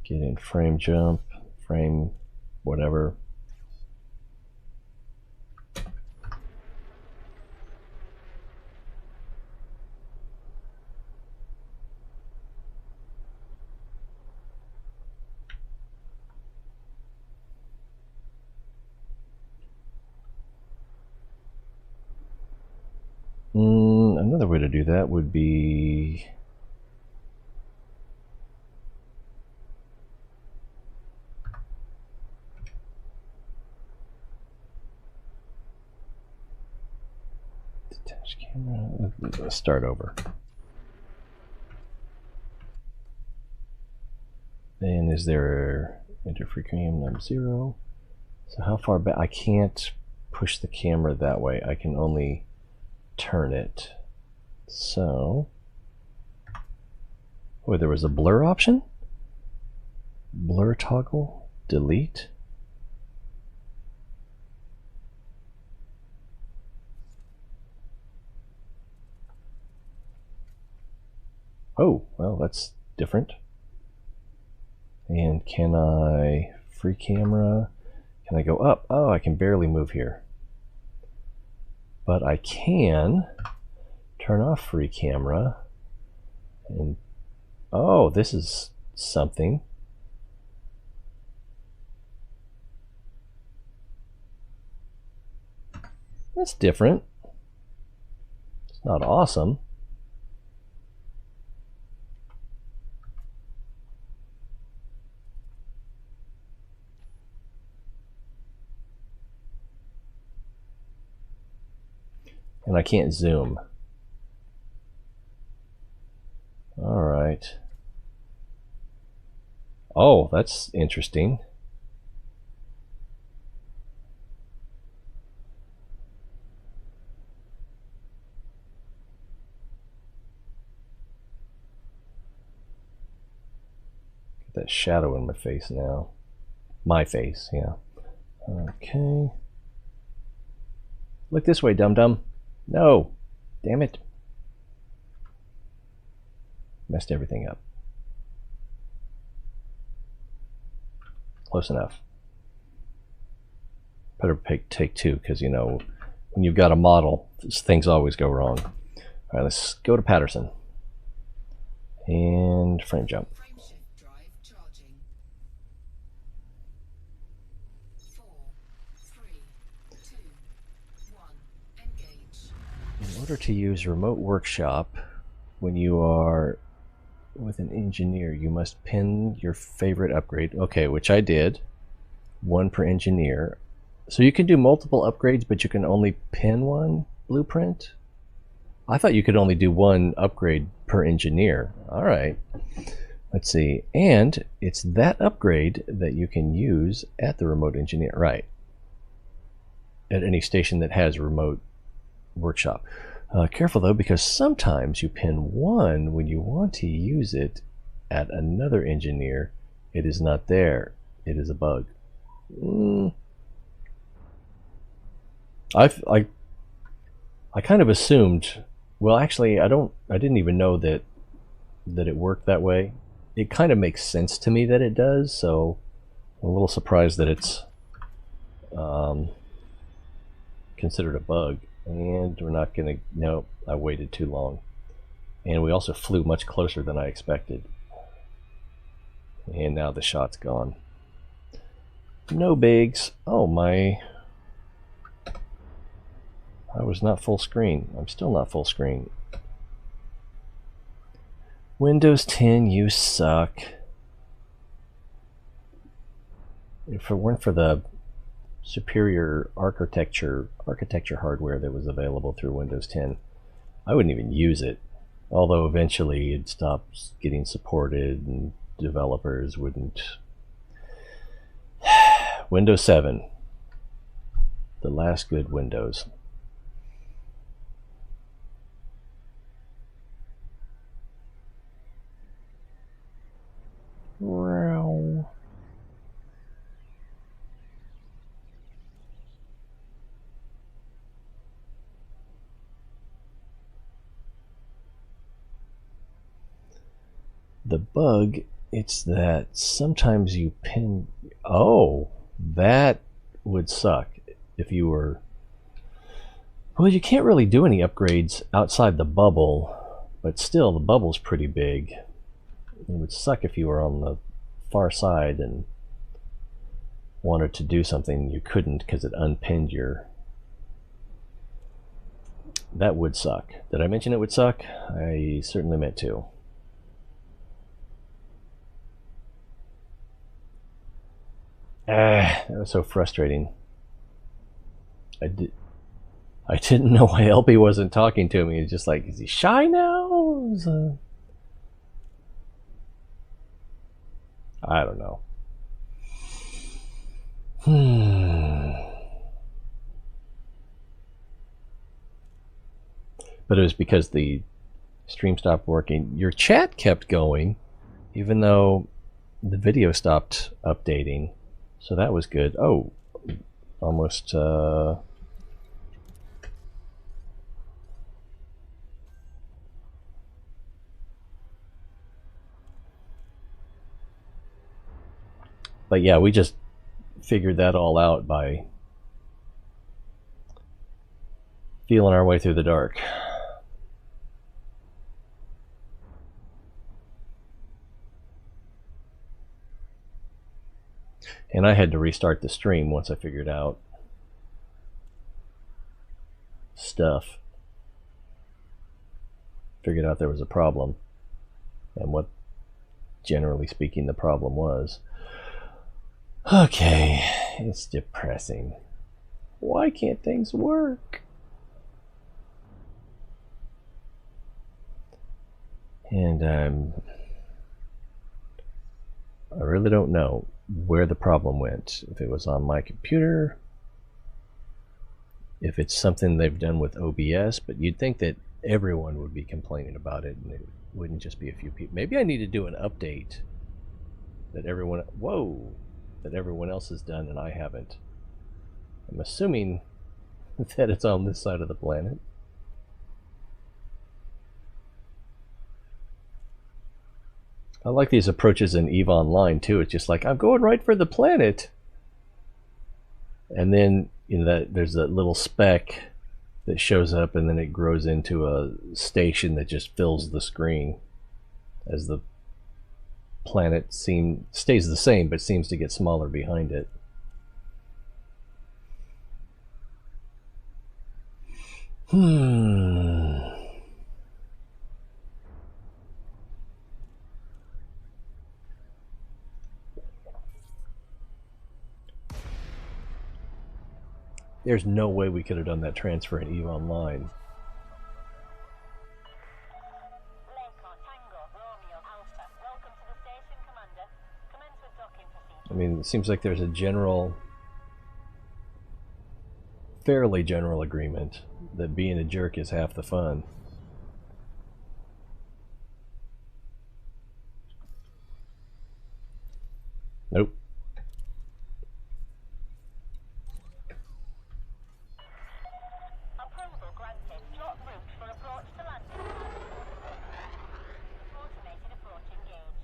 [SPEAKER 1] Get in frame jump, frame whatever. Another way to do that would be detach camera. Let's start over. And is there interframe number 0? So how far back? I can't push the camera that way. I can only turn it. So, oh, there was a blur option? Blur toggle, delete. Oh, well, that's different. And can I free camera? Can I go up? Oh, I can barely move here. But I can turn off free camera. And oh, this is something. That's different. It's not awesome. And I can't zoom. All right. Oh, that's interesting. that shadow in my face now. My face, yeah. Okay. Look this way, dum-dum. No! Damn it. Messed everything up. Close enough. Better take two, because, you know, when you've got a model, things always go wrong. Alright, let's go to Patterson. And frame jump.
[SPEAKER 2] Frameshift drive charging. 4, 3, 2, 1. Engage.
[SPEAKER 1] In order to use remote workshop, when you are with an engineer, you must pin your favorite upgrade. Okay, which I did. 1 per engineer. So you can do multiple upgrades, but you can only pin one blueprint? I thought you could only do 1 upgrade per engineer. Alright. Let's see. And it's that upgrade that you can use at the remote engineer. Right. At any station that has remote workshop. Careful though, because sometimes you pin 1 when you want to use it at another engineer. It is not there. It is a bug. I kind of assumed. Well, actually, I didn't even know that it worked that way. It kind of makes sense to me that it does. So I'm a little surprised that it's considered a bug. And we're not gonna. No, I waited too long. And we also flew much closer than I expected. And now the shot's gone. No bigs. Oh my. I was not full screen. I'm still not full screen. Windows 10, you suck. If it weren't for the superior architecture hardware that was available through Windows 10, I wouldn't even use it. Although eventually it stopped getting supported and developers wouldn't. Windows 7. The last good Windows. Wow. The bug, it's that sometimes you pin. Oh, that would suck if you were. Well, you can't really do any upgrades outside the bubble, but still the bubble's pretty big. It would suck if you were on the far side and wanted to do something you couldn't because it unpinned your. That would suck. Did I mention it would suck? I certainly meant to. That was so frustrating. I didn't know why LB wasn't talking to me. It's just like, is he shy now? I don't know. But it was because the stream stopped working. Your chat kept going, even though the video stopped updating. So that was good. Oh, almost. But yeah, we just figured that all out by feeling our way through the dark. And I had to restart the stream once I figured out stuff. Figured out there was a problem and what, generally speaking, the problem was. Okay, it's depressing. Why can't things work? And I really don't know where the problem went. If it was on my computer, if it's something they've done with OBS, but you'd think that everyone would be complaining about it and it wouldn't just be a few people. Maybe I need to do an update that everyone that everyone else has done and I haven't. I'm assuming that it's on this side of the planet. I like these approaches in EVE Online too. It's just like, I'm going right for the planet. And then, you know, that there's that little speck that shows up and then it grows into a station that just fills the screen as the planet stays the same but seems to get smaller behind it. There's no way we could have done that transfer in EVE Online. I mean, it seems like there's a fairly general agreement that being a jerk is half the fun. Nope.
[SPEAKER 4] Approval granted. Plot route for approach to landing. Automated approach engaged.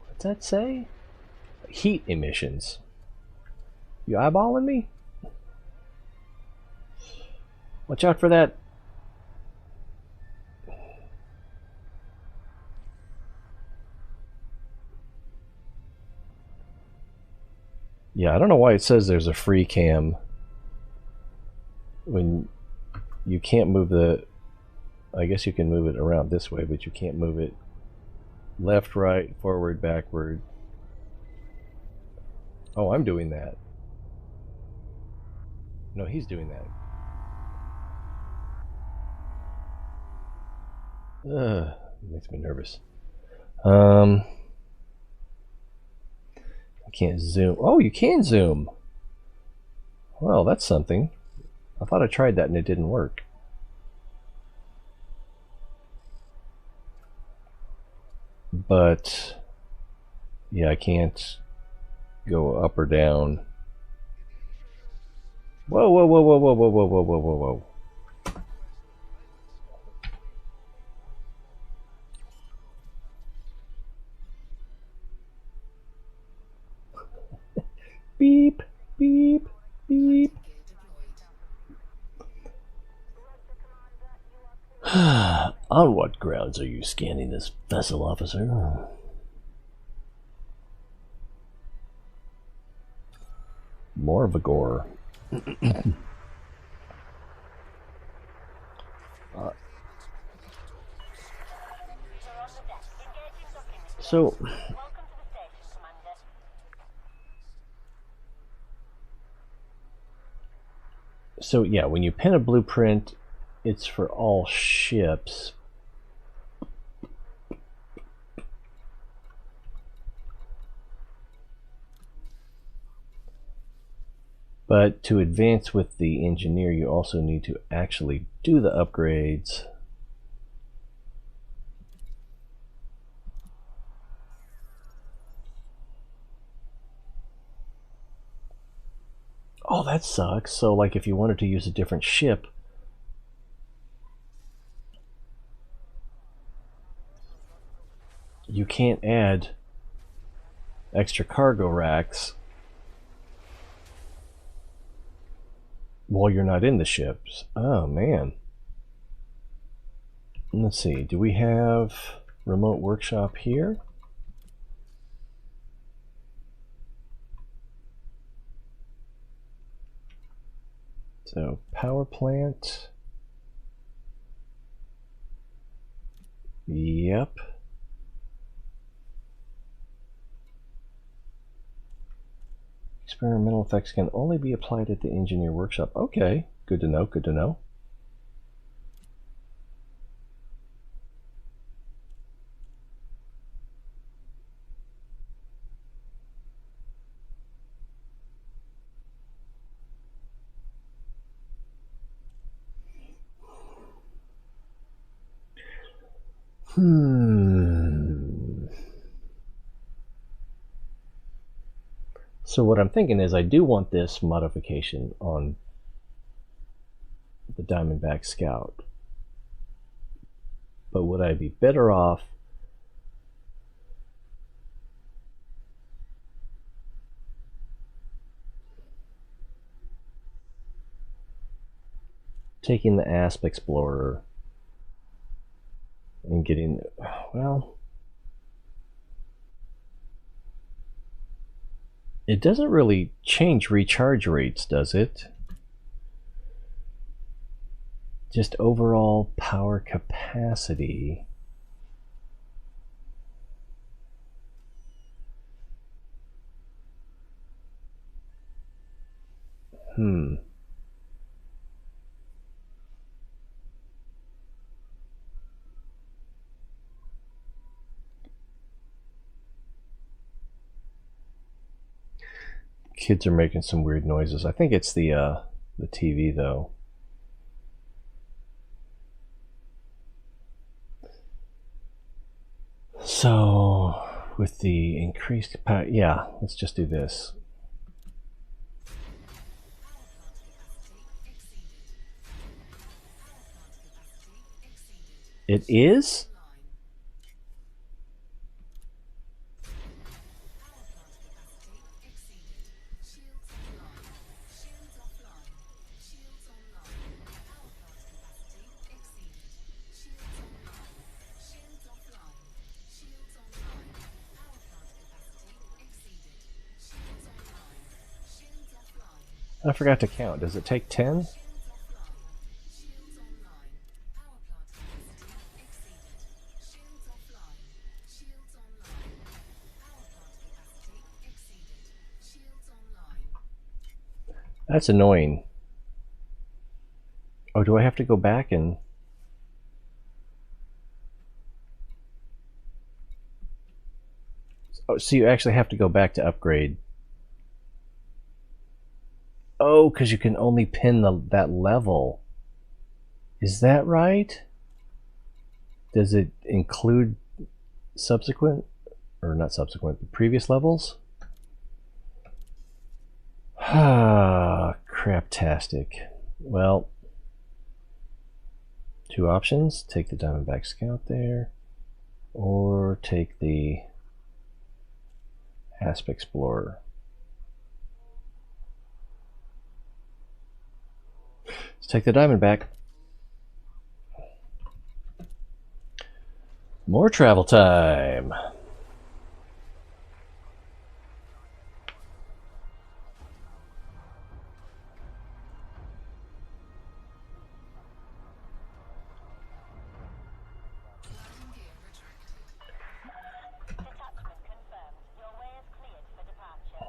[SPEAKER 1] What's that say? Heat emissions. You eyeballing me? Watch out for that. Yeah, I don't know why it says there's a free cam when you can't move the... I guess you can move it around this way, but you can't move it left, right, forward, backward. Oh, I'm doing that. No, he's doing that. Makes me nervous. I can't zoom. Oh, you can zoom. Well, that's something. I thought I tried that and it didn't work. But yeah, I can't go up or down. Whoa, whoa, whoa, whoa, whoa, whoa, whoa, whoa, whoa, whoa, whoa. Beep, beep, beep. On what grounds are you scanning this vessel, officer? More of a gore. So... So yeah, when you pen a blueprint, it's for all ships. But to advance with the engineer, you also need to actually do the upgrades. Oh, that sucks. So like if you wanted to use a different ship, you can't add extra cargo racks while you're not in the ships. Oh man. Let's see, do we have remote workshop here? So power plant. Yep. Experimental effects can only be applied at the engineer workshop. Okay, good to know, good to know. So what I'm thinking is I do want this modification on the Diamondback Scout. But would I be better off taking the Asp Explorer and getting, well, it doesn't really change recharge rates, does it? Just overall power capacity. Kids are making some weird noises. I think it's the TV though. So with the increased power, yeah, let's just do this. It is? I forgot to count. Does it take 10? That's annoying. Oh, do I have to go back and... Oh, so you actually have to go back to upgrade. Oh, because you can only pin that level. Is that right? Does it include subsequent, or not subsequent, the previous levels? Ah, craptastic. Well, two options. Take the Diamondback Scout there, or take the Asp Explorer. Let's take the Diamondback. More travel time.
[SPEAKER 4] Detachment confirmed. Your way is cleared for departure.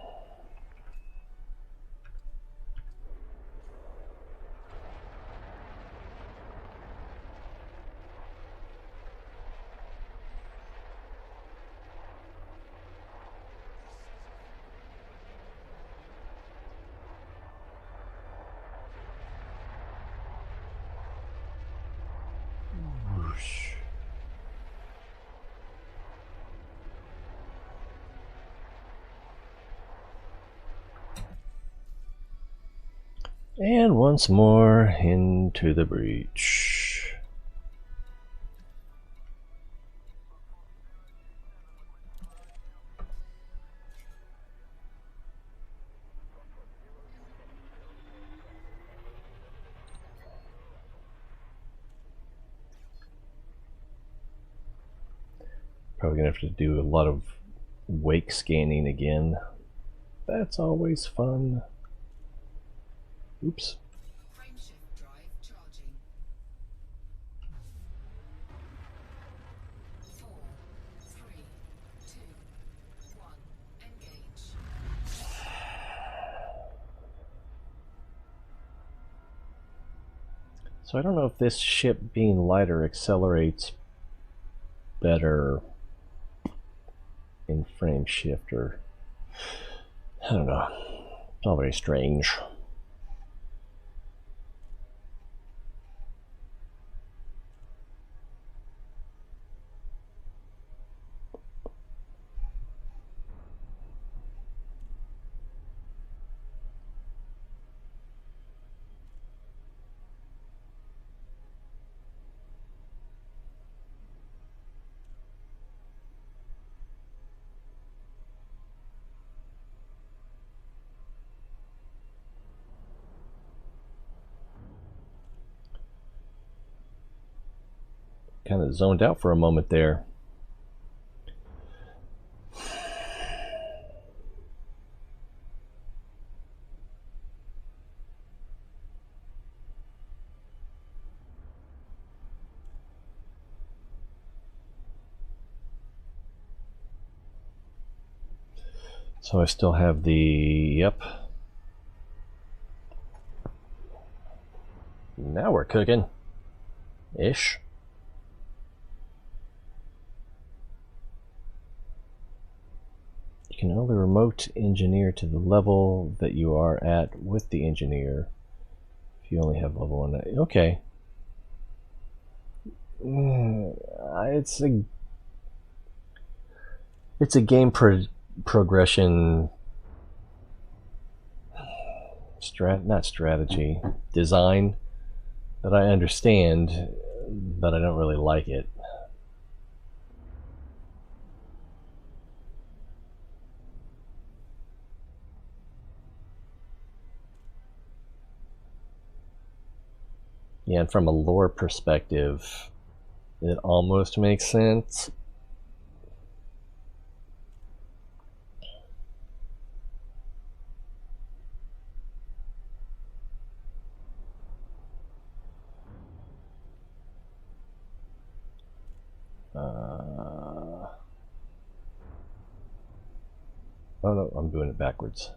[SPEAKER 1] Whoosh. And once more into the breach. Probably gonna have to do a lot of wake scanning again. That's always fun. Oops.
[SPEAKER 2] Frameshift drive charging. 4, 3, 2, 1. Engage.
[SPEAKER 1] So I don't know if this ship being lighter accelerates better in frame shift, or I don't know. It's all very strange. kind of zoned out for a moment there. So I still have the, yep. Now we're cooking. Ish. You can only remote engineer to the level that you are at with the engineer. If you only have level 1. Okay. It's a game progression, not strategy, design that I understand, but I don't really like it. Yeah, and from a lore perspective, it almost makes sense. Oh no, I'm doing it backwards.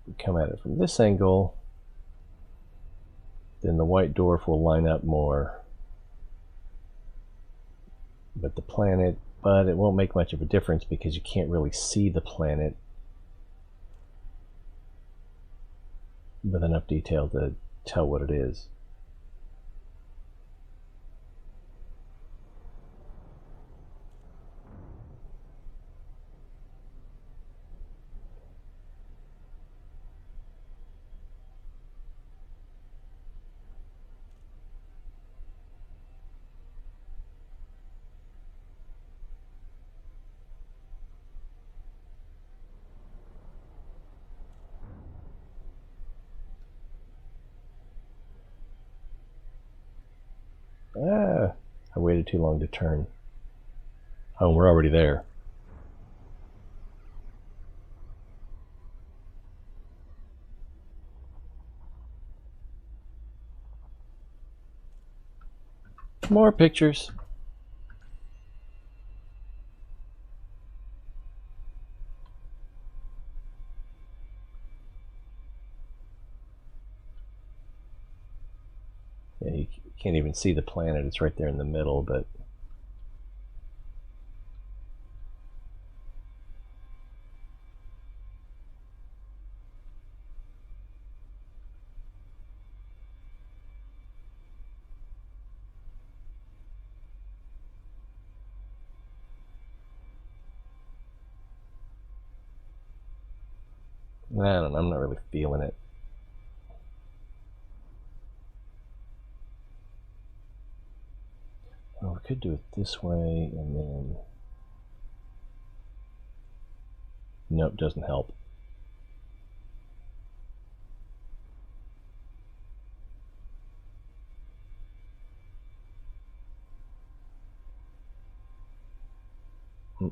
[SPEAKER 1] We come at it from this angle, then the white dwarf will line up more with the planet, but it won't make much of a difference because you can't really see the planet with enough detail to tell what it is. I waited too long to turn. Oh, we're already there. More pictures. Yeah, you can't even see the planet. It's right there in the middle, but I don't know, I'm not really feeling it. Well, we could do it this way and then... Nope, doesn't help.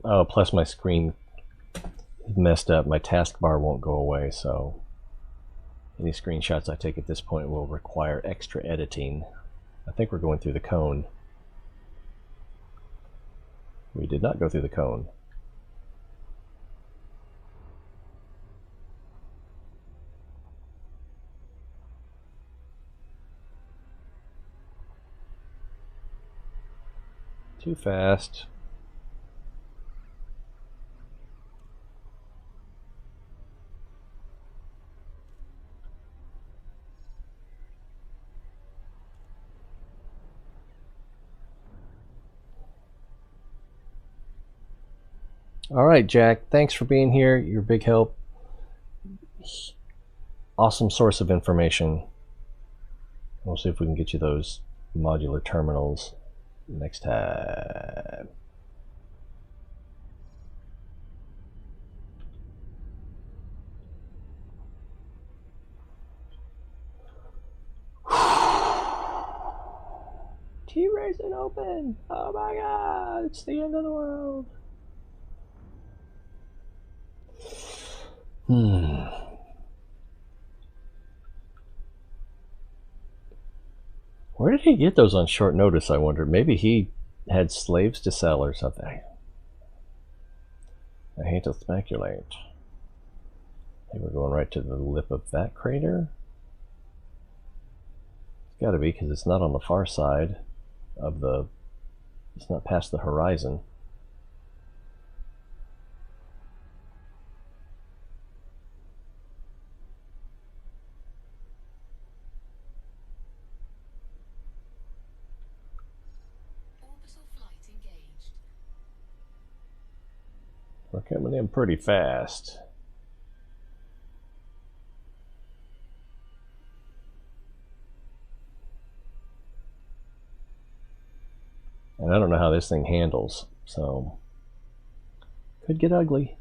[SPEAKER 1] Oh, plus my screen is messed up. My taskbar won't go away, so any screenshots I take at this point will require extra editing. I think we're going through the cone. We did not go through the cone. Too fast. All right, Jack, thanks for being here. You're a big help. Awesome source of information. We'll see if we can get you those modular terminals next time. T-Ray's open! Oh my god, it's the end of the world. Where did he get those on short notice, I wonder? Maybe he had slaves to sell or something. I hate to speculate. I think we're going right to the lip of that crater. It's got to be, because it's not on the far side of the... It's not past the horizon.
[SPEAKER 2] Orbital flight engaged.
[SPEAKER 1] We're coming in pretty fast. And I don't know how this thing handles, so could get ugly.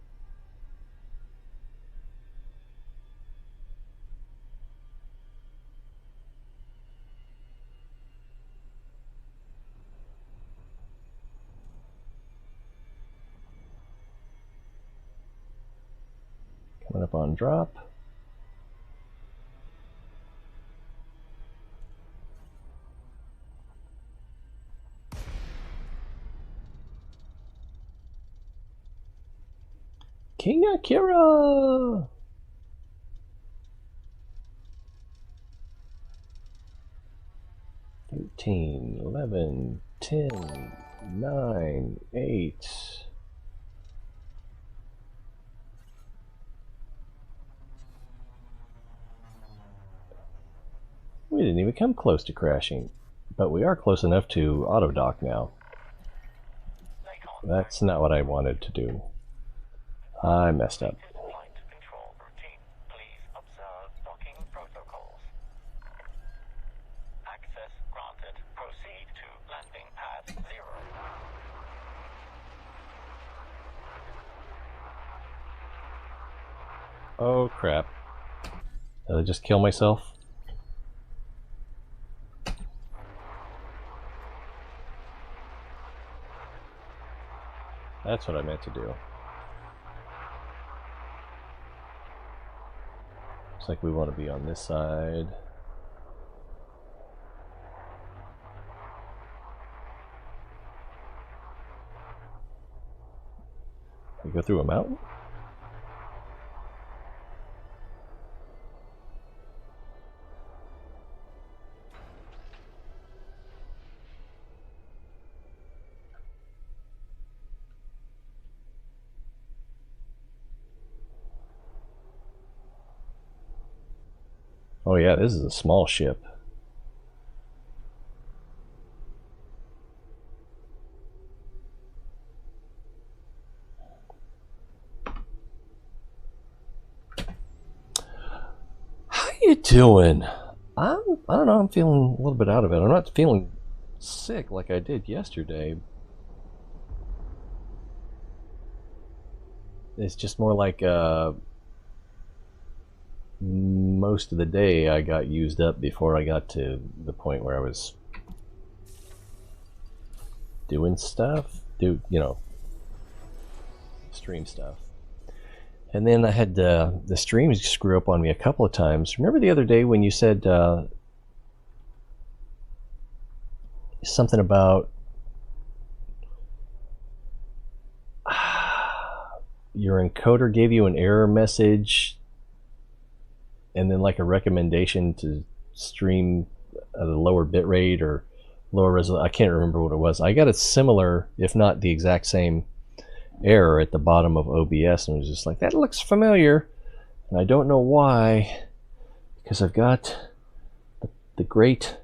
[SPEAKER 1] Coming up on drop. King Akira! $13, $11, $10, $9, $8. We didn't even come close to crashing, but we are close enough to auto dock now. That's not what I wanted to do. I messed up.
[SPEAKER 3] Flight control routine. Please observe docking protocols. Access granted. Proceed to landing pad 0.
[SPEAKER 1] Oh crap. Did I just kill myself? That's what I meant to do. Looks like we want to be on this side. We go through a mountain? Oh yeah, this is a small ship. How you doing? I don't know, I'm feeling a little bit out of it. I'm not feeling sick like I did yesterday. It's just more like most of the day I got used up before I got to the point where I was doing stuff, stream stuff. And then I had the streams screw up on me a couple of times. Remember the other day when you said something about your encoder gave you an error message and then like a recommendation to stream at a lower bitrate or lower resolution? I can't remember what it was. I got a similar, if not the exact same, error at the bottom of OBS, and it was just like, that looks familiar, and I don't know why, because I've got the great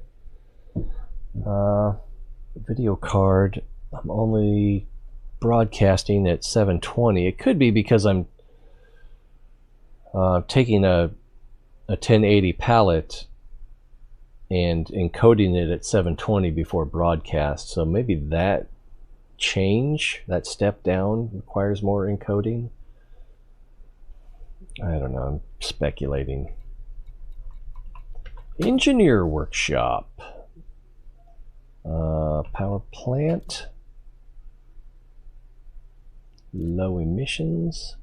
[SPEAKER 1] video card. I'm only broadcasting at 720. It could be because I'm taking a 1080 palette and encoding it at 720 before broadcast, so maybe that that step down requires more encoding. I don't know, I'm speculating. Engineer workshop. power plant. Low emissions.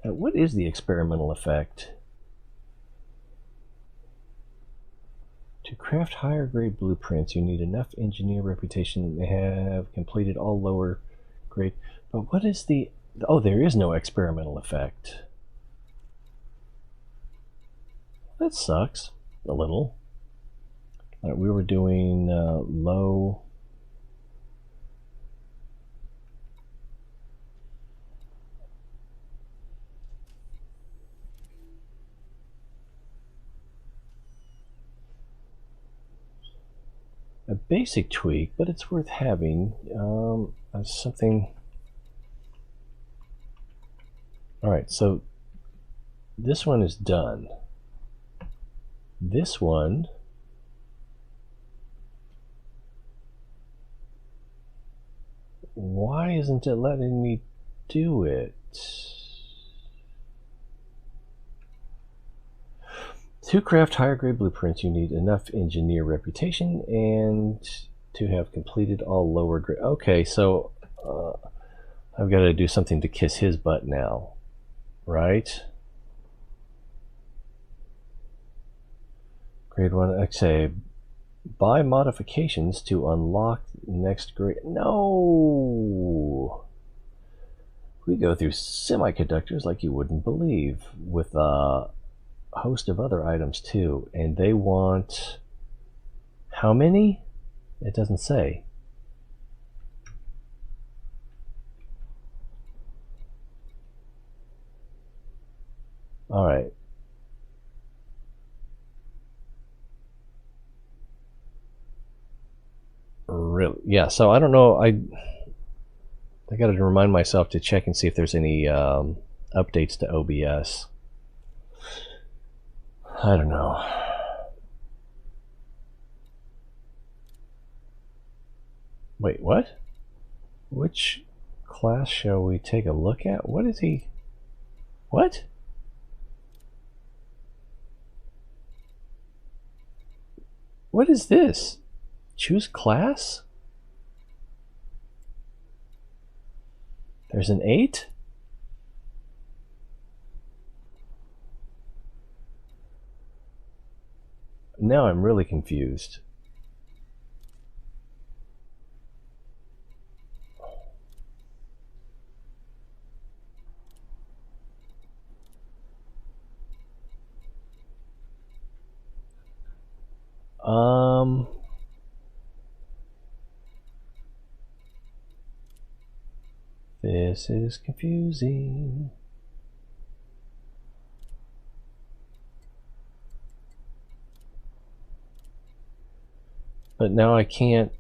[SPEAKER 1] What is the experimental effect? To craft higher grade blueprints, you need enough engineer reputation to have completed all lower grade. But what is the... Oh, there is no experimental effect. That sucks. A little. All right, we were doing low... A basic tweak, but it's worth having. Something... Alright, so this one is done. This one... Why isn't it letting me do it? To craft higher grade blueprints, you need enough engineer reputation and to have completed all lower grade. Okay, so I've got to do something to kiss his butt now, right? Grade 1, okay. Buy modifications to unlock next grade. No! We go through semiconductors like you wouldn't believe with host of other items too, and they want how many? It doesn't say. All right. Really? Yeah, so I don't know. I got to remind myself to check and see if there's any updates to OBS. I don't know. Wait, what? Which class shall we take a look at? What is he? What? What is this? Choose class? There's an 8? Now I'm really confused. This is confusing. But now I can't.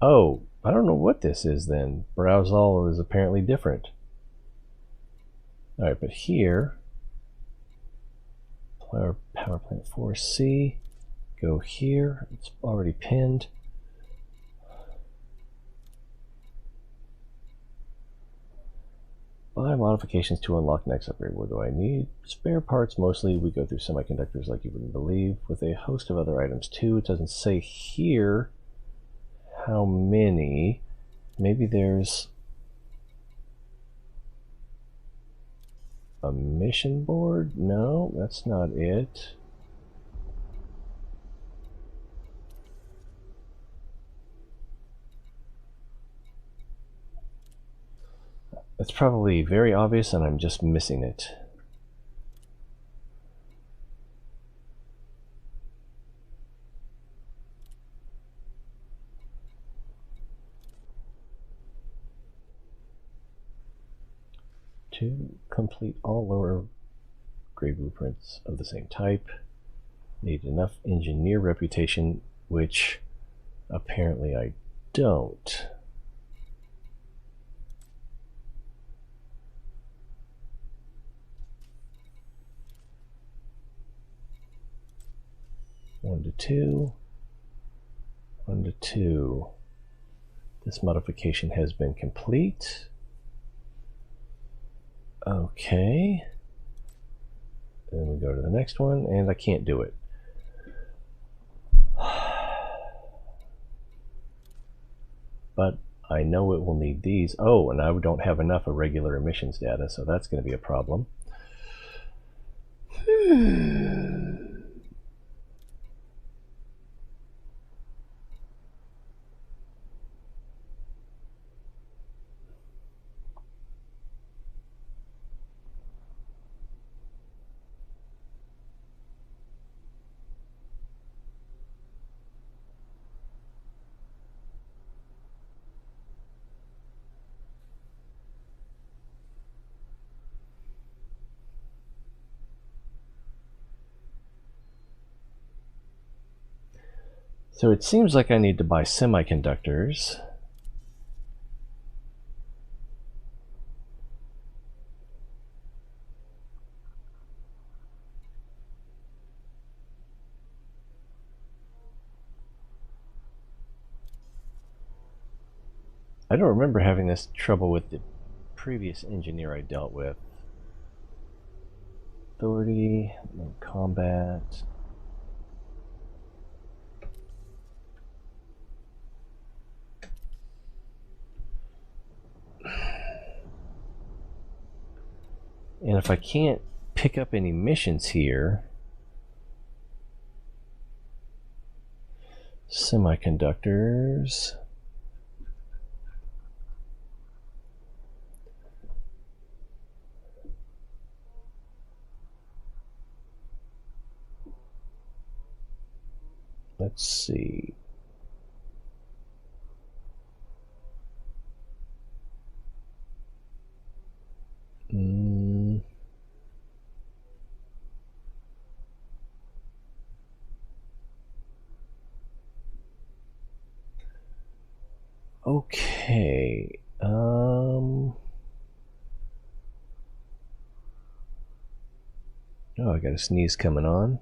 [SPEAKER 1] Oh, I don't know what this is then. Browse all is apparently different. Alright, but here, power plant 4C, go here, it's already pinned. Buy modifications to unlock next upgrade. What do I need? Spare parts mostly. We go through semiconductors like you wouldn't believe, with a host of other items too. It doesn't say here how many. Maybe there's a mission board? No, that's not it. It's probably very obvious and I'm just missing it. To complete all lower grade blueprints of the same type, need enough engineer reputation, which apparently I don't. One to two. 1 to 2. This modification has been complete. Okay. Then we go to the next one, and I can't do it. But I know it will need these. Oh, and I don't have enough of regular emissions data, so that's going to be a problem. So it seems like I need to buy semiconductors. I don't remember having this trouble with the previous engineer I dealt with. Authority, no combat. And if I can't pick up any missions here, semiconductors. Let's see. Okay. Oh, I got a sneeze coming on.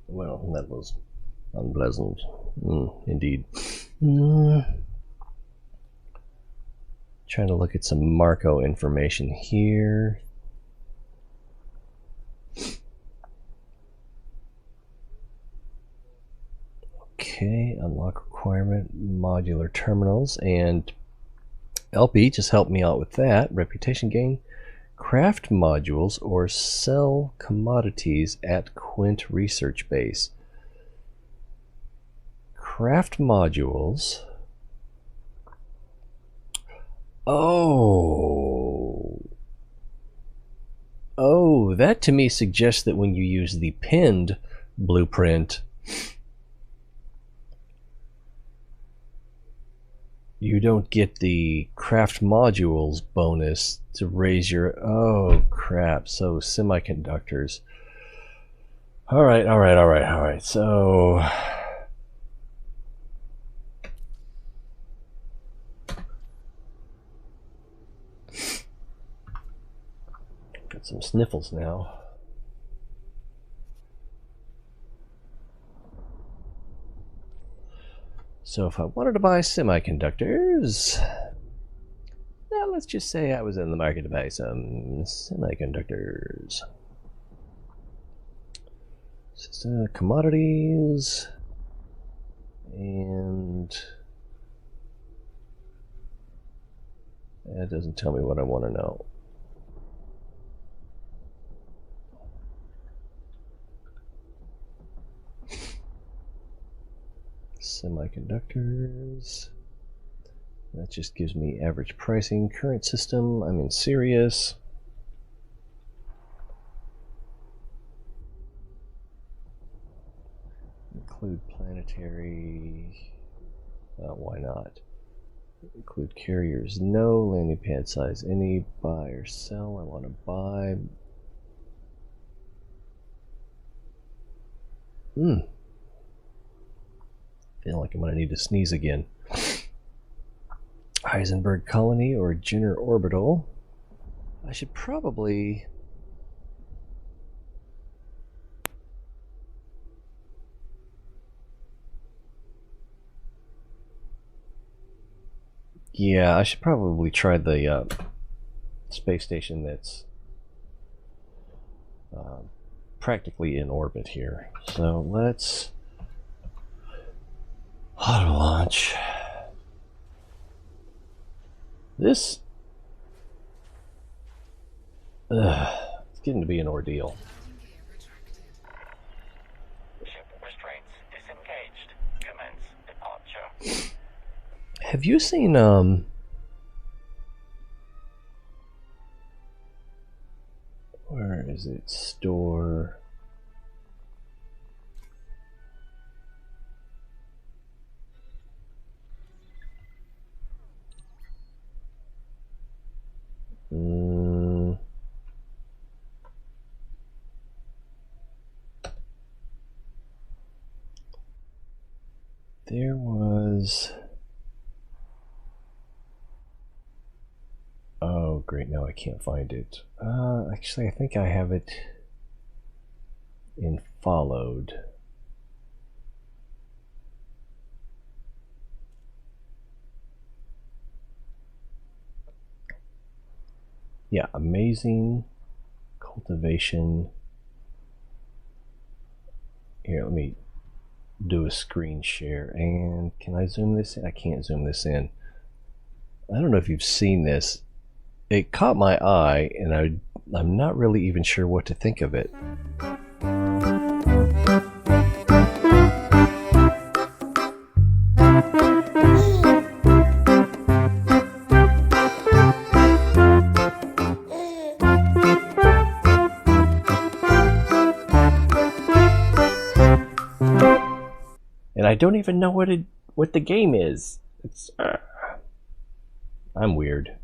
[SPEAKER 1] Well, that was unpleasant. Indeed. Trying to look at some Marco information here. Okay, unlock requirement, modular terminals, and LP just helped me out with that. Reputation gain. Craft modules or sell commodities at Qwent research base. Craft modules. Oh, that to me suggests that when you use the pinned blueprint, you don't get the craft modules bonus to raise your... Oh, crap. So, semiconductors. Alright. So... got some sniffles now. So if I wanted to buy semiconductors, now let's just say I was in the market to buy some semiconductors. Just commodities, and that doesn't tell me what I want to know. Semiconductors. That just gives me average pricing. Current system, I'm in Sirius. Include planetary. Why not? Include carriers. No. Landing pad size. Any. Buy or sell. I want to buy. Feel like I'm gonna need to sneeze again. Heisenberg colony or Jenner orbital. I should probably... Yeah, I should probably try the space station that's practically in orbit here. So let's auto launch. This it's getting to be an ordeal.
[SPEAKER 2] Landing gear retracted.
[SPEAKER 3] Ship restraints disengaged. Commence departure.
[SPEAKER 1] Have you seen where is it? Store. There was... Oh, great, now I can't find it. Actually, I think I have it in followed. Yeah, amazing cultivation. Here, let me do a screen share. And can I zoom this in? I can't zoom this in. I don't know if you've seen this. It caught my eye, and I'm not really even sure what to think of it. And I don't even know what the game is. It's I'm weird.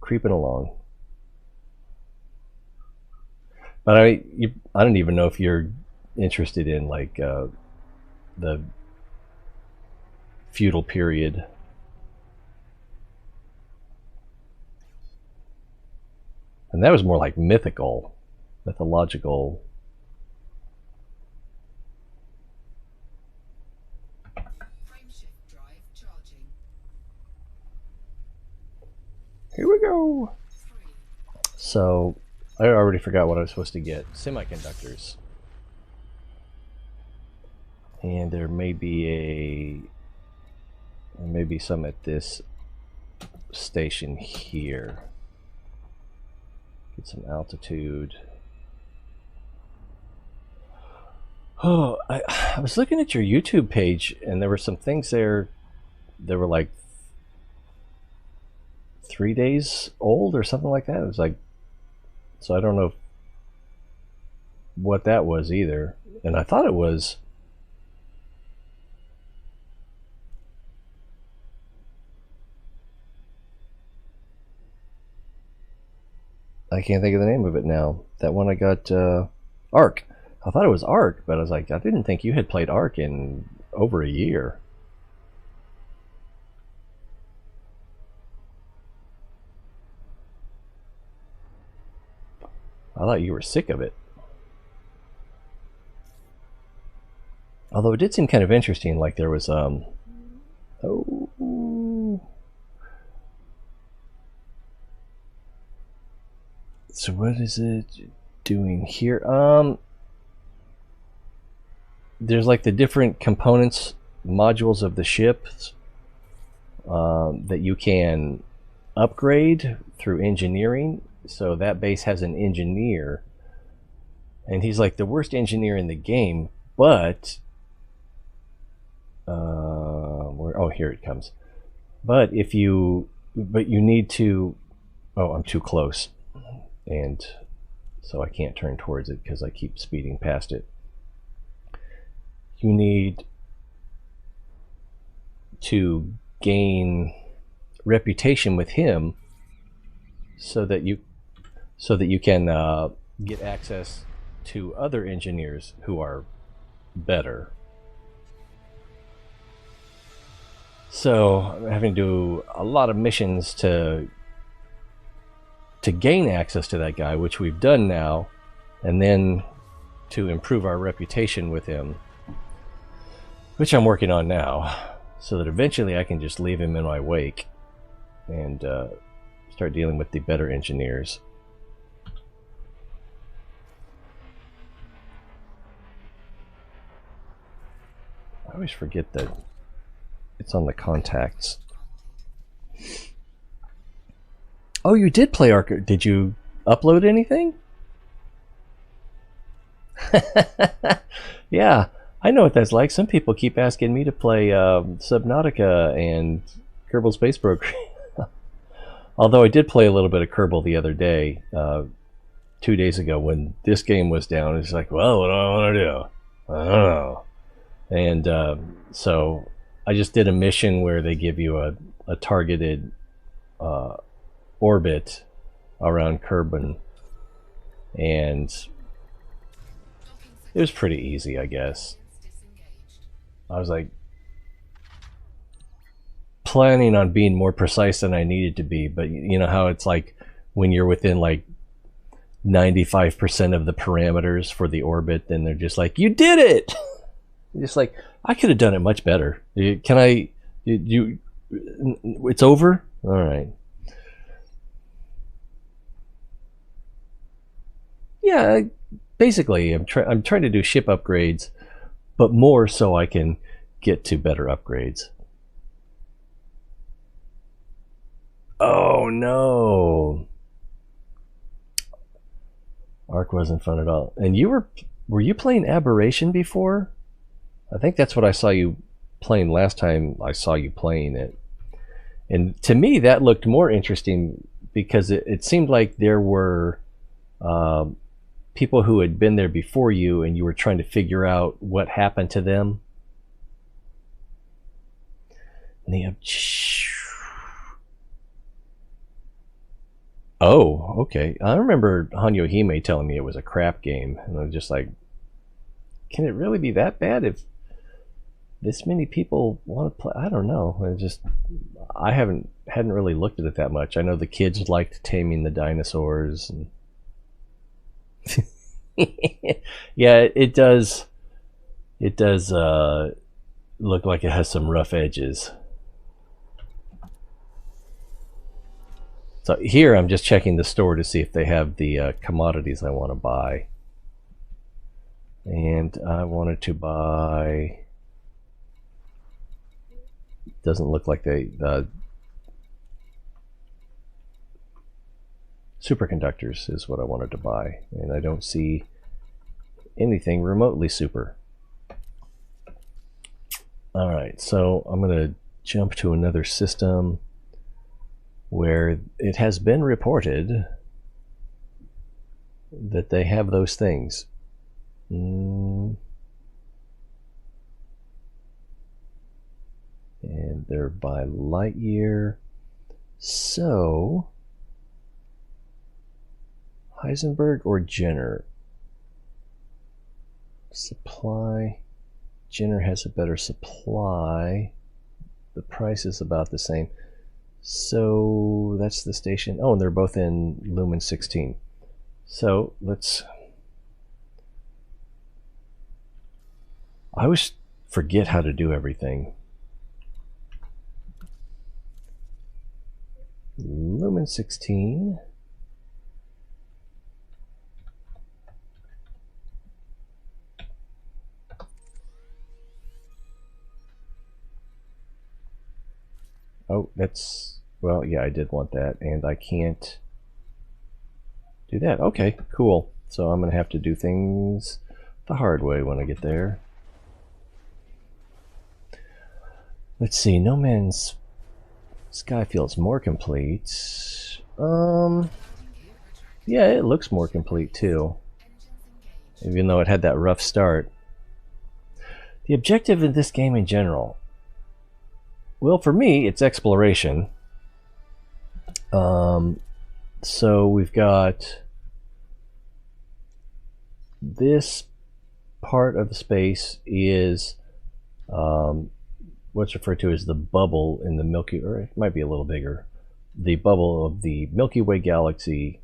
[SPEAKER 1] Creeping along. But I don't even know if you're interested in like the feudal period. And that was more like mythological.
[SPEAKER 2] Frameshift drive charging.
[SPEAKER 1] Here we go.
[SPEAKER 2] 3.
[SPEAKER 1] So I already forgot what I was supposed to get. Semiconductors. And there may be some at this station here. Get some altitude. Oh, I was looking at your YouTube page, and there were some things there that were like 3 days old or something like that. It was like, so I don't know what that was either. And I thought it was I can't think of the name of it now. That one I got, Ark. I thought it was Ark, but I was like, I didn't think you had played Ark in over a year. I thought you were sick of it. Although it did seem kind of interesting, like there was, oh... So what is it doing here? There's like the different components, modules of the ship that you can upgrade through engineering. So that base has an engineer, and he's like the worst engineer in the game, but oh, here it comes. But you need to, oh, I'm too close. And so I can't turn towards it because I keep speeding past it. You need to gain reputation with him so that you can get access to other engineers who are better. So I'm having to do a lot of missions to gain access to that guy, which we've done now, and then to improve our reputation with him, which I'm working on now, so that eventually I can just leave him in my wake and start dealing with the better engineers. I always forget that it's on the contacts. Oh, you did play Ark. Did you upload anything? Yeah, I know what that's like. Some people keep asking me to play Subnautica and Kerbal Space Program. Although I did play a little bit of Kerbal the other day, 2 days ago when this game was down. It's like, well, what do I want to do? I don't know. And so I just did a mission where they give you a targeted orbit around Kerbin, and it was pretty easy, I guess. I was like planning on being more precise than I needed to be, but you know how it's like when you're within like 95% of the parameters for the orbit, then they're just like, you did it! Just like, I could have done it much better. Can I? It's over? Alright. Yeah, basically, I'm trying to do ship upgrades, but more so I can get to better upgrades. Oh no! Ark wasn't fun at all. And were you playing Aberration before? I think that's what I saw you playing last time I saw you playing it. And to me, that looked more interesting because it seemed like there were people who had been there before you, and you were trying to figure out what happened to them. Oh, okay. I remember Hanyo Hime telling me it was a crap game, and I was just like, can it really be that bad if this many people want to play? I don't know. I hadn't really looked at it that much. I know the kids liked Taming the Dinosaurs, and yeah, it does. It does look like it has some rough edges. So here I'm just checking the store to see if they have the commodities I want to buy. And I wanted to buy... Doesn't look like they... superconductors is what I wanted to buy. And I don't see anything remotely super. Alright, so I'm going to jump to another system where it has been reported that they have those things. And they're by light year. So, Heisenberg or Jenner? Supply. Jenner has a better supply. The price is about the same. So that's the station. Oh, and they're both in Lumen 16. So let's... I always forget how to do everything. Lumen 16. Oh, that's... Well, yeah, I did want that, and I can't do that. Okay, cool. So I'm going to have to do things the hard way when I get there. Let's see, No Man's Sky feels more complete. Yeah, it looks more complete too, even though it had that rough start. The objective of this game in general, well, for me, it's exploration. So we've got this part of the space is what's referred to as the bubble in the Milky, or it might be a little bigger, the bubble of the Milky Way galaxy.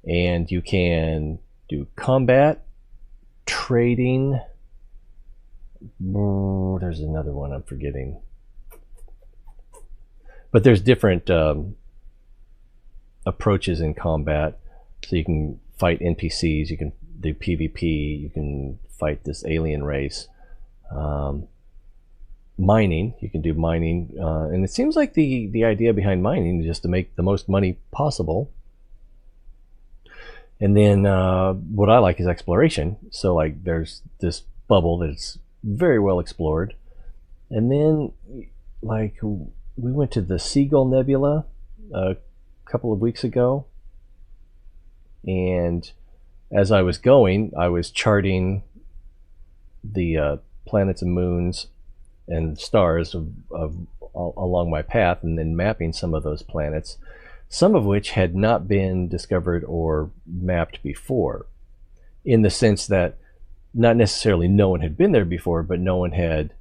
[SPEAKER 1] And you can do combat, trading. There's another one I'm forgetting. But there's different approaches in combat. So you can fight NPCs, you can do PvP, you can fight this alien race. Mining, you can do mining. And it seems like the idea behind mining is just to make the most money possible. And then what I like is exploration. So like there's this bubble that's very well explored. And then like we went to the Seagull Nebula a couple of weeks ago. And as I was going, I was charting the planets and moons and stars along my path, and then mapping some of those planets, some of which had not been discovered or mapped before, in the sense that not necessarily no one had been there before, but no one had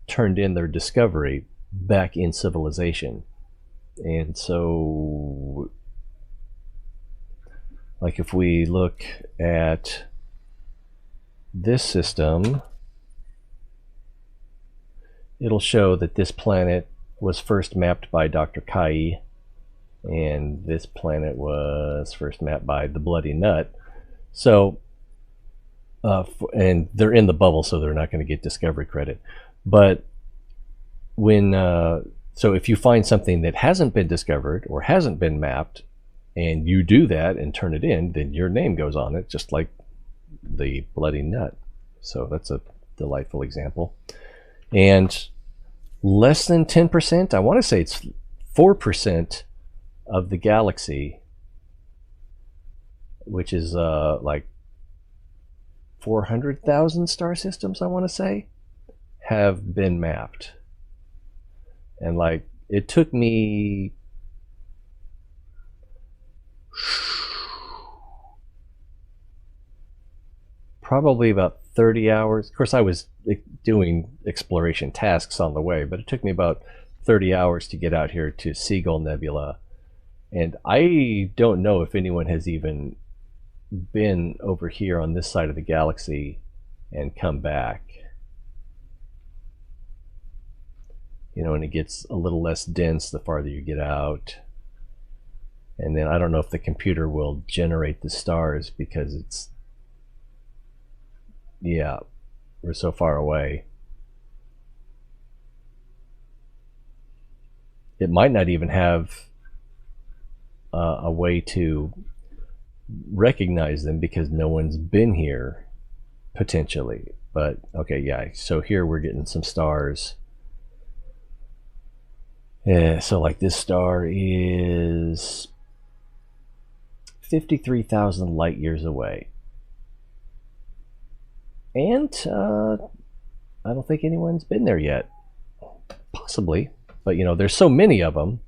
[SPEAKER 1] turned in their discovery back in civilization. And so, like if we look at this system, it'll show that this planet was first mapped by Dr. Kai, and this planet was first mapped by the Bloody Nut. So, and they're in the bubble, so they're not going to get discovery credit. But when, so if you find something that hasn't been discovered or hasn't been mapped, and you do that and turn it in, then your name goes on it, just like the Bloody Nut. So that's a delightful example. And less than 10%, I want to say it's 4% of the galaxy, which is like 400,000 star systems, I want to say, have been mapped. And like it took me probably about 30 hours. Of course, I was doing exploration tasks on the way, but it took me about 30 hours to get out here to Seagull Nebula. And I don't know if anyone has even been over here on this side of the galaxy and come back. You know, and it gets a little less dense the farther you get out. And then I don't know if the computer will generate the stars because it's, yeah, we're so far away. It might not even have a way to recognize them because no one's been here, potentially. But okay, yeah, so here we're getting some stars. Yeah, so like this star is 53,000 light years away. And I don't think anyone's been there yet. Possibly. But you know, there's so many of them.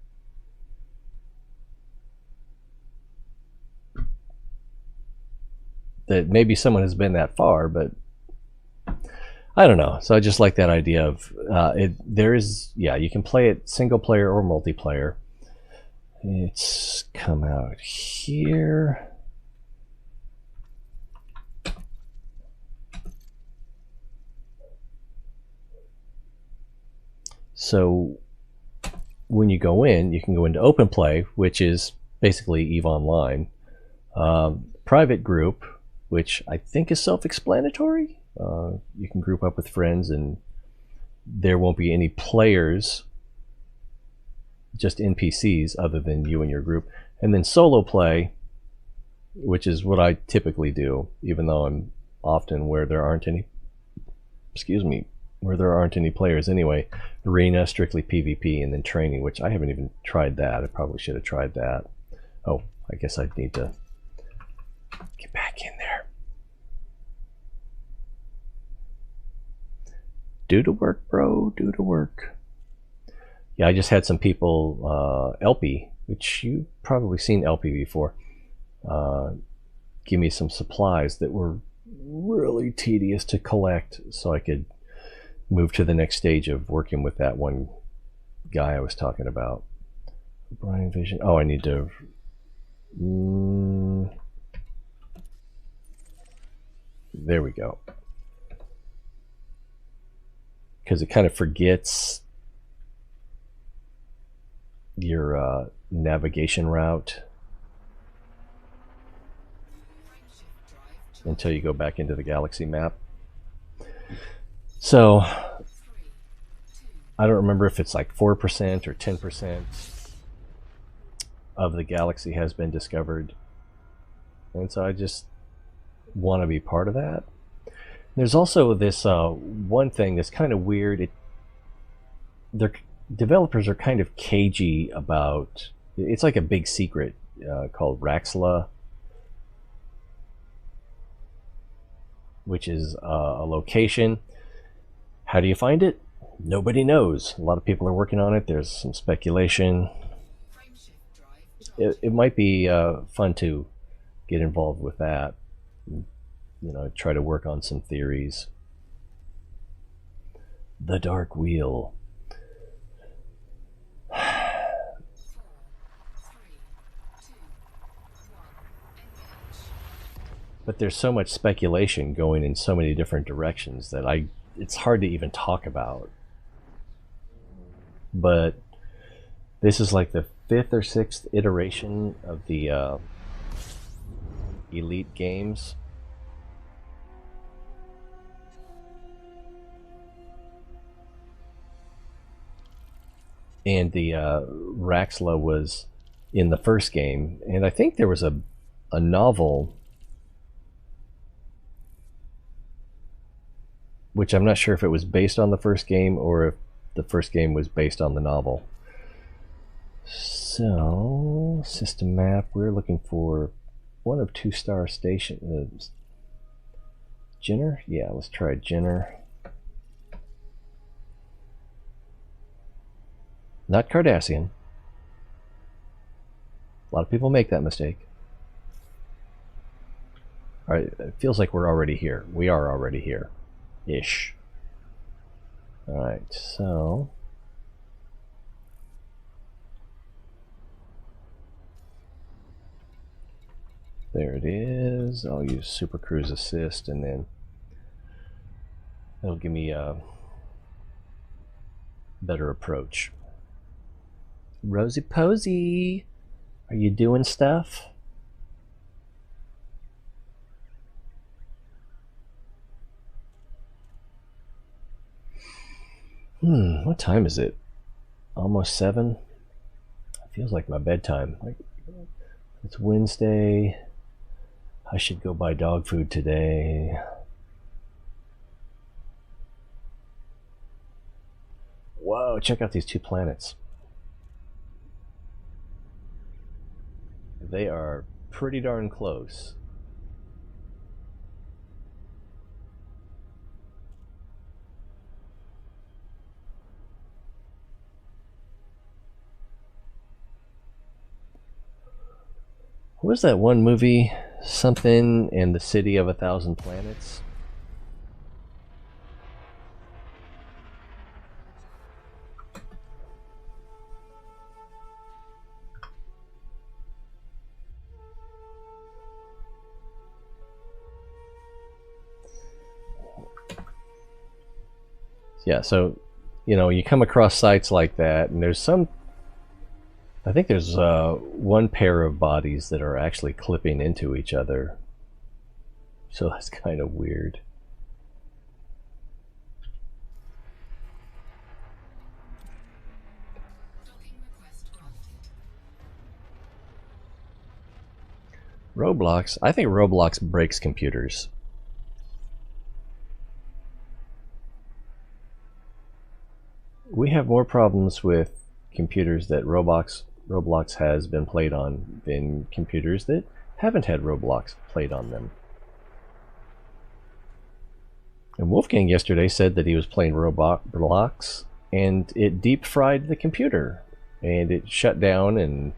[SPEAKER 1] That maybe someone has been that far, but I don't know. So I just like that idea of there is, yeah, you can play it single player or multiplayer. It's come out here. So when you go in, you can go into open play, which is basically EVE Online. Private group, which I think is self-explanatory. You can group up with friends and there won't be any players, just NPCs other than you and your group. And then solo play, which is what I typically do, even though I'm often where there aren't any, where there aren't any players anyway. Arena, strictly PvP, and then training, which I haven't even tried that. I probably should have tried that. Oh, I guess I'd need to get back in there. Do the work, bro. Do the work. Yeah, I just had some people, LP, which you've probably seen LP before, give me some supplies that were really tedious to collect, so I could move to the next stage of working with that one guy I was talking about. Brian Vision. Oh, I need to... there we go. Because it kind of forgets your navigation route until you go back into the galaxy map. So I don't remember if it's like 4% or 10% of the galaxy has been discovered, and so I just want to be part of that. There's also this one thing that's kind of weird. Their developers are kind of cagey about, it's like a big secret called Raxla, which is a location. How do you find it? Nobody knows. A lot of people are working on it. There's some speculation. It might be fun to get involved with that. You know, try to work on some theories. The Dark Wheel. But there's so much speculation going in so many different directions that it's hard to even talk about. But this is like the 5th or 6th iteration of the Elite games. And the Raxla was in the first game, and I think there was a novel, which I'm not sure if it was based on the first game or if the first game was based on the novel. So, system map, we're looking for one of 2 star stations. Jenner? Yeah, let's try Jenner. Not Cardassian. A lot of people make that mistake. Alright, it feels like we're already here. We are already here. Ish. Alright, so... there it is. I'll use Super Cruise Assist, and then it'll give me a better approach. Rosie Posey, are you doing stuff? What time is it? Almost 7? It feels like my bedtime. It's Wednesday. I should go buy dog food today. Whoa, check out these 2 planets. They are pretty darn close. What was that one movie? Something in the City of 1,000 Planets? Yeah, so, you know, you come across sites like that, and there's some... I think there's one pair of bodies that are actually clipping into each other. So that's kind of weird. Roblox? I think Roblox breaks computers. We have more problems with computers that Roblox has been played on than computers that haven't had Roblox played on them. And Wolfgang yesterday said that he was playing Roblox and it deep fried the computer and it shut down and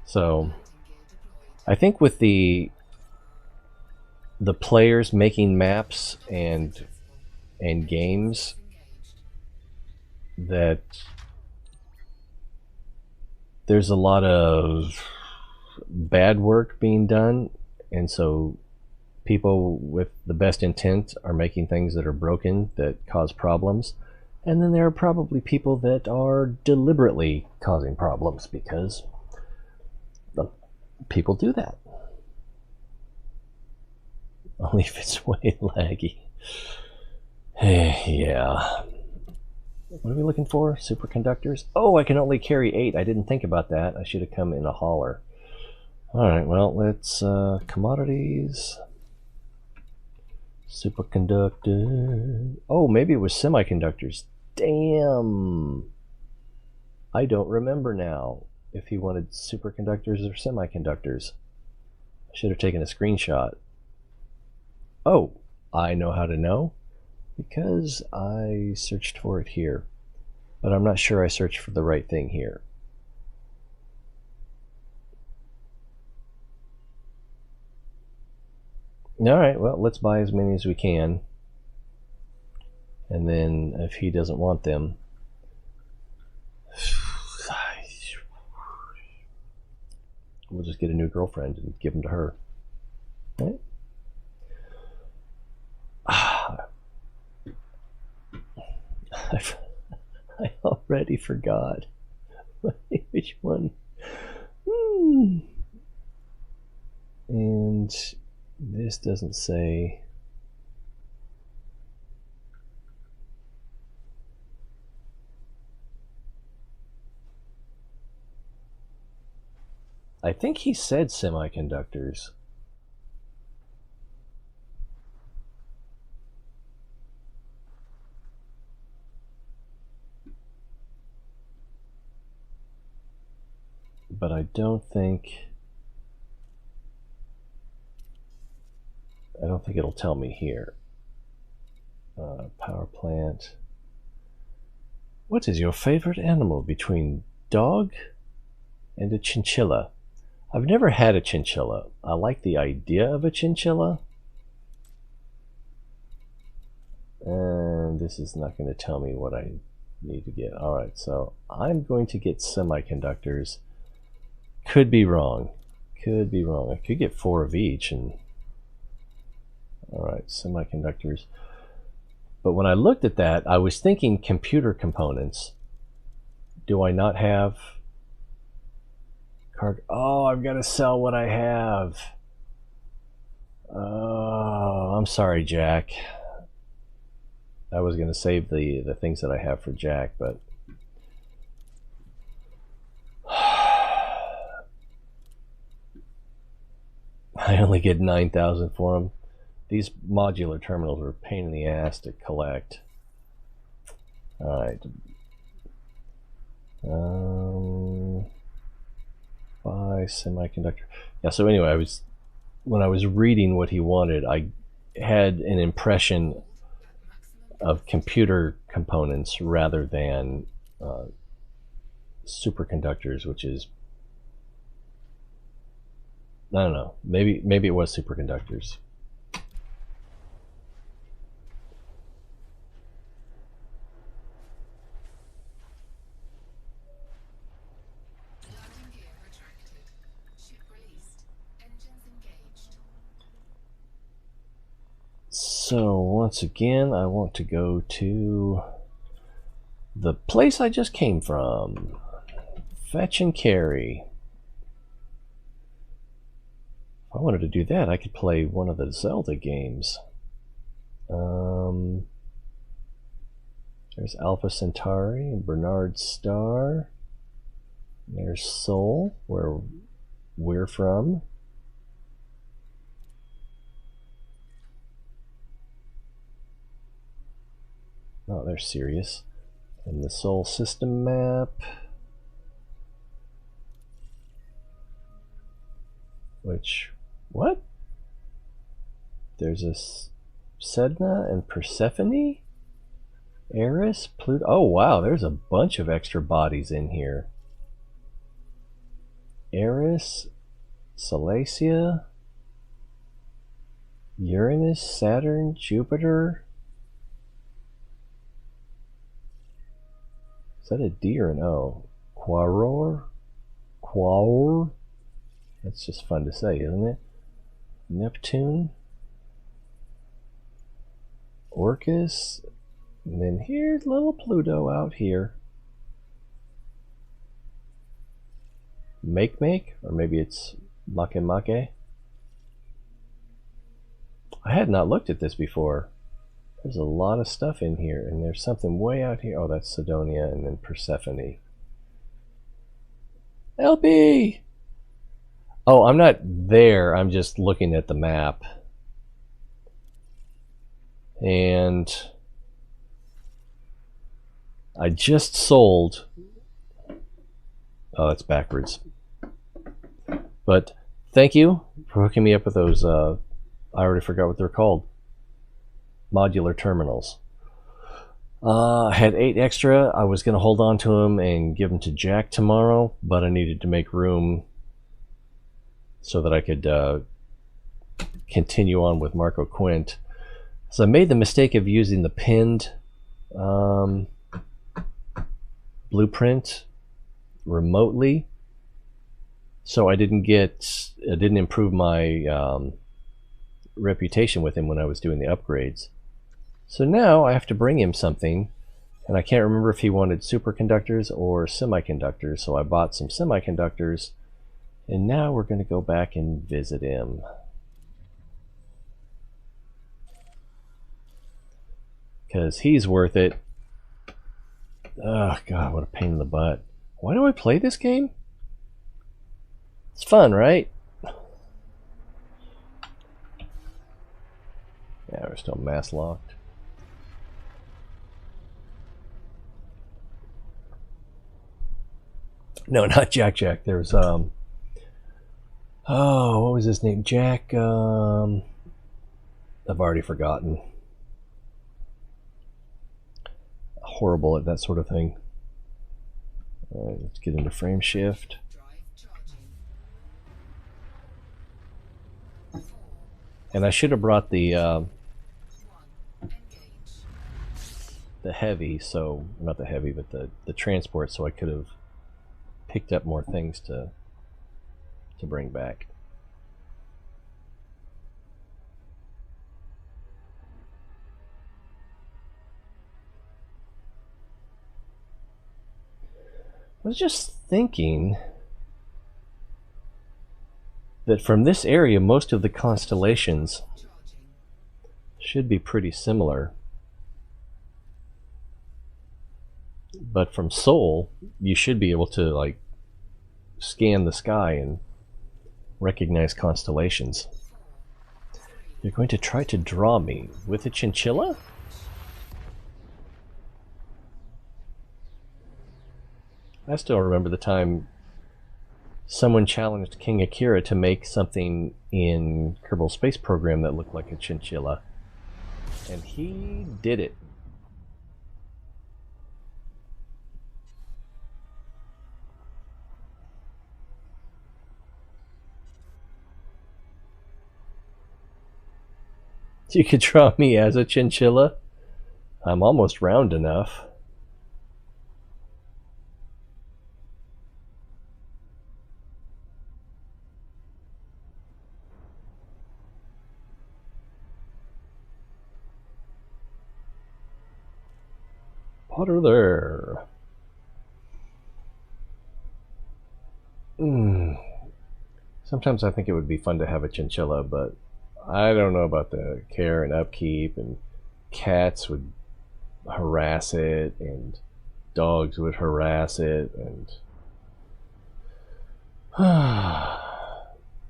[SPEAKER 1] So I think with the players making maps and games, that there's a lot of bad work being done, and so people with the best intent are making things that are broken, that cause problems. And then there are probably people that are deliberately causing problems because the people do that. Only if it's way laggy. Yeah. What are we looking for? Superconductors? Oh, I can only carry 8. I didn't think about that. I should have come in a hauler. Alright, well, let's... commodities... Superconductor... Oh, maybe it was semiconductors. Damn! I don't remember now if he wanted superconductors or semiconductors. I should have taken a screenshot. Oh, I know how to know. Because I searched for it here. But I'm not sure I searched for the right thing here. Alright, well, let's buy as many as we can. And then, if he doesn't want them... we'll just get a new girlfriend and give them to her. Right? I already forgot which one. And this doesn't say. I think he said semiconductors. But I don't think it'll tell me here. Power plant. What is your favorite animal between dog and a chinchilla? I've never had a chinchilla. I like the idea of a chinchilla. And this is not going to tell me what I need to get. Alright, so I'm going to get semiconductors. Could be wrong. Could be wrong. I could get 4 of each. And alright, semiconductors. But when I looked at that, I was thinking computer components. Do I not have cargo? Oh, I've got to sell what I have. Oh, I'm sorry, Jack. I was going to save the things that I have for Jack, but I only get 9,000 for them. These modular terminals are a pain in the ass to collect. Alright. Buy semiconductor. Yeah, so anyway, when I was reading what he wanted, I had an impression of computer components rather than superconductors, which is, I don't know, maybe it was superconductors.
[SPEAKER 2] Landing gear retracted. Ship released. Engines engaged.
[SPEAKER 1] So once again, I want to go to the place I just came from. Fetch and carry. If I wanted to do that, I could play one of the Zelda games. There's Alpha Centauri and Bernard Star. There's Seoul, where we're from. Oh, they're serious. And the Sol system map. Which, what? There's a Sedna and Persephone? Eris, Pluto. Oh wow, there's a bunch of extra bodies in here. Eris, Salacia, Uranus, Saturn, Jupiter. Is that a D or an O? Quaoar? Quaoar? That's just fun to say, isn't it? Neptune, Orcus, and then here's little Pluto out here. Make, or maybe it's Make. I had not looked at this before. There's a lot of stuff in here, and there's something way out here. Oh, that's Sidonia, and then Persephone. LP! Oh, I'm not there. I'm just looking at the map. And I just sold. Oh, that's backwards. But thank you for hooking me up with those. I already forgot what they're called. Modular terminals. I had 8 extra. I was going to hold on to them and give them to Jack tomorrow, but I needed to make room so that I could continue on with Marco Qwent. So I made the mistake of using the pinned blueprint remotely, so I didn't improve my reputation with him when I was doing the upgrades. So now I have to bring him something, and I can't remember if he wanted superconductors or semiconductors, so I bought some semiconductors. And now we're going to go back and visit him. Because he's worth it. Oh, God, what a pain in the butt. Why do I play this game? It's fun, right? Yeah, we're still mass locked. No, not Jack. There's, oh, what was his name? Jack, I've already forgotten. Horrible at that sort of thing. Alright, let's get into frame shift. And I should have brought the heavy, so, not the heavy, but the transport, so I could have picked up more things to bring back. I was just thinking that from this area, most of the constellations should be pretty similar. But from Sol, you should be able to, like, scan the sky and recognize constellations. You're going to try to draw me with a chinchilla? I still remember the time someone challenged King Akira to make something in Kerbal Space Program that looked like a chinchilla. And he did it. You could draw me as a chinchilla? I'm almost round enough. Potter there. Sometimes I think it would be fun to have a chinchilla, but I don't know about the care and upkeep, and cats would harass it, and dogs would harass it, and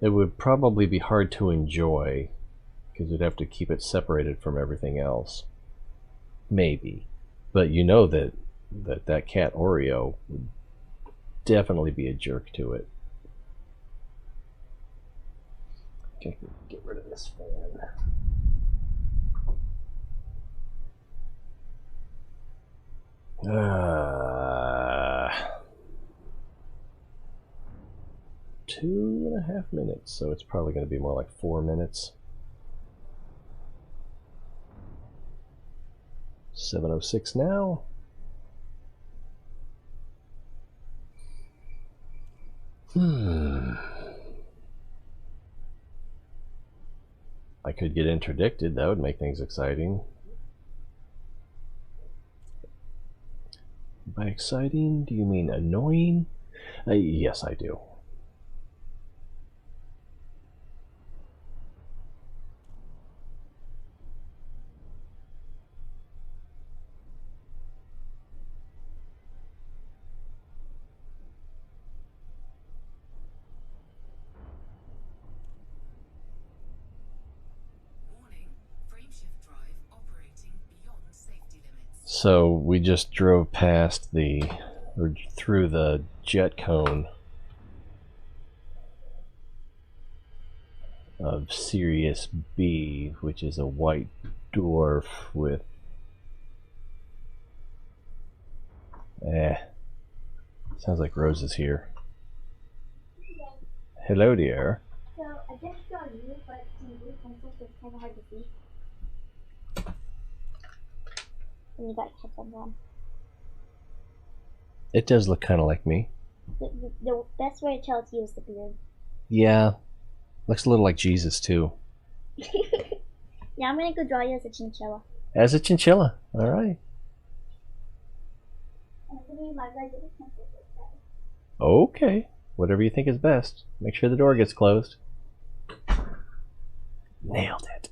[SPEAKER 1] it would probably be hard to enjoy because you'd have to keep it separated from everything else. Maybe. But you know that cat Oreo would definitely be a jerk to it. Okay, get rid of this fan. 2.5 minutes, so it's probably going to be more like 4 minutes. 7:06 now. I could get interdicted. That would make things exciting. By exciting, do you mean annoying? Yes, I do.
[SPEAKER 2] Warning, frameshift drive operating beyond safety limits.
[SPEAKER 1] So we just drove past or through the jet cone of Sirius B, which is a white dwarf with sounds like Rose is here. Hello, dear.
[SPEAKER 5] So I just saw you, but the pencils was kind of hard to see. And you got headphones on.
[SPEAKER 1] It does look kind of like me.
[SPEAKER 5] The best way to tell it's you is the beard.
[SPEAKER 1] Yeah, looks a little like Jesus too.
[SPEAKER 5] Yeah, I'm gonna go draw you as a chinchilla.
[SPEAKER 1] As a chinchilla. All right.
[SPEAKER 5] I'm gonna use my regular pencils instead.
[SPEAKER 1] Okay. Whatever you think is best. Make sure the door gets closed. Nailed it.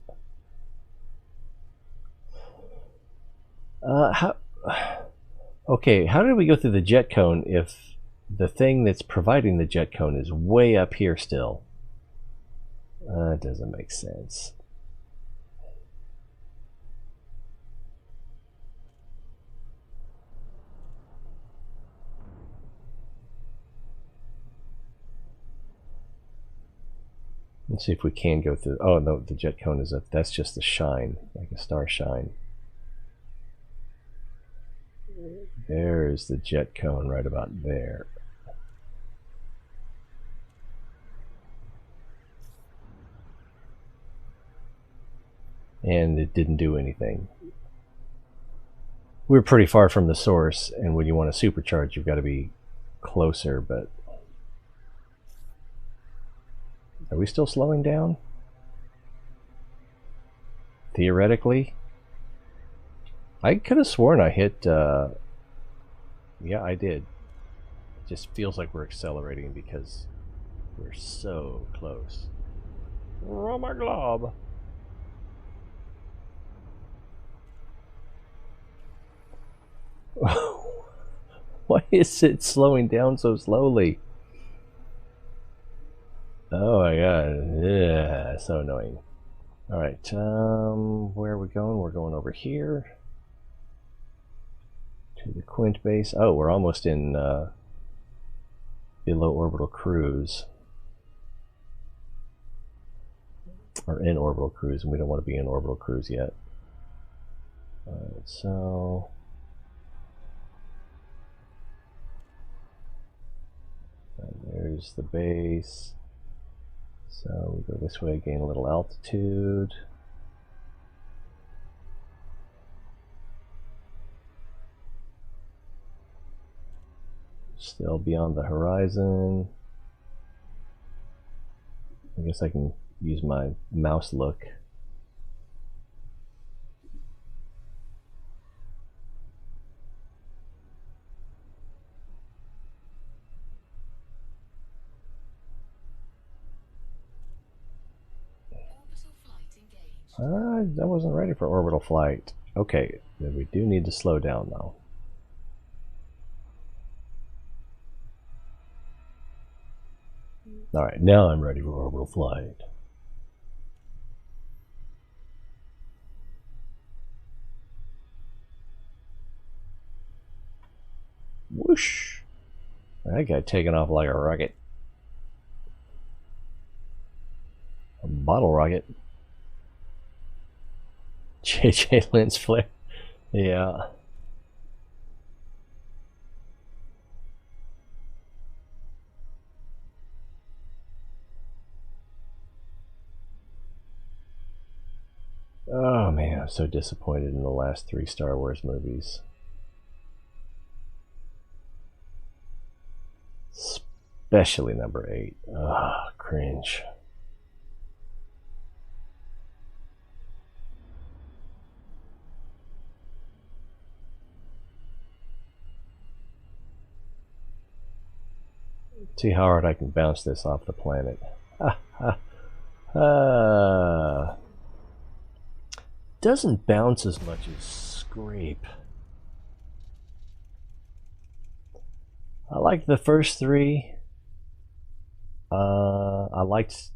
[SPEAKER 1] Okay, how did we go through the jet cone if the thing that's providing the jet cone is way up here still? It doesn't make sense. Let's see if we can go through. Oh no, the jet cone is up. That's just a shine, like a star shine. There's the jet cone right about there. And it didn't do anything. We were pretty far from the source, and when you want to supercharge, you've got to be closer, but... Are we still slowing down? Theoretically? I could have sworn I hit... Yeah, I did. It just feels like we're accelerating because we're so close. Oh my glob! Why is it slowing down so slowly? Oh my god, yeah, so annoying. Alright, where are we going? We're going over here to the Qwent base. Oh, we're almost in below orbital cruise. Or in orbital cruise, and we don't want to be in orbital cruise yet. Alright, so... And there's the base. So we go this way, gain a little altitude. Still beyond the horizon. I guess I can use my mouse look.
[SPEAKER 2] Orbital flight engaged.
[SPEAKER 1] I wasn't ready for orbital flight. Okay, then we do need to slow down though. Alright, now I'm ready for orbital flight. Whoosh! That got taken off like a rocket. A bottle rocket. JJ lens flare. Yeah. man, I'm so disappointed in the last 3 Star Wars movies. Especially number 8. Ugh, cringe. See how hard I can bounce this off the planet. Doesn't bounce as much as scrape. I liked the first 3. I liked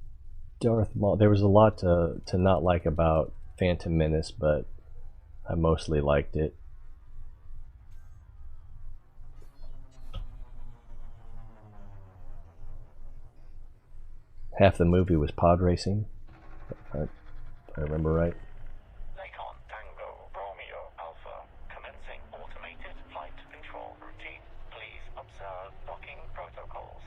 [SPEAKER 1] Darth Maul. There was a lot to not like about Phantom Menace, but I mostly liked it. Half the movie was pod racing, if I remember right.
[SPEAKER 3] Lakon Tango Romeo Alpha. Commencing automated flight control routine. Please observe docking protocols.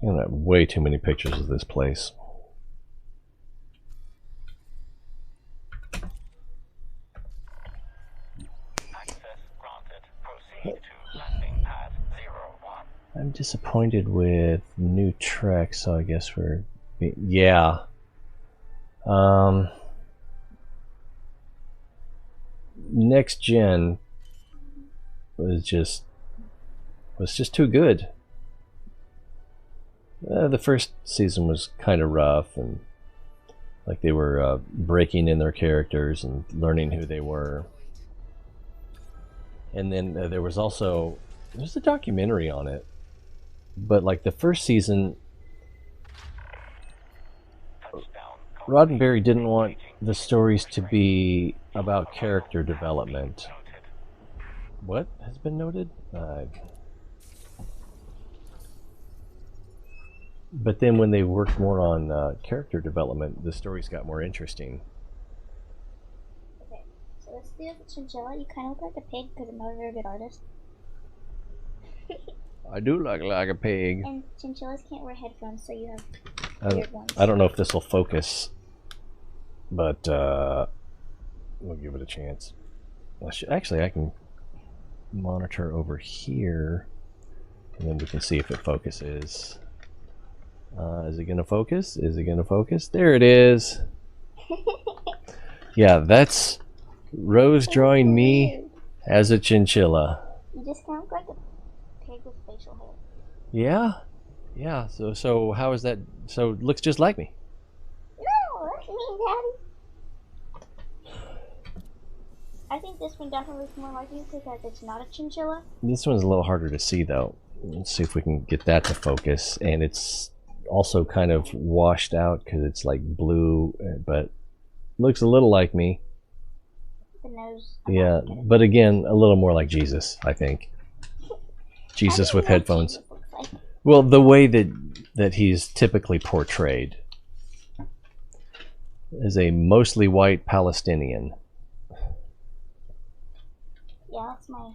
[SPEAKER 1] I have way too many pictures of this place.
[SPEAKER 3] Access granted. Proceed to landing pad 01.
[SPEAKER 1] I'm disappointed with new Trek, so I guess we're... Yeah. Next Gen was just too good. The first season was kind of rough, and like they were breaking in their characters and learning who they were. And then there's a documentary on it, but like the first season, Roddenberry didn't want the stories to be about character development. What has been noted? But then when they worked more on character development, the stories got more interesting.
[SPEAKER 5] Okay, so let's do the chinchilla. You kind of look like a pig because I'm not a very good artist.
[SPEAKER 1] I do look like a pig.
[SPEAKER 5] And chinchillas can't wear headphones, so you have weird ones.
[SPEAKER 1] I don't know if this will focus, but we'll give it a chance. Actually, I can monitor over here, and then we can see if it focuses. Is it gonna focus? Is it gonna focus? There it is. Yeah, that's Rose drawing me as a chinchilla.
[SPEAKER 5] You just kind of look like a pig with facial hair.
[SPEAKER 1] Yeah, yeah. So how is that? So it looks just like me.
[SPEAKER 5] No, that's me, Daddy. I think this one definitely looks more like you because it's not a chinchilla.
[SPEAKER 1] This one's a little harder to see though. Let's see if we can get that to focus, and it's also kind of washed out because it's like blue, but looks a little like me.
[SPEAKER 5] The nose.
[SPEAKER 1] Yeah, but again, a little more like Jesus, I think. Jesus with headphones.
[SPEAKER 5] Like.
[SPEAKER 1] Well, the way that he's typically portrayed as a mostly white Palestinian.
[SPEAKER 5] Yeah, that's my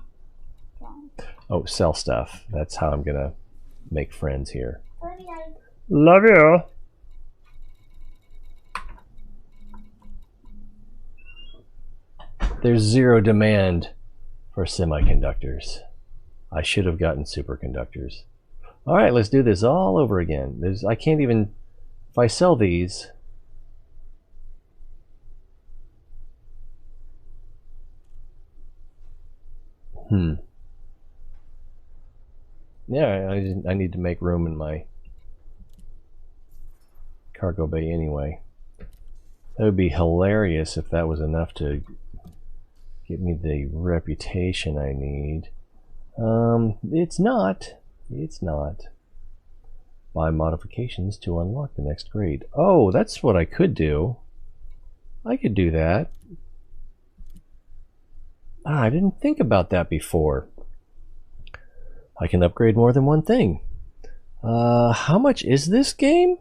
[SPEAKER 5] drawing.
[SPEAKER 1] Oh, sell stuff. That's how I'm gonna make friends here.
[SPEAKER 5] Love you, Daddy.
[SPEAKER 1] Love you. There's zero demand for semiconductors. I should have gotten superconductors. All right, let's do this all over again. I can't even, if I sell these, yeah, I need to make room in my cargo bay anyway. That would be hilarious if that was enough to get me the reputation I need. It's not. It's not. Buy modifications to unlock the next grade. Oh, that's what I could do. I could do that. Ah, I didn't think about that before. I can upgrade more than one thing. How much is this game?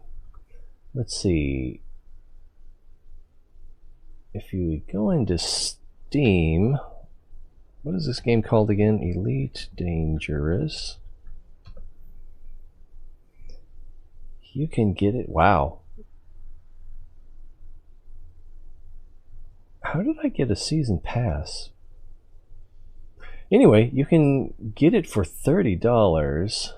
[SPEAKER 1] Let's see. If you go into Steam, what is this game called again? Elite Dangerous. You can get it. Wow. How did I get a season pass? Anyway, you can get it for $30.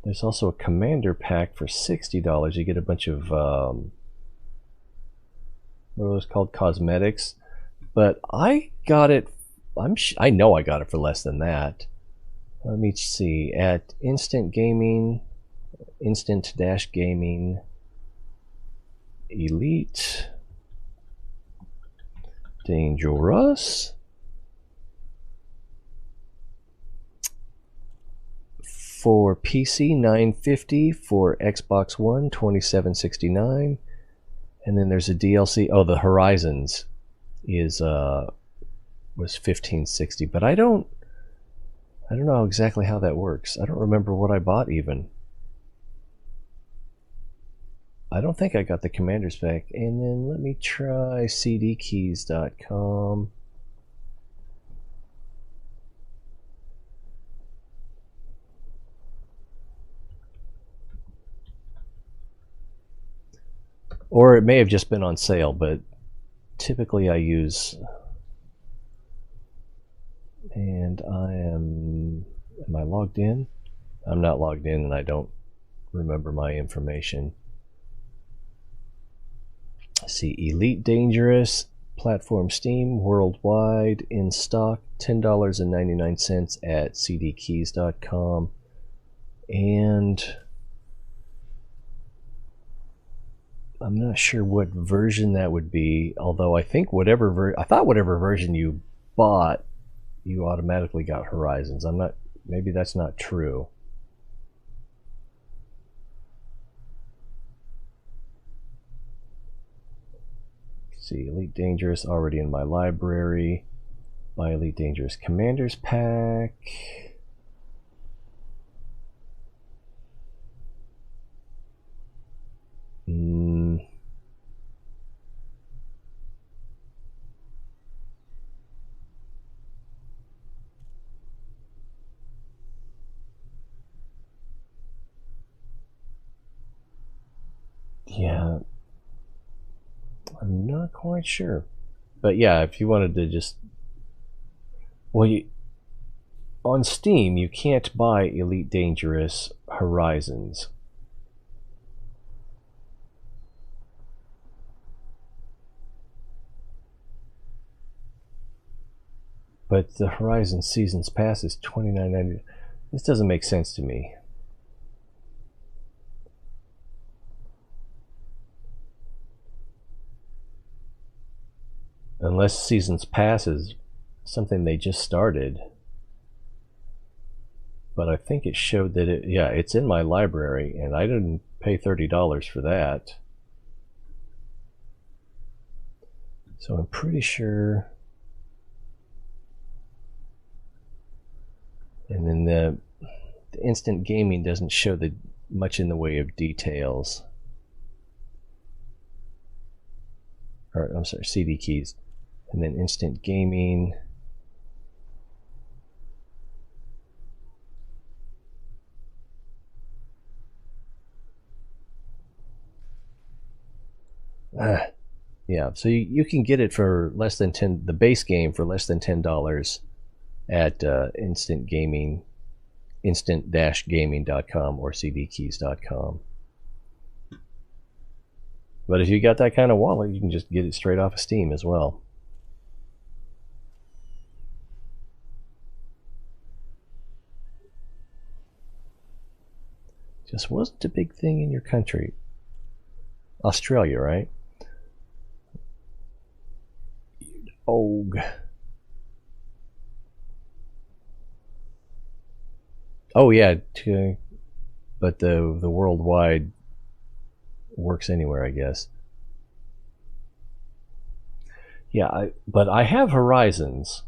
[SPEAKER 1] There's also a commander pack for $60. You get a bunch of what are those called? Cosmetics. But I got it. I know I got it for less than that. Let me see. At Instant Gaming, Instant-Gaming, Elite Dangerous. For PC, $9.50. For Xbox One, $27.69. And then there's a DLC. Oh, the Horizons was $15.60. But I don't know exactly how that works. I don't remember what I bought even. I don't think I got the Commander's pack. And then let me try cdkeys.com. Or it may have just been on sale, but typically I use... And am I logged in? I'm not logged in and I don't remember my information. See, Elite Dangerous, platform Steam, worldwide, in stock, $10.99 at cdkeys.com. And I'm not sure what version that would be, although I think whatever version you bought, you automatically got Horizons. Maybe that's not true. See, Elite Dangerous already in my library. Buy Elite Dangerous Commander's Pack. Yeah, I'm not quite sure. But yeah, if you wanted to just... Well, on Steam, you can't buy Elite Dangerous Horizons. But the Horizon Seasons Pass is $29.90. This doesn't make sense to me. Unless Seasons Pass is something they just started. But I think it showed that it's in my library, and I didn't pay $30 for that. So I'm pretty sure. And then the Instant Gaming doesn't show much in the way of details. Or, I'm sorry, CD keys. And then Instant Gaming. Yeah, so you can get it for less than the base game for less than $10 at Instant Gaming, instant-gaming.com or cdkeys.com. But if you got that kind of wallet, you can just get it straight off of Steam as well. Just wasn't a big thing in your country. Australia, right? Og. Oh yeah, but the worldwide works anywhere, I guess. Yeah, but I have Horizons.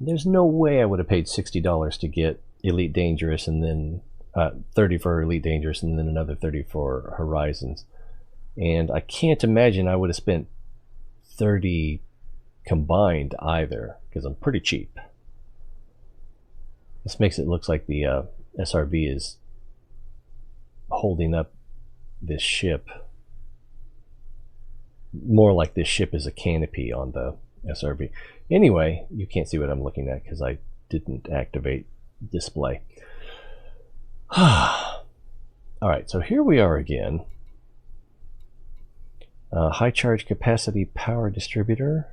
[SPEAKER 1] There's no way I would have paid $60 to get Elite Dangerous and then 30 for Elite Dangerous and then another 30 for Horizons. And I can't imagine I would have spent 30 combined either, because I'm pretty cheap. This makes it look like the SRV is holding up this ship. More like this ship is a canopy on the SRV. Anyway, you can't see what I'm looking at because I didn't activate display. Alright, so here we are again. High charge capacity power distributor.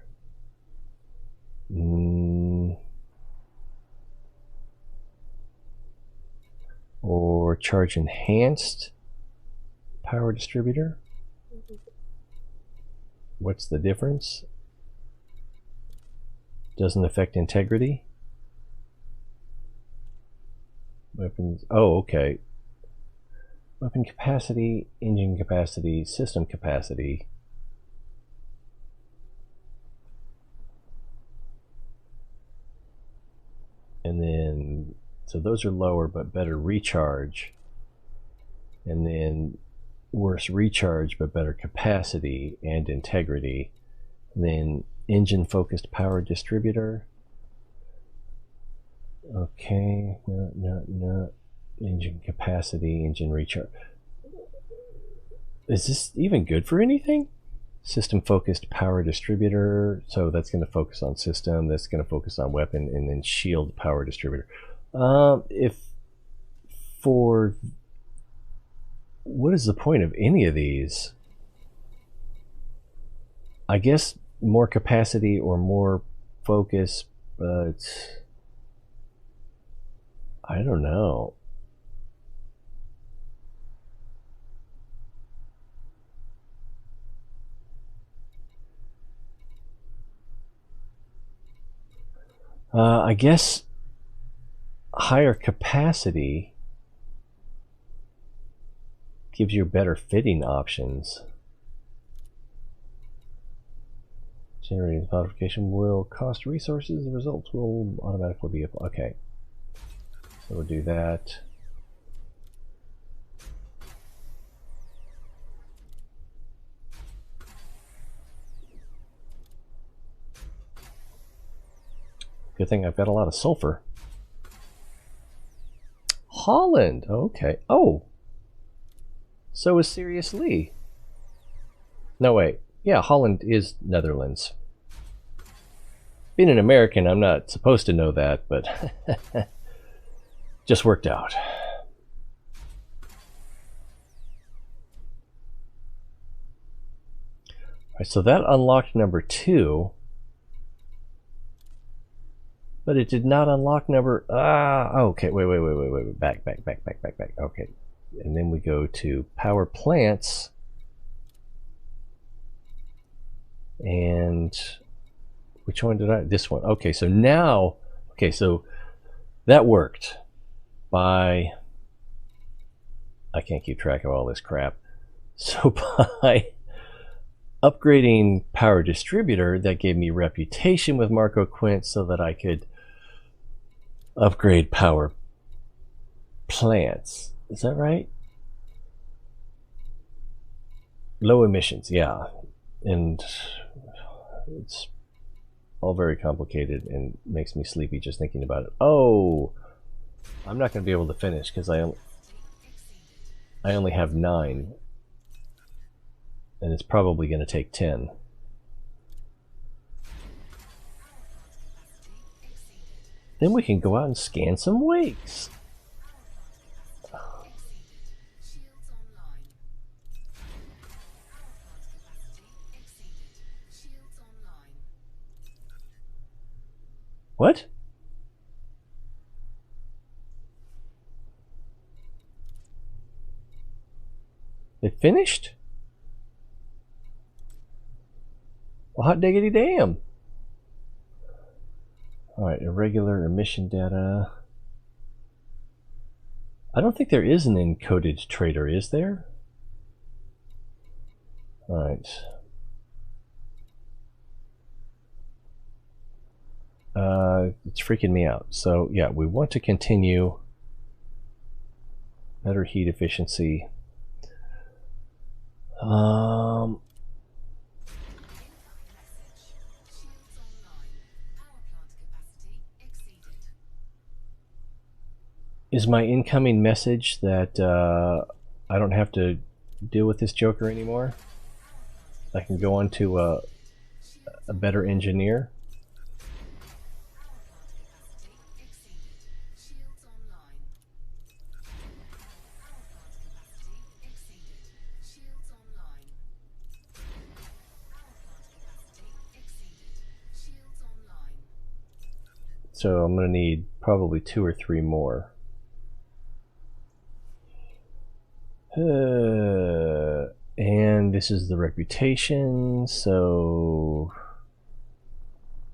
[SPEAKER 1] Or charge enhanced power distributor. What's the difference? Doesn't affect integrity. Weapons. Oh, okay. Weapon capacity, engine capacity, system capacity. And then, so those are lower but better recharge. And then worse recharge but better capacity and integrity. And then engine focused power distributor. Okay, no. Engine capacity, engine recharge. Is this even good for anything? System focused power distributor. So that's going to focus on system. That's going to focus on weapon, and then shield power distributor. If for what is the point of any of these? I guess more capacity or more focus, but I don't know. I guess higher capacity gives you better fitting options. Generating modification will cost resources. The results will automatically be applied. Okay, so we'll do that. Good thing I've got a lot of sulfur. Holland, okay. Oh, so is Sirius Lee. No, wait. Yeah, Holland is Netherlands. Being an American, I'm not supposed to know that, but just worked out. All right, so that unlocked number 2. But it did not unlock number... okay, wait. Back. Okay. And then we go to power plants. And which one did I... This one. Okay, so now... Okay, so that worked by... I can't keep track of all this crap. So by upgrading power distributor, that gave me reputation with Marco Qwent so that I could upgrade power plants. Is that right? Low emissions, yeah. And it's all very complicated and makes me sleepy just thinking about it. Oh, I'm not going to be able to finish because I only have 9. And it's probably going to take 10. Then we can go out and scan some wakes.
[SPEAKER 2] Shields online. Shields online.
[SPEAKER 1] What? It finished? Well, hot diggity damn. Alright, irregular emission data. I don't think there is an encoded trader, is there? Alright. It's freaking me out. So yeah, we want to continue. Better heat efficiency. Is my incoming message that I don't have to deal with this Joker anymore? I can go on to a better engineer? So I'm going to need probably 2 or 3 more. And this is the reputation, so...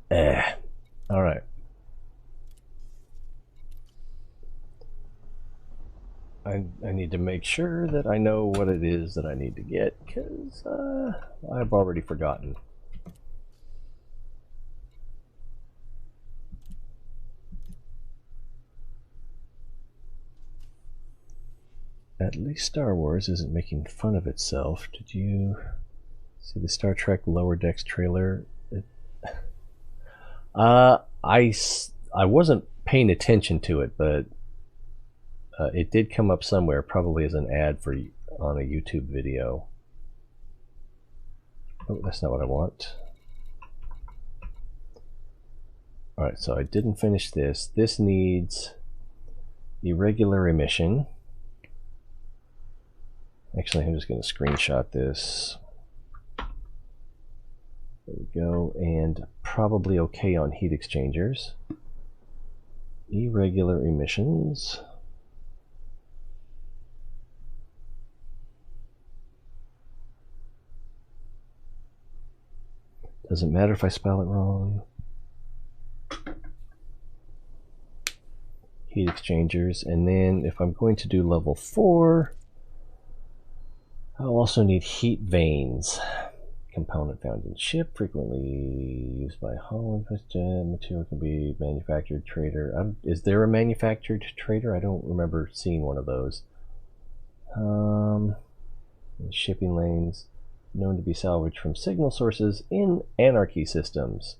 [SPEAKER 1] Alright. I need to make sure that I know what it is that I need to get, because I've already forgotten. At least Star Wars isn't making fun of itself. Did you see the Star Trek Lower Decks trailer? I wasn't paying attention to it, but it did come up somewhere, probably as an ad for on a YouTube video. Oh, that's not what I want. Alright, so I didn't finish this. This needs irregular emission. Actually, I'm just going to screenshot this. There we go. And probably okay on heat exchangers. Irregular emissions. Doesn't matter if I spell it wrong. Heat exchangers. And then if I'm going to do level 4, I'll also need heat vanes. Component found in ship, frequently used by hull. Material can be manufactured trader. Is there a manufactured trader? I don't remember seeing one of those. Shipping lanes known to be salvaged from signal sources in anarchy systems.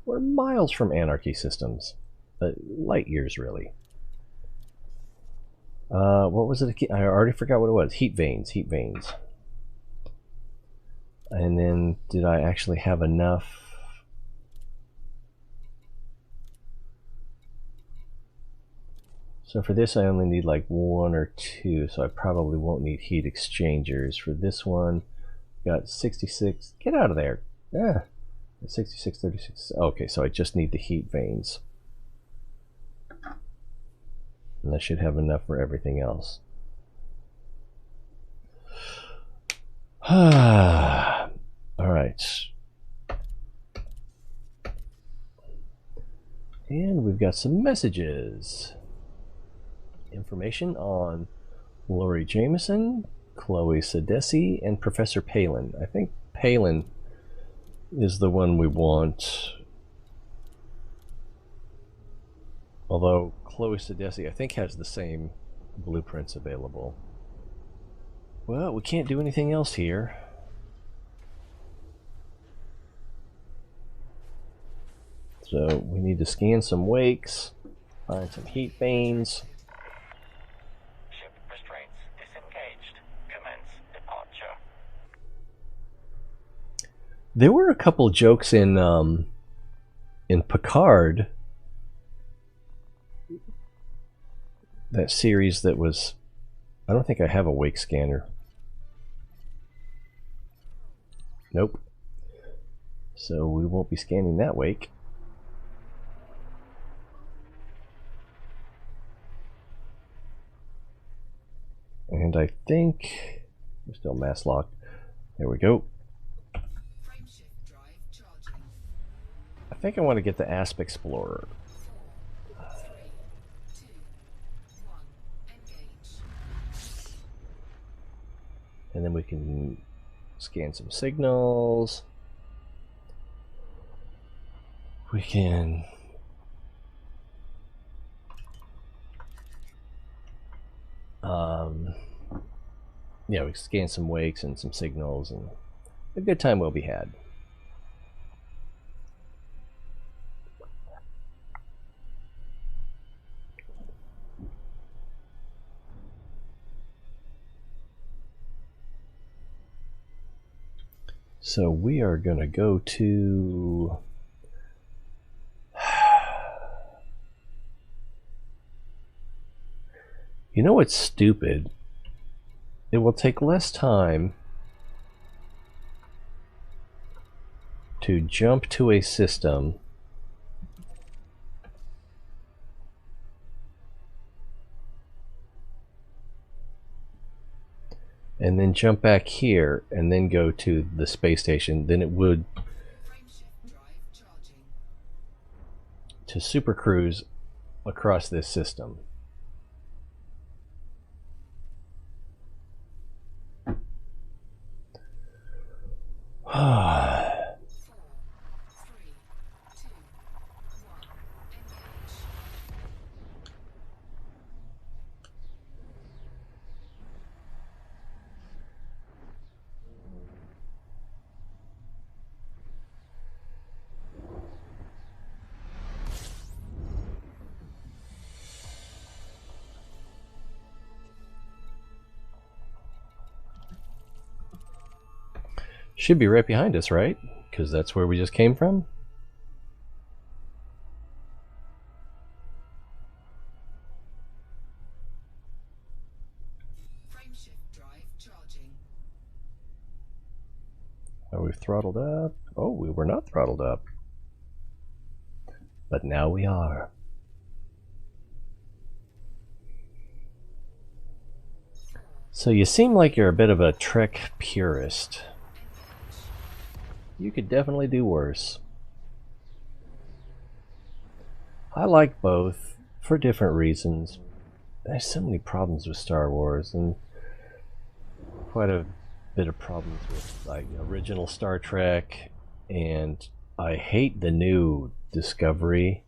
[SPEAKER 1] We're miles from anarchy systems. Light years, really. What was it? I already forgot what it was. Heat vanes. Heat vanes. And then, did I actually have enough? So for this, I only need like 1 or 2, so I probably won't need heat exchangers. For this one, got 66. Get out of there. Yeah. 66, 36. Okay, so I just need the heat vanes. And I should have enough for everything else. All right. And we've got some messages. Information on Lori Jameson, Chloe Sadesi, and Professor Palin. I think Palin is the one we want. Although Chloe Sadesi, I think, has the same blueprints available. Well, we can't do anything else here. So we need to scan some wakes, find some heat vanes.
[SPEAKER 3] Ship restraints disengaged. Commence departure.
[SPEAKER 1] There were a couple jokes in Picard, that series that was... I don't think I have a wake scanner. Nope. So we won't be scanning that wake. And I think we're still mass locked. There we go.
[SPEAKER 2] Frameshift drive charging.
[SPEAKER 1] I think I want to get the Asp Explorer.
[SPEAKER 2] 4, 3, 2, 1.
[SPEAKER 1] And then we can scan some signals. We can yeah, we can scan some wakes and some signals, and a good time will be had. So we are going to go to... You know what's stupid? It will take less time to jump to a system and then jump back here and then go to the space station than it would to super cruise across this system. Should be right behind us, right? Because that's where we just came from.
[SPEAKER 2] Frameshift drive charging.
[SPEAKER 1] Are we throttled up? Oh, we were not throttled up. But now we are. So you seem like you're a bit of a Trek purist. You could definitely do worse. I like both for different reasons. There's so many problems with Star Wars, and quite a bit of problems with like original Star Trek, and I hate the new Discovery.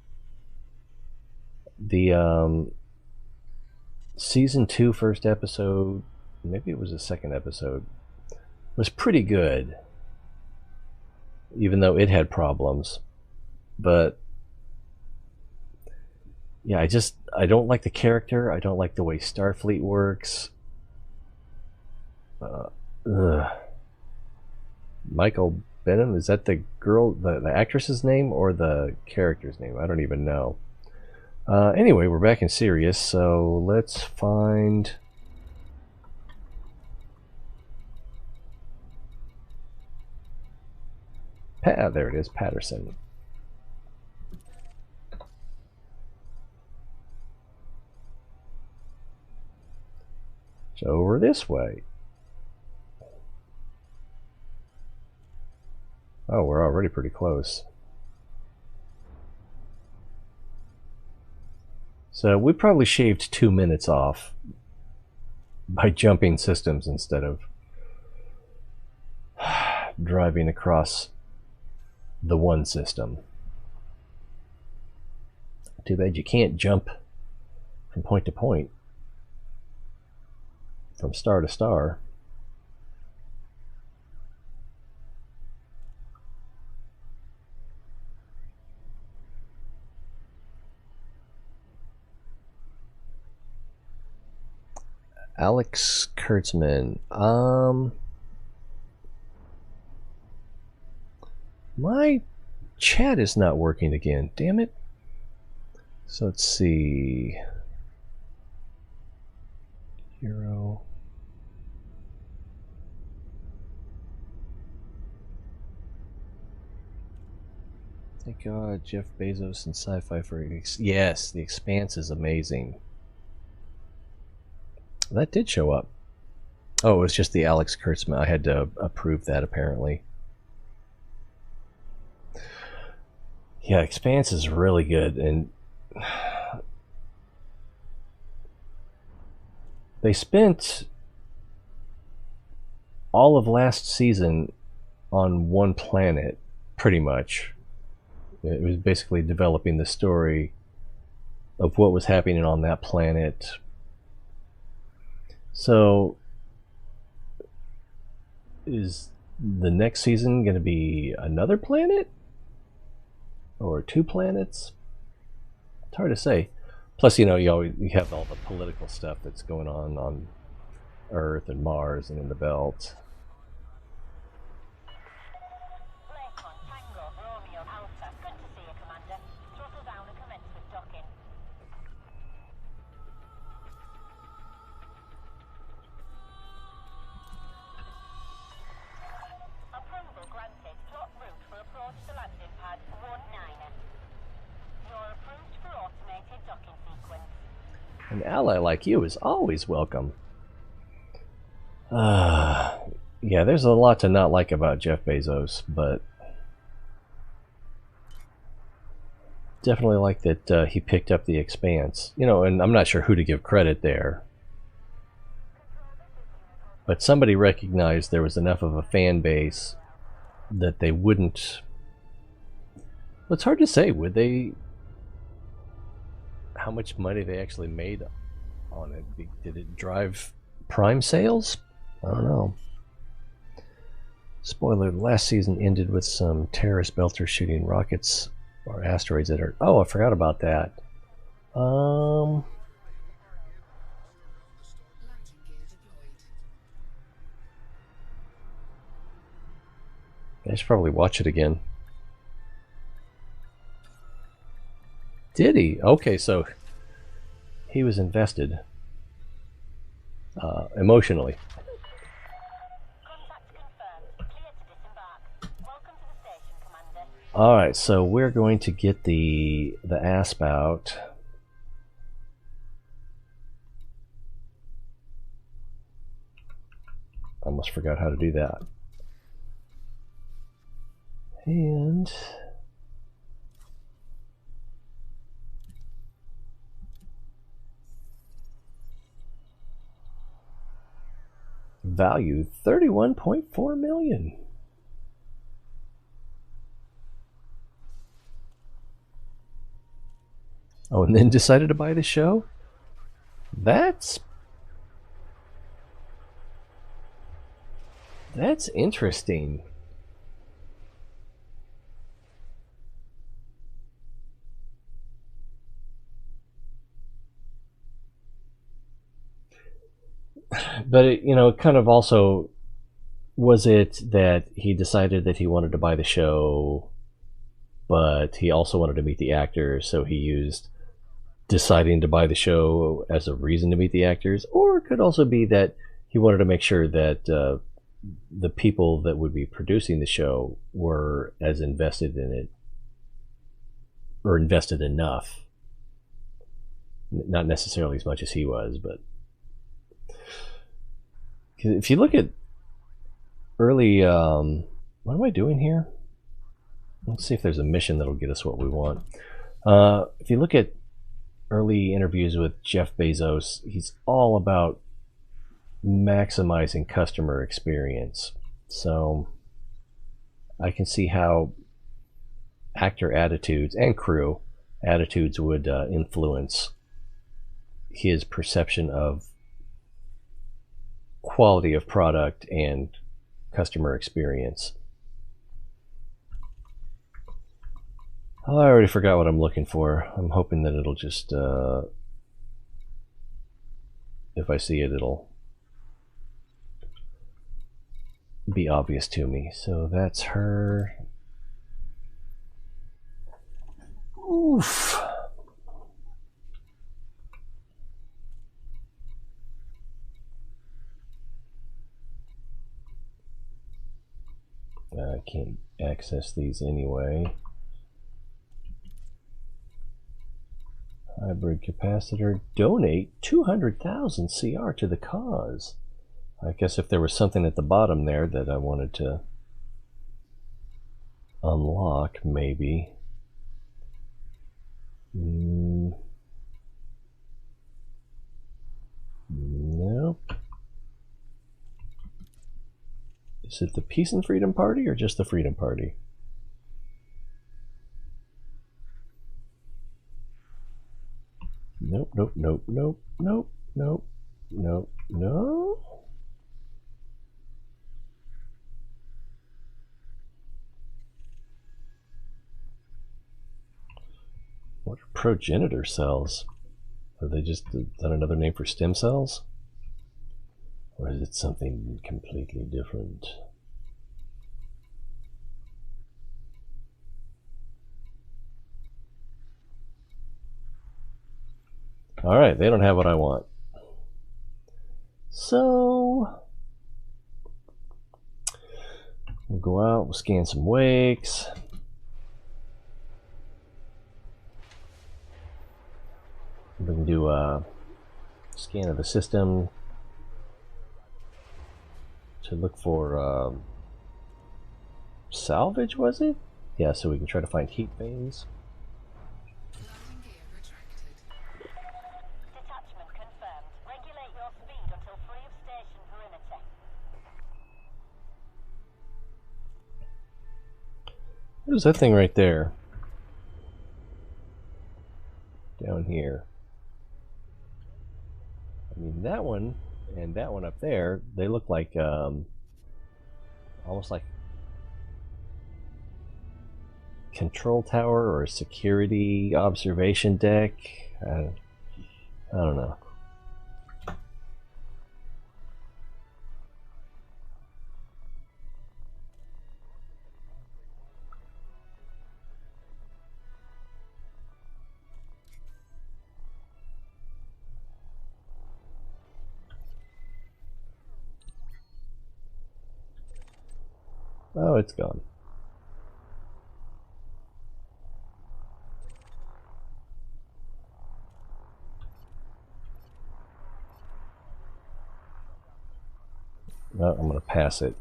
[SPEAKER 1] The season 2 first episode, maybe it was the second episode, was pretty good, even though it had problems. But yeah, I don't like the character. I don't like the way Starfleet works. Michael Benham, is that the girl, the actress's name, or the character's name? I don't even know. Anyway, we're back in Sirius, so let's find... there it is, Patterson. It's over this way. Oh, we're already pretty close. So we probably shaved 2 minutes off by jumping systems instead of driving across the one system. Too bad you can't jump from point to point, from star to star. Alex Kurtzman. My chat is not working again. Damn it. So let's see. Hero. Thank God, Jeff Bezos and Sci-Fi for... Yes, The Expanse is amazing. That did show up. Oh, it was just the Alex Kurtzman. I had to approve that, apparently. Yeah, Expanse is really good, and they spent all of last season on one planet, pretty much. It was basically developing the story of what was happening on that planet. So, is the next season going to be another planet? Or 2 planets? It's hard to say. Plus, you have all the political stuff that's going on Earth and Mars and in the belt.
[SPEAKER 4] Lakon, Tango, Romeo, Alpha. Good to see you, Commander. Throttle down and commence with docking. Approval granted. Plot route for approach to landing pad 19er. You're approved for automated docking sequence.
[SPEAKER 1] An ally like you is always welcome. Yeah, there's a lot to not like about Jeff Bezos, but definitely like that he picked up the Expanse. And I'm not sure who to give credit there. But somebody recognized there was enough of a fan base that they wouldn't... Well, it's hard to say. Would they... How much money they actually made on it? Did it drive Prime sales? I don't know. Spoiler, last season ended with some terrorist belters shooting rockets or asteroids at Earth. Oh, I forgot about that.
[SPEAKER 2] Landing gear deployed.
[SPEAKER 1] I should probably watch it again. Did he? Okay, so he was invested emotionally.
[SPEAKER 4] Contact confirmed. Clear to disembark. Welcome to the station, Commander.
[SPEAKER 1] Alright, so we're going to get the asp out. Almost forgot how to do that. And value $31.4 million. Oh, and then decided to buy the show? That's interesting. But it kind of also, was it that he decided that he wanted to buy the show, but he also wanted to meet the actors, so he used deciding to buy the show as a reason to meet the actors? Or it could also be that he wanted to make sure that the people that would be producing the show were as invested in it, or invested enough. Not necessarily as much as he was, but if you look at early, what am I doing here? Let's see if there's a mission that'll get us what we want. If you look at early interviews with Jeff Bezos, he's all about maximizing customer experience. So I can see how actor attitudes and crew attitudes would influence his perception of quality of product and customer experience. Oh, I already forgot what I'm looking for. I'm hoping that it'll just, if I see it, it'll be obvious to me. So that's her. Oof. I can't access these anyway. Hybrid capacitor. Donate 200,000 CR to the cause. I guess if there was something at the bottom there that I wanted to unlock, maybe. Nope. Is it the Peace and Freedom Party or just the Freedom Party? Nope, nope, nope, nope, nope, nope, nope, no. What are progenitor cells? Are they just another name for stem cells? Or is it something completely different? Alright, they don't have what I want. So we'll go out, we'll scan some wakes. We can do a scan of the system to look for salvage, was it? Yeah, so we can try to find heat veins.
[SPEAKER 2] Landing gear retracted.
[SPEAKER 4] Detachment confirmed. Regulate your speed until free of station perimeter.
[SPEAKER 1] What is that thing right there? Down here. I mean, that one and that one up there, they look like almost like control tower or a security observation deck. I don't know. Oh, it's gone. No, I'm going to pass it.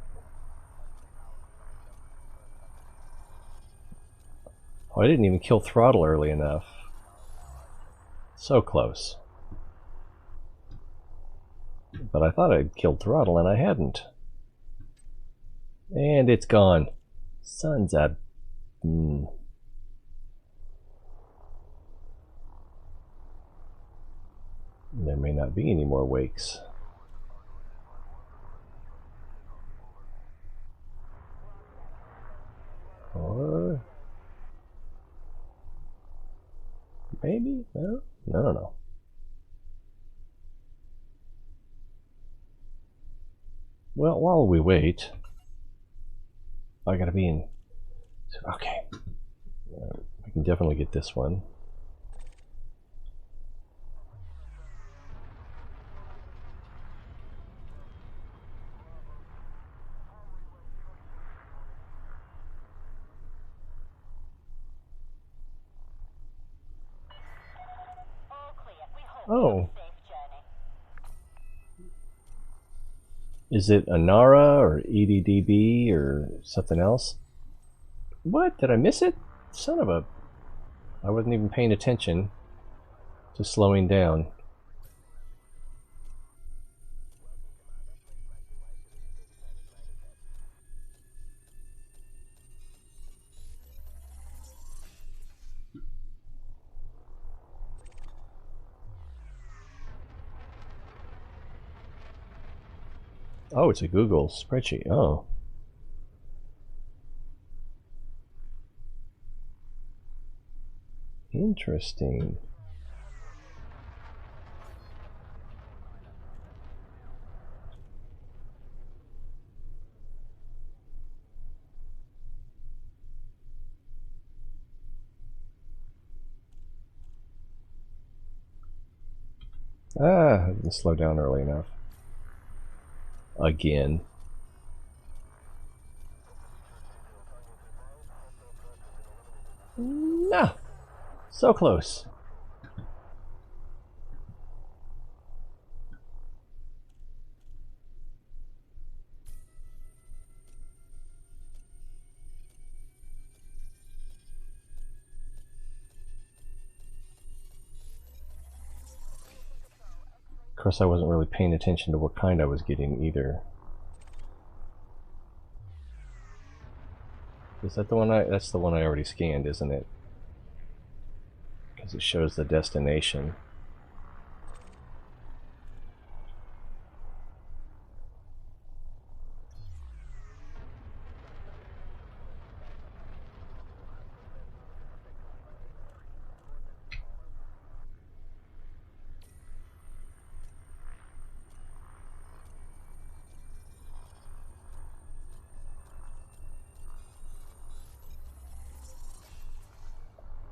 [SPEAKER 1] Oh, I didn't even kill throttle early enough. So close. But I thought I'd killed throttle and I hadn't. And it's gone. Sons of... There may not be any more wakes. Or... maybe? No? I don't know. Well, while we wait... I gotta be in... okay. We can definitely get this one. Oh. Is it Anara or EDDB or something else? What? Did I miss it? Son of a... I wasn't even paying attention to slowing down. Oh, it's a Google spreadsheet. Oh. Interesting. Ah, I didn't slow down early enough. Again. No! So close. Of course, I wasn't really paying attention to what kind I was getting either. Is that the one that's the one I already scanned, isn't it? Because it shows the destination.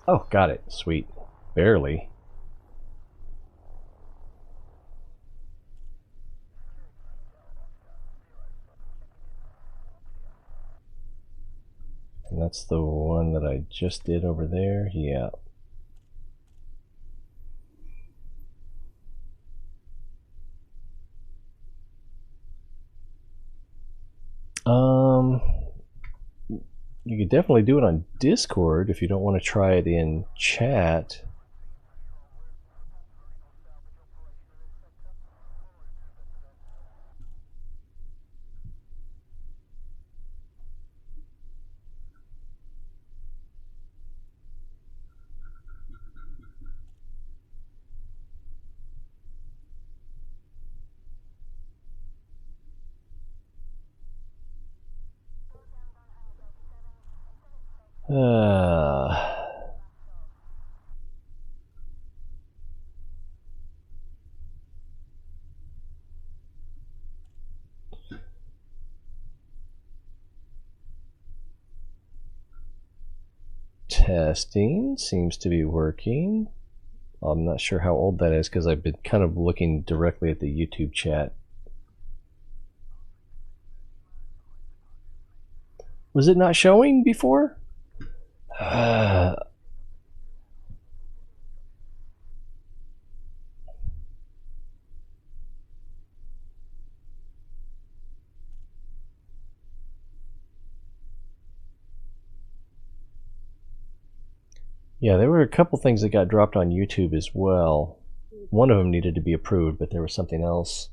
[SPEAKER 1] Oh, got it. Sweet. Barely. And that's the one that I just did over there. Yeah. You could definitely do it on Discord if you don't want to try it in chat. Testing seems to be working. I'm not sure how old that is because I've been kind of looking directly at the YouTube chat. Was it not showing before? Yeah, there were a couple things that got dropped on YouTube as well. One of them needed to be approved, but there was something else.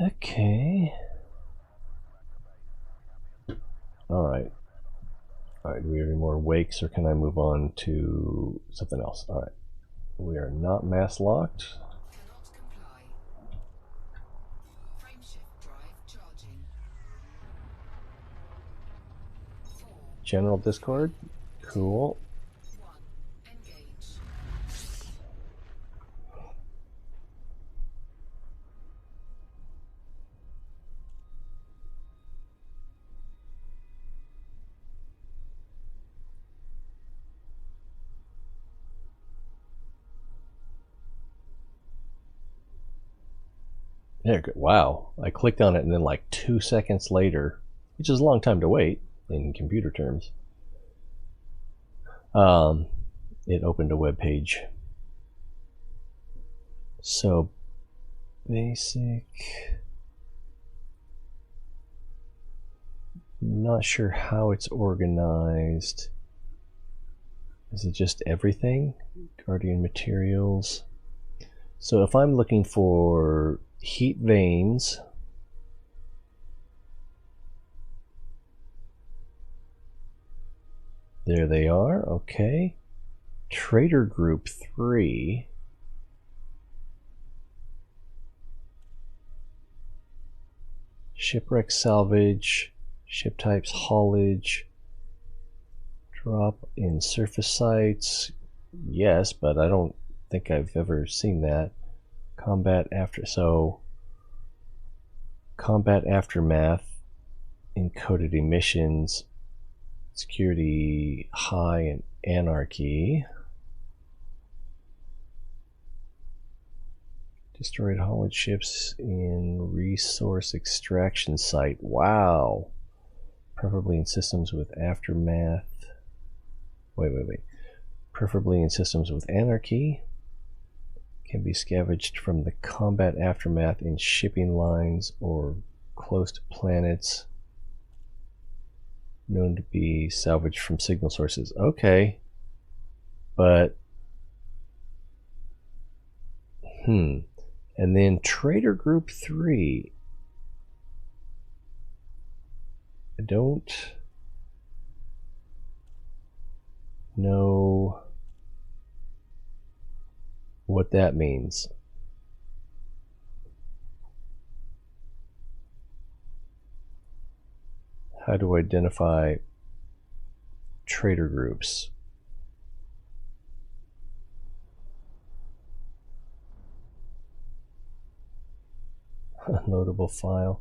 [SPEAKER 1] Okay. Alright. Alright, do we have any more wakes or can I move on to something else? Alright. We are not mass locked.
[SPEAKER 2] Cannot comply. Frameshift drive charging. 4,
[SPEAKER 1] General Discord. Cool.
[SPEAKER 2] 1. Engage.
[SPEAKER 1] There, good. Wow. I clicked on it and then like 2 seconds later, which is a long time to wait in computer terms, it opened a web page. So basic. Not sure how it's organized. Is it just everything? Guardian materials. So if I'm looking for heat vanes, there they are. Okay. Trader group 3. Shipwreck salvage, ship types haulage, drop in surface sites. Yes, but I don't think I've ever seen that. Combat combat aftermath, encoded emissions, security high, and anarchy. Destroyed haulage ships in resource extraction site. Wow. Preferably in systems with aftermath. Wait. Preferably in systems with anarchy. Can be scavenged from the combat aftermath in shipping lines or close to planets. Known to be salvaged from signal sources. Okay. But and then Trader Group 3. don't know what that means. How to identify trader groups. Unloadable file.